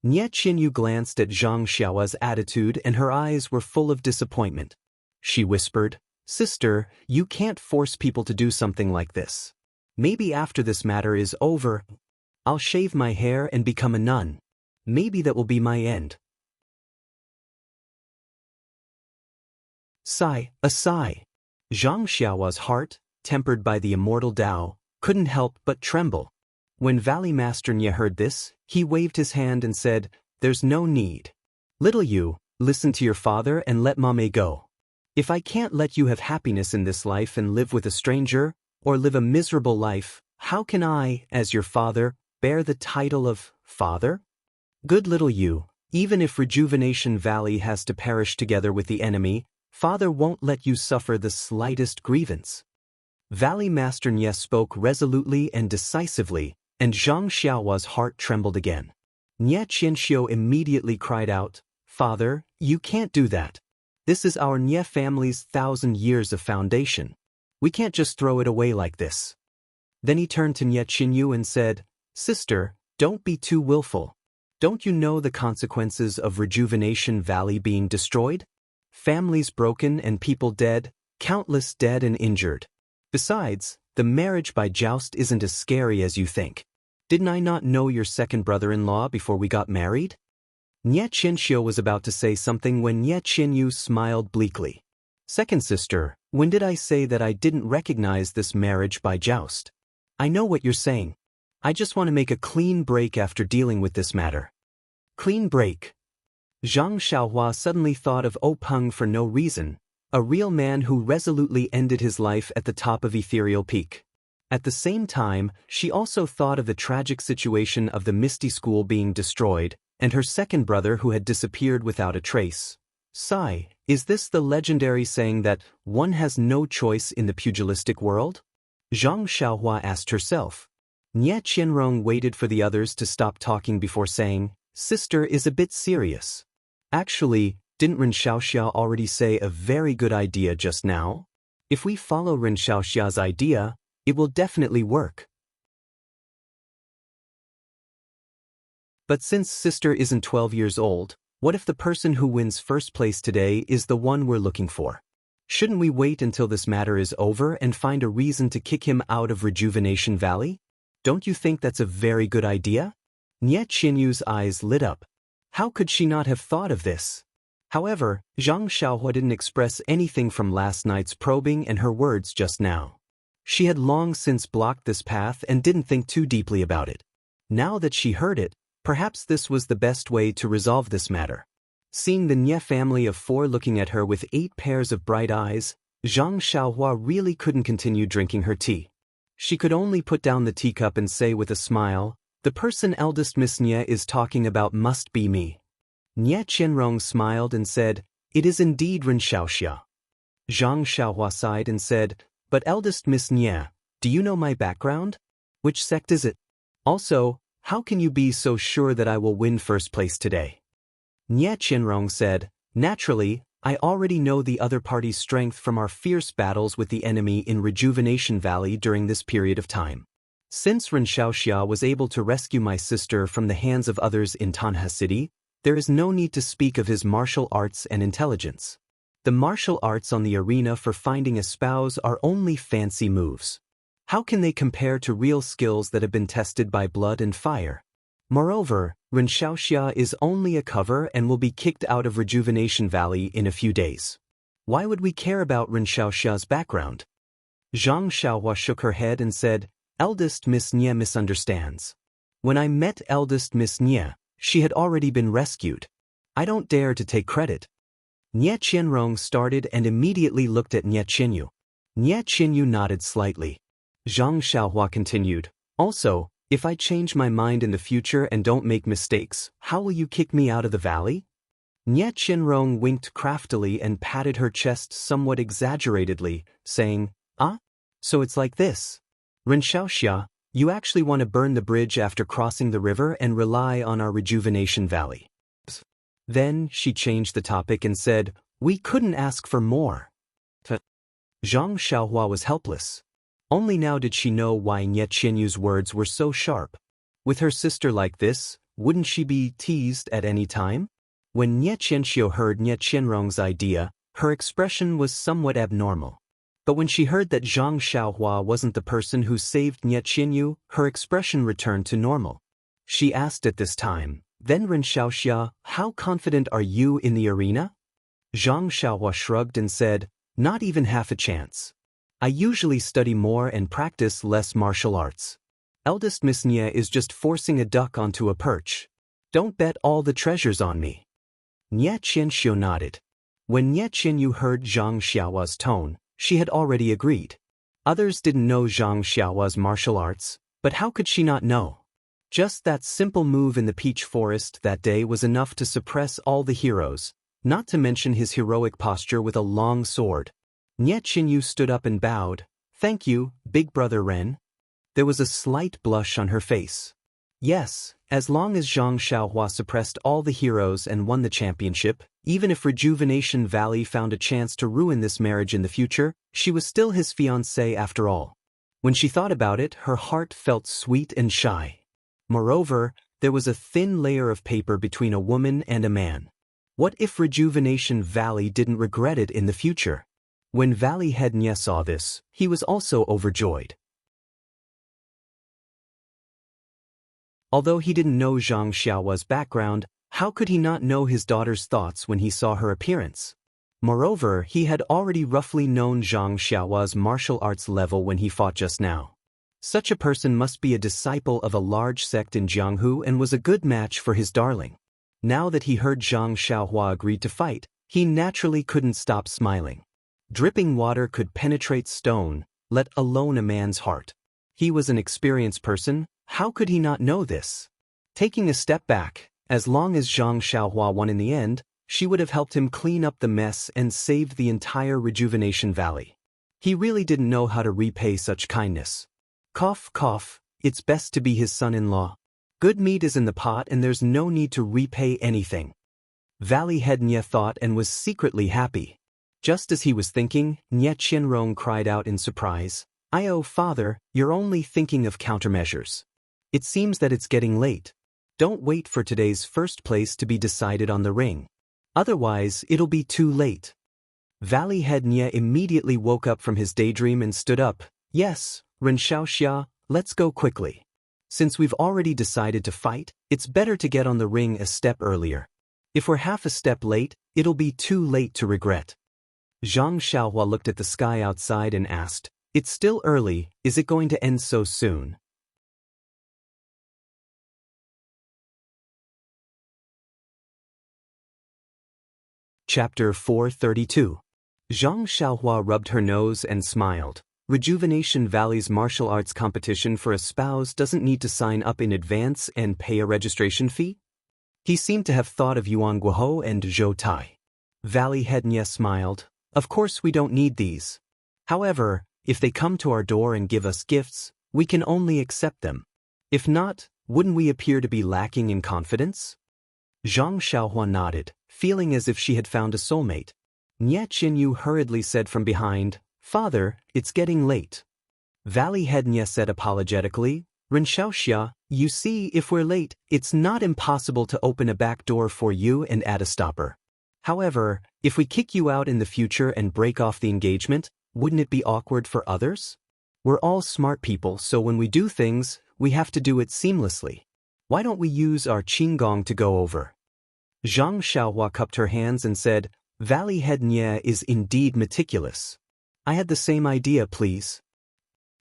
Nie Qinyu glanced at Zhang Xiaohua's attitude and her eyes were full of disappointment. She whispered, "Sister, you can't force people to do something like this. Maybe after this matter is over, I'll shave my hair and become a nun. Maybe that will be my end." Sigh, a sigh. Zhang Xiaohua's heart, tempered by the immortal Tao, couldn't help but tremble. When Valley Master Nye heard this, he waved his hand and said, "There's no need. Little you, listen to your father and let Mame go. If I can't let you have happiness in this life and live with a stranger, or live a miserable life, how can I, as your father, bear the title of father? Good little you, even if Rejuvenation Valley has to perish together with the enemy, father won't let you suffer the slightest grievance." Valley Master Nye spoke resolutely and decisively, and Zhang Xiaohua's heart trembled again. Nye Qianxiu immediately cried out, "Father, you can't do that. This is our Nye family's 1,000 years of foundation. We can't just throw it away like this." Then he turned to Nye Qinyu and said, "Sister, don't be too willful. Don't you know the consequences of Rejuvenation Valley being destroyed? Families broken and people dead, countless dead and injured. Besides, the marriage by joust isn't as scary as you think. Didn't I not know your second brother-in-law before we got married?" Nye Qianxiu was about to say something when Nye Qinyu smiled bleakly. "Second sister, when did I say that I didn't recognize this marriage by joust? I know what you're saying. I just want to make a clean break after dealing with this matter." Clean break. Zhang Xiaohua suddenly thought of Peng for no reason, a real man who resolutely ended his life at the top of Ethereal Peak. At the same time, she also thought of the tragic situation of the Misty School being destroyed, and her second brother who had disappeared without a trace. Sigh, is this the legendary saying that one has no choice in the pugilistic world? Zhang Xiaohua asked herself. Nye Qianrong waited for the others to stop talking before saying, "Sister is a bit serious. Actually, didn't Ren Xiaoxia already say a very good idea just now? If we follow Ren Xiaoxia's idea, it will definitely work." But since sister isn't 12 years old, what if the person who wins first place today is the one we're looking for? Shouldn't we wait until this matter is over and find a reason to kick him out of Rejuvenation Valley? Don't you think that's a very good idea? Nye Qinyu's eyes lit up. How could she not have thought of this? However, Zhang Xiaohua didn't express anything from last night's probing and her words just now. She had long since blocked this path and didn't think too deeply about it. Now that she heard it, perhaps this was the best way to resolve this matter. Seeing the Nye family of 4 looking at her with 8 pairs of bright eyes, Zhang Xiaohua really couldn't continue drinking her tea. She could only put down the teacup and say with a smile, "The person eldest Miss Nye is talking about must be me." Nye Qianrong smiled and said, "It is indeed Ren Xiaoxia." Zhang Xiaohua sighed and said, "But eldest Miss Nye, do you know my background? Which sect is it? Also, how can you be so sure that I will win first place today?" Nye Qianrong said, "Naturally, I already know the other party's strength from our fierce battles with the enemy in Rejuvenation Valley during this period of time. Since Ren Xiaoxia was able to rescue my sister from the hands of others in Tanha City, there is no need to speak of his martial arts and intelligence. The martial arts on the arena for finding a spouse are only fancy moves. How can they compare to real skills that have been tested by blood and fire? Moreover, Ren Xiaoxia is only a cover and will be kicked out of Rejuvenation Valley in a few days. Why would we care about Ren Xiaoxia's background?" Zhang Xiaohua shook her head and said, "Eldest Miss Nye misunderstands. When I met eldest Miss Nye, she had already been rescued. I don't dare to take credit." Nye Qianrong started and immediately looked at Nye Qinyu. Nye Qinyu nodded slightly. Zhang Xiaohua continued, "Also, if I change my mind in the future and don't make mistakes, how will you kick me out of the valley?" Nye Qianrong winked craftily and patted her chest somewhat exaggeratedly, saying, "Ah? So it's like this. Ren Xiaoxia, you actually want to burn the bridge after crossing the river and rely on our rejuvenation valley. Then she changed the topic and said, we couldn't ask for more. Zhang Xiaohua was helpless. Only now did she know why Nie Qianyu's words were so sharp. With her sister like this, wouldn't she be teased at any time? When Nie Qianxiu heard Nie Qianrong's idea, her expression was somewhat abnormal. But when she heard that Zhang Xiaohua wasn't the person who saved Nie Qianyu, her expression returned to normal. She asked at this time, then Ren Xiaoxia, how confident are you in the arena? Zhang Xiaohua shrugged and said, not even half a chance. I usually study more and practice less martial arts. Eldest Miss Nie is just forcing a duck onto a perch. Don't bet all the treasures on me. Nie Qianxiu nodded. When Nie Qianyu heard Zhang Xiaohua's tone, she had already agreed. Others didn't know Zhang Xiaohua's martial arts, but how could she not know? Just that simple move in the peach forest that day was enough to suppress all the heroes, not to mention his heroic posture with a long sword. Nie Qianyu stood up and bowed. Thank you, big brother Ren. There was a slight blush on her face. Yes, as long as Zhang Xiaohua suppressed all the heroes and won the championship, even if Rejuvenation Valley found a chance to ruin this marriage in the future, she was still his fiancée after all. When she thought about it, her heart felt sweet and shy. Moreover, there was a thin layer of paper between a woman and a man. What if Rejuvenation Valley didn't regret it in the future? When Valley Head Nie saw this, he was also overjoyed. Although he didn't know Zhang Xiaohua's background, how could he not know his daughter's thoughts when he saw her appearance? Moreover, he had already roughly known Zhang Xiaohua's martial arts level when he fought just now. Such a person must be a disciple of a large sect in Jianghu and was a good match for his darling. Now that he heard Zhang Xiaohua agreed to fight, he naturally couldn't stop smiling. Dripping water could penetrate stone, let alone a man's heart. He was an experienced person. How could he not know this? Taking a step back, as long as Zhang Xiaohua won in the end, she would have helped him clean up the mess and saved the entire Rejuvenation Valley. He really didn't know how to repay such kindness. Cough, cough, it's best to be his son-in-law. Good meat is in the pot and there's no need to repay anything. Valley Head Nie thought and was secretly happy. Just as he was thinking, Nie Qianrong cried out in surprise, "Oh, father, you're only thinking of countermeasures. It seems that it's getting late. Don't wait for today's first place to be decided on the ring. Otherwise, it'll be too late." Valley Head Nie immediately woke up from his daydream and stood up. Yes, Ren Xiaoxia, let's go quickly. Since we've already decided to fight, it's better to get on the ring a step earlier. If we're half a step late, it'll be too late to regret. Zhang Xiaohua looked at the sky outside and asked, "It's still early, is it going to end so soon?" Chapter 432. Zhang Xiaohua rubbed her nose and smiled. Rejuvenation Valley's martial arts competition for a spouse doesn't need to sign up in advance and pay a registration fee? He seemed to have thought of Yuan Guohou and Zhou Tai. Valley Head Nie smiled. Of course we don't need these. However, if they come to our door and give us gifts, we can only accept them. If not, wouldn't we appear to be lacking in confidence? Zhang Xiaohua nodded, feeling as if she had found a soulmate. Nie Qianyu hurriedly said from behind, "Father, it's getting late." Valley Head Nie said apologetically, "Ren Xiaoxia, you see, if we're late, it's not impossible to open a back door for you and add a stopper. However, if we kick you out in the future and break off the engagement, wouldn't it be awkward for others? We're all smart people, so when we do things, we have to do it seamlessly. Why don't we use our qinggong to go over?" Zhang Xiaohua cupped her hands and said, "Valley Head Nie is indeed meticulous. I had the same idea, please."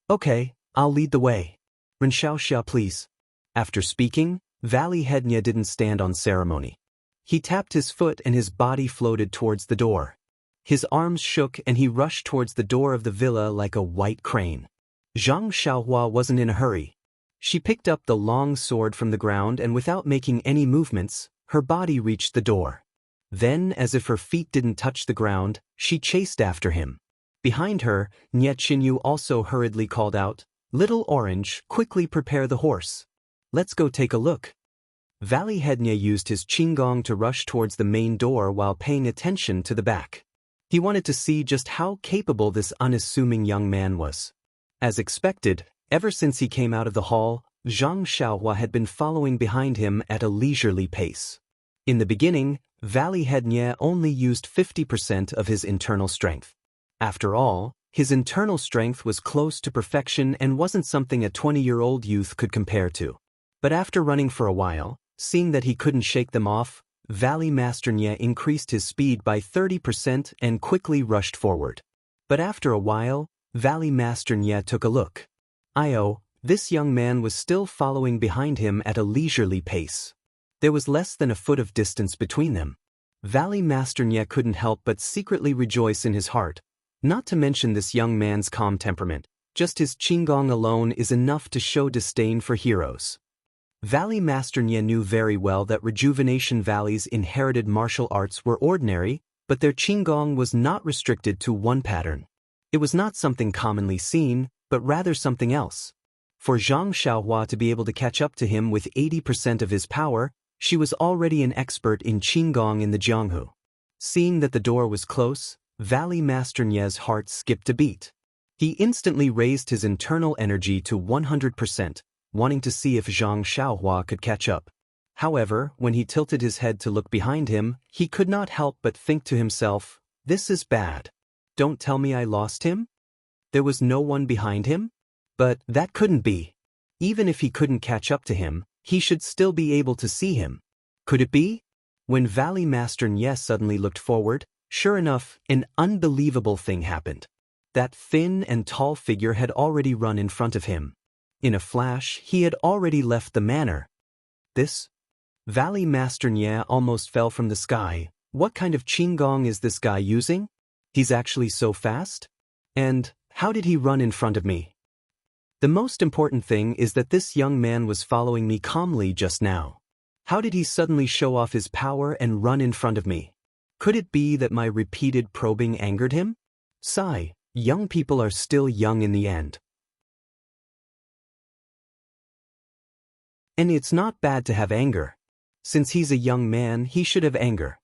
"Okay, I'll lead the way. Ren Xiaoxia, please." After speaking, Valley Head Nie didn't stand on ceremony. He tapped his foot and his body floated towards the door. His arms shook and he rushed towards the door of the villa like a white crane. Zhang Xiaohua wasn't in a hurry. She picked up the long sword from the ground and without making any movements, her body reached the door. Then, as if her feet didn't touch the ground, she chased after him. Behind her, Nie Qianyu also hurriedly called out, Little Orange, quickly prepare the horse. Let's go take a look. Valley Hednya used his Qinggong to rush towards the main door while paying attention to the back. He wanted to see just how capable this unassuming young man was. As expected, ever since he came out of the hall, Zhang Xiaohua had been following behind him at a leisurely pace. In the beginning, Valley Hednya only used 50% of his internal strength. After all, his internal strength was close to perfection and wasn't something a 20-year-old youth could compare to. But after running for a while, seeing that he couldn't shake them off, Valley Master Nye increased his speed by 30% and quickly rushed forward. But after a while, Valley Master Nye took a look. This young man was still following behind him at a leisurely pace. There was less than a foot of distance between them. Valley Master Nye couldn't help but secretly rejoice in his heart, not to mention this young man's calm temperament. Just his Qinggong alone is enough to show disdain for heroes. Valley Master Nye knew very well that Rejuvenation Valley's inherited martial arts were ordinary, but their Qinggong was not restricted to one pattern. It was not something commonly seen, but rather something else. For Zhang Xiaohua to be able to catch up to him with 80% of his power, she was already an expert in Qinggong in the Jianghu. Seeing that the door was close, Valley Master Nye's heart skipped a beat. He instantly raised his internal energy to 100%, wanting to see if Zhang Xiaohua could catch up. However, when he tilted his head to look behind him, he could not help but think to himself, "This is bad. Don't tell me I lost him? There was no one behind him? But that couldn't be. Even if he couldn't catch up to him, he should still be able to see him. Could it be?" When Valley Master Nye suddenly looked forward, sure enough, an unbelievable thing happened. That thin and tall figure had already run in front of him. In a flash, he had already left the manor. This? Valley Master Nye almost fell from the sky. What kind of Qinggong is this guy using? He's actually so fast? And how did he run in front of me? The most important thing is that this young man was following me calmly just now. How did he suddenly show off his power and run in front of me? Could it be that my repeated probing angered him? Sigh, young people are still young in the end. And it's not bad to have anger. Since he's a young man, he should have anger.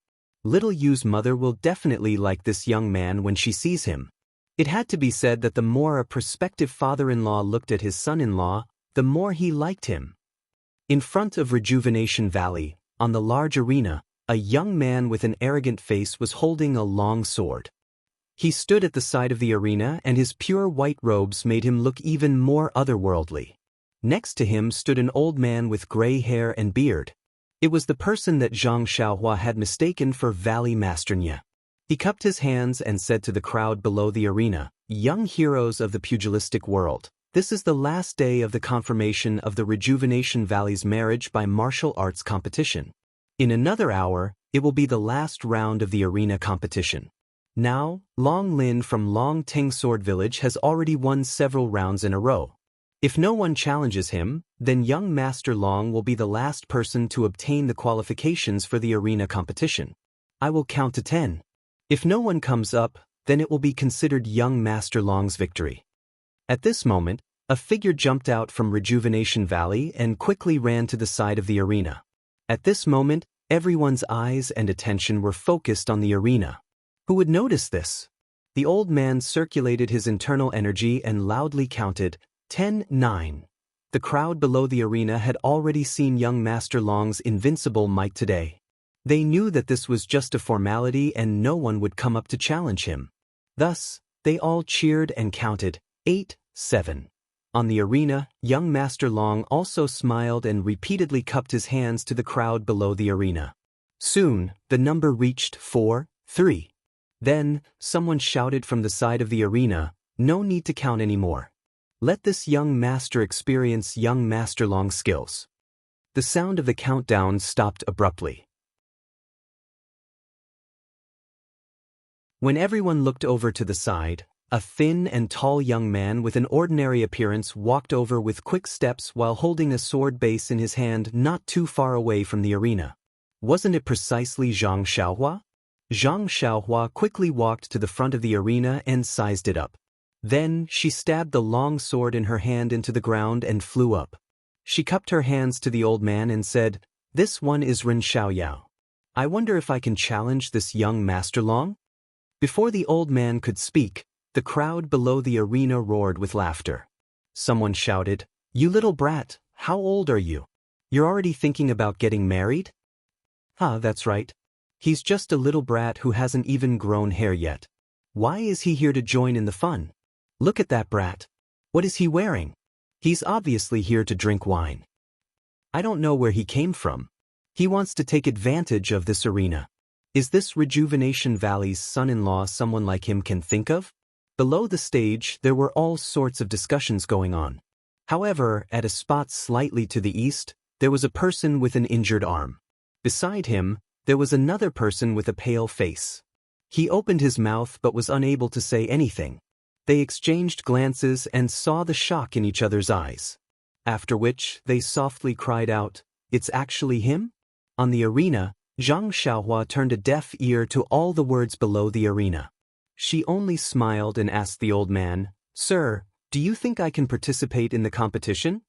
Little Yu's mother will definitely like this young man when she sees him. It had to be said that the more a prospective father-in-law looked at his son-in-law, the more he liked him. In front of Rejuvenation Valley, on the large arena, a young man with an arrogant face was holding a long sword. He stood at the side of the arena and his pure white robes made him look even more otherworldly. Next to him stood an old man with gray hair and beard. It was the person that Zhang Xiaohua had mistaken for Valley Master Nye. He cupped his hands and said to the crowd below the arena, "Young heroes of the pugilistic world, this is the last day of the confirmation of the Rejuvenation Valley's marriage by martial arts competition. In another hour, it will be the last round of the arena competition. Now, Long Lin from Long Ting Sword Village has already won several rounds in a row. If no one challenges him, then young Master Long will be the last person to obtain the qualifications for the arena competition. I will count to 10. If no one comes up, then it will be considered young Master Long's victory." At this moment, a figure jumped out from Rejuvenation Valley and quickly ran to the side of the arena. At this moment, everyone's eyes and attention were focused on the arena. Who would notice this? The old man circulated his internal energy and loudly counted, 10, 9. The crowd below the arena had already seen young Master Long's invincible might today. They knew that this was just a formality and no one would come up to challenge him. Thus, they all cheered and counted, 8, 7. On the arena, young Master Long also smiled and repeatedly cupped his hands to the crowd below the arena. Soon, the number reached 4, 3. Then, someone shouted from the side of the arena, "No need to count anymore. Let this young master experience young Master Long's skills." The sound of the countdown stopped abruptly. When everyone looked over to the side, a thin and tall young man with an ordinary appearance walked over with quick steps while holding a sword base in his hand not too far away from the arena. Wasn't it precisely Zhang Xiaohua? Zhang Xiaohua quickly walked to the front of the arena and sized it up. Then she stabbed the long sword in her hand into the ground and flew up. She cupped her hands to the old man and said, "This one is Ren Xiaoyao. I wonder if I can challenge this young master Long?" Before the old man could speak, the crowd below the arena roared with laughter. Someone shouted, "You little brat, how old are you? You're already thinking about getting married?" "Ah, that's right. He's just a little brat who hasn't even grown hair yet. Why is he here to join in the fun? Look at that brat. What is he wearing? He's obviously here to drink wine. I don't know where he came from. He wants to take advantage of this arena. Is this Rejuvenation Valley's son-in-law someone like him can think of?" Below the stage, there were all sorts of discussions going on. However, at a spot slightly to the east, there was a person with an injured arm. Beside him, there was another person with a pale face. He opened his mouth but was unable to say anything. They exchanged glances and saw the shock in each other's eyes. After which, they softly cried out, "It's actually him?" On the arena, Zhang Xiaohua turned a deaf ear to all the words below the arena. She only smiled and asked the old man, "Sir, do you think I can participate in the competition?"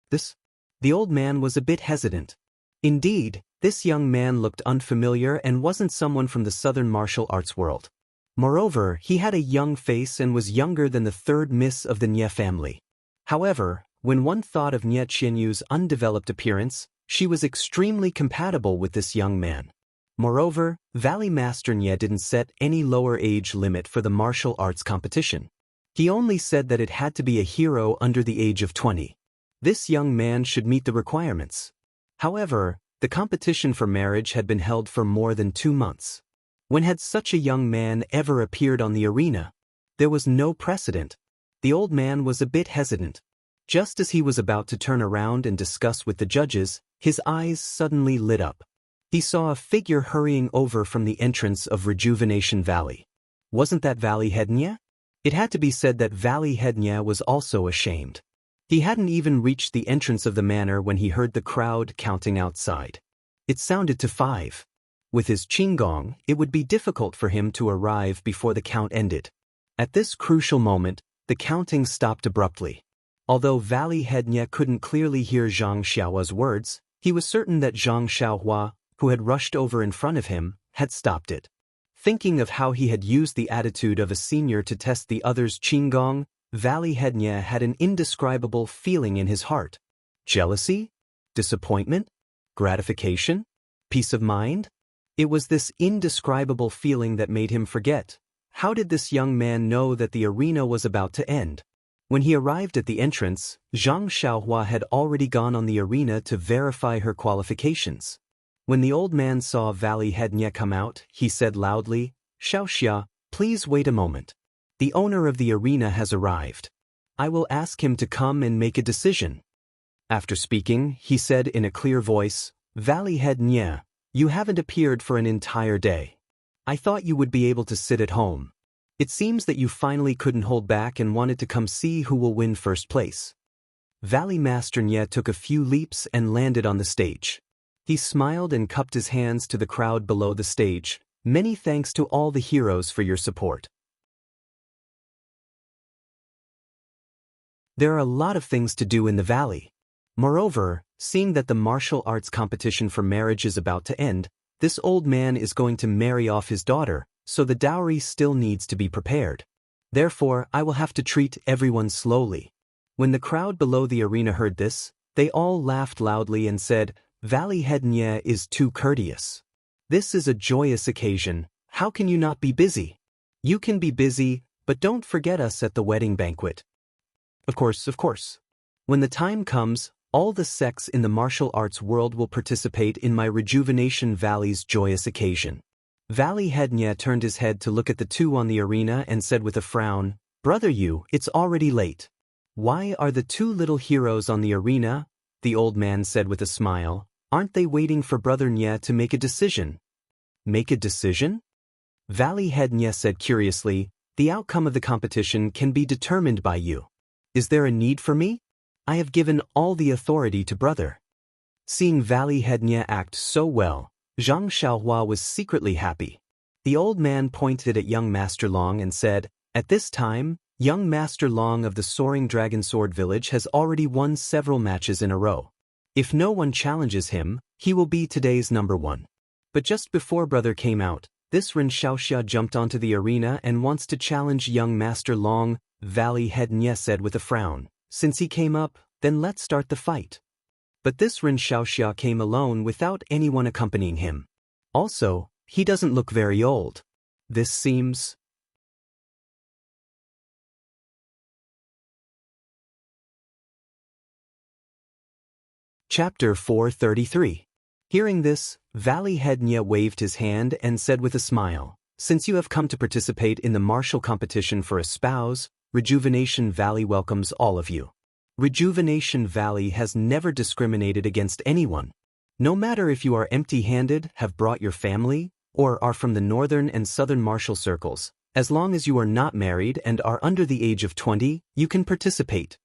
The old man was a bit hesitant. Indeed, this young man looked unfamiliar and wasn't someone from the southern martial arts world. Moreover, he had a young face and was younger than the third miss of the Nie family. However, when one thought of Nie Qianyu's undeveloped appearance, she was extremely compatible with this young man. Moreover, Valley Master Nie didn't set any lower age limit for the martial arts competition. He only said that it had to be a hero under the age of 20. This young man should meet the requirements. However, the competition for marriage had been held for more than 2 months. When had such a young man ever appeared on the arena? There was no precedent. The old man was a bit hesitant. Just as he was about to turn around and discuss with the judges, his eyes suddenly lit up. He saw a figure hurrying over from the entrance of Rejuvenation Valley. Wasn't that Valley Head Nie? It had to be said that Valley Head Nie was also ashamed. He hadn't even reached the entrance of the manor when he heard the crowd counting outside. It sounded to 5. With his qinggong, it would be difficult for him to arrive before the count ended. At this crucial moment, the counting stopped abruptly. Although Valley Head Nie couldn't clearly hear Zhang Xiaohua's words, he was certain that Zhang Xiaohua, who had rushed over in front of him, had stopped it. Thinking of how he had used the attitude of a senior to test the other's qinggong, Valley Head Nie had an indescribable feeling in his heart. Jealousy? Disappointment? Gratification? Peace of mind? It was this indescribable feeling that made him forget. How did this young man know that the arena was about to end? When he arrived at the entrance, Zhang Xiaohua had already gone on the arena to verify her qualifications. When the old man saw Valley Head Nie come out, he said loudly, "Xiaoxia, please wait a moment. The owner of the arena has arrived. I will ask him to come and make a decision." After speaking, he said in a clear voice, "Valley Head Nie, you haven't appeared for an entire day. I thought you would be able to sit at home. It seems that you finally couldn't hold back and wanted to come see who will win first place." Valley Master Nie took a few leaps and landed on the stage. He smiled and cupped his hands to the crowd below the stage. "Many thanks to all the heroes for your support. There are a lot of things to do in the valley. Moreover, seeing that the martial arts competition for marriage is about to end, this old man is going to marry off his daughter, so the dowry still needs to be prepared. Therefore, I will have to treat everyone slowly." When the crowd below the arena heard this, they all laughed loudly and said, "Valley Head Nie is too courteous. This is a joyous occasion, how can you not be busy? You can be busy, but don't forget us at the wedding banquet." Of course. When the time comes, all the sects in the martial arts world will participate in my Rejuvenation Valley's joyous occasion. Valley Head Nie turned his head to look at the two on the arena and said with a frown, "Brother Yu, it's already late. Why are the two little heroes on the arena?" The old man said with a smile, "Aren't they waiting for Brother Nie to make a decision?" "Make a decision?" Valley Head Nie said curiously, "The outcome of the competition can be determined by you. Is there a need for me? I have given all the authority to Brother." Seeing Valley Head Nie act so well, Zhang Xiaohua was secretly happy. The old man pointed at young Master Long and said, "At this time, Young Master Long of the Soaring Dragon Sword Village has already won several matches in a row. If no one challenges him, he will be today's number one. But just before brother came out, this Ren Xiaoxia jumped onto the arena and wants to challenge young Master Long, Valley Head Nye said with a frown. Since he came up, then let's start the fight. But this Ren Xiaoxia came alone without anyone accompanying him. Also, he doesn't look very old. This seems... Chapter 433. Hearing this, Valley Head Nye waved his hand and said with a smile, "Since you have come to participate in the martial competition for a spouse, Rejuvenation Valley welcomes all of you. Rejuvenation Valley has never discriminated against anyone. No matter if you are empty-handed, have brought your family, or are from the northern and southern martial circles, as long as you are not married and are under the age of 20, you can participate."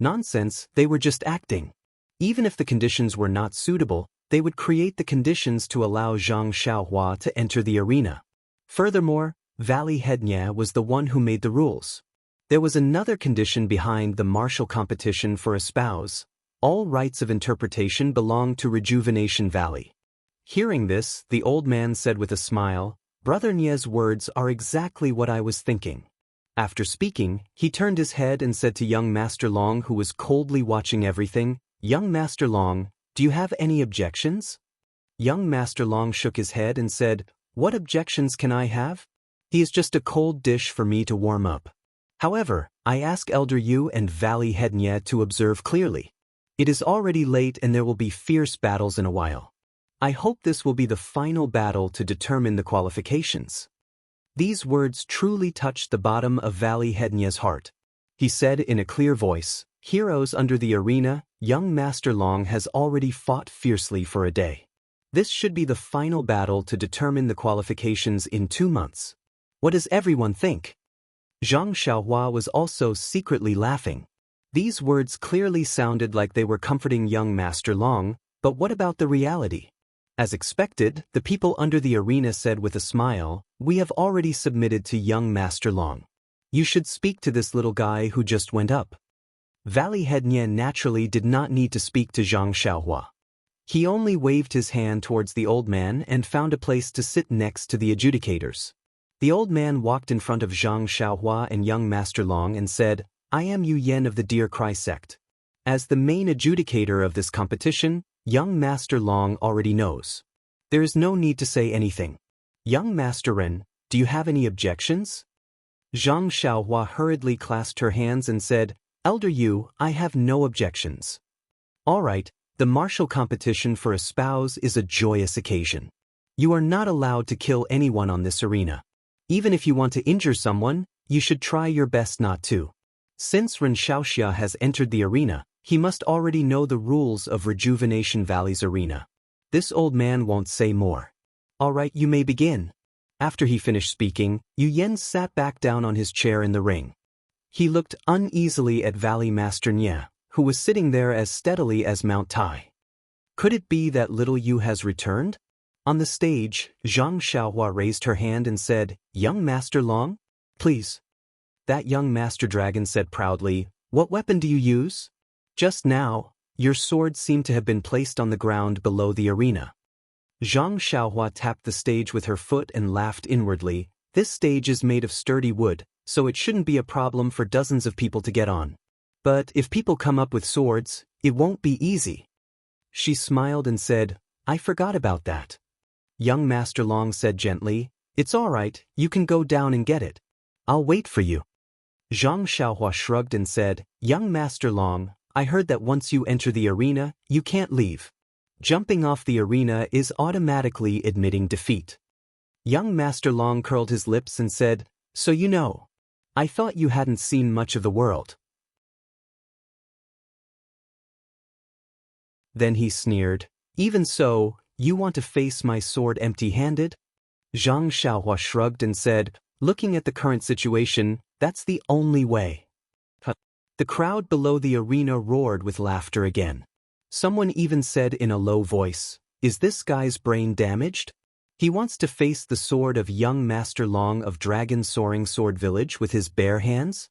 Nonsense, they were just acting. Even if the conditions were not suitable, they would create the conditions to allow Zhang Xiaohua to enter the arena. Furthermore, Valley Head Nye was the one who made the rules. There was another condition behind the martial competition for a spouse. All rights of interpretation belong to Rejuvenation Valley. Hearing this, the old man said with a smile, "Brother Nye's words are exactly what I was thinking." After speaking, he turned his head and said to young Master Long, who was coldly watching everything, "Young Master Long, do you have any objections?" Young Master Long shook his head and said, "What objections can I have? He is just a cold dish for me to warm up. However, I ask Elder Yu and Valley Head Nye to observe clearly. It is already late and there will be fierce battles in a while. I hope this will be the final battle to determine the qualifications." These words truly touched the bottom of Valley Head Nye's heart. He said in a clear voice, "Heroes under the arena, young Master Long has already fought fiercely for a day. This should be the final battle to determine the qualifications in 2 months. What does everyone think?" Zhang Xiaohua was also secretly laughing. These words clearly sounded like they were comforting young Master Long, but what about the reality? As expected, the people under the arena said with a smile, "We have already submitted to young Master Long. You should speak to this little guy who just went up." Valley Head Nye naturally did not need to speak to Zhang Xiaohua. He only waved his hand towards the old man and found a place to sit next to the adjudicators. The old man walked in front of Zhang Xiaohua and young Master Long and said, "I am Yu Yen of the Deer Cry sect. As the main adjudicator of this competition, young Master Long already knows. There is no need to say anything. Young Master Ren, do you have any objections?" Zhang Xiaohua hurriedly clasped her hands and said, "Elder Yu, I have no objections." "All right, the martial competition for a spouse is a joyous occasion. You are not allowed to kill anyone on this arena. Even if you want to injure someone, you should try your best not to. Since Ren Xiaoxia has entered the arena, he must already know the rules of Rejuvenation Valley's arena." This old man won't say more. "All right, you may begin." After he finished speaking, Yu Yen sat back down on his chair in the ring. He looked uneasily at Valley Master Nye, who was sitting there as steadily as Mount Tai. Could it be that little Yu has returned? On the stage, Zhang Xiaohua raised her hand and said, "Young Master Long? Please." That young Master Dragon said proudly, "What weapon do you use?" "Just now, your sword seemed to have been placed on the ground below the arena." Zhang Xiaohua tapped the stage with her foot and laughed inwardly. This stage is made of sturdy wood, so it shouldn't be a problem for dozens of people to get on. But if people come up with swords, it won't be easy. She smiled and said, "I forgot about that." Young Master Long said gently, "It's all right, you can go down and get it. I'll wait for you." Zhang Xiaohua shrugged and said, "Young Master Long, I heard that once you enter the arena, you can't leave. Jumping off the arena is automatically admitting defeat." Young Master Long curled his lips and said, "So you know. I thought you hadn't seen much of the world." Then he sneered, "Even so, you want to face my sword empty-handed?" Zhang Xiaohua shrugged and said, "Looking at the current situation, that's the only way." The crowd below the arena roared with laughter again. Someone even said in a low voice, "Is this guy's brain damaged? He wants to face the sword of young Master Long of Dragon Soaring Sword Village with his bare hands?"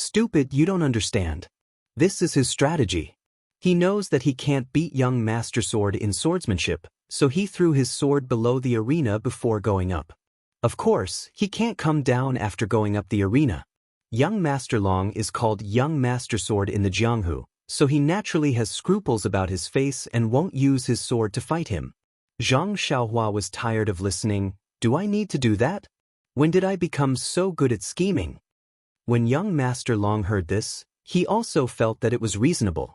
Stupid, you don't understand. This is his strategy. He knows that he can't beat young Master Sword in swordsmanship, so he threw his sword below the arena before going up. Of course, he can't come down after going up the arena. Young Master Long is called Young Master Sword in the Jianghu, so he naturally has scruples about his face and won't use his sword to fight him. Zhang Xiaohua was tired of listening. Do I need to do that? When did I become so good at scheming? When young Master Long heard this, he also felt that it was reasonable.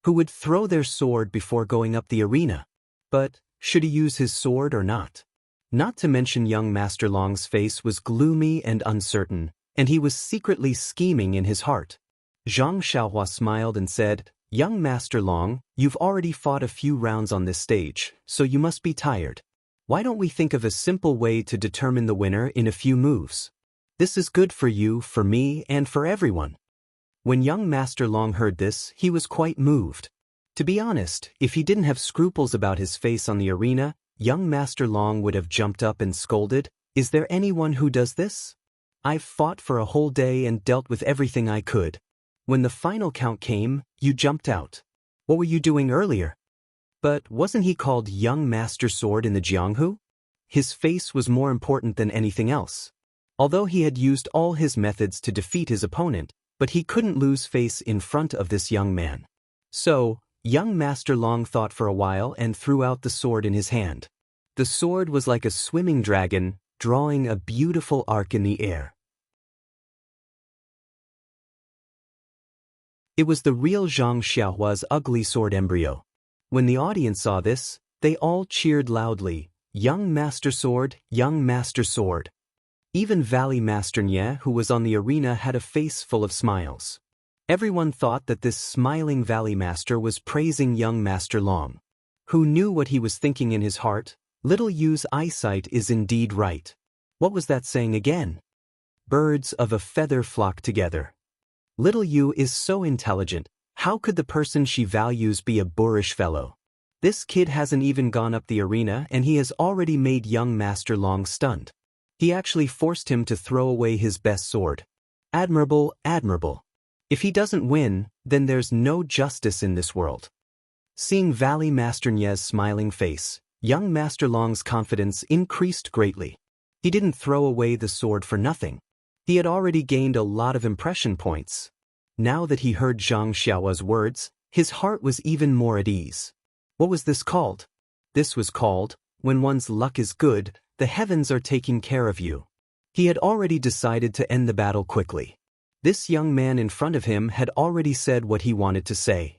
Who would throw their sword before going up the arena? But, should he use his sword or not? Not to mention young Master Long's face was gloomy and uncertain, and he was secretly scheming in his heart. Zhang Xiaohua smiled and said, Young Master Long, you've already fought a few rounds on this stage, so you must be tired. Why don't we think of a simple way to determine the winner in a few moves? This is good for you, for me, and for everyone. When young Master Long heard this, he was quite moved. To be honest, if he didn't have scruples about his face on the arena, young Master Long would have jumped up and scolded, Is there anyone who does this? I've fought for a whole day and dealt with everything I could. When the final count came, you jumped out. What were you doing earlier? But wasn't he called Young Master Sword in the Jianghu? His face was more important than anything else. Although he had used all his methods to defeat his opponent, but he couldn't lose face in front of this young man. So, young Master Long thought for a while and threw out the sword in his hand. The sword was like a swimming dragon, drawing a beautiful arc in the air. It was the real Zhang Xiaohua's ugly sword embryo. When the audience saw this, they all cheered loudly, Young Master Sword, Young Master Sword. Even Valley Master Nye, who was on the arena, had a face full of smiles. Everyone thought that this smiling Valley Master was praising young Master Long. Who knew what he was thinking in his heart? Little Yu's eyesight is indeed right. What was that saying again? Birds of a feather flock together. Little Yu is so intelligent. How could the person she values be a boorish fellow? This kid hasn't even gone up the arena and he has already made young Master Long stunned. He actually forced him to throw away his best sword. Admirable, admirable. If he doesn't win, then there's no justice in this world. Seeing Valley Master Nye's smiling face, young Master Long's confidence increased greatly. He didn't throw away the sword for nothing. He had already gained a lot of impression points. Now that he heard Zhang Xiaohua's words, his heart was even more at ease. What was this called? This was called, when one's luck is good, the heavens are taking care of you. He had already decided to end the battle quickly. This young man in front of him had already said what he wanted to say.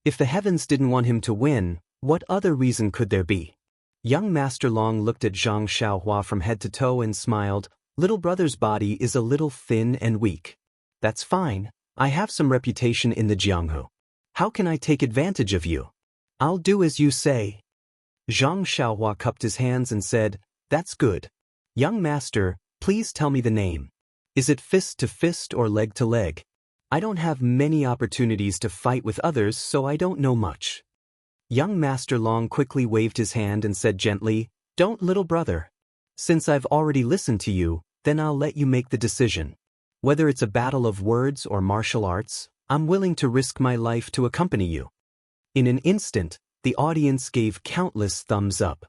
If the heavens didn't want him to win, what other reason could there be? Young Master Long looked at Zhang Xiaohua from head to toe and smiled. Little brother's body is a little thin and weak. That's fine. I have some reputation in the Jianghu. How can I take advantage of you? I'll do as you say. Zhang Xiaohua cupped his hands and said, That's good. Young master, please tell me the name. Is it fist to fist or leg to leg? I don't have many opportunities to fight with others, so I don't know much. Young Master Long quickly waved his hand and said gently, Don't, little brother. Since I've already listened to you, then I'll let you make the decision. Whether it's a battle of words or martial arts, I'm willing to risk my life to accompany you. In an instant, the audience gave countless thumbs up.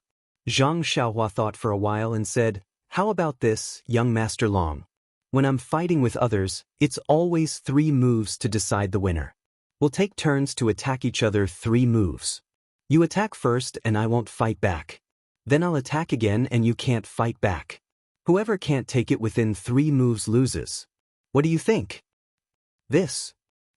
Zhang Xiaohua thought for a while and said, How about this, young Master Long? When I'm fighting with others, it's always 3 moves to decide the winner. We'll take turns to attack each other 3 moves. You attack first and I won't fight back. Then I'll attack again and you can't fight back. Whoever can't take it within 3 moves loses. What do you think? This.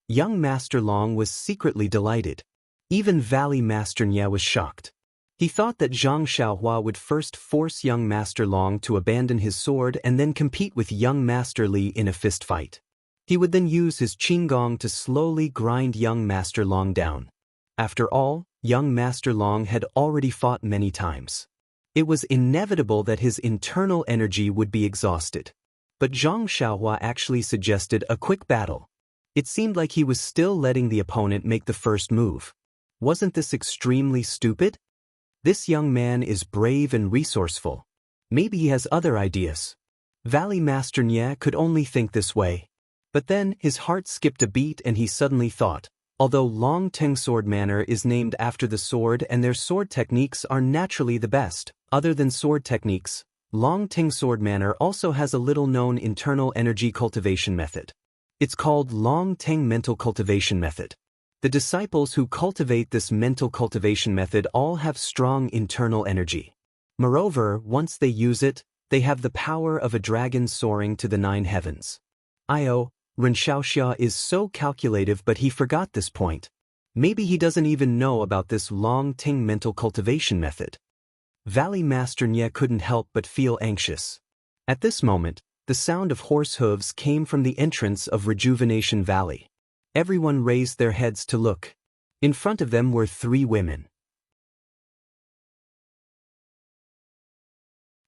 Young Master Long was secretly delighted. Even Valley Master Nye was shocked. He thought that Zhang Xiaohua would first force young Master Long to abandon his sword and then compete with young Master Li in a fist fight. He would then use his qinggong to slowly grind young Master Long down. After all, young Master Long had already fought many times. It was inevitable that his internal energy would be exhausted. But Zhang Xiaohua actually suggested a quick battle. It seemed like he was still letting the opponent make the first move. Wasn't this extremely stupid? This young man is brave and resourceful. Maybe he has other ideas. Valley Master Nye could only think this way. But then his heart skipped a beat and he suddenly thought, although Long Teng Sword Manor is named after the sword and their sword techniques are naturally the best, other than sword techniques, Long Teng Sword Manor also has a little-known internal energy cultivation method. It's called Long Teng Mental Cultivation Method. The disciples who cultivate this mental cultivation method all have strong internal energy. Moreover, once they use it, they have the power of a dragon soaring to the 9 heavens. Ren Xiaoxia is so calculative, but he forgot this point. Maybe he doesn't even know about this Long Teng mental cultivation method. Valley Master Nye couldn't help but feel anxious. At this moment, the sound of horse hooves came from the entrance of Rejuvenation Valley. Everyone raised their heads to look. In front of them were 3 women.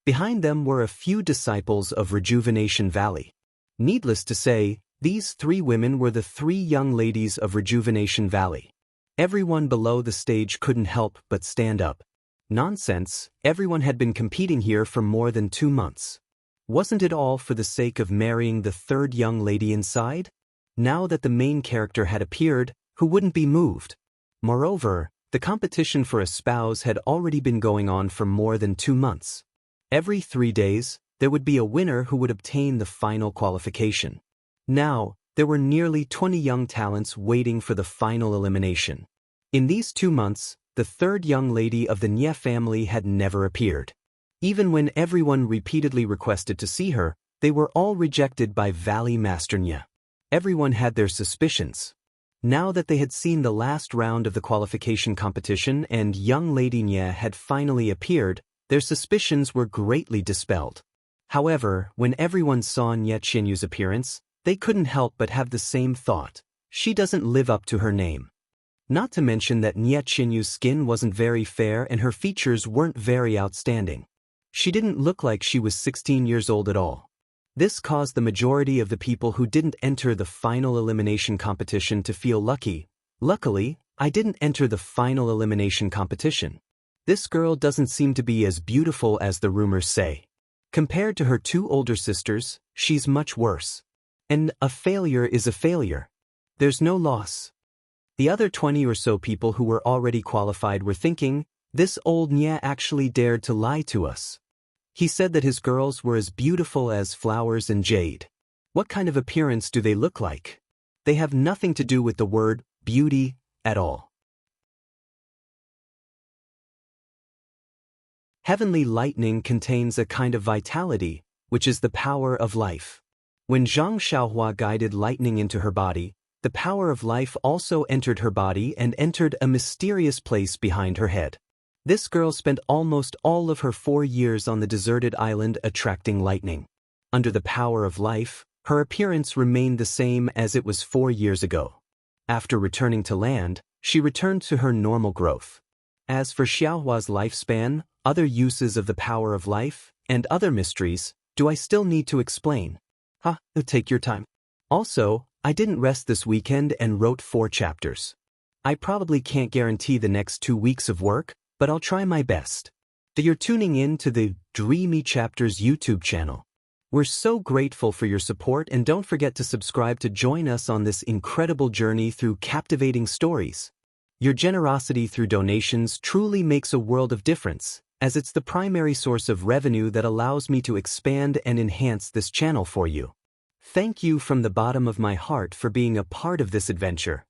Behind them were a few disciples of Rejuvenation Valley. Needless to say, these 3 women were the 3 young ladies of Rejuvenation Valley. Everyone below the stage couldn't help but stand up. Nonsense, everyone had been competing here for more than 2 months. Wasn't it all for the sake of marrying the 3rd young lady inside? Now that the main character had appeared, who wouldn't be moved? Moreover, the competition for a spouse had already been going on for more than 2 months. Every 3 days, there would be a winner who would obtain the final qualification. Now, there were nearly 20 young talents waiting for the final elimination. In these 2 months, the 3rd young lady of the Nye family had never appeared. Even when everyone repeatedly requested to see her, they were all rejected by Valley Master Nye. Everyone had their suspicions. Now that they had seen the last round of the qualification competition and young lady Nye had finally appeared, their suspicions were greatly dispelled. However, when everyone saw Nye Qianyu's appearance, they couldn't help but have the same thought. She doesn't live up to her name. Not to mention that Nye Qianyu's skin wasn't very fair and her features weren't very outstanding. She didn't look like she was 16 years old at all. This caused the majority of the people who didn't enter the final elimination competition to feel lucky. Luckily, I didn't enter the final elimination competition. This girl doesn't seem to be as beautiful as the rumors say. Compared to her 2 older sisters, she's much worse. And a failure is a failure. There's no loss. The other 20 or so people who were already qualified were thinking, this old Nye actually dared to lie to us. He said that his girls were as beautiful as flowers and jade. What kind of appearance do they look like? They have nothing to do with the word beauty at all. Heavenly lightning contains a kind of vitality, which is the power of life. When Zhang Xiaohua guided lightning into her body, the power of life also entered her body and entered a mysterious place behind her head. This girl spent almost all of her 4 years on the deserted island attracting lightning. Under the power of life, her appearance remained the same as it was 4 years ago. After returning to land, she returned to her normal growth. As for Xiaohua's lifespan, other uses of the power of life, and other mysteries, do I still need to explain? Take your time. Also, I didn't rest this weekend and wrote 4 chapters. I probably can't guarantee the next 2 weeks of work, but I'll try my best. You're tuning in to the Dreamy Chapters YouTube channel. We're so grateful for your support, and don't forget to subscribe to join us on this incredible journey through captivating stories. Your generosity through donations truly makes a world of difference, as it's the primary source of revenue that allows me to expand and enhance this channel for you. Thank you from the bottom of my heart for being a part of this adventure.